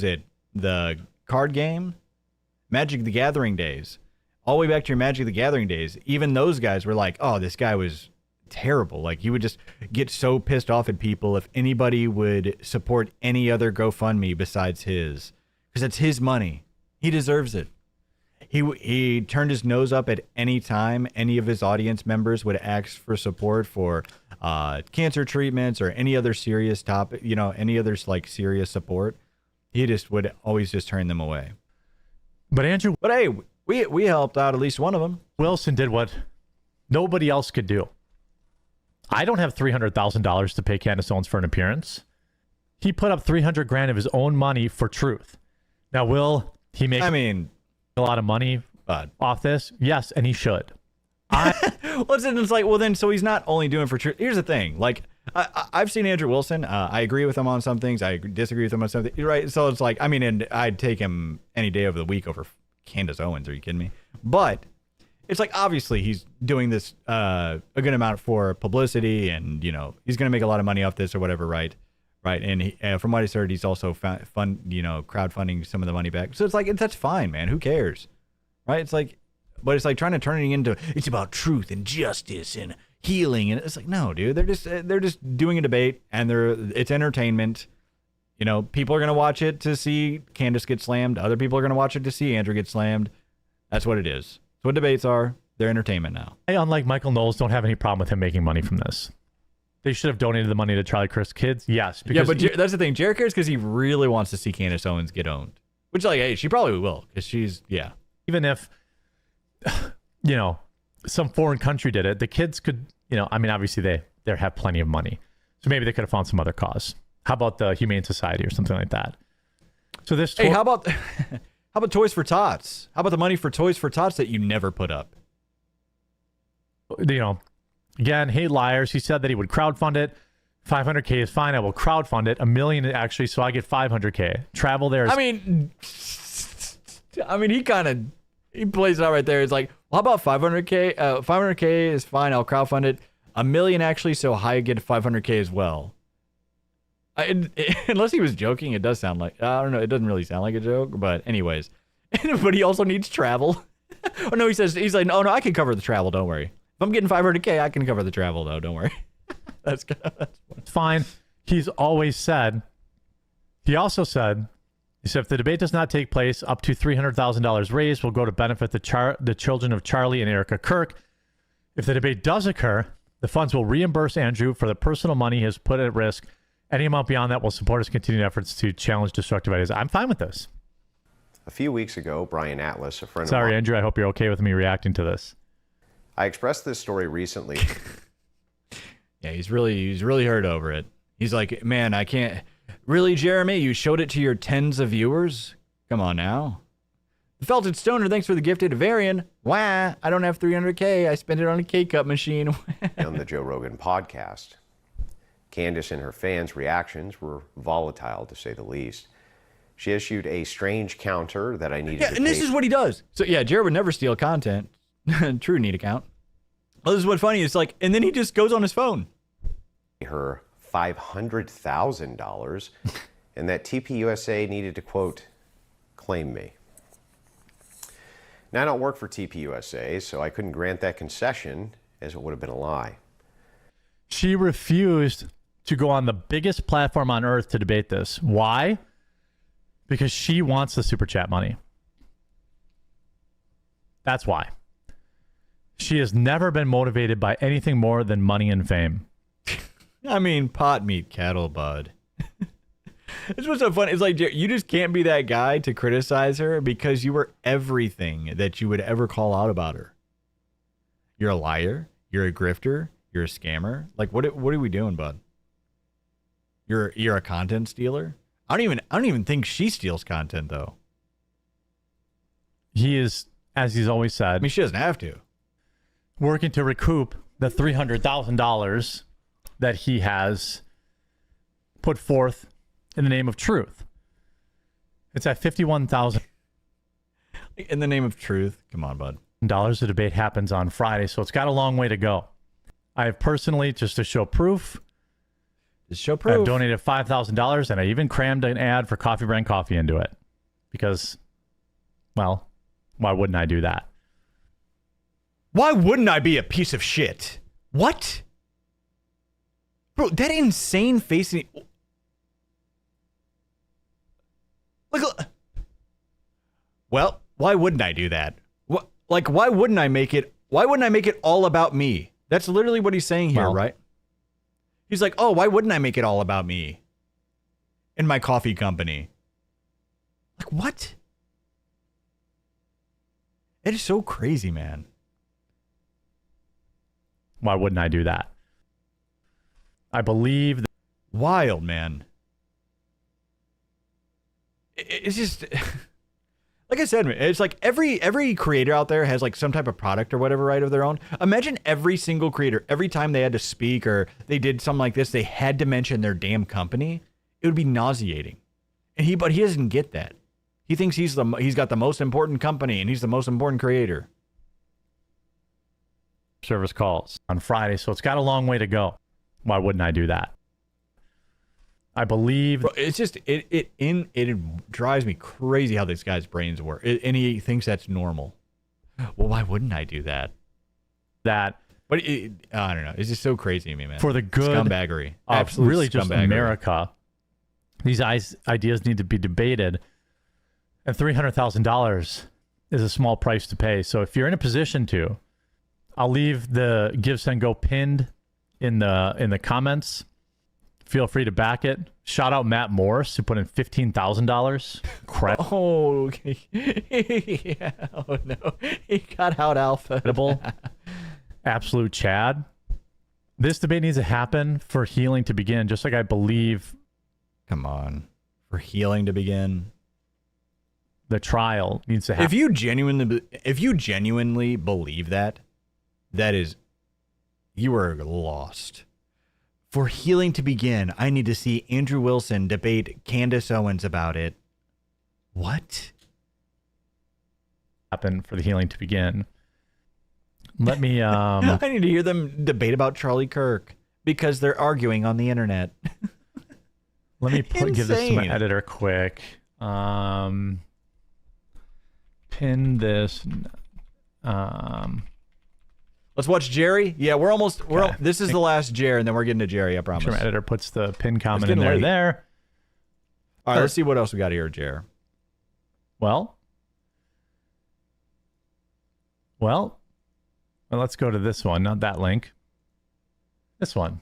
it? The card game? Magic the Gathering days. All the way back to your Magic the Gathering days. Even those guys were like, oh, this guy was terrible. Like, he would just get so pissed off at people if anybody would support any other GoFundMe besides his. Because it's his money. He deserves it. He turned his nose up at any time any of his audience members would ask for support for cancer treatments or any other serious topic, any other like serious support, he just would always just turn them away. But Andrew, hey, we helped out at least one of them. Wilson did what nobody else could do. I don't have $300,000 to pay Candace Owens for an appearance. He put up $300,000 of his own money for Truth. Now, will he make a lot of money off this? Yes, and he should. It's like, well, then, so he's not only doing for Truth. Here's the thing. Like, I've seen Andrew Wilson. I agree with him on some things. I disagree with him on something. Right? So it's like, and I'd take him any day of the week over Candace Owens. Are you kidding me? But it's like, obviously, he's doing this a good amount for publicity, and, he's going to make a lot of money off this or whatever, right? Right. And from what I heard, he's also crowdfunding some of the money back. So it's like, that's fine, man. Who cares? Right? It's like, but it's like trying to turn it into, it's about truth and justice and healing. And it's like, no, dude, they're just doing a debate, and it's entertainment. People are going to watch it to see Candace get slammed. Other people are going to watch it to see Andrew get slammed. That's what it is. That's what debates are. They're entertainment now. I, unlike Michael Knowles, don't have any problem with him making money from this. They should have donated the money to Charlie Kirk's kids. Yes. Yeah, but that's the thing. Jared cares because he really wants to see Candace Owens get owned. Which, like, hey, she probably will, because she's, yeah. Even if, some foreign country did it, the kids could, obviously they have plenty of money. So maybe they could have found some other cause. How about the Humane Society or something like that? So this... Hey, how about Toys for Tots? How about the money for Toys for Tots that you never put up? Again, hey, liars. He said that he would crowdfund it. 500K is fine. I will crowdfund it. $1 million, actually, so I get 500K. Travel there is... he plays it out right there. It's like, well, how about 500K? 500K is fine. I'll crowdfund it. $1 million, actually, so I get 500K as well. Unless he was joking, it does sound like... I don't know. It doesn't really sound like a joke, but anyways. But he also needs travel. Oh, no, he's like, no, I can cover the travel. Don't worry. If I'm getting 500K, I can cover the travel, though. Don't worry. That's fine. He also said, if the debate does not take place, up to $300,000 raised will go to benefit the children of Charlie and Erica Kirk. If the debate does occur, the funds will reimburse Andrew for the personal money he has put at risk. Any amount beyond that will support his continued efforts to challenge destructive ideas. I'm fine with this. A few weeks ago, Brian Atlas, a friend of Sorry, mine... Andrew, I hope you're okay with me reacting to this. I expressed this story recently. Yeah, he's really hurt over it. He's like, man, I can't... Really, Jeremy? You showed it to your tens of viewers? Come on now. The Felted Stoner, thanks for the gifted. Varian, wah, I don't have 300K. I spent it on a K-Cup machine. On the Joe Rogan podcast. Candace and her fans' reactions were volatile, to say the least. She issued a strange counter that I needed to and this is what he does. So, yeah, Jared would never steal content. True neat account. Well, this is what's funny. It's like, and then he just goes on his phone. Her $500,000, and that TPUSA needed to, quote, claim me. Now, I don't work for TPUSA, so I couldn't grant that concession, as it would have been a lie. She refused to go on the biggest platform on earth to debate this. Why? Because she wants the super chat money. That's why. She has never been motivated by anything more than money and fame. Pot meat cattle, bud. It's what's so funny. It's like, you just can't be that guy to criticize her because you were everything that you would ever call out about her. You're a liar. You're a grifter. You're a scammer. Like, what are we doing, bud? You're a content stealer. I don't even think she steals content, though. He is, as he's always said, she doesn't have to. Working to recoup the $300,000 that he has put forth in the name of truth. It's at $51,000. In the name of truth? Come on, bud. The debate happens on Friday, so it's got a long way to go. I have personally, just to show proof, I've donated $5,000, and I even crammed an ad for Coffee Brand Coffee into it. Because, well, why wouldn't I do that? Why wouldn't I be a piece of shit? What? Bro, that insane face... Look. Well, why wouldn't I do that? Why wouldn't I make it all about me? That's literally what he's saying here, right? He's like, oh, why wouldn't I make it all about me and my coffee company? Like, what? It is so crazy, man. Why wouldn't I do that? I believe... Wild, man. It's just... Like I said, it's like every creator out there has like some type of product or whatever, right, of their own. Imagine every single creator, every time they had to speak or they did something like this, they had to mention their damn company. It would be nauseating. But he doesn't get that. He thinks he's got the most important company and he's the most important creator. Service calls on Friday, so it's got a long way to go. Why wouldn't I do that? I believe... Bro, it's just, it drives me crazy how this guy's brains work. And he thinks that's normal. Well, why wouldn't I do that? But I don't know. It's just so crazy to me, man. For the good scumbaggery. Of Absolute really just scumbaggery. America, these ideas need to be debated. And $300,000 is a small price to pay. So if you're in a position to, I'll leave the Give, Send, Go pinned in the comments. Feel free to back it. Shout out Matt Morris, who put in $15,000. Crap. Oh, okay. Yeah. Oh, no. He got out alpha. Absolute Chad. This debate needs to happen for healing to begin, just like I believe... Come on. For healing to begin? The trial needs to happen. If you genuinely believe that is... You are lost. For healing to begin, I need to see Andrew Wilson debate Candace Owens about it. What? Happen for the healing to begin. Let me... I need to hear them debate about Charlie Kirk because they're arguing on the internet. Let me give this to my editor quick. Pin this. Let's watch Jerry. Yeah, this is the last Jerry, and then we're getting to Jerry, I promise. Sure, my editor puts the pin comment in there. All right, let's see what else we got here, Jerry. Well, let's go to this one, not that link. This one.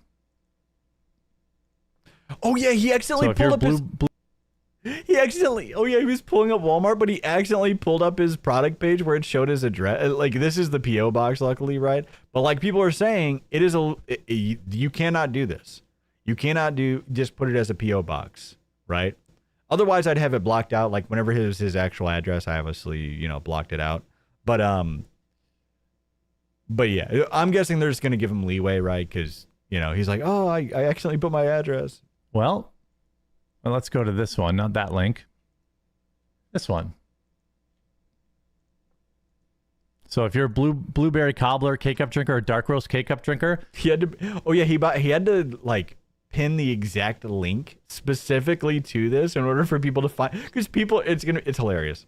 Oh, yeah, he accidentally pulled up his... he was pulling up Walmart, but he accidentally pulled up his product page where it showed his address. Like, this is the P.O. box, luckily, right? But like people are saying, you cannot do this. You cannot just put it as a P.O. box, right? Otherwise, I'd have it blocked out. Like, whenever his actual address, I obviously, blocked it out. But yeah, I'm guessing they're just going to give him leeway, right? Because, he's like, oh, I accidentally put my address. Well, let's go to this one, not that link. This one. So if you're a blueberry cobbler K-cup drinker or dark roast K-cup drinker, he had to like pin the exact link specifically to this in order for people to find, because it's hilarious.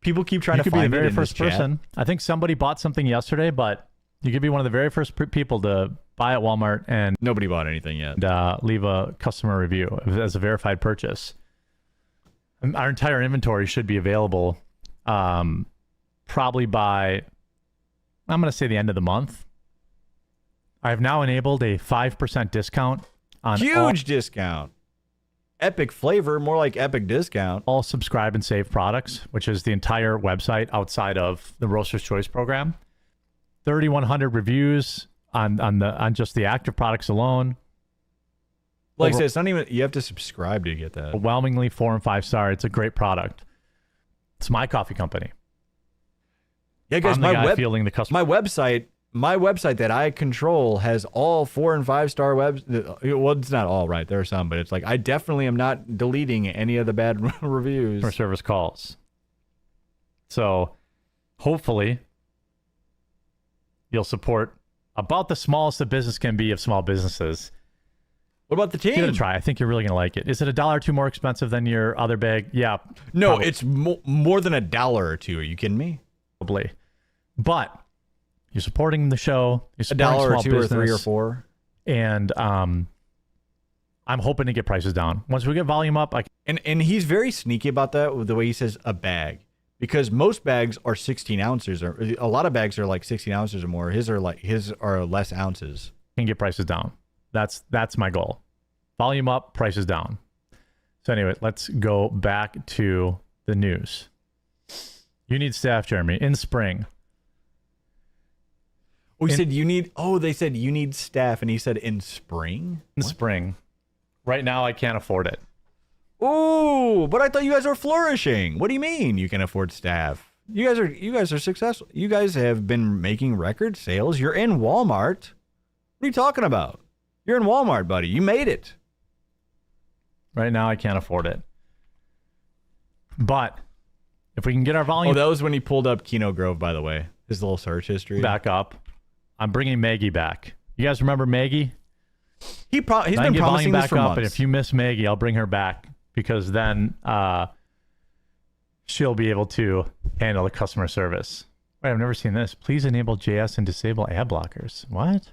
People keep trying to find it in this chat. You could be the very first person. I think somebody bought something yesterday, but you could be one of the very first people to buy at Walmart, and nobody bought anything yet. Leave a customer review as a verified purchase. Our entire inventory should be available probably by, I'm going to say, the end of the month. I have now enabled a 5% discount on huge discount. Epic flavor, more like epic discount. All subscribe and save products, which is the entire website outside of the Roaster's Choice program. 3,100 reviews on just the active products alone. Like I said, it's not even, you have to subscribe to get that. Overwhelmingly 4 and 5 star. It's a great product. It's my coffee company. Yeah, guys, my website that I control has all 4 and 5 star webs. Well, it's not all, right? There are some, but it's like I definitely am not deleting any of the bad reviews or service calls. So, hopefully, you'll support about the smallest a business can be of small businesses. What about the team? Give it a try. I think you're really going to like it. Is it $1 or $2 more expensive than your other bag? Yeah. No, probably. It's more than $1 or $2. Are you kidding me? Probably. But you're supporting the show. You're supporting $1 or $2 business, or $3 or $4. And I'm hoping to get prices down. Once we get volume up, and he's very sneaky about that with the way he says a bag. Because most bags are 16 ounces, or a lot of bags are like 16 ounces or more. His are less ounces. Can get prices down. That's my goal. Volume up, prices down. So anyway, let's go back to the news. You need staff, Jeremy, in spring. We said you need. Oh, they said you need staff, and he said in spring. In spring. Right now, I can't afford it. Oh, but I thought you guys were flourishing. What do you mean you can afford staff? You guys are successful. You guys have been making record sales. You're in Walmart. What are you talking about? You're in Walmart, buddy. You made it. Right now, I can't afford it. But if we can get our volume... Oh, that was when he pulled up Keno Grove, by the way. His little search history. Back up. I'm bringing Maggie back. You guys remember Maggie? He's been promising this for months. And if you miss Maggie, I'll bring her back because then she'll be able to handle the customer service. Wait, I've never seen this. Please enable JS and disable ad blockers. What?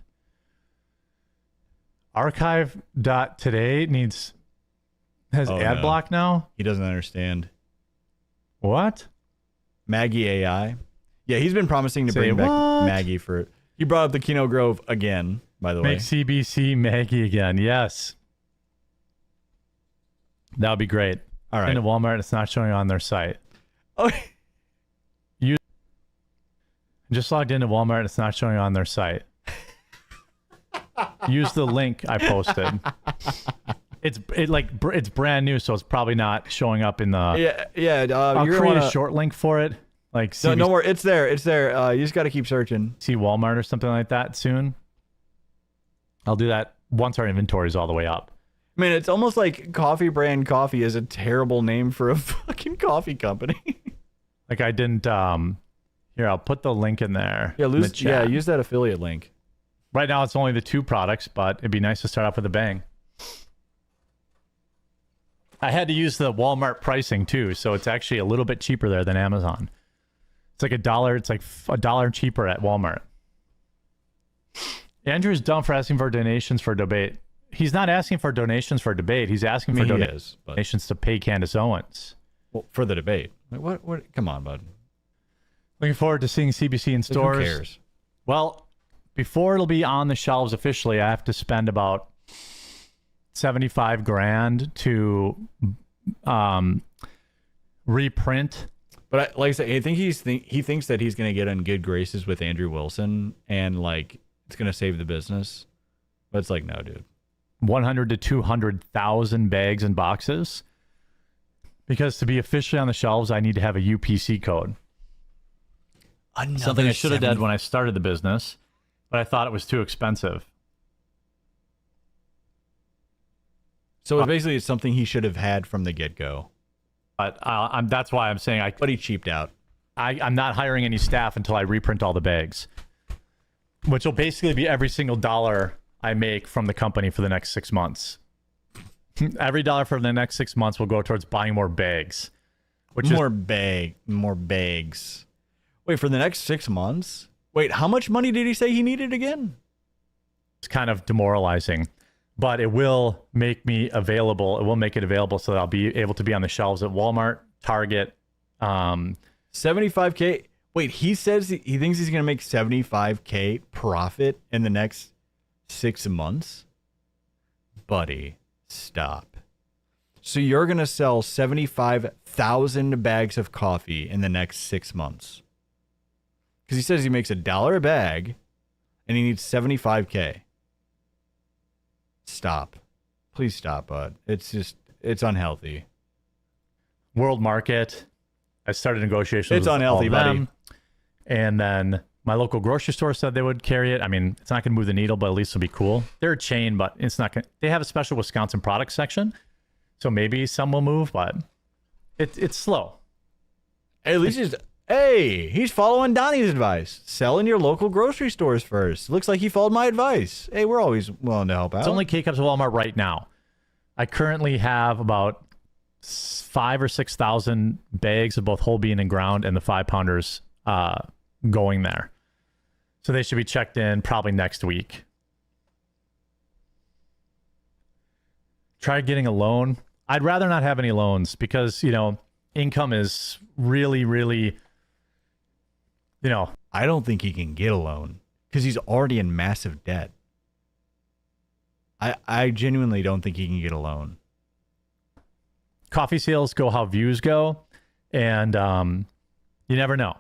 Archive.today has ad block now? He doesn't understand. What? Maggie AI. Yeah, he's been promising to bring back Maggie for... He brought up the Keno Grove again, by the way. Make CBC Maggie again. Yes. That would be great. All right. Into Walmart, it's not showing on their site. Oh. You just logged into Walmart, it's not showing on their site. Use the link I posted. It's brand new, so it's probably not showing up in the... Yeah. I'll create a short link for it. Like no, don't worry. It's there. It's there. You just got to keep searching. See Walmart or something like that soon. I'll do that once our inventory is all the way up. I mean, it's almost like Coffee Brand Coffee is a terrible name for a fucking coffee company. Like I didn't. Here, I'll put the link in there. Yeah, use that affiliate link. Right now, it's only the 2 products, but it'd be nice to start off with a bang. I had to use the Walmart pricing too, so it's actually a little bit cheaper there than Amazon. It's like $1. It's like $1 cheaper at Walmart. Andrew's dumb for asking for donations for debate. He's not asking for donations for debate. He's asking for donations to pay Candace Owens. Well, for the debate. What? Come on, bud. Looking forward to seeing CBC in stores. Who cares? Well, before it'll be on the shelves officially, I have to spend about $75,000 to reprint. But like I said, I think he thinks that he's going to get in good graces with Andrew Wilson and like it's going to save the business. But it's like, no, dude. 100 to 200,000 bags and boxes. Because to be officially on the shelves, I need to have a UPC code. Something I should have done when I started the business, but I thought it was too expensive. So basically, it's something he should have had from the get-go. But that's why I'm saying But he cheaped out. I'm not hiring any staff until I reprint all the bags, which will basically be every single dollar I make from the company for the next 6 months. Every dollar for the next 6 months will go towards buying more bags. More bags. Wait, for the next 6 months? Wait, how much money did he say he needed again? It's kind of demoralizing. But it will make me available. It will make it available so that I'll be able to be on the shelves at Walmart, Target. 75K. Wait, he says he thinks he's going to make 75K profit in the next 6 months? Buddy, stop. So you're going to sell 75,000 bags of coffee in the next 6 months. Because he says he makes $1 a bag and he needs 75K. Stop. Please stop, bud. It's unhealthy. World Market. I started negotiations It's with unhealthy, all of buddy. them. And then my local grocery store said they would carry it. I mean, it's not going to move the needle, but at least it'll be cool. They're a chain, but it's not going to... They have a special Wisconsin product section, so maybe some will move, but it's slow. At least he's following Donnie's advice. Sell in your local grocery stores first. Looks like he followed my advice. Hey, we're always willing to help out. It's only K-Cups at Walmart right now. I currently have about 5,000 or 6,000 bags of both whole bean and ground and the 5-pounders going there. So they should be checked in probably next week. Try getting a loan. I'd rather not have any loans because, income is really, really... I don't think he can get a loan because he's already in massive debt. I genuinely don't think he can get a loan. Coffee sales go how views go, and you never know.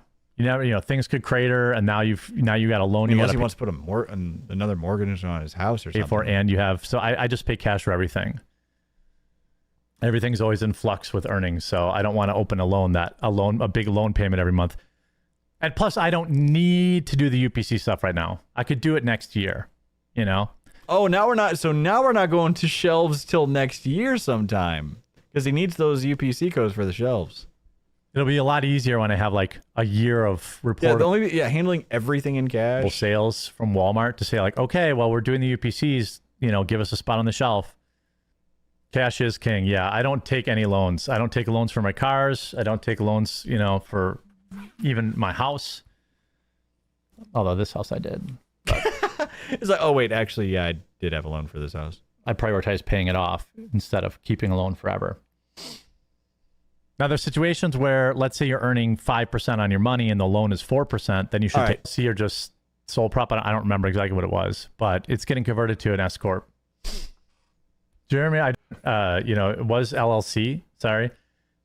Things could crater, and now you got a loan. Unless he wants to put another mortgage on his house or something. Pay for, and you have. So I just pay cash for everything. Everything's always in flux with earnings, so I don't want to open a big loan payment every month. And plus, I don't need to do the UPC stuff right now. I could do it next year. Oh, now we're not. So now we're not going to shelves till next year sometime because he needs those UPC codes for the shelves. It'll be a lot easier when I have like a year of report. Handling everything in cash. Sales from Walmart to say like, okay, well, we're doing the UPCs. Give us a spot on the shelf. Cash is king. Yeah, I don't take any loans. I don't take loans for my cars. I don't take loans, for even my house. Although this house I did. It's like, oh wait, actually, yeah, I did have a loan for this house. I prioritize paying it off instead of keeping a loan forever. Now, there's situations where, let's say you're earning 5% on your money and the loan is 4%, then you should see you're just sole prop. I don't remember exactly what it was, but it's getting converted to an S corp. Jeremy, it was LLC, sorry,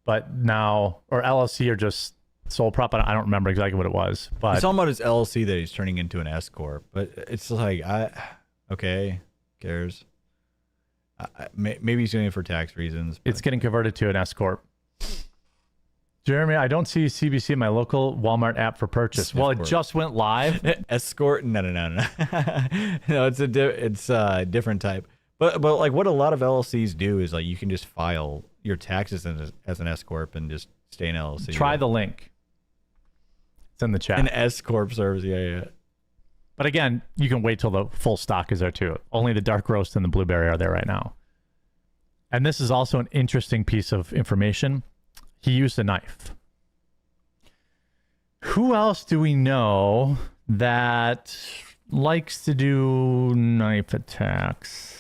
but now, or LLC or just sole prop. I don't remember exactly what it was, but he's talking about his LLC that he's turning into an S corp. But it's like, okay, cares. Maybe he's doing it for tax reasons. It's getting converted to an S corp. Jeremy, I don't see CBC in my local Walmart app for purchase. Well, it just went live. Escort? No. No, it's a different type. But like what a lot of LLCs do is like you can just file your taxes as an S corp and just stay in LLC. Try the link. It's in the chat. An S corp service, yeah. But again, you can wait till the full stock is there too. Only the dark roast and the blueberry are there right now. And this is also an interesting piece of information. He used a knife. Who else do we know that likes to do knife attacks?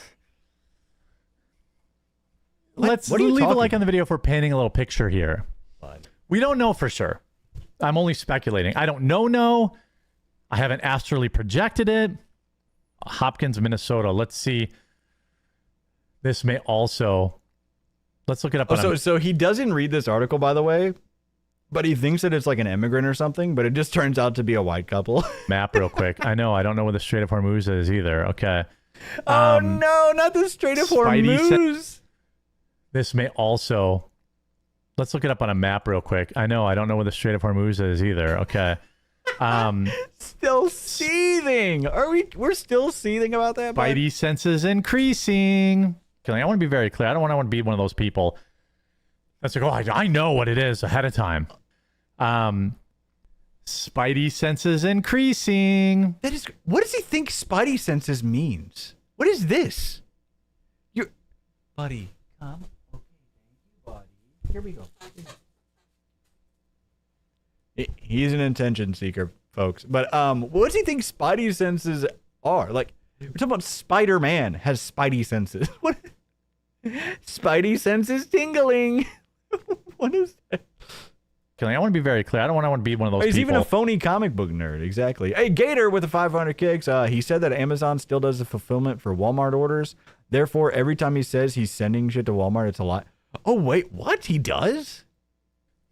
Let's leave a like on the video for painting a little picture here. We don't know for sure. I'm only speculating. I don't know. I haven't astrally projected it. Hopkins, Minnesota. Let's see. This may also... Let's look it up. So he doesn't read this article, by the way, but he thinks that it's like an immigrant or something, but it just turns out to be a white couple. Map real quick. I know. I don't know where the Strait of Hormuz is either. Okay. Oh, no, not the Strait of Hormuz. This may also... Let's look it up on a map real quick. I know. I don't know where the Strait of Hormuz is either. Okay. Still seething. We're still seething about that? Spidey senses increasing. I want to be very clear. I don't want to be one of those people that's like, oh, I know what it is ahead of time. Spidey senses increasing. What does he think Spidey senses means? What is this? Buddy, come. Okay, thank you, buddy. Here we go. He's an attention seeker, folks. But what does he think Spidey senses are? Like, we're talking about Spider-Man has Spidey senses. What? Spidey senses tingling. What is that? I want to be very clear. I don't want to be one of those people. He's even a phony comic book nerd. Exactly. Hey, Gator with the 500 kicks. He said that Amazon still does the fulfillment for Walmart orders. Therefore, every time he says he's sending shit to Walmart, it's a lot. Oh, wait. What? He does?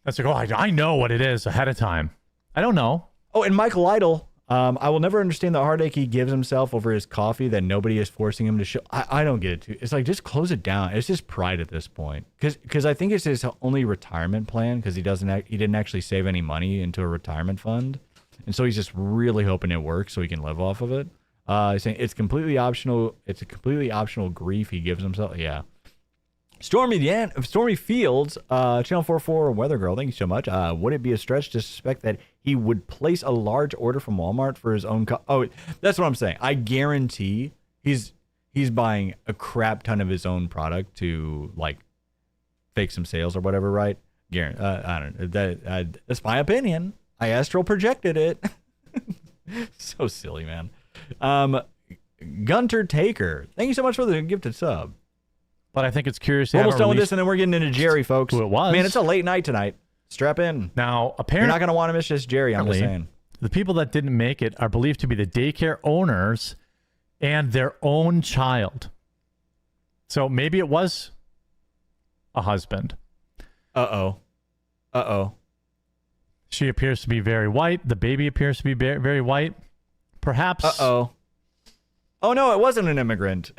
That's like, oh, I know what it is ahead of time. I don't know. Oh, and Michael Idle. I will never understand the heartache he gives himself over his coffee that nobody is forcing him to show. I don't get it too. It's like, just close it down. It's just pride at this point. Because I think it's his only retirement plan because he didn't actually save any money into a retirement fund. And so he's just really hoping it works so he can live off of it. He's saying it's completely optional. It's a completely optional grief he gives himself. Yeah. Stormy Fields, Channel 44 Weather Girl, thank you so much. Would it be a stretch to suspect that he would place a large order from Walmart for his own oh, that's what I'm saying. I guarantee he's buying a crap ton of his own product to like fake some sales or whatever, right? I don't know. That's my opinion. I astral projected it. So silly, man. Gunter Taker, thank you so much for the gifted sub. But I think it's curious. We're almost done with this, and then we're getting into Jerry, folks. Who it was. Man, it's a late night tonight. Strap in. Now, apparently, you're not going to want to miss this Jerry, I'm just saying. The people that didn't make it are believed to be the daycare owners and their own child. So maybe it was a husband. Uh-oh. She appears to be very white. The baby appears to be very, very white. Perhaps. Uh-oh. Oh, no, it wasn't an immigrant.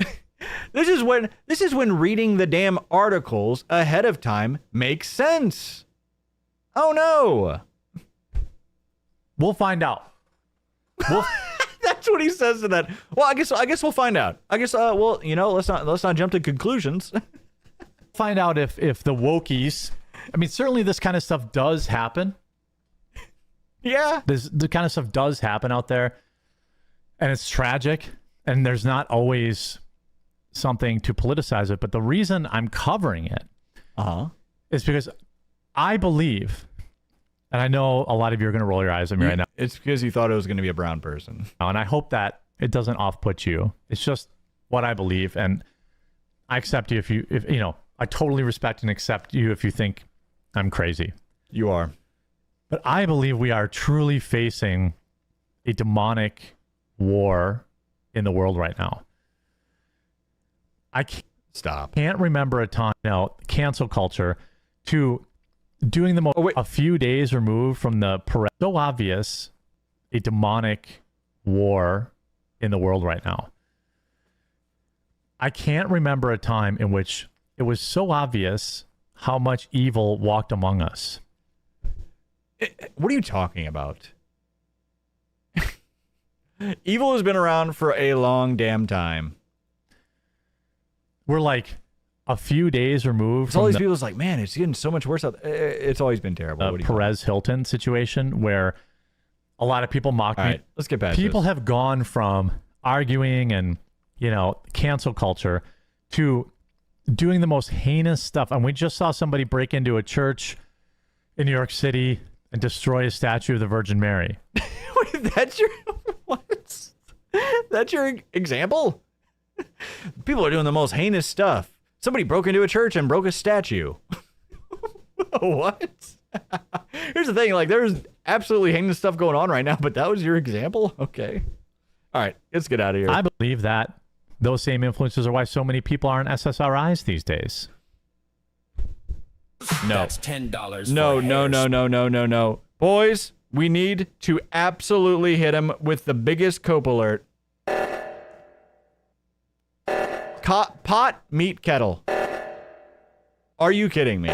This is when reading the damn articles ahead of time makes sense. Oh, no. We'll find out. That's what he says to that. Well, I guess we'll find out. I guess well, let's not jump to conclusions. Find out if the wokies. I mean, certainly this kind of stuff does happen. Yeah. The kind of stuff does happen out there, and it's tragic, and there's not always something to politicize it. But the reason I'm covering it is because I believe, and I know a lot of you are going to roll your eyes at me right now. It's because you thought it was going to be a brown person. And I hope that it doesn't off-put you. It's just what I believe, and I accept you if I totally respect and accept you if you think I'm crazy. You are. But I believe we are truly facing a demonic war in the world right now. I can't remember a time now, cancel culture, to doing the most a few days removed from the so obvious a demonic war in the world right now. I can't remember a time in which it was so obvious how much evil walked among us. What are you talking about? Evil has been around for a long damn time. We're like a few days removed from all these people's like, man, it's getting so much worse out there. It's always been terrible. Perez Hilton situation where a lot of people mock me. All right, let's get past People this. have gone from arguing and, cancel culture to doing the most heinous stuff. And we just saw somebody break into a church in New York City and destroy a statue of the Virgin Mary. Wait, that's your what? That's your example? People are doing the most heinous stuff. Somebody broke into a church and broke a statue. What? Here's the thing, there's absolutely heinous stuff going on right now, but that was your example? Okay. All right, let's get out of here. I believe that those same influences are why so many people aren't SSRIs these days. No. That's $10. No. Boys, we need to absolutely hit him with the biggest cope alert. Pot, meat, kettle. Are you kidding me?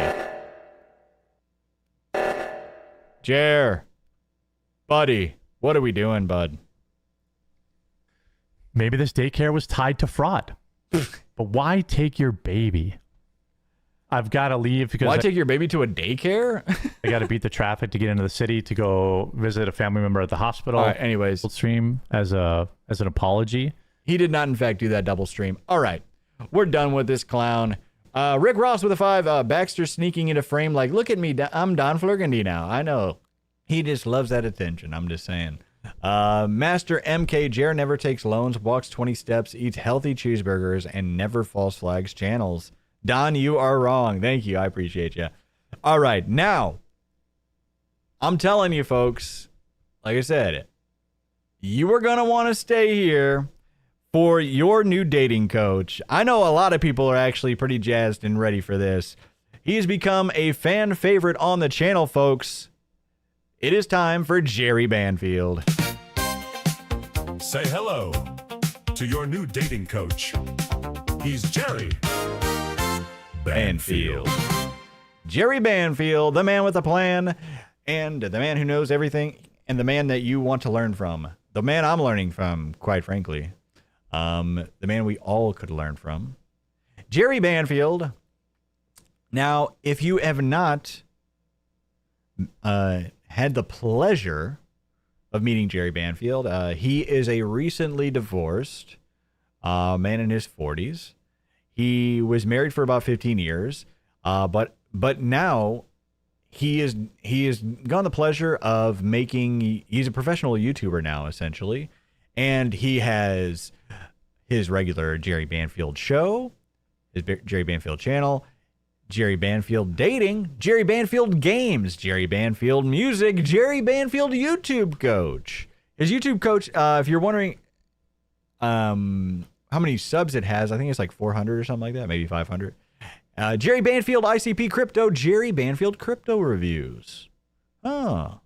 Jer. Buddy, what are we doing, bud? Maybe this daycare was tied to fraud. But why take your baby? I've got to leave because why take your baby to a daycare? I got to beat the traffic to get into the city to go visit a family member at the hospital. All right, anyways, stream as an apology. He did not, in fact, do that double stream. All right, we're done with this clown. Rick Ross with a 5. Baxter sneaking into frame like, look at me, I'm Don Flurgandy now. I know. He just loves that attention. I'm just saying. Master MK Jer never takes loans, walks 20 steps, eats healthy cheeseburgers, and never false flags channels. Don, you are wrong. Thank you. I appreciate you. All right. Now, I'm telling you, folks, like I said, you are going to want to stay here for your new dating coach. I know a lot of people are actually pretty jazzed and ready for this. He's become a fan favorite on the channel, folks. It is time for Jerry Banfield. Say hello to your new dating coach. He's Jerry Banfield. Jerry Banfield, the man with a plan, and the man who knows everything, and the man that you want to learn from. The man I'm learning from, quite frankly. The man we all could learn from. Jerry Banfield. Now, if you have not had the pleasure of meeting Jerry Banfield, he is a recently divorced man in his 40s. He was married for about 15 years, but now he's gone the pleasure of he's a professional YouTuber now, essentially, and he has his regular Jerry Banfield show, his Jerry Banfield channel, Jerry Banfield Dating, Jerry Banfield Games, Jerry Banfield Music, Jerry Banfield YouTube Coach. His YouTube coach, if you're wondering how how many subs it has. I think it's like 400 or something like that, maybe 500. Jerry Banfield, ICP Crypto. Jerry Banfield Crypto Reviews. Oh.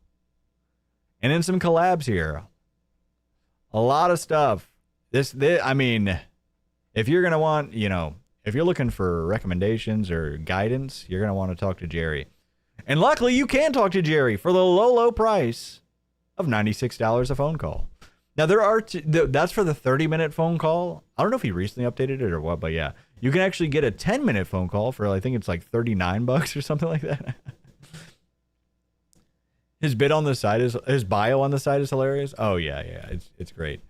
And then some collabs here. A lot of stuff. This I mean, if you're going to want, you know, if you're looking for recommendations or guidance, you're going to want to talk to Jerry. And luckily, you can talk to Jerry for the low, low price of $96 a phone call. Now, there are that's for the 30-minute phone call. I don't know if he recently updated it or what, but yeah. You can actually get a 10-minute phone call for, I think it's like $39 or something like that. His bid on the side is, his bio on the side is hilarious. Oh, yeah, it's great.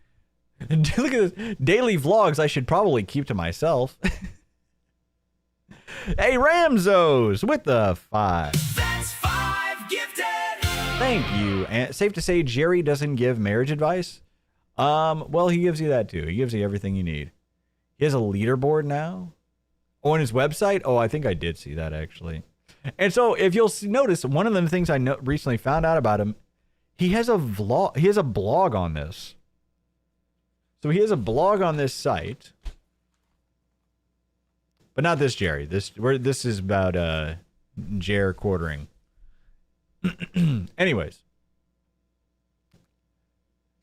Look at this. Daily vlogs I should probably keep to myself. Hey, Ramzos with the 5. That's 5 gifted. Thank you. And safe to say Jerry doesn't give marriage advice? Well, he gives you that too. He gives you everything you need. He has a leaderboard now. Oh, on his website? Oh, I think I did see that actually. And so if you'll notice, one of the things I recently found out about him, he has a vlog. He has a blog on this. So he has a blog on this site. But not this Jerry. This is about Jer quartering. Anyways.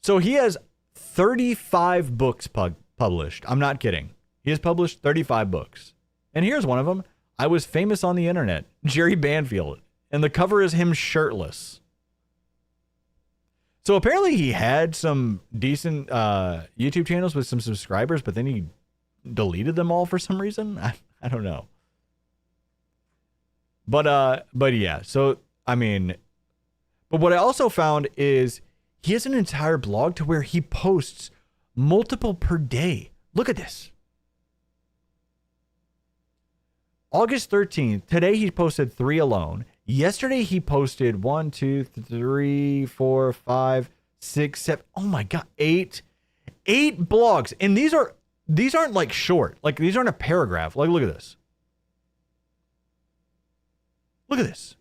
So he has 35 books published. I'm not kidding. He has published 35 books. And here's one of them. I Was Famous on the Internet. Jerry Banfield. And the cover is him shirtless. So apparently he had some decent YouTube channels with some subscribers, but then he deleted them all for some reason. I don't know. But yeah. So, I mean, but what I also found is he has an entire blog to where he posts multiple per day. Look at this. August 13th, today he posted 3 alone. Yesterday he posted 1, 2, 3, 4, 5, 6, 7. Oh my God, 8 blogs. And these aren't like short. Like these aren't a paragraph. Like look at this. Look at this.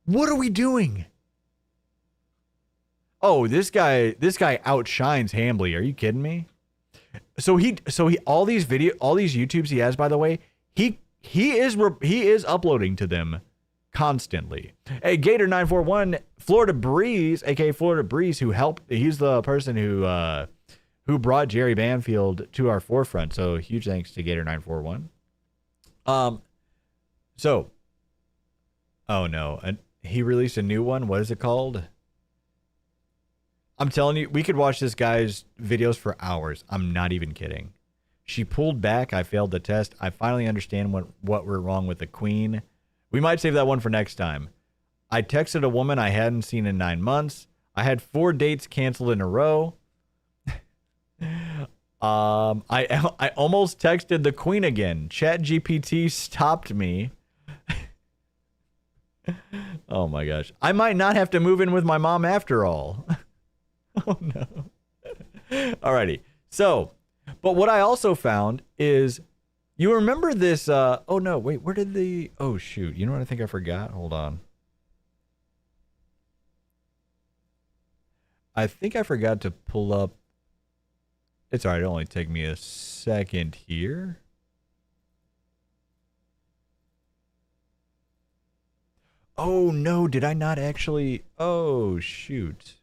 What are we doing? Oh, this guy outshines Hambly. Are you kidding me? So he all these YouTubes he has, by the way, he is uploading to them constantly. Hey, Gator941, Florida Breeze, aka Florida Breeze, he's the person who brought Jerry Banfield to our forefront. So huge thanks to Gator941. So, oh no, and he released a new one. What is it called? I'm telling you, we could watch this guy's videos for hours. I'm not even kidding. She pulled back. I failed the test. I finally understand what went wrong with the queen. We might save that one for next time. I texted a woman I hadn't seen in 9 months. I had 4 dates canceled in a row. I almost texted the queen again. ChatGPT stopped me. Oh my gosh. I might not have to move in with my mom after all. Oh no. Alrighty. So, but what I also found is, you remember this, oh no, wait, where did oh shoot, you know what I think I forgot? Hold on. I think I forgot to pull up, it's alright, it'll only take me a second here. Oh no, did I not actually, oh shoot.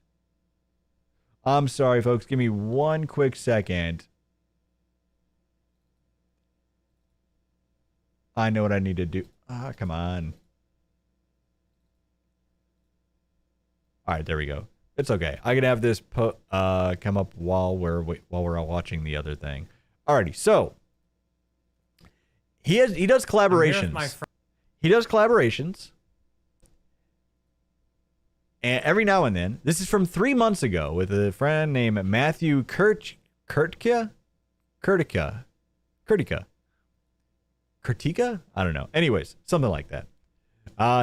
I'm sorry, folks. Give me one quick second. I know what I need to do. Ah, come on. All right, there we go. It's okay. I can have this come up while we're all watching the other thing. Alrighty, so he does collaborations. He does collaborations. And every now and then, this is from 3 months ago with a friend named Matthew Kurtica? I don't know. Anyways, something like that.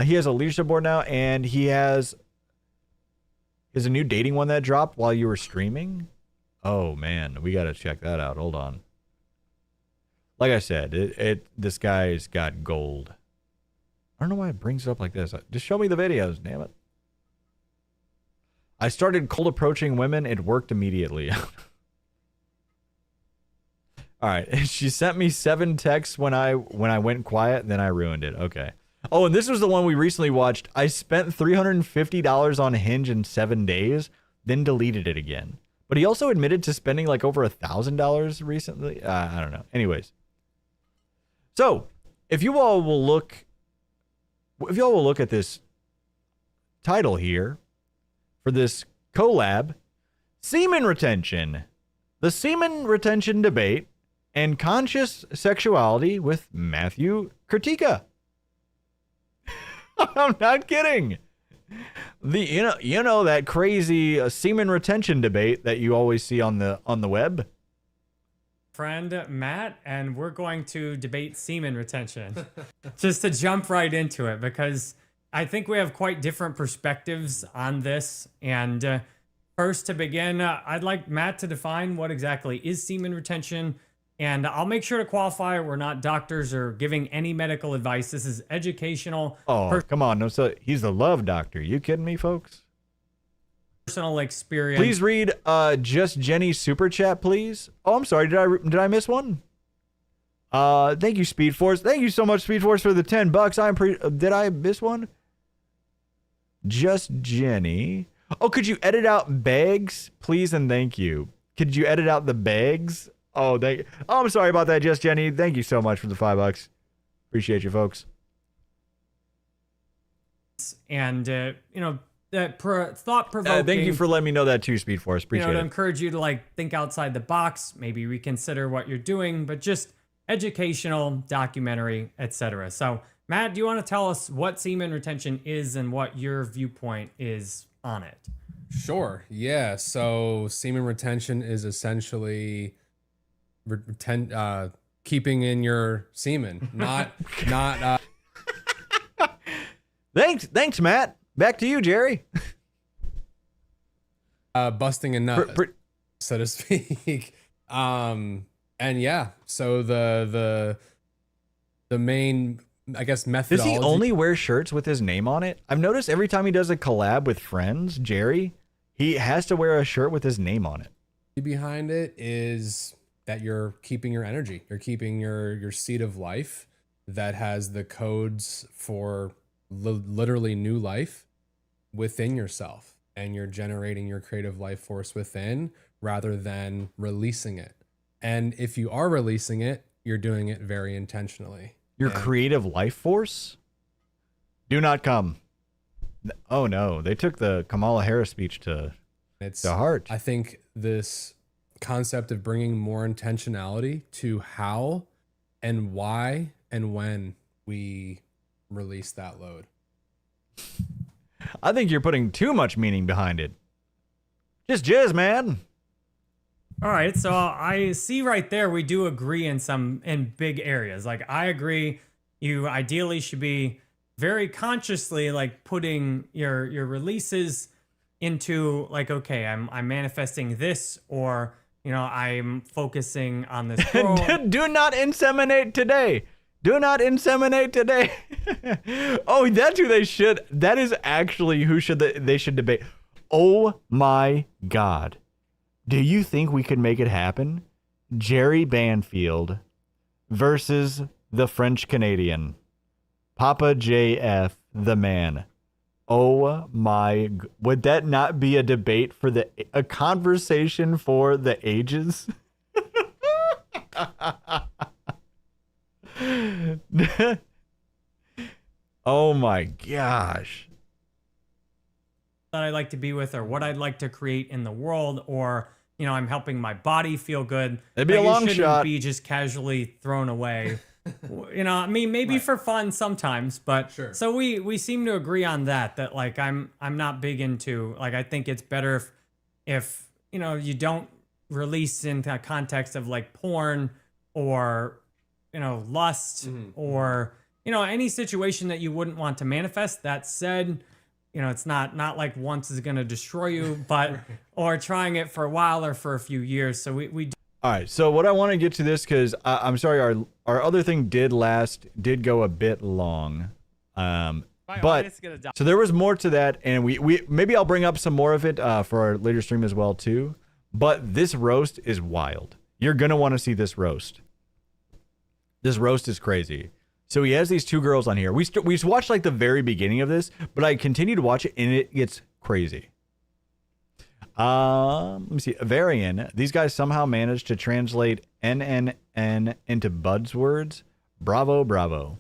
He has a leadership board now, and he has a new dating one that dropped while you were streaming. Oh man, we got to check that out. Hold on. Like I said, this guy's got gold. I don't know why it brings it up like this. Just show me the videos, damn it. I started cold approaching women. It worked immediately. All right. She sent me 7 texts when I went quiet, then I ruined it. Okay. Oh, and this was the one we recently watched. I spent $350 on Hinge in 7 days, then deleted it again. But he also admitted to spending like over $1,000 recently. I don't know. Anyways. So, if you all will look at this title here for this collab, Semen Retention. The Semen Retention Debate and Conscious Sexuality with Matthew Kritika. I'm not kidding. You know that crazy semen retention debate that you always see on the web. Friend Matt, and we're going to debate semen retention. Just to jump right into it, because I think we have quite different perspectives on this. And first, to begin, I'd like Matt to define what exactly is semen retention. And I'll make sure to qualify, we're not doctors or giving any medical advice. This is educational. Oh, come on. No, so he's the love doctor. You kidding me, folks? Personal experience. Please read Just Jenny's super chat, please. Oh, I'm sorry. Did I miss one? Thank you, Speed Force. Thank you so much, Speed Force, for the $10. Did I miss one? Just Jenny. Oh, could you edit out bags, please, and thank you. Could you edit out the bags? Oh, I'm sorry about that, Just Jenny. Thank you so much for the $5. Appreciate you, folks. And that thought-provoking. Thank you for letting me know that too, Speed Force. Appreciate to it. encourage you to like think outside the box, maybe reconsider what you're doing, but just educational, documentary, etc. So, Matt, do you want to tell us what semen retention is and what your viewpoint is on it? Sure. Yeah. So, semen retention is essentially keeping in your semen, not. Thanks, Matt. Back to you, Jerry. Busting a nut, so to speak. And yeah, so the main, I guess, methodology. Does he only wear shirts with his name on it? I've noticed every time he does a collab with friends, Jerry, he has to wear a shirt with his name on it. Behind it is that you're keeping your energy. You're keeping your seed of life that has the codes for literally new life within yourself, and you're generating your creative life force within rather than releasing it. And if you are releasing it, you're doing it very intentionally. Your creative life force? Do not come. Oh no, they took the Kamala Harris speech to heart. I think this concept of bringing more intentionality to how and why and when we release that load. I think you're putting too much meaning behind it. Just jizz, man. All right, so I see right there we do agree in big areas. Like, I agree you ideally should be very consciously like putting your releases into like, okay, I'm manifesting this, or I'm focusing on this girl. Do not inseminate today. Do not inseminate today. Oh, that's who they should. That is actually who they should debate. Oh my God. Do you think we could make it happen? Jerry Banfield versus the French Canadian. Papa JF, the man. Oh my. Would that not be a debate for a conversation for the ages? Oh my gosh. That I'd like to be with, or what I'd like to create in the world, or I'm helping my body feel good. It'd be a long shouldn't shot. Be just casually thrown away. I mean, maybe right. For fun sometimes, but sure. So we seem to agree on that like I'm not big into, like, I think it's better if you don't release in the context of like porn or lust, or any situation that you wouldn't want to manifest. That said, it's not like once is going to destroy you, but or trying it for a while or for a few years. So we All right, so what I want to get to this, because I'm sorry, our other thing did go a bit long. But so there was more to that, and we maybe I'll bring up some more of it for our later stream as well too. But this roast is wild. You're gonna want to see this roast. This roast is crazy. So he has these two girls on here. We watched like the very beginning of this, but I continue to watch it, and it gets crazy. Let me see. Varian. These guys somehow managed to translate NNN into Bud's words. Bravo, bravo.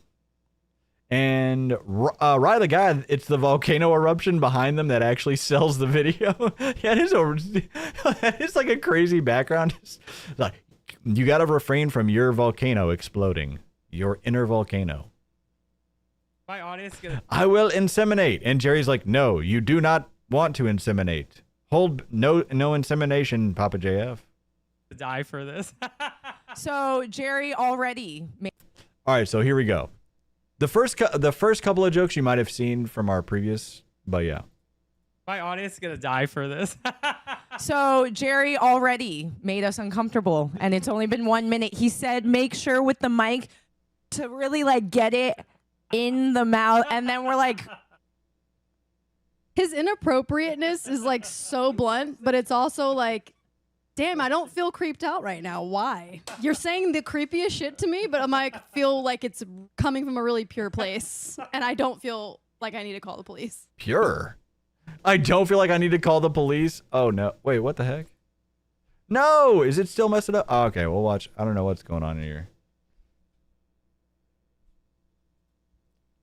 And Riley the guy, it's the volcano eruption behind them that actually sells the video. Yeah, it's like a crazy background. It's like, you got to refrain from your volcano exploding. Your inner volcano. My audience gonna... I will inseminate. And Jerry's like, no, you do not want to inseminate. Hold no insemination, Papa JF. Die for this. So Jerry already made... All right, so here we go. The first couple of jokes you might have seen from our previous, but yeah. My audience is gonna die for this. So Jerry already made us uncomfortable, and it's only been 1 minute. He said, make sure with the mic to really like get it in the mouth, and then we're like... His inappropriateness is like so blunt, but it's also like, damn, I don't feel creeped out right now. Why? You're saying the creepiest shit to me, but I might feel like it's coming from a really pure place, and I don't feel like I need to call the police. Pure? I don't feel like I need to call the police? Oh, no. Wait, what the heck? No! Is it still messing up? Oh, okay, we'll watch. I don't know what's going on here.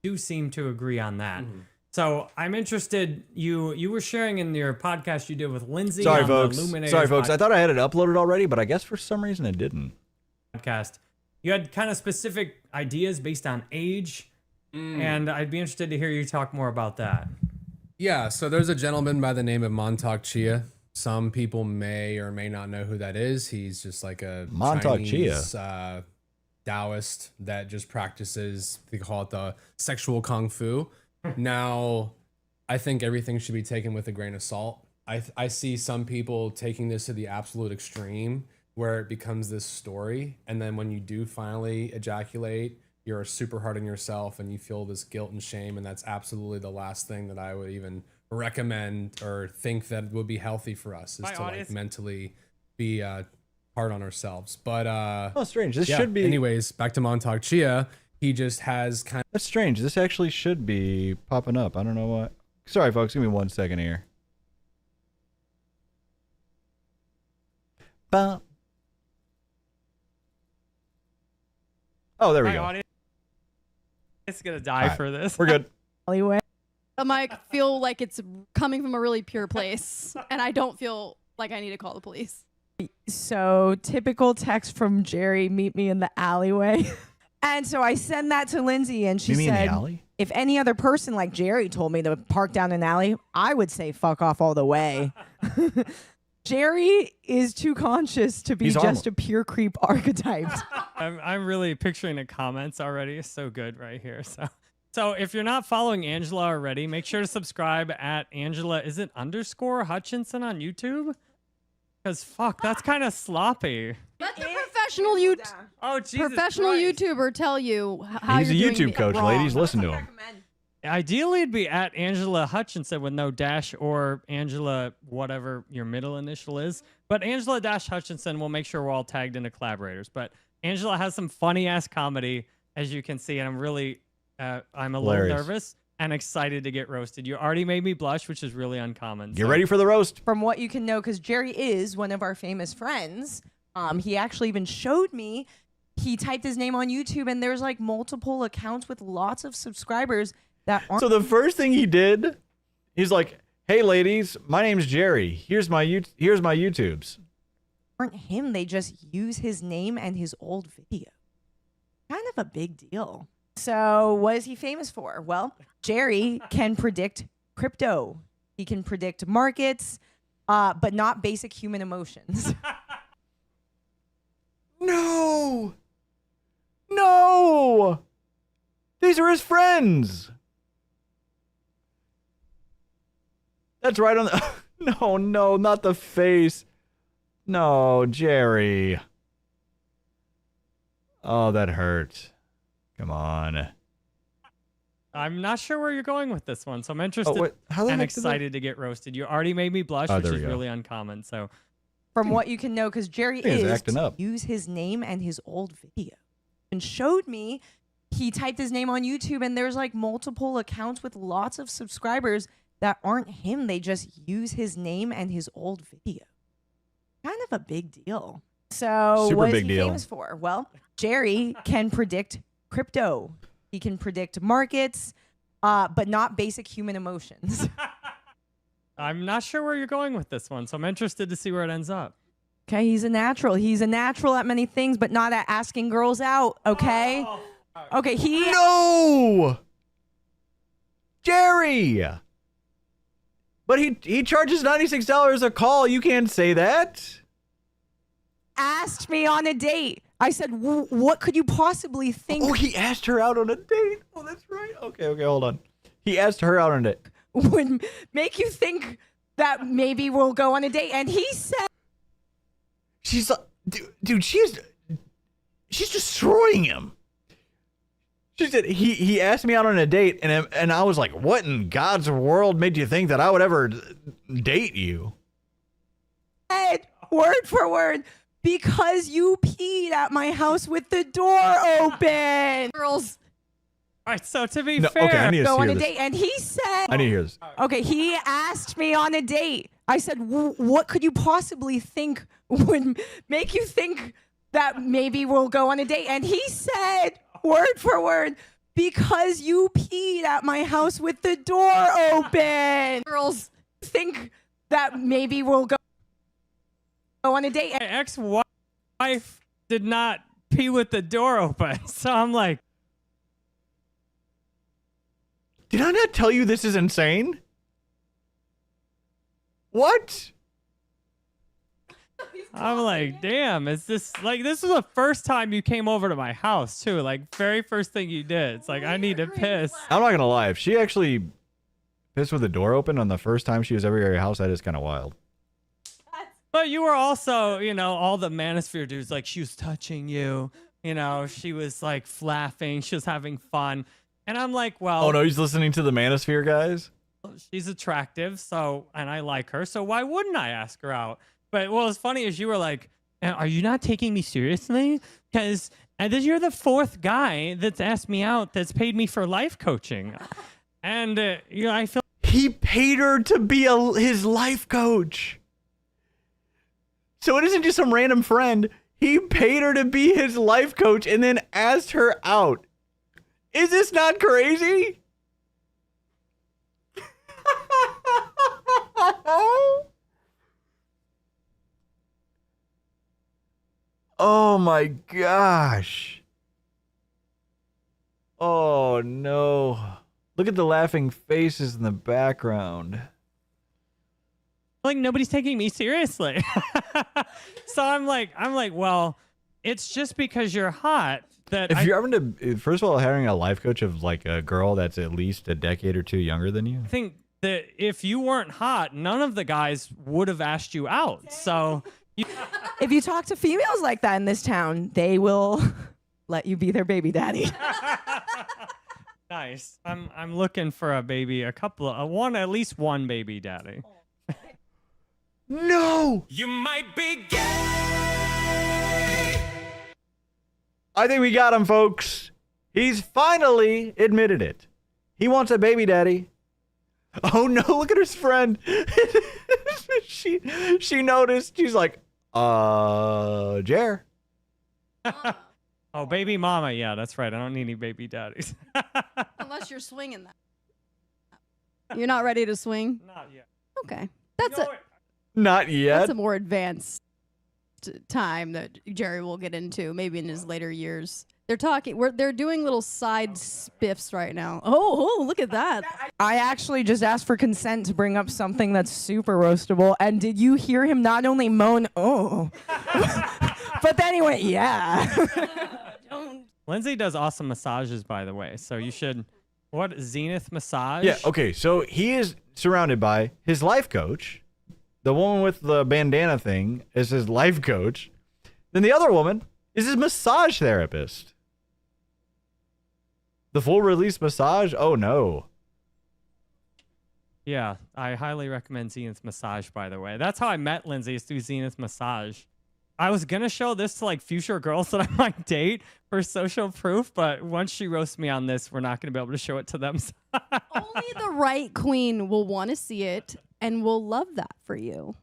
Do seem to agree on that. So I'm interested. You were sharing in your podcast you did with Lindsay. Sorry, folks. The Luminaries Sorry, folks. I thought I had it uploaded already, but I guess for some reason it didn't. Podcast. You had kind of specific ideas based on age, and I'd be interested to hear you talk more about that. Yeah, so there's a gentleman by the name of Montauk Chia. Some people may or may not know who that is. He's just like a Montauk Chinese, Taoist that just practices, they call it the sexual kung fu. Now, I think everything should be taken with a grain of salt. I see some people taking this to the absolute extreme where it becomes this story. And then when you do finally ejaculate, you're super hard on yourself and you feel this guilt and shame. And that's absolutely the last thing that I would even recommend or think that would be healthy for us is to like mentally be hard on ourselves. But oh, strange. This yeah, should be. Anyways, back to Montauk Chia. He just has kind of. That's strange. This actually should be popping up. I don't know what. Sorry, folks. Give me 1 second here. Oh, there we go. It's gonna die for this. We're good. Alleyway. I might feel like it's coming from a really pure place, and I don't feel like I need to call the police. So typical text from Jerry, meet me in the alleyway. And so I send that to Lindsay, and she Meet me in the said, alley? if any other person like Jerry told me to park down an alley, I would say fuck off all the way. Jerry is too conscious to be just a pure creep archetype. I'm really picturing the comments already. So good right here. So if you're not following Angela already, make sure to subscribe at Angela. Is it _ Hutchinson on YouTube? Because fuck, that's kind of sloppy. Let the professional professional Christ. YouTuber tell you how He's a you're YouTube doing coach, wrong. ladies. Listen to him. Ideally, it'd be at Angela Hutchinson with no dash or Angela, whatever your middle initial is. But Angela Hutchinson, we'll make sure we're all tagged into collaborators. But Angela has some funny ass comedy, as you can see, and I'm really, I'm a little nervous and excited to get roasted. You already made me blush, which is really uncommon. Get ready for the roast. From what you can know, because Jerry is one of our famous friends. He actually even showed me. He typed his name on YouTube, and there's like multiple accounts with lots of subscribers that aren't. So the first thing he did, he's like, "Hey, ladies, my name's Jerry. Here's my YouTubes." Aren't him. They just use his name and his old video. Kind of a big deal. So what is he famous for? Well, Jerry can predict crypto. He can predict markets, but not basic human emotions. No! These are his friends. That's right on the... No, not the face. No, Jerry. Oh, that hurt. Come on. I'm not sure where you're going with this one, so I'm interested How the and heck did that- excited to get roasted. You already made me blush, Oh, which there is we go. really uncommon. So From what you can know, because Jerry He is is acting to up. use his name and his old video, and showed me he typed his name on YouTube, and there's like multiple accounts with lots of subscribers that aren't him. They just use his name and his old video. Kind of a big deal. So Super what is big he deal. famous for? Well, Jerry can predict crypto. He can predict markets, but not basic human emotions. I'm not sure where you're going with this one, so I'm interested to see where it ends up. Okay, he's a natural. He's a natural at many things, but not at asking girls out. Okay. Okay, he. No, Jerry. But he charges $96 a call. You can't say that. Asked me on a date. I said, "What could you possibly think?" Oh, he asked her out on a date. Oh, that's right. Okay, hold on. He asked her out on a date. Would make you think that maybe we'll go on a date, and he said, She's like, dude, she's destroying him. She said he asked me out on a date, and I was like, what in God's world made you think that I would ever date you? word for word, because you peed at my house with the door open. Girls. All right, so to be No, fair, okay, I need to Go on hear a this. date, and he said, I need to hear this. Okay, he asked me on a date. I said, "What could you possibly think would make you think that maybe we'll go on a date?" And he said, word for word, "Because you peed at my house with the door open." Girls think that maybe we'll go on a date. my ex-wife did not pee with the door open, so I'm like, Did I not tell you this is insane? What? I'm like, damn, is this like this is the first time you came over to my house too? Like very first thing you did. It's like I need to piss. I'm not gonna lie. If she actually pissed with the door open on the first time she was ever at your house, that is kind of wild. But you were also, all the manosphere dudes, like she was touching you, she was like laughing, she was having fun. And I'm like, well, Oh no, he's listening to the Manosphere guys. she's attractive, and I like her, so why wouldn't I ask her out? But what was funny is you were like, are you not taking me seriously? Because you're the fourth guy that's asked me out that's paid me for life coaching. And, I feel... He paid her to be his life coach. So it isn't just some random friend. He paid her to be his life coach and then asked her out. Is this not crazy? Oh my gosh. Oh no. Look at the laughing faces in the background. Like nobody's taking me seriously. So I'm like, well, it's just because you're hot that If you're having to, first of all, hiring a life coach of like a girl that's at least a decade or two younger than you. I think that if you weren't hot, none of the guys would have asked you out. So If you talk to females like that in this town, they will let you be their baby daddy. nice. I'm looking for a baby, at least one baby daddy. No! You might be gay. I think we got him, folks. He's finally admitted it. He wants a baby daddy. Oh no, look at his friend. she noticed. She's like, Jer. Oh, baby mama. Yeah, that's right. I don't need any baby daddies. Unless you're swinging that. You're not ready to swing? Not yet. Okay. Not yet. That's a more advanced time that Jerry will get into, maybe in his later years. They're doing little side spiffs right now. Oh, look at that. I actually just asked for consent to bring up something that's super roastable. And did you hear him not only moan, oh, but then he went, yeah. Lindsay does awesome massages, by the way. So you should, Zenith massage? Yeah, okay. So he is surrounded by his life coach. The woman with the bandana thing is his life coach. Then the other woman is his massage therapist. The full release massage? Oh no. Yeah, I highly recommend Zenith's Massage, by the way. That's how I met Lindsay, is through Zenith's Massage. I was going to show this to like future girls that I might date for social proof, but once she roasts me on this, we're not going to be able to show it to them. Only the right queen will want to see it and will love that for you.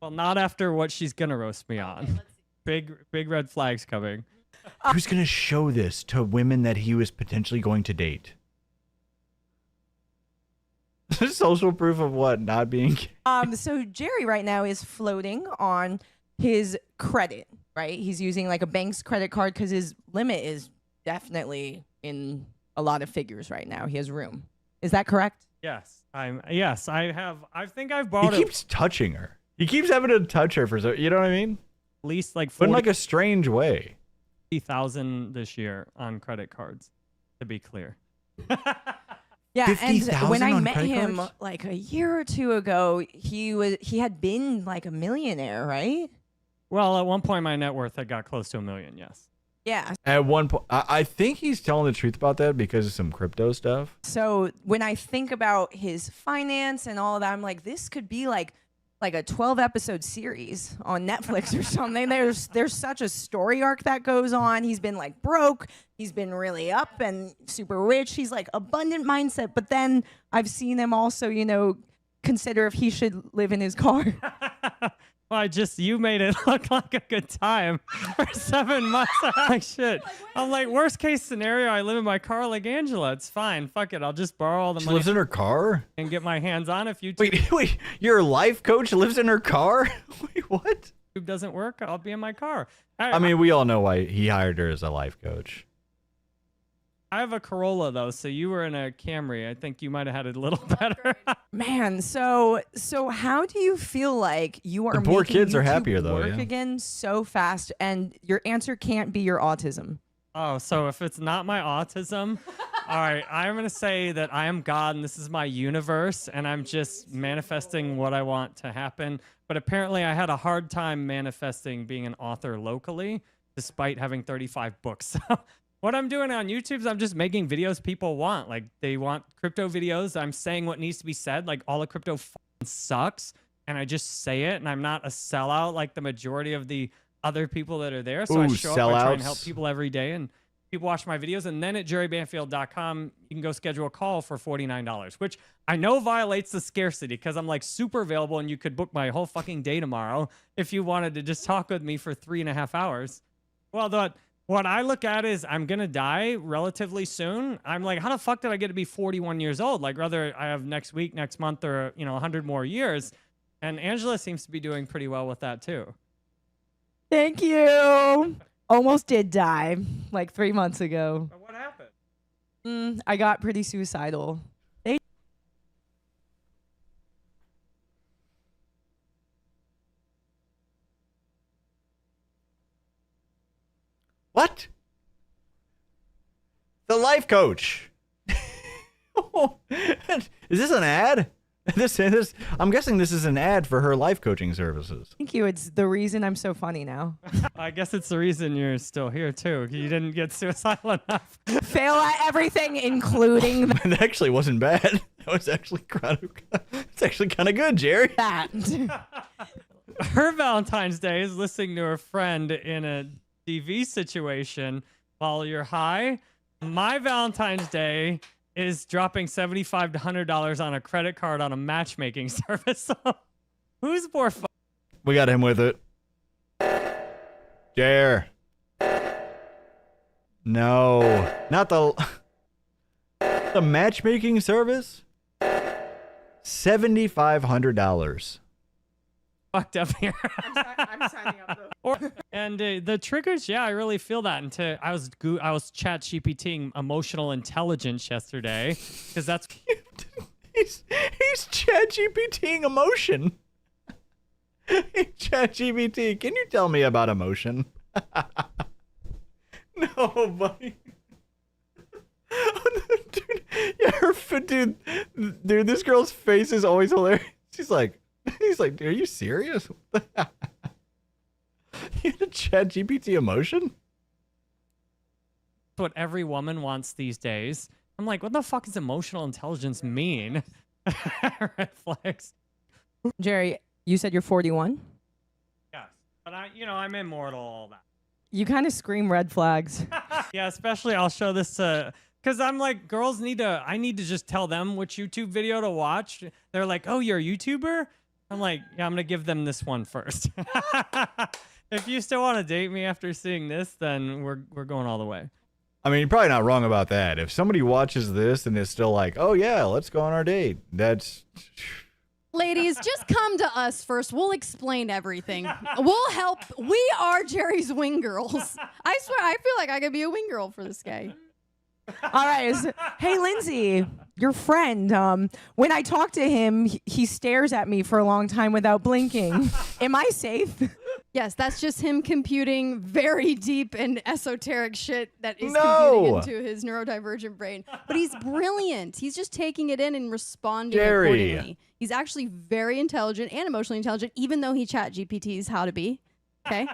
Well, not after what she's going to roast me on. Big red flags coming. Who's going to show this to women that he was potentially going to date? Social proof of what? Not being. So Jerry right now is floating on his credit, right? He's using like a bank's credit card because his limit is definitely in a lot of figures right now. He has room. Is that correct? Yes, I think I've borrowed He keeps touching her. He keeps having to touch her for you know what I mean? at least like But in like a strange way. 40,000 this year on credit cards, to be clear. Yeah, and 50,000 when I on met credit him cards? like a year or two ago, he had been like a millionaire, right? Well, at one point, my net worth had got close to $1 million. Yes. Yeah. At one point, I think he's telling the truth about that because of some crypto stuff. So when I think about his finance and all of that, I'm like, this could be like a 12-episode series on Netflix or something. There's such a story arc that goes on. He's been like broke. He's been really up and super rich. He's like abundant mindset. But then I've seen him also, consider if he should live in his car. Well, you made it look like a good time for 7 months. I'm like, shit. I'm like, worst case scenario, I live in my car like Angela. It's fine. Fuck it. I'll just borrow all the She money. lives in her car? And get my hands on if Wait, your life coach lives in her car? Wait, what? YouTube doesn't work, I'll be in my car. I mean, we all know why he hired her as a life coach. I have a Corolla though, so you were in a Camry. I think you might have had it a little better. Man, so how do you feel like you are The poor making kids are YouTube happier, though, work yeah. again so fast, and your answer can't be your autism? Oh, so if it's not my autism, all right, I'm going to say that I am God and this is my universe and I'm just manifesting what I want to happen. But apparently I had a hard time manifesting being an author locally, despite having 35 books. So what I'm doing on YouTube is I'm just making videos people want. Like, they want crypto videos. I'm saying what needs to be said. Like, all the crypto sucks. And I just say it. And I'm not a sellout like the majority of the other people that are there. So I show up, I try and help people every day. And people watch my videos. And then at jerrybanfield.com, you can go schedule a call for $49, which I know violates the scarcity because I'm like super available and you could book my whole fucking day tomorrow if you wanted to just talk with me for 3.5 hours. Well, what I look at is I'm going to die relatively soon. I'm like, how the fuck did I get to be 41 years old? Like, rather I have next week, next month, or, 100 more years. And Angela seems to be doing pretty well with that too. Thank you. Almost did die like 3 months ago. What happened? I got pretty suicidal. What? The life coach. Is this an ad? I'm guessing this is an ad for her life coaching services. Thank you. It's the reason I'm so funny now. I guess it's the reason you're still here too. You didn't get suicidal enough. Fail at everything, including That actually wasn't bad. That was actually it's actually kind of good, Jerry. that. Her Valentine's Day is listening to her friend in a DV situation while you're high. My Valentine's Day is dropping $75 to $100 on a credit card on a matchmaking service. So who's more fun? We got him with it. Jer. No, not the matchmaking service. $7,500. Fucked up here. I'm signing up though. And the triggers, yeah, I really feel that. And I was chat GPTing emotional intelligence yesterday because that's he's chat GPTing emotion. Chat GPT, can you tell me about emotion? No, buddy. Dude, yeah, dude, this girl's face is always hilarious. He's like, dude, are you serious? You had a chat GPT emotion? what every woman wants these days. I'm like, what the fuck does emotional intelligence mean? Red flags. Jerry, you said you're 41? Yes. But I'm immortal, all that. You kind of scream red flags. Yeah, especially I'll show this to, because I'm like, I need to just tell them which YouTube video to watch. They're like, oh, you're a YouTuber? I'm like, yeah, I'm going to give them this one first. If you still want to date me after seeing this, then we're going all the way. I mean, you're probably not wrong about that. If somebody watches this and is still like, oh, yeah, let's go on our date, that's... Ladies, just come to us first. We'll explain everything. We'll help. We are Jerry's wing girls. I swear, I feel like I could be a wing girl for this guy. All right. Hey, Lindsay, your friend, when I talk to him, he stares at me for a long time without blinking. Am I safe? Yes, that's just him computing very deep and esoteric shit that is computing into his neurodivergent brain. But he's brilliant. He's just taking it in and responding accordingly. He's actually very intelligent and emotionally intelligent, even though he chat GPTs how to be. Okay?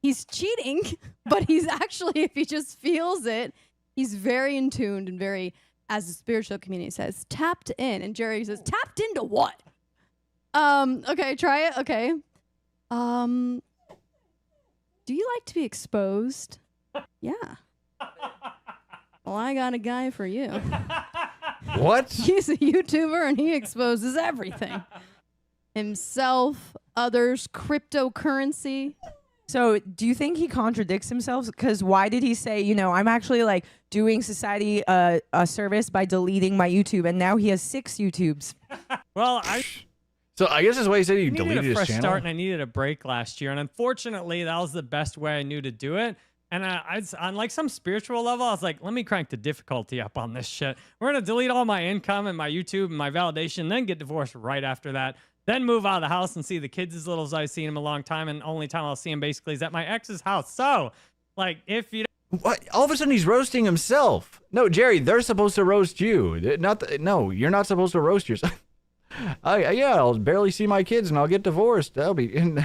He's cheating, but he's actually, if he just feels it, he's very in tuned and very, as the spiritual community says, tapped in. And Jerry says, tapped into what? Okay, try it. Okay. Do you like to be exposed? Yeah. Well, I got a guy for you. What? He's a YouTuber and he exposes everything. Himself, others, cryptocurrency. So do you think he contradicts himself? Because why did he say, I'm actually like doing society a service by deleting my YouTube, and now he has 6 YouTubes? Well, So I guess that's why he said he needed deleted a his fresh channel. start, and I needed a break last year. And unfortunately, that was the best way I knew to do it. And on like some spiritual level, I was like, let me crank the difficulty up on this shit. We're going to delete all my income and my YouTube and my validation, then get divorced right after that. Then move out of the house and see the kids as little as I've seen them a long time. And only time I'll see them basically is at my ex's house. So, like, if you... What? All of a sudden he's roasting himself. No, Jerry, they're supposed to roast you. No, you're not supposed to roast yourself. I'll barely see my kids and I'll get divorced. That'll be the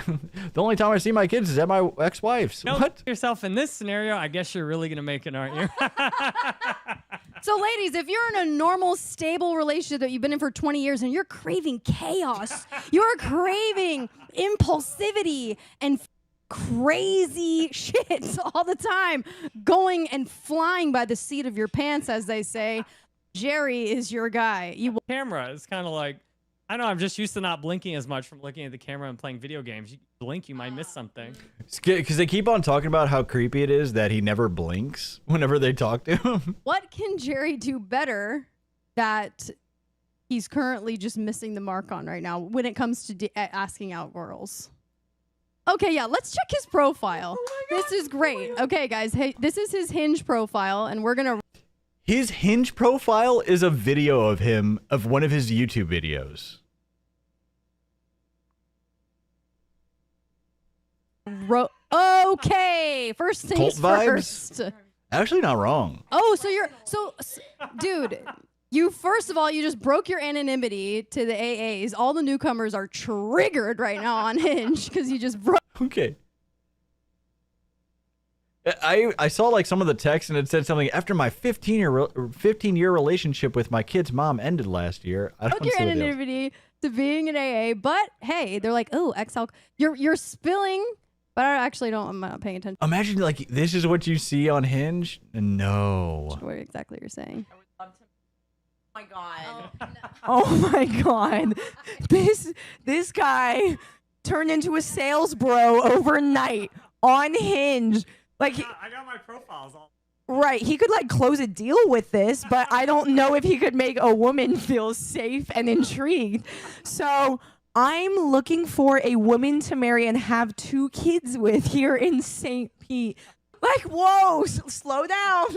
only time I see my kids is at my ex-wife's. What? Yourself in this scenario, I guess you're really gonna make it, aren't you? So, ladies, if you're in a normal, stable relationship that you've been in for 20 years and you're craving chaos, you're craving impulsivity and crazy shit all the time, going and flying by the seat of your pants, as they say, Jerry is your guy. Camera is kind of like, I know I'm just used to not blinking as much from looking at the camera and playing video games. You blink, you might miss something. Because they keep on talking about how creepy it is that he never blinks whenever they talk to him. What can Jerry do better that he's currently just missing the mark on right now when it comes to asking out girls? Okay, yeah, let's check his profile. This is great. Okay, guys, hey, this is his Hinge profile, and we're going to... His Hinge profile is a video of him, of one of his YouTube videos. Okay, first things first. Actually, not wrong. Oh, dude, you first of all, you just broke your anonymity to the AAs. All the newcomers are triggered right now on Hinge because you just broke. Okay. I saw like some of the text and it said something after my 15-year relationship with my kid's mom ended last year. I don't Broke your see what else. anonymity to being an AA, but hey, they're like, oh, XL, you're spilling, but I actually don't. I'm not paying attention. Imagine like this is what you see on Hinge. No. What exactly you're saying? Oh my god. Oh my god. This guy turned into a sales bro overnight on Hinge. Like I got my profiles all. Right, he could like close a deal with this, but I don't know if he could make a woman feel safe and intrigued. So I'm looking for a woman to marry and have 2 kids with here in St. Pete. Like, whoa, slow down.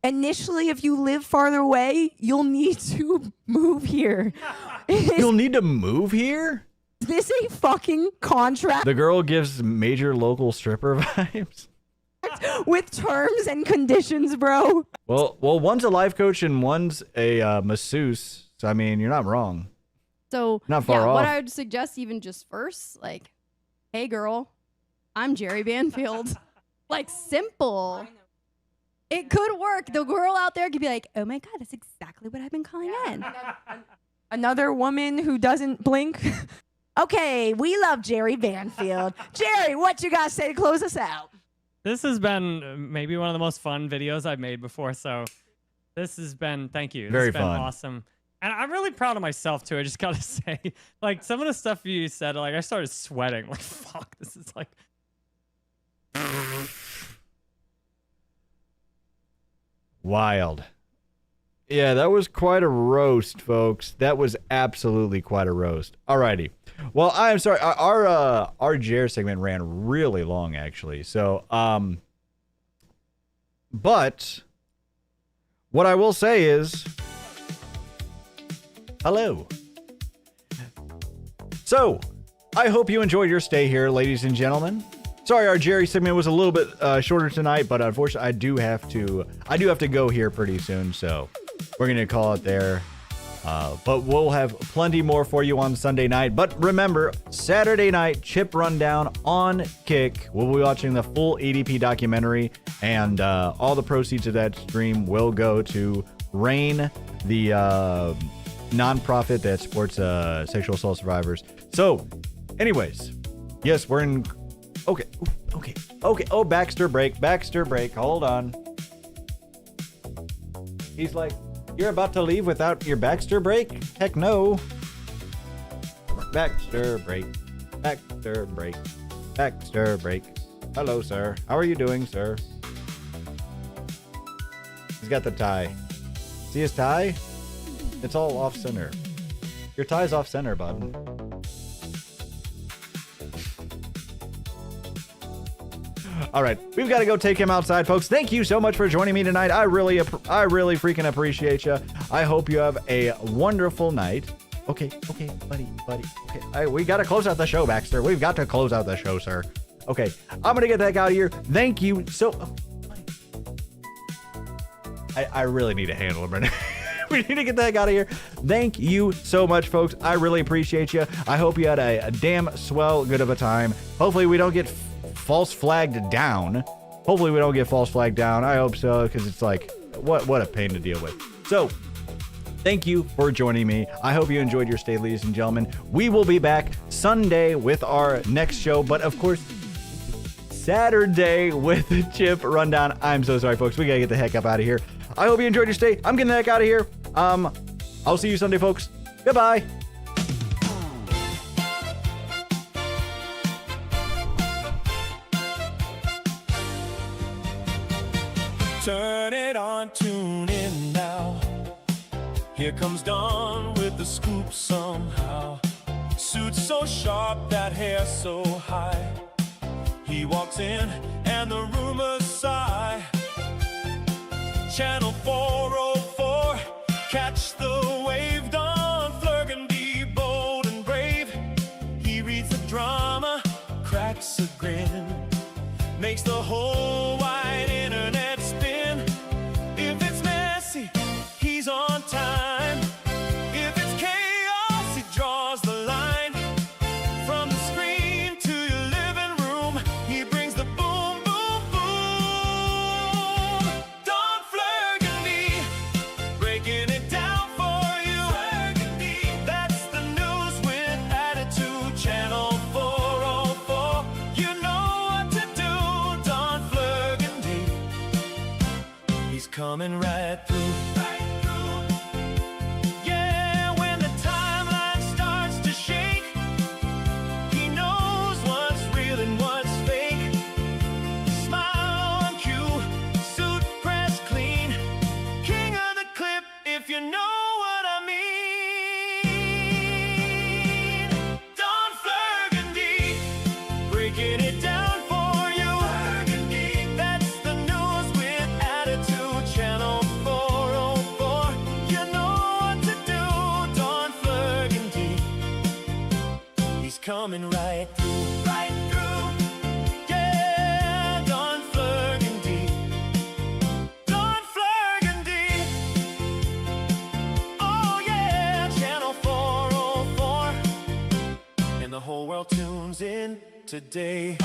Initially, if you live farther away, you'll need to move here. You'll need to move here? Is this a fucking contract? The girl gives major local stripper vibes. With terms and conditions, bro. Well, one's a life coach and one's a masseuse. So I mean, you're not wrong. So Not far off. What I would suggest, even just first, like, hey girl, I'm Jerry Banfield. Like, simple. It could work. The girl out there could be like, oh my God, that's exactly what I've been calling in. Another woman who doesn't blink. Okay, we love Jerry Banfield. Jerry, what you got to say to close us out? This has been maybe one of the most fun videos I've made before. So this has been, thank you. Very this has been fun. Awesome. And I'm really proud of myself too. I just got to say, like some of the stuff you said, like I started sweating. Like, fuck, this is like. Wild. Yeah, that was quite a roast, folks. That was absolutely quite a roast. Alrighty. Well, I'm sorry. Our Jer segment ran really long, actually. So, but what I will say is, hello. So, I hope you enjoyed your stay here, ladies and gentlemen. Sorry, our Jerry segment was a little bit shorter tonight, but unfortunately, I do have to go here pretty soon, so we're gonna call it there. But we'll have plenty more for you on Sunday night. But remember, Saturday night, Chip Rundown on Kick. We'll be watching the full ADP documentary, and all the proceeds of that stream will go to RAIN, the nonprofit that supports sexual assault survivors. So, anyways, yes, we're in. Okay. Oh, Baxter break. Hold on. He's like, you're about to leave without your Baxter break? Heck no. Baxter break. Hello, sir. How are you doing, sir? He's got the tie. See his tie? It's all off center. Your tie's off center, bud. All right, we've got to go take him outside, folks. Thank you so much for joining me tonight. I really freaking appreciate you. I hope you have a wonderful night. Okay, buddy. Okay, we got to close out the show, Baxter. We've got to close out the show, sir. Okay, I'm gonna get the heck out of here. Thank you so. Oh, I really need to handle him right now. We need to get the heck out of here. Thank you so much, folks. I really appreciate you. I hope you had a damn swell good of a time. Hopefully we don't get false flagged down. I hope so, because it's like, what a pain to deal with. So, thank you for joining me. I hope you enjoyed your stay, ladies and gentlemen. We will be back Sunday with our next show, but of course, Saturday with the Chip Rundown. I'm so sorry, folks. We gotta get the heck up out of here. I hope you enjoyed your stay. I'm getting the heck out of here. I'll see you Sunday, folks. Goodbye. Turn it on, tune in now. Here comes Dawn with the scoop somehow. Suit so sharp, that hair so high. He walks in and the rumors sigh. Channel 404, catch the wave. Don Flurgan, bold and brave. He reads the drama, cracks a grin, makes the whole wide internet spin. If it's messy, he's on time. If it's chaos, he draws the line. From the screen to your living room, he brings the boom, boom, boom. Don Flurgan, breaking it down for you. That's the news with attitude. Channel 404. You know what to do. Don Flurgan, he's coming right through. Yeah, when the timeline starts to shake, he knows what's real and what's fake. Smile on cue, suit pressed clean. King of the clip, if you know what I mean. Don Flurgan, breaking it down for you. That's the news with attitude. Channel 404. You know what to do. Don Flurgan, he's coming right through. Yeah, Don Flurgan, Don Flurgan, oh yeah, Channel 404. And the whole world tunes in today.